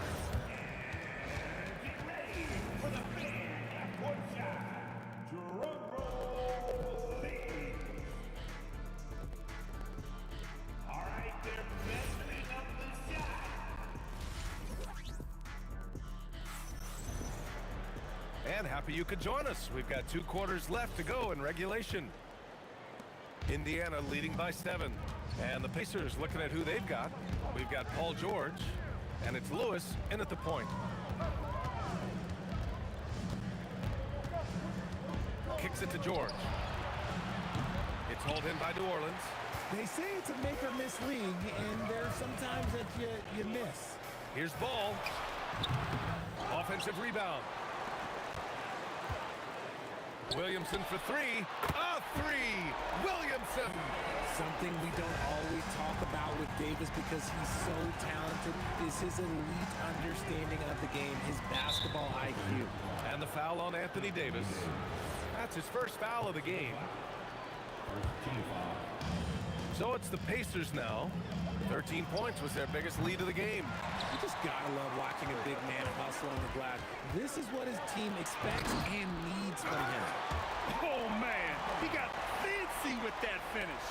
And get ready for the fan half-court shot. Drum roll, please. All right, they're measuring up the shot. And happy you could join us. We've got 2 quarters left to go in regulation. Indiana leading by 7. And the Pacers looking at who they've got. We've got Paul George, and it's Lewis in at the point. Kicks it to George. It's hauled in by New Orleans. They say it's a make or miss league, and there's sometimes that you miss. Here's Ball. Offensive rebound. Williamson for 3. A 3. Williamson. Something we don't always talk about with Davis because he's so talented is his elite understanding of the game, his basketball IQ. And the foul on Anthony Davis. That's his first foul of the game. So it's the Pacers now. 13 points was their biggest lead of the game. You just gotta love watching a big man hustle on the glass. This is what his team expects and needs from him. Oh, man. He got fancy with that finish.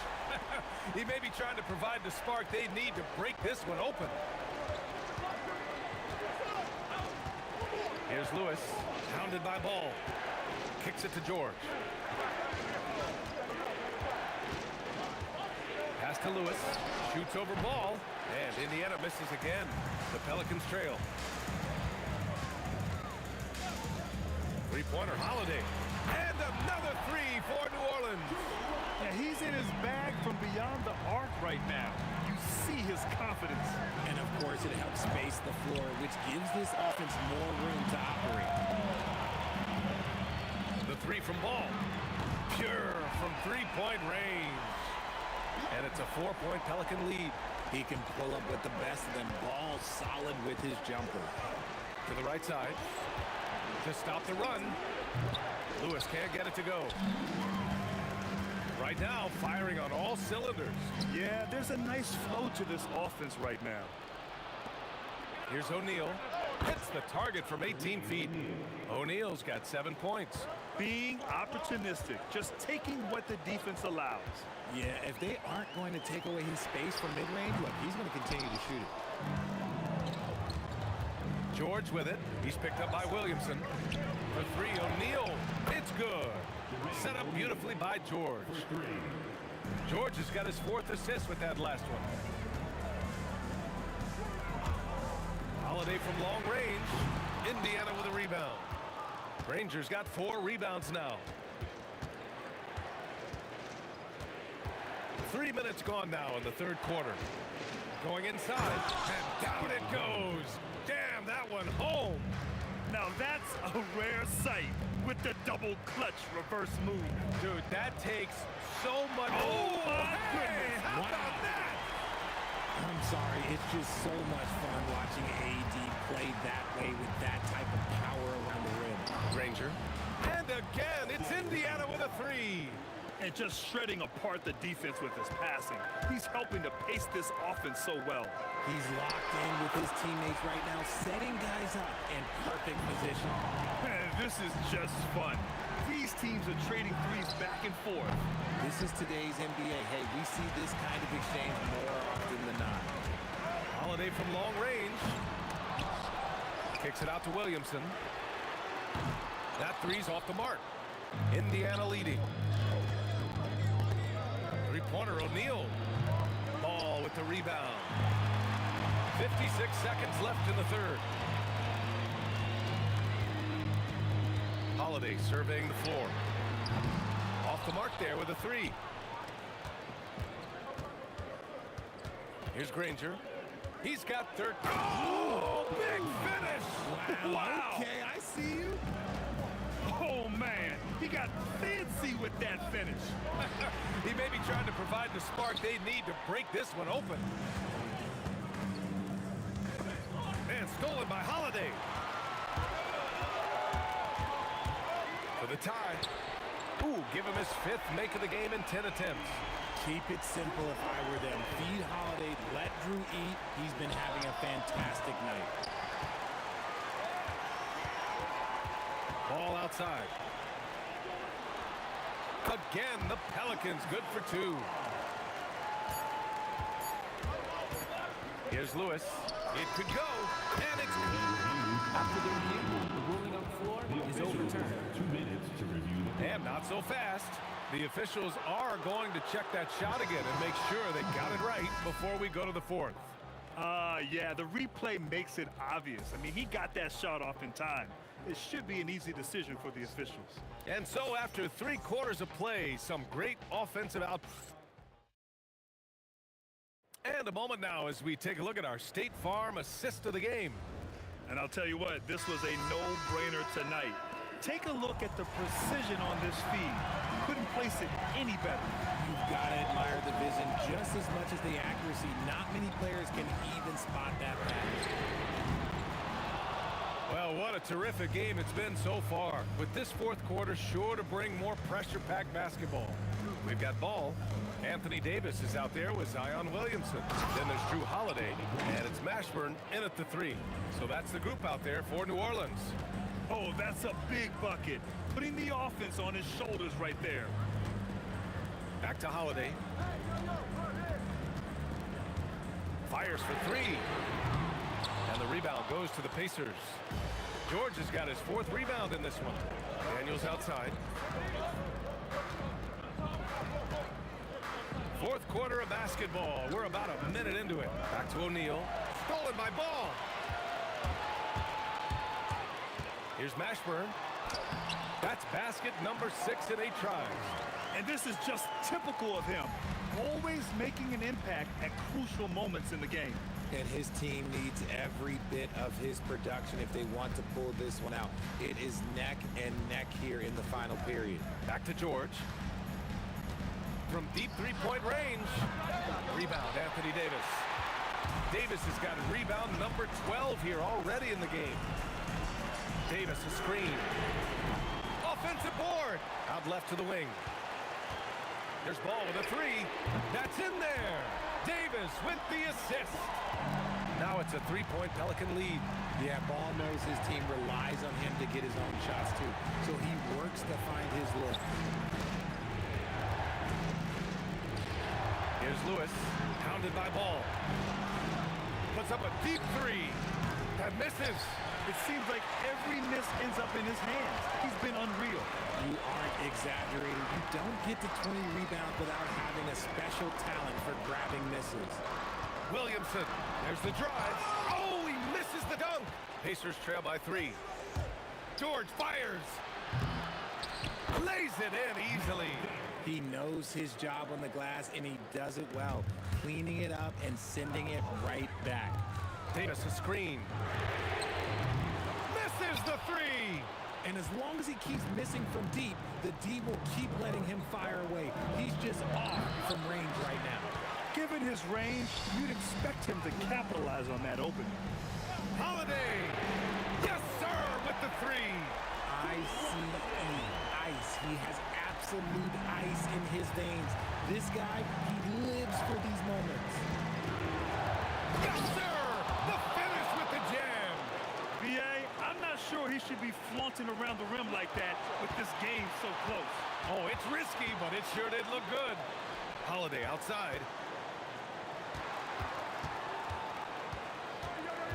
He may be trying to provide the spark they need to break this one open. Here's Lewis, hounded by Ball. Kicks it to George. Pass to Lewis, shoots over Ball, and Indiana misses again. The Pelicans trail. Three-pointer Holiday. And another 3 for New Orleans. Yeah, he's in his bag from beyond the arc right now. You see his confidence. And of course, it helps space the floor, which gives this offense more room to operate. The 3 from Ball. Pure from 3-point range. And it's a 4-point Pelican lead. He can pull up with the best of them. Ball solid with his jumper. To the right side. To stop the run. Lewis can't get it to go. Right now, firing on all cylinders. Yeah, there's a nice flow to this offense right now. Here's O'Neal. Hits the target from 18 feet. O'Neal's got 7 points. Being opportunistic, just taking what the defense allows. Yeah, if they aren't going to take away his space from mid-range, look, he's going to continue to shoot it. George with it. He's picked up by Williamson. For 3, O'Neal. It's good. Set up beautifully by George. George has got his 4th assist with that last one. Holiday from long range. Indiana with a rebound. Rangers got 4 rebounds now. 3 minutes gone now in the third quarter. Going inside, and down it goes. Damn, that one home. Now that's a rare sight with the double clutch reverse move. Dude, that takes so much. Oh, my goodness. How about that? I'm sorry, it's just so much fun watching AD play that way with that type of power around the rim. Ranger. And again, it's Indiana with a 3. And just shredding apart the defense with his passing. He's helping to pace this offense so well. He's locked in with his teammates right now, setting guys up in perfect position. Man, this is just fun. These teams are trading threes back and forth. This is today's NBA. Hey, we see this kind of exchange more often than not. Holiday from long range. Kicks it out to Williamson. That 3's off the mark. Indiana leading. Three-pointer, O'Neal. Ball with the rebound. 56 seconds left in the third. Holiday surveying the floor. Off the mark there with a 3. Here's Granger. He's got 13. Oh, big finish! Wow. Okay, I see you. Oh, man. He got fancy with that finish. He may be trying to provide the spark they need to break this one open. And stolen by Holiday. For the tie. Ooh, give him his 5th make of the game in 10 attempts. Keep it simple if I were them. Feed Holiday, let Drew eat. He's been having a fantastic night. Ball outside. Again, the Pelicans good for 2. Here's Lewis. It could go, and it's After the review, the ruling on the floor is overturned. 2 minutes to review the and not so fast. The officials are going to check that shot again and make sure they got it right before we go to the 4th. Yeah, the replay makes it obvious. I mean, he got that shot off in time. It should be an easy decision for the officials. And so after 3 quarters of play, some great offensive out. And a moment now as we take a look at our State Farm assist of the game. And I'll tell you what, this was a no-brainer tonight. Take a look at the precision on this feed. Couldn't place it any better. You've got to admire the vision just as much as the accuracy. Not many players can even spot that pass. Well, what a terrific game it's been so far. With this 4th quarter sure to bring more pressure-packed basketball. We've got ball. Anthony Davis is out there with Zion Williamson. Then there's Drew Holiday, and it's Mashburn in at the 3. So that's the group out there for New Orleans. Oh, that's a big bucket. Putting the offense on his shoulders right there. Back to Holiday. Fires for 3. And the rebound goes to the Pacers. George has got his 4th rebound in this one. Daniels outside. 4th quarter of basketball. We're about a minute into it. Back to O'Neal. Stolen by Ball. Here's Mashburn. That's basket number 6 in 8 tries. And this is just typical of him. Always making an impact at crucial moments in the game. And his team needs every bit of his production if they want to pull this one out. It is neck and neck here in the final period. Back to George. From deep 3-point range. Rebound, Anthony Davis. Davis has got rebound number 12 here already in the game. Davis a screen. Offensive board. Out left to the wing. There's Ball with a 3. That's in there. Davis with the assist. Now it's a 3-point Pelican lead. Yeah, Ball knows his team relies on him to get his own shots too. So he works to find his look. Here's Lewis. Pounded by Ball. Puts up a deep 3. That misses. It seems like every miss ends up in his hands. He's been unreal. You aren't exaggerating. You don't get to 20 rebounds without having a special talent for grabbing misses. Williamson, there's the drive. Oh, he misses the dunk. Pacers trail by 3. George fires. Lays it in easily. He knows his job on the glass, and he does it well, cleaning it up and sending it right back. Davis a screen. Misses the 3. And as long as he keeps missing from deep, the D will keep letting him fire away. He's just off from range right now. Given his range, you'd expect him to capitalize on that opening. Holiday. Yes, sir, with the 3. I-C-E, ice. He has absolute ice in his veins. This guy, he lives for these moments. Yes, sir! The finish with the jam! B.A., I'm not sure he should be flaunting around the rim like that with this game so close. Oh, it's risky, but it sure did look good. Holiday outside.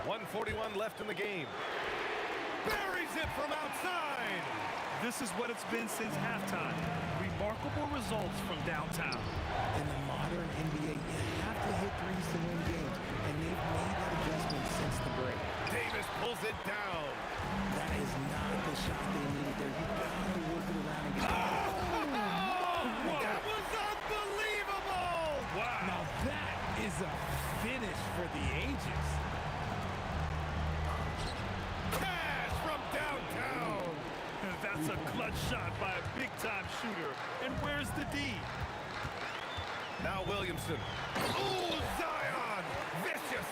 1:41 left in the game. Buries it from outside! This is what it's been since halftime. Remarkable results from downtown. In the modern NBA, you have to hit threes to win games, and they've made that adjustment since the break. Davis pulls it down. That is not the shot they needed there. You gotta work it around and get it. That was unbelievable! Wow. Now that is a finish for the ages. Cash from downtown. That's a clutch shot by a big-time shooter. And where's the D? Now Williamson. Ooh, Zion! Vicious!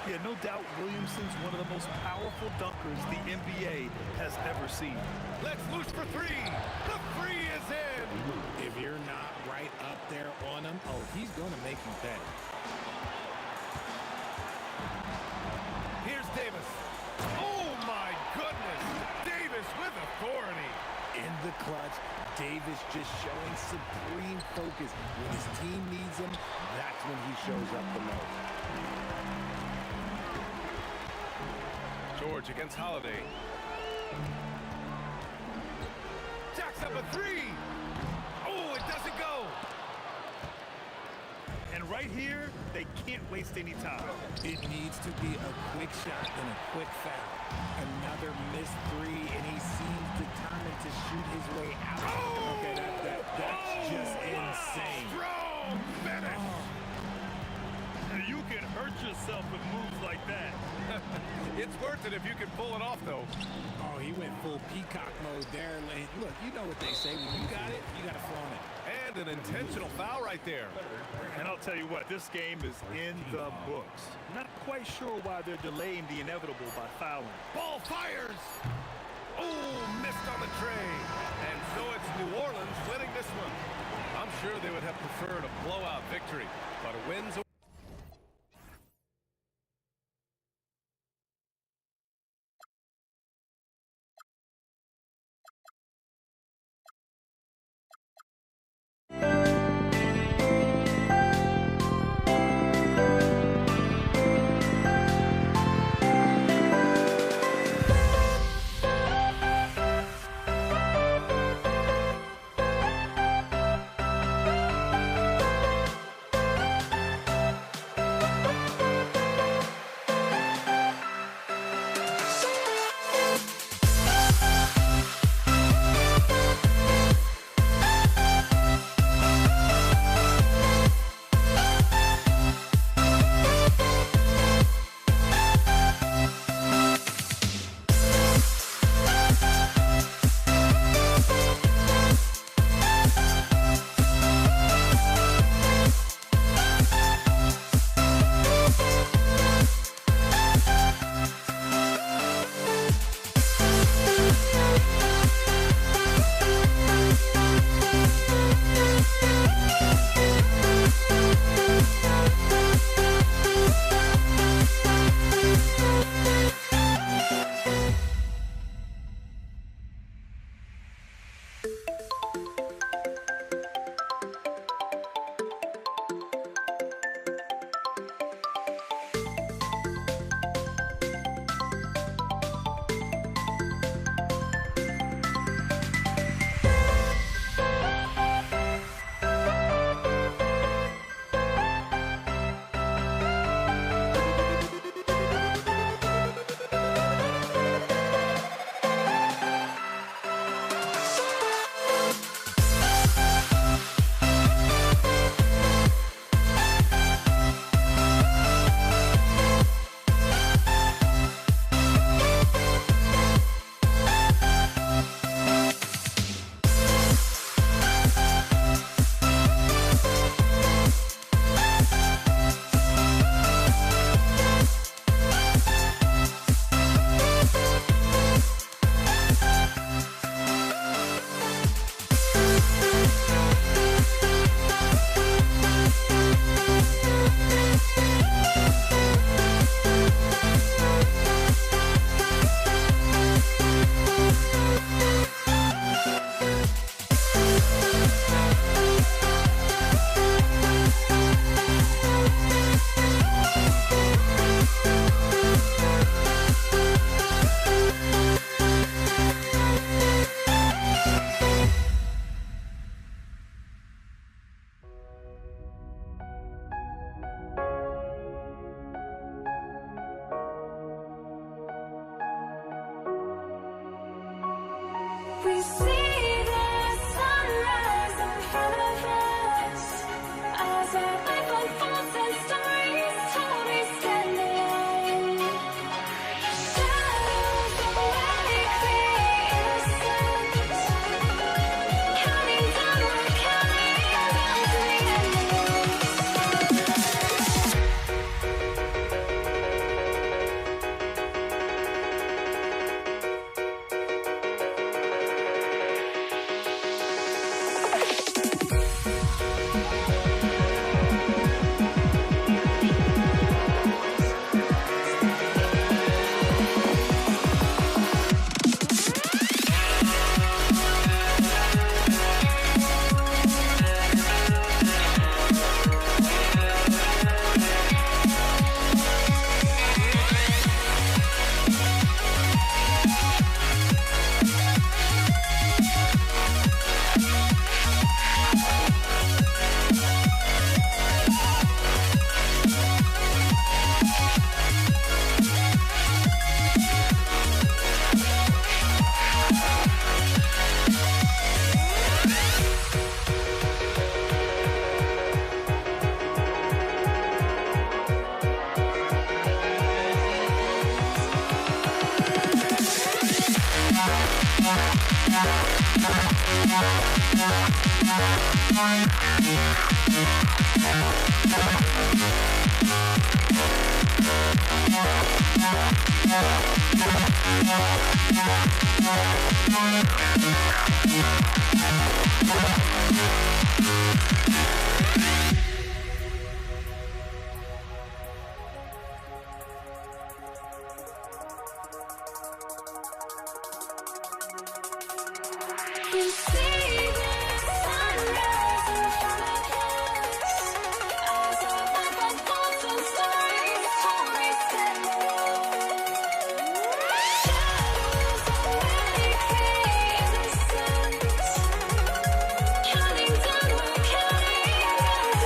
Yeah, no doubt Williamson's one of the most powerful dunkers the NBA has ever seen. Let's loose for 3. The 3 is in. If you're not right up there on him, oh, he's going to make you pay. Here's Davis. Oh, my goodness. Davis with authority. In the clutch, Davis just showing supreme focus. When his team needs him, that's when he shows up the most. George against Holiday. Jacks up a 3. Oh, it doesn't go. And right here, they can't waste any time. It needs to be a quick shot and a quick foul. Another missed 3, and he seems determined to shoot his way out. Oh! Okay, that's just insane. Strong finish. You can hurt yourself with moves like that. It's worth it if you can pull it off, though. Oh, he went full peacock mode there. Look, you know what they say. When you got it, you got to flaunt it. And an intentional foul right there. And I'll tell you what, this game is in the books. Not quite sure why they're delaying the inevitable by fouling. Ball fires. Oh, missed on the tray. And so it's New Orleans winning this one. I'm sure they would have preferred a blowout victory, but a win's a We see the sunrise in front of us. As our life unfolds and stories told, we stand alone. Shadows awake the innocence. Counting down, we're counting down to the end. We see the sunrise in front of us. As our life unfolds and stories told, we stand alone. Shadows awake the innocence. Counting down, we're counting down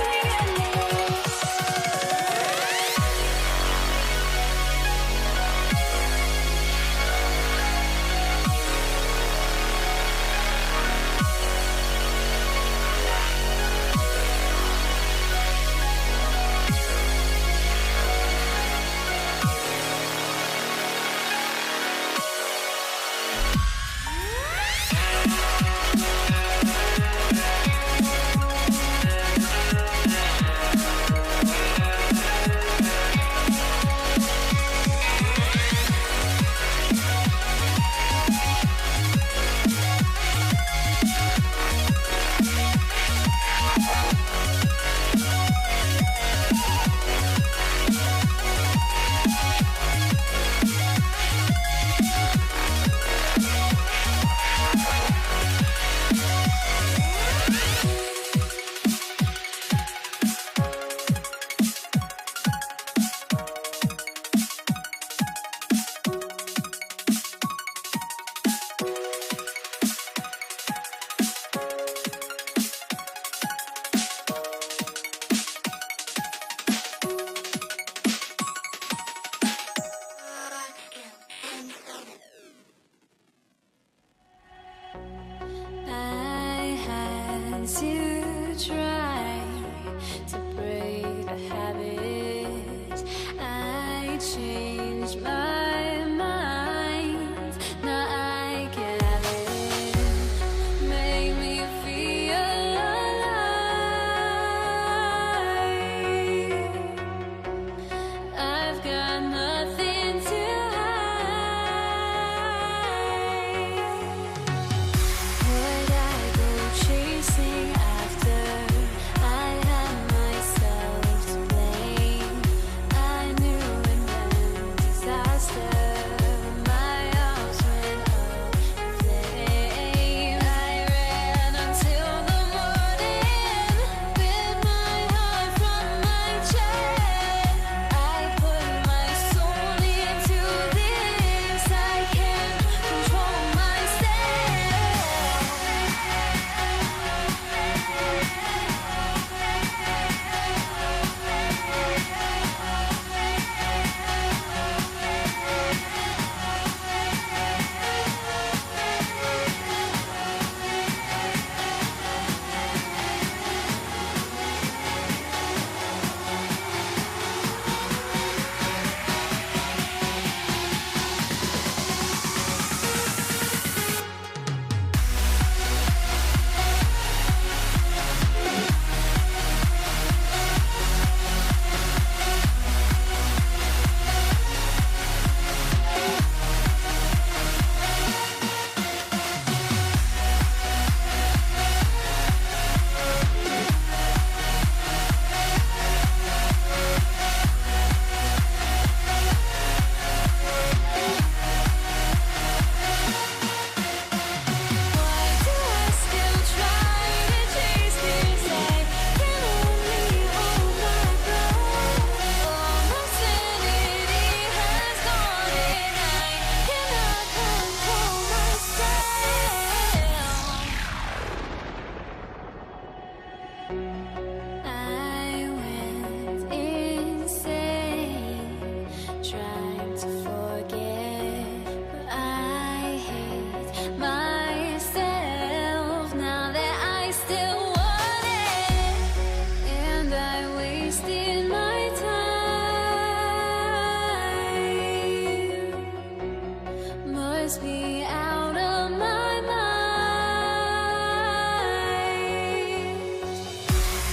drives me out of my mind.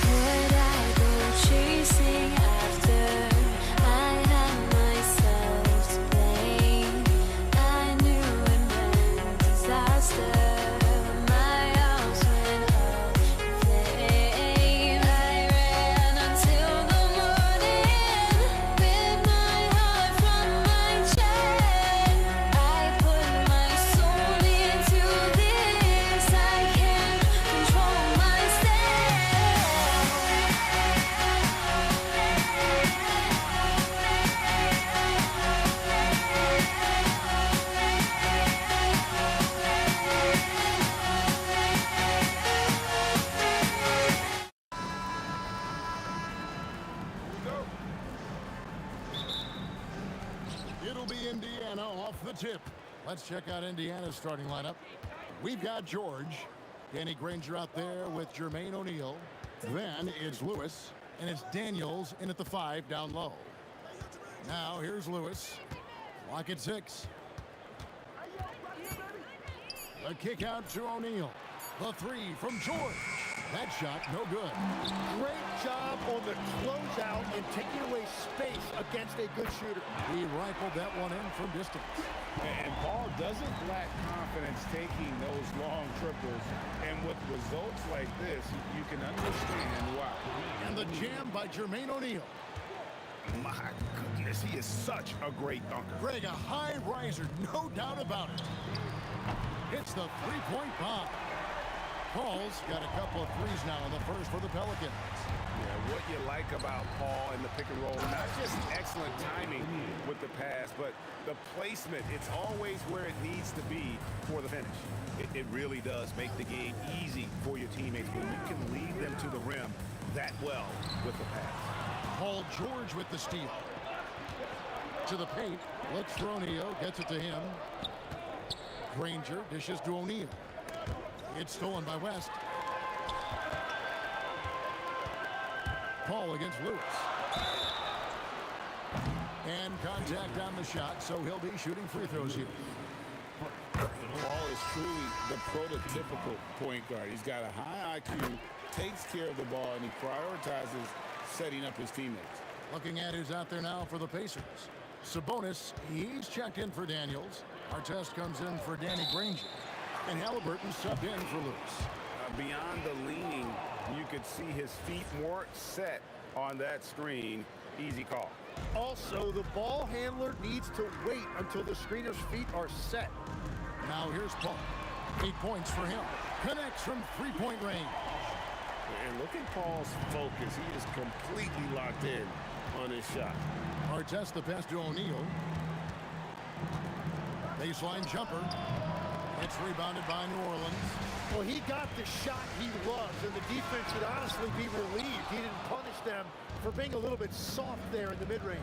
Would I go chasing after? I had myself to blame. I knew it meant disaster. My house went up in flames. I ran until the morning with my heart from my chest. I put my soul into this. I can't control It'll be Indiana off the tip. Let's check out Indiana's starting lineup. We've got George, Danny Granger out there with Jermaine O'Neal. Then it's Lewis, and it's Daniels in at the 5 down low. Now here's Lewis. Lock at 6. The kick out to O'Neal. The 3 from George. That shot no good. Great job on the closeout and taking away space against a good shooter. He rifled that one in from distance. And Paul doesn't lack confidence taking those long triples. And with results like this, you can understand why. And the jam by Jermaine O'Neal. My goodness, he is such a great dunker. Greg, a high riser, no doubt about it. Hits the three-point bomb. Paul's got a couple of threes now in the first for the Pelicans. Yeah, what you like about Paul in the pick and roll, not just excellent timing with the pass, but the placement. It's always where it needs to be for the finish. It really does make the game easy for your teammates when you can lead them to the rim that well with the pass. Paul George with the steal. To the paint. Looks for O'Neal. Gets it to him. Granger dishes to O'Neal. It's stolen by West. Paul against Lewis. And contact on the shot, so he'll be shooting free throws here. Paul is truly the prototypical point guard. He's got a high IQ, takes care of the ball, and he prioritizes setting up his teammates. Looking at who's out there now for the Pacers. Sabonis, he's checked in for Daniels. Artest comes in for Danny Granger. And Halliburton subbed in for Lewis. Beyond the leaning, you could see his feet more set on that screen. Easy call. Also, the ball handler needs to wait until the screener's feet are set. Now here's Paul. 8 points for him. Connects from three-point range. And look at Paul's focus. He is completely locked in on his shot. Artest the pass to O'Neal. Baseline jumper. It's rebounded by New Orleans. Well, he got the shot he loves, and the defense should honestly be relieved. He didn't punish them for being a little bit soft there in the mid-range.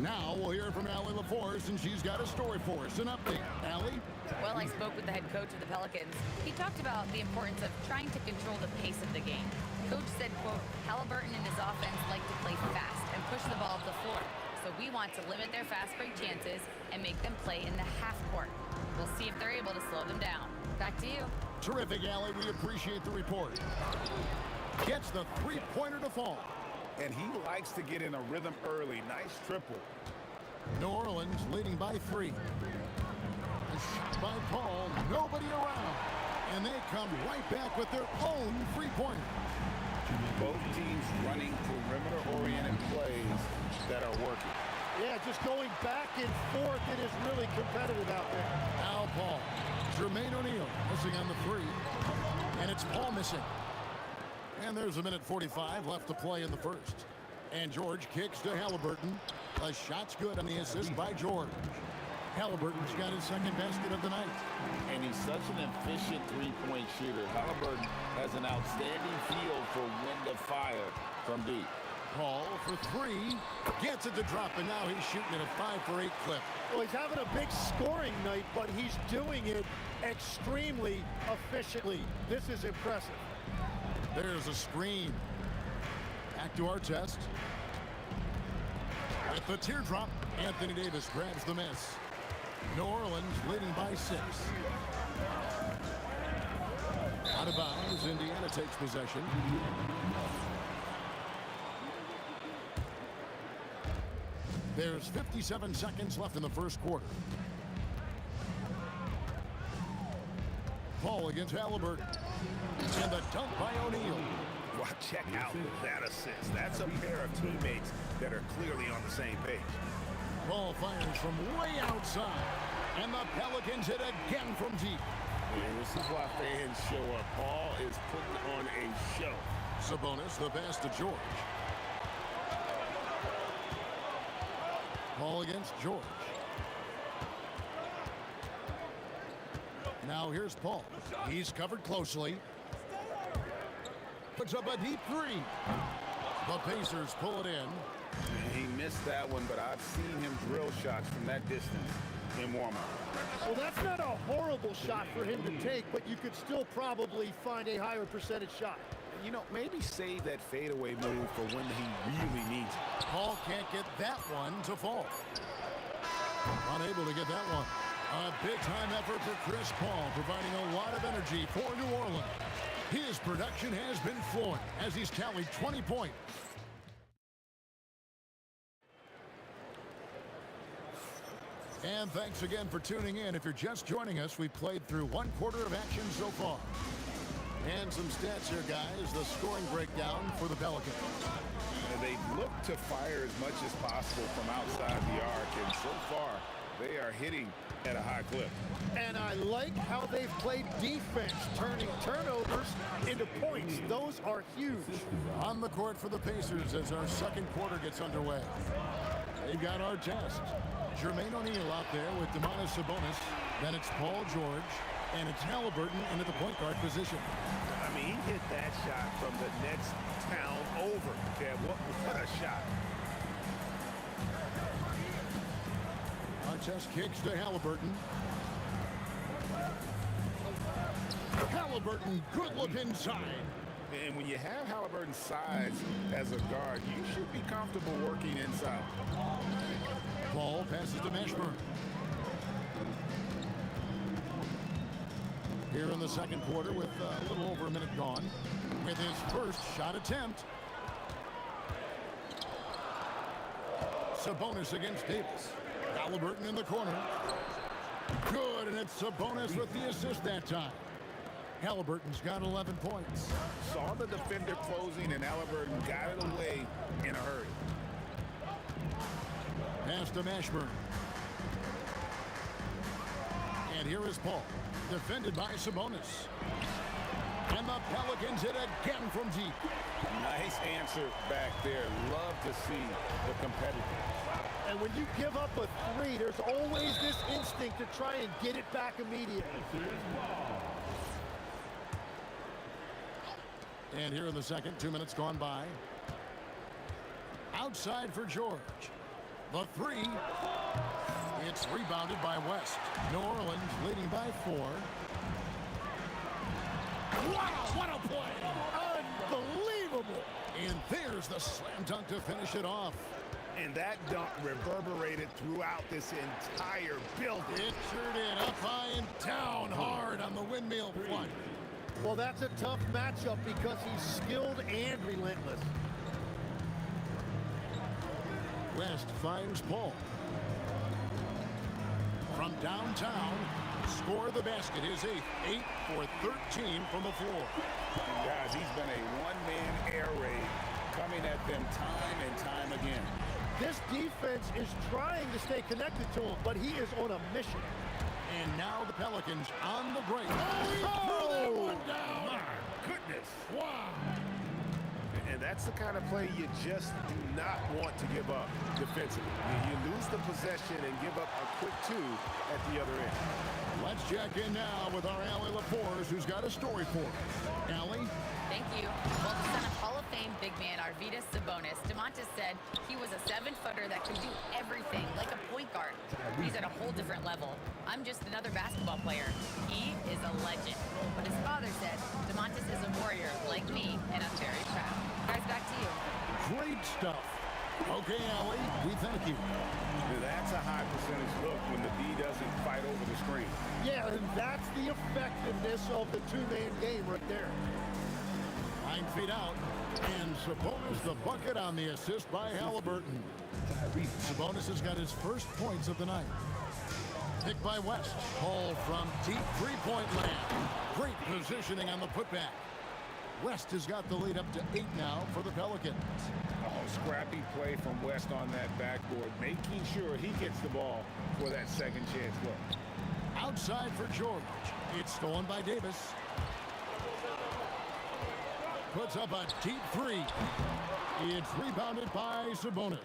Now we'll hear from Allie LaForce, and she's got a story for us. An update. Allie? Well, I spoke with the head coach of the Pelicans. He talked about the importance of trying to control the pace of the game. Coach said, quote, Halliburton and his offense like to play fast and push the ball up the floor. So we want to limit their fast break chances and make them play in the half court. We'll see if they're able to slow them down. Back to you. Terrific, Allie. We appreciate the report. Gets the three-pointer to fall. And he likes to get in a rhythm early. Nice triple. New Orleans leading by 3. A shot by Paul. Nobody around. And they come right back with their own three-pointer. Both teams running perimeter-oriented plays that are working. Yeah, just going back and forth. It is really competitive out there. Now Paul. Jermaine O'Neal missing on the 3. And it's Paul missing. And there's a minute 45 left to play in the first. And George kicks to Halliburton. The shot's good on the assist by George. Halliburton's got his second basket of the night. And he's such an efficient three-point shooter. Halliburton has an outstanding feel for when to fire from deep. Paul for 3. Gets it to drop, and now he's shooting at a 5-for-8 clip. Well, he's having a big scoring night, but he's doing it extremely efficiently. This is impressive. There's a screen. Back to Artest. With the teardrop, Anthony Davis grabs the miss. New Orleans leading by 6. Out of bounds, Indiana takes possession. There's 57 seconds left in the first quarter. Paul against Halliburton. And the dunk by O'Neal. Well, check out that assist. That's a pair of teammates that are clearly on the same page. Paul fires from way outside. And the Pelicans hit again from deep. And this is why fans show up. Paul is putting on a show. Sabonis, the pass to George. Paul against George. Now here's Paul. He's covered closely. Puts up a deep three. The Pacers pull it in. He missed that one, but I've seen him drill shots from that distance in warm-up. Well, that's not a horrible shot for him to take, but you could still probably find a higher percentage shot. You know, maybe save that fadeaway move for when he really needs it. Paul can't get that one to fall. Unable to get that one. A big-time effort for Chris Paul, providing a lot of energy for New Orleans. His production has been flowing as he's tallied 20 points. And thanks again for tuning in. If you're just joining us, we played through one quarter of action so far. And some stats here, guys. The scoring breakdown for the Pelicans. They look to fire as much as possible from outside the arc, and so far, they are hitting at a high clip. And I like how they've played defense, turning turnovers into points. Those are huge. On the court for the Pacers as our second quarter gets underway. They've got our test. Jermaine O'Neal out there with Domantas Sabonis. Then it's Paul George. And it's Halliburton into the point guard position. I mean, he hit that shot from the next town over. Yeah, what a shot. Artest kicks to Halliburton. Halliburton, good look inside. And when you have Halliburton's size as a guard, you should be comfortable working inside. Ball passes to Mashburn. Here in the second quarter with a little over a minute gone. With his first shot attempt. Sabonis against Davis. Halliburton in the corner. Good, and it's Sabonis with the assist that time. Halliburton's got 11 points. Saw the defender closing, and Halliburton got it away in a hurry. Pass to Mashburn. And here is Paul. Defended by Sabonis. And the Pelicans hit again from deep. Nice answer back there. Love to see the competitiveness. And when you give up a three, there's always this instinct to try and get it back immediately. And here in the second, 2 minutes gone by. Outside for George. The three. It's rebounded by West. New Orleans leading by 4. Wow, what a play! Unbelievable! And there's the slam dunk to finish it off. And that dunk reverberated throughout this entire building. It sure did. Up high and down hard on the windmill front. Well, that's a tough matchup because he's skilled and relentless. West finds Paul. From downtown, score the basket. His 8th. 8 for 13 from the floor. And guys, he's been a one-man air raid coming at them time and time again. This defense is trying to stay connected to him, but he is on a mission. And now the Pelicans on the break. Oh, that one down. My goodness. Wow. And that's the kind of play you just do not want to give up defensively. You lose the possession and give up a quick 2 at the other end. Let's check in now with our Allie LaForce, who's got a story for us. Allie? Thank you. Well, the son of Hall of Fame big man Arvydas Sabonis, Domantas said he was a 7-footer that could do everything, like a point guard. He's at a whole different level. I'm just another basketball player. He is a legend. But his father said, Domantas is a warrior like me, and I'm very proud. Guys, back to you. Great stuff. Okay, Allie, we thank you. That's a high percentage look when the D doesn't screen. Yeah, and that's the effectiveness of the two-man game right there. 9 feet out. And Sabonis the bucket on the assist by Halliburton. Sabonis has got his first points of the night. Picked by West. Paul from deep three-point land. Great positioning on the putback. West has got the lead up to 8 now for the Pelicans. Oh, scrappy play from West on that backboard, making sure he gets the ball for that second chance look. Outside for George. It's stolen by Davis. Puts up a deep three. It's rebounded by Sabonis.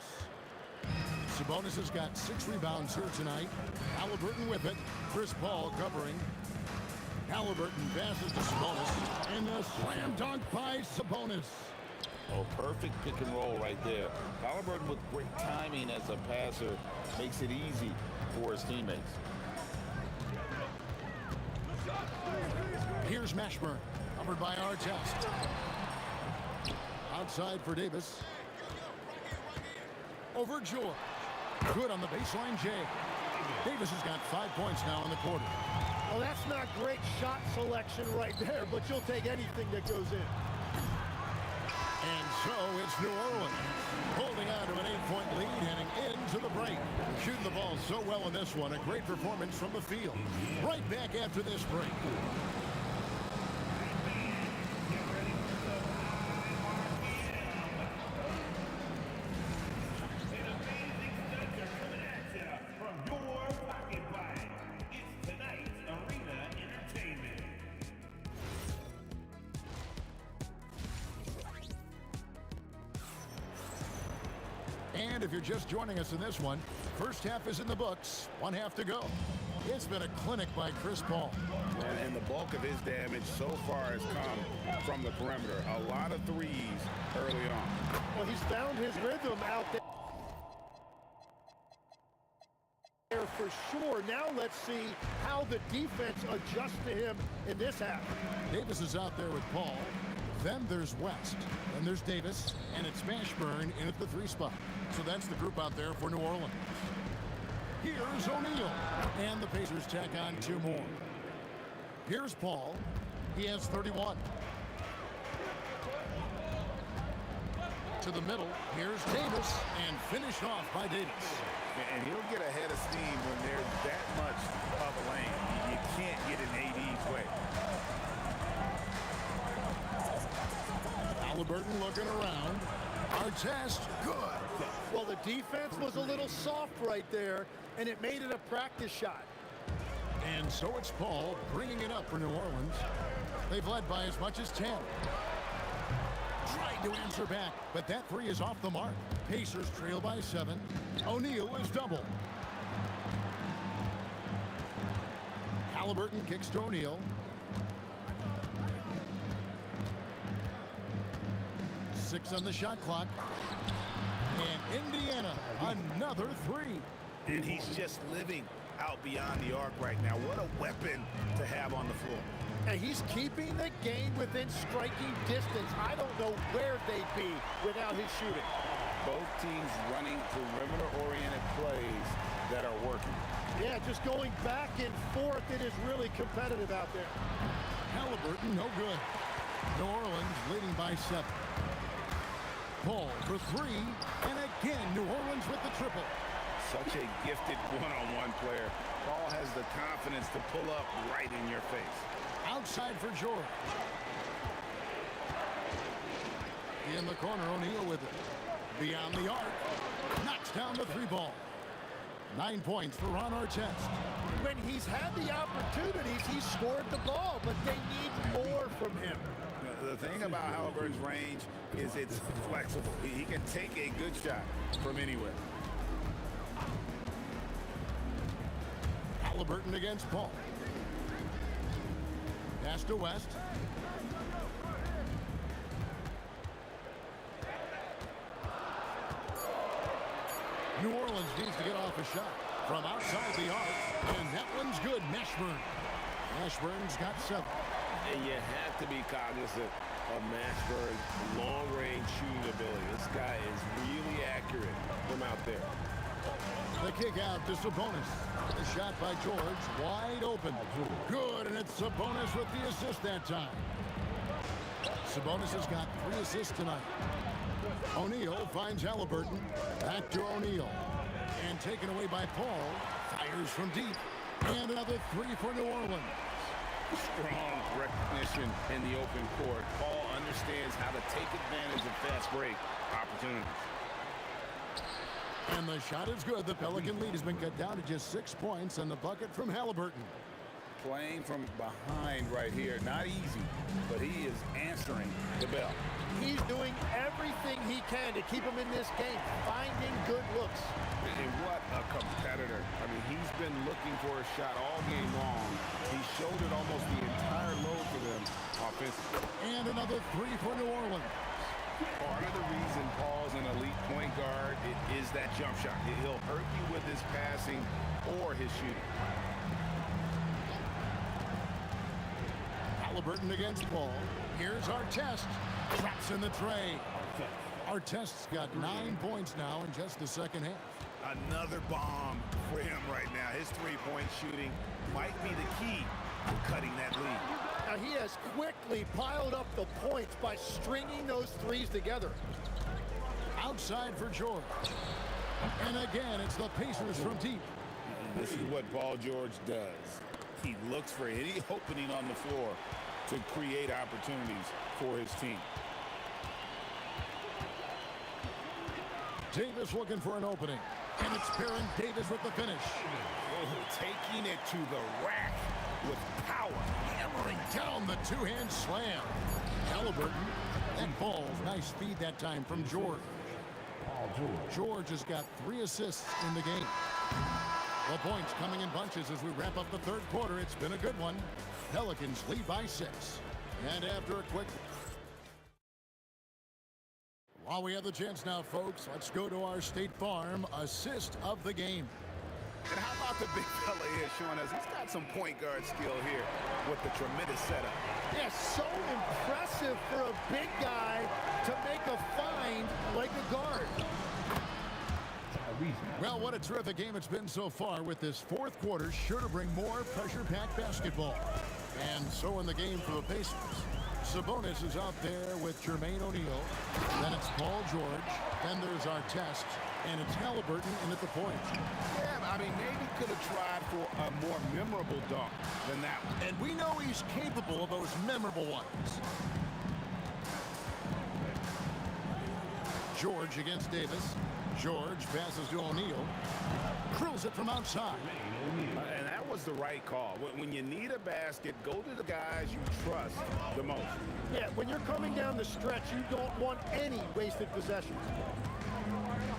Sabonis has got 6 rebounds here tonight. Halliburton with it. Chris Paul covering. Halliburton passes to Sabonis. And a slam dunk by Sabonis. Oh, perfect pick and roll right there. Halliburton with great timing as a passer makes it easy for his teammates. Here's Mashburn, covered by Artest. Outside for Davis. Over George. Good on the baseline, Jay. Davis has got 5 points now in the quarter. Well, that's not great shot selection right there, but you'll take anything that goes in. And so it's New Orleans holding on to an 8-point lead heading into the break. Shooting the ball so well in this one. A great performance from the field. Right back after this break. And if you're just joining us in this one, first half is in the books. 1 half to go. It's been a clinic by Chris Paul. And the bulk of his damage so far has come from the perimeter. A lot of threes early on. Well, he's found his rhythm out there for sure. Now let's see how the defense adjusts to him in this half. Davis is out there with Paul. Then there's West. Then there's Davis. And it's Mashburn in at the 3 spot. So that's the group out there for New Orleans. Here's O'Neal. And the Pacers tack on 2 more. Here's Paul. He has 31. To the middle. Here's Davis. And finished off by Davis. And he'll get ahead of steam when there's that much of a lane. You can't get in AD's way. Halliburton looking around. Artest, good. Well, the defense was a little soft right there, and it made it a practice shot. And so it's Paul bringing it up for New Orleans. They've led by as much as 10. Tried to answer back, but that 3 is off the mark. Pacers trail by 7. O'Neal is double. Halliburton kicks to O'Neal. 6 on the shot clock. And Indiana, another 3. And he's just living out beyond the arc right now. What a weapon to have on the floor. And he's keeping the game within striking distance. I don't know where they'd be without his shooting. Both teams running perimeter-oriented plays that are working. Yeah, just going back and forth. It is really competitive out there. Halliburton, no good. New Orleans leading by 7. Paul for 3, and again, New Orleans with the triple. Such a gifted one-on-one player. Paul has the confidence to pull up right in your face. Outside for George. In the corner, O'Neal with it. Beyond the arc. Knocks down the 3 ball. 9 points for Ron Artest. When he's had the opportunities, he's scored the ball, but they need more from him. The thing about Halliburton's range is it's flexible. He can take a good shot from anywhere. Halliburton against Paul. Pass to West. New Orleans needs to get off a shot from outside the arc, and that one's good. Mashburn. Mashburn's got 7. And you have to be cognizant of Mashburn's long-range shooting ability. This guy is really accurate from out there. The kick out to Sabonis. The shot by George, wide open. Good, and it's Sabonis with the assist that time. Sabonis has got 3 assists tonight. O'Neal finds Halliburton. Back to O'Neal. And taken away by Paul. Fires from deep. And another 3 for New Orleans. Strong recognition in the open court. Paul understands how to take advantage of fast break opportunities. And the shot is good. The Pelican lead has been cut down to just 6 points, and the bucket from Halliburton. Playing from behind right here. Not easy, but he is answering the bell. He's doing everything he can to keep him in this game, finding good looks. And what a competitor. I mean, he's been looking for a shot all game long. He showed it almost the entire load for them offensively. And another 3 for New Orleans. Part of the reason Paul's an elite point guard is that jump shot. He'll hurt you with his passing or his shooting. Halliburton against Paul. Here's Artest. Traps in the tray. Artest's got 9 points now in just the second half. Another bomb for him right now. His three-point shooting might be the key to cutting that lead. Now he has quickly piled up the points by stringing those threes together. Outside for George. And again, it's the Pacers from deep. This is what Paul George does. He looks for any opening on the floor to create opportunities for his team. Davis looking for an opening. And it's Baron Davis with the finish. Oh, taking it to the rack with power. Hammering down the two-hand slam. Halliburton. That ball. Nice feed that time from George. George has got 3 assists in the game. The points coming in bunches as we wrap up the third quarter. It's been a good one. Pelicans lead by 6. And after a quick... While we have the chance now, folks, let's go to our State Farm assist of the game. And how about the big fella here showing us he's got some point guard skill here with the tremendous setup. Yeah, so impressive for a big guy to make a find like a guard. Well, what a terrific game it's been so far, with this fourth quarter sure to bring more pressure-packed basketball. And so in the game for the Pacers, Sabonis is out there with Jermaine O'Neal. Then it's Paul George. Then there's Artest. And it's Halliburton in at the point. Yeah, I mean, maybe could have tried for a more memorable dunk than that one. And we know he's capable of those memorable ones. George against Davis. George passes to O'Neal. Drills it from outside. And that was the right call. When you need a basket, go to the guys you trust the most. Yeah, when you're coming down the stretch, you don't want any wasted possessions.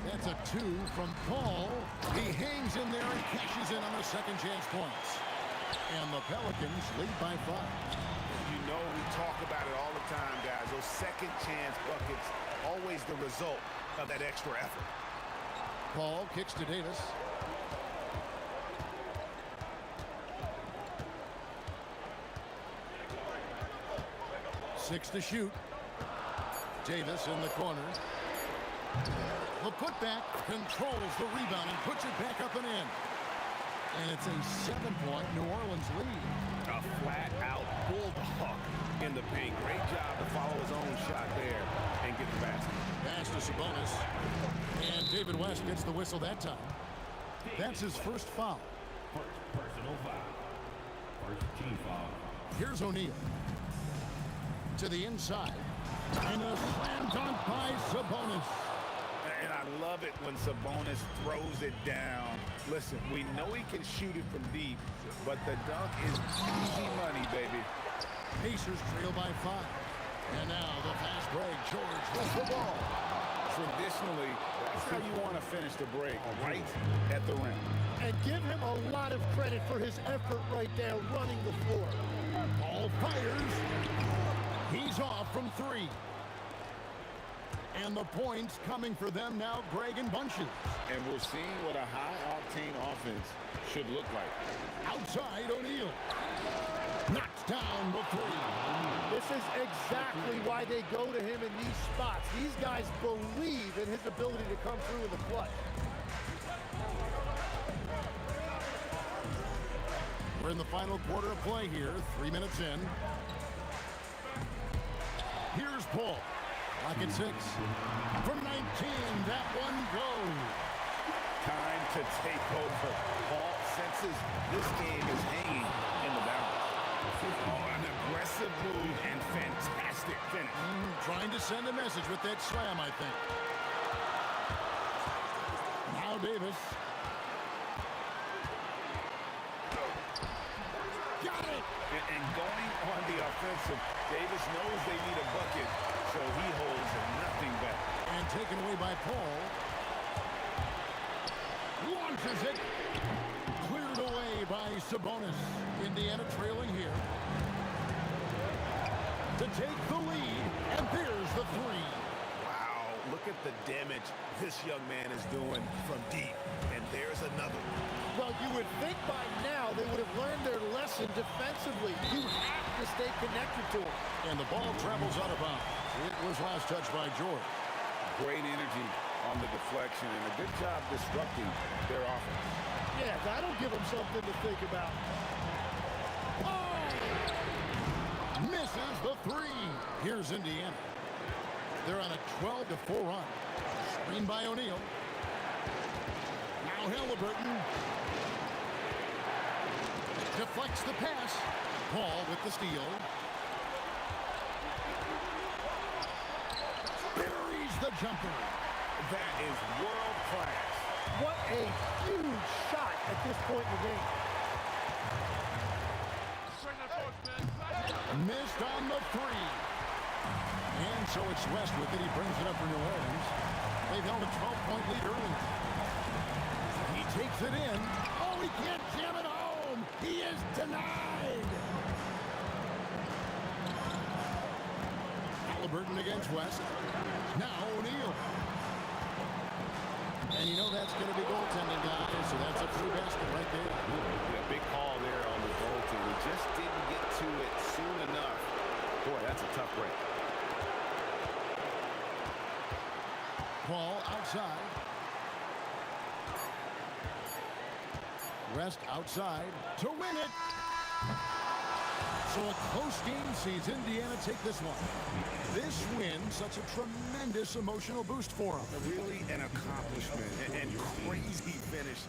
That's a 2 from Paul. He hangs in there and cashes in on the second chance points. And the Pelicans lead by 5. You know, we talk about it all the time, guys. Those second chance buckets, always the result of that extra effort. Paul kicks to Davis. Six to shoot. Davis in the corner. The putback controls the rebound and puts it back up and in. And it's a 7-point New Orleans lead. A flat-out bulldog in the paint. Great job to follow his own shot there and get the basket. Pass to Sabonis. And David West gets the whistle that time. That's his first foul. First personal foul. First team foul. Here's O'Neal. To the inside. And a slam dunk by Sabonis. And I love it when Sabonis throws it down. Listen, we know he can shoot it from deep, but the dunk is easy money, baby. Pacers trail by 5. And now the fast break. George with the ball. Traditionally, that's how you want to finish the break, right at the rim. And give him a lot of credit for his effort right there running the floor. Ball fires. He's off from 3. And the points coming for them now, Greg, in bunches. And we're seeing what a high-octane offense should look like. Outside, O'Neal. Knocks down the 3. This is exactly why they go to him in these spots. These guys believe in his ability to come through in the clutch. We're in the final quarter of play here, 3 minutes in. Here's Paul. Lock at 6. From 19, that one goes. Time to take over. Paul senses this game is hanging in the balance. Oh, an aggressive move and fantastic finish. Trying to send a message with that slam, I think. Now Davis. Got it! And going on the offensive, Davis knows they need a bucket, so he holds nothing back. And taken away by Paul. Launches it. Cleared away by Sabonis. Indiana trailing here. To take the lead, and there's the 3. Wow, look at the damage this young man is doing from deep. And there's another. Well, you would think by now they would have learned their lesson defensively. You have to stay connected to him. And the ball travels out of bounds. It was last touched by George. Great energy on the deflection and a good job disrupting their offense. Yeah, that'll give them something to think about. Oh! Misses the 3. Here's Indiana. They're on a 12-4 run. Screen by O'Neal. Now Halliburton. Deflects the pass. Paul with the steal. Buries the jumper. That is world class. What a huge shot at this point in the game. Missed on the 3. And so it's Westwood that he brings it up for New Orleans. They've held a 12-point lead early. He takes it in. Oh, he can't jam it home. He is denied. Halliburton against West. Now O'Neal. And you know that's going to be goaltending, guys, so that's a free basket right there. Yeah, big call there on the goaltend. He just didn't get to it soon enough. Boy, that's a tough break. Paul outside. West outside to win it. So a close game sees Indiana take this one. This win, such a tremendous emotional boost for them. Really an accomplishment and crazy finish.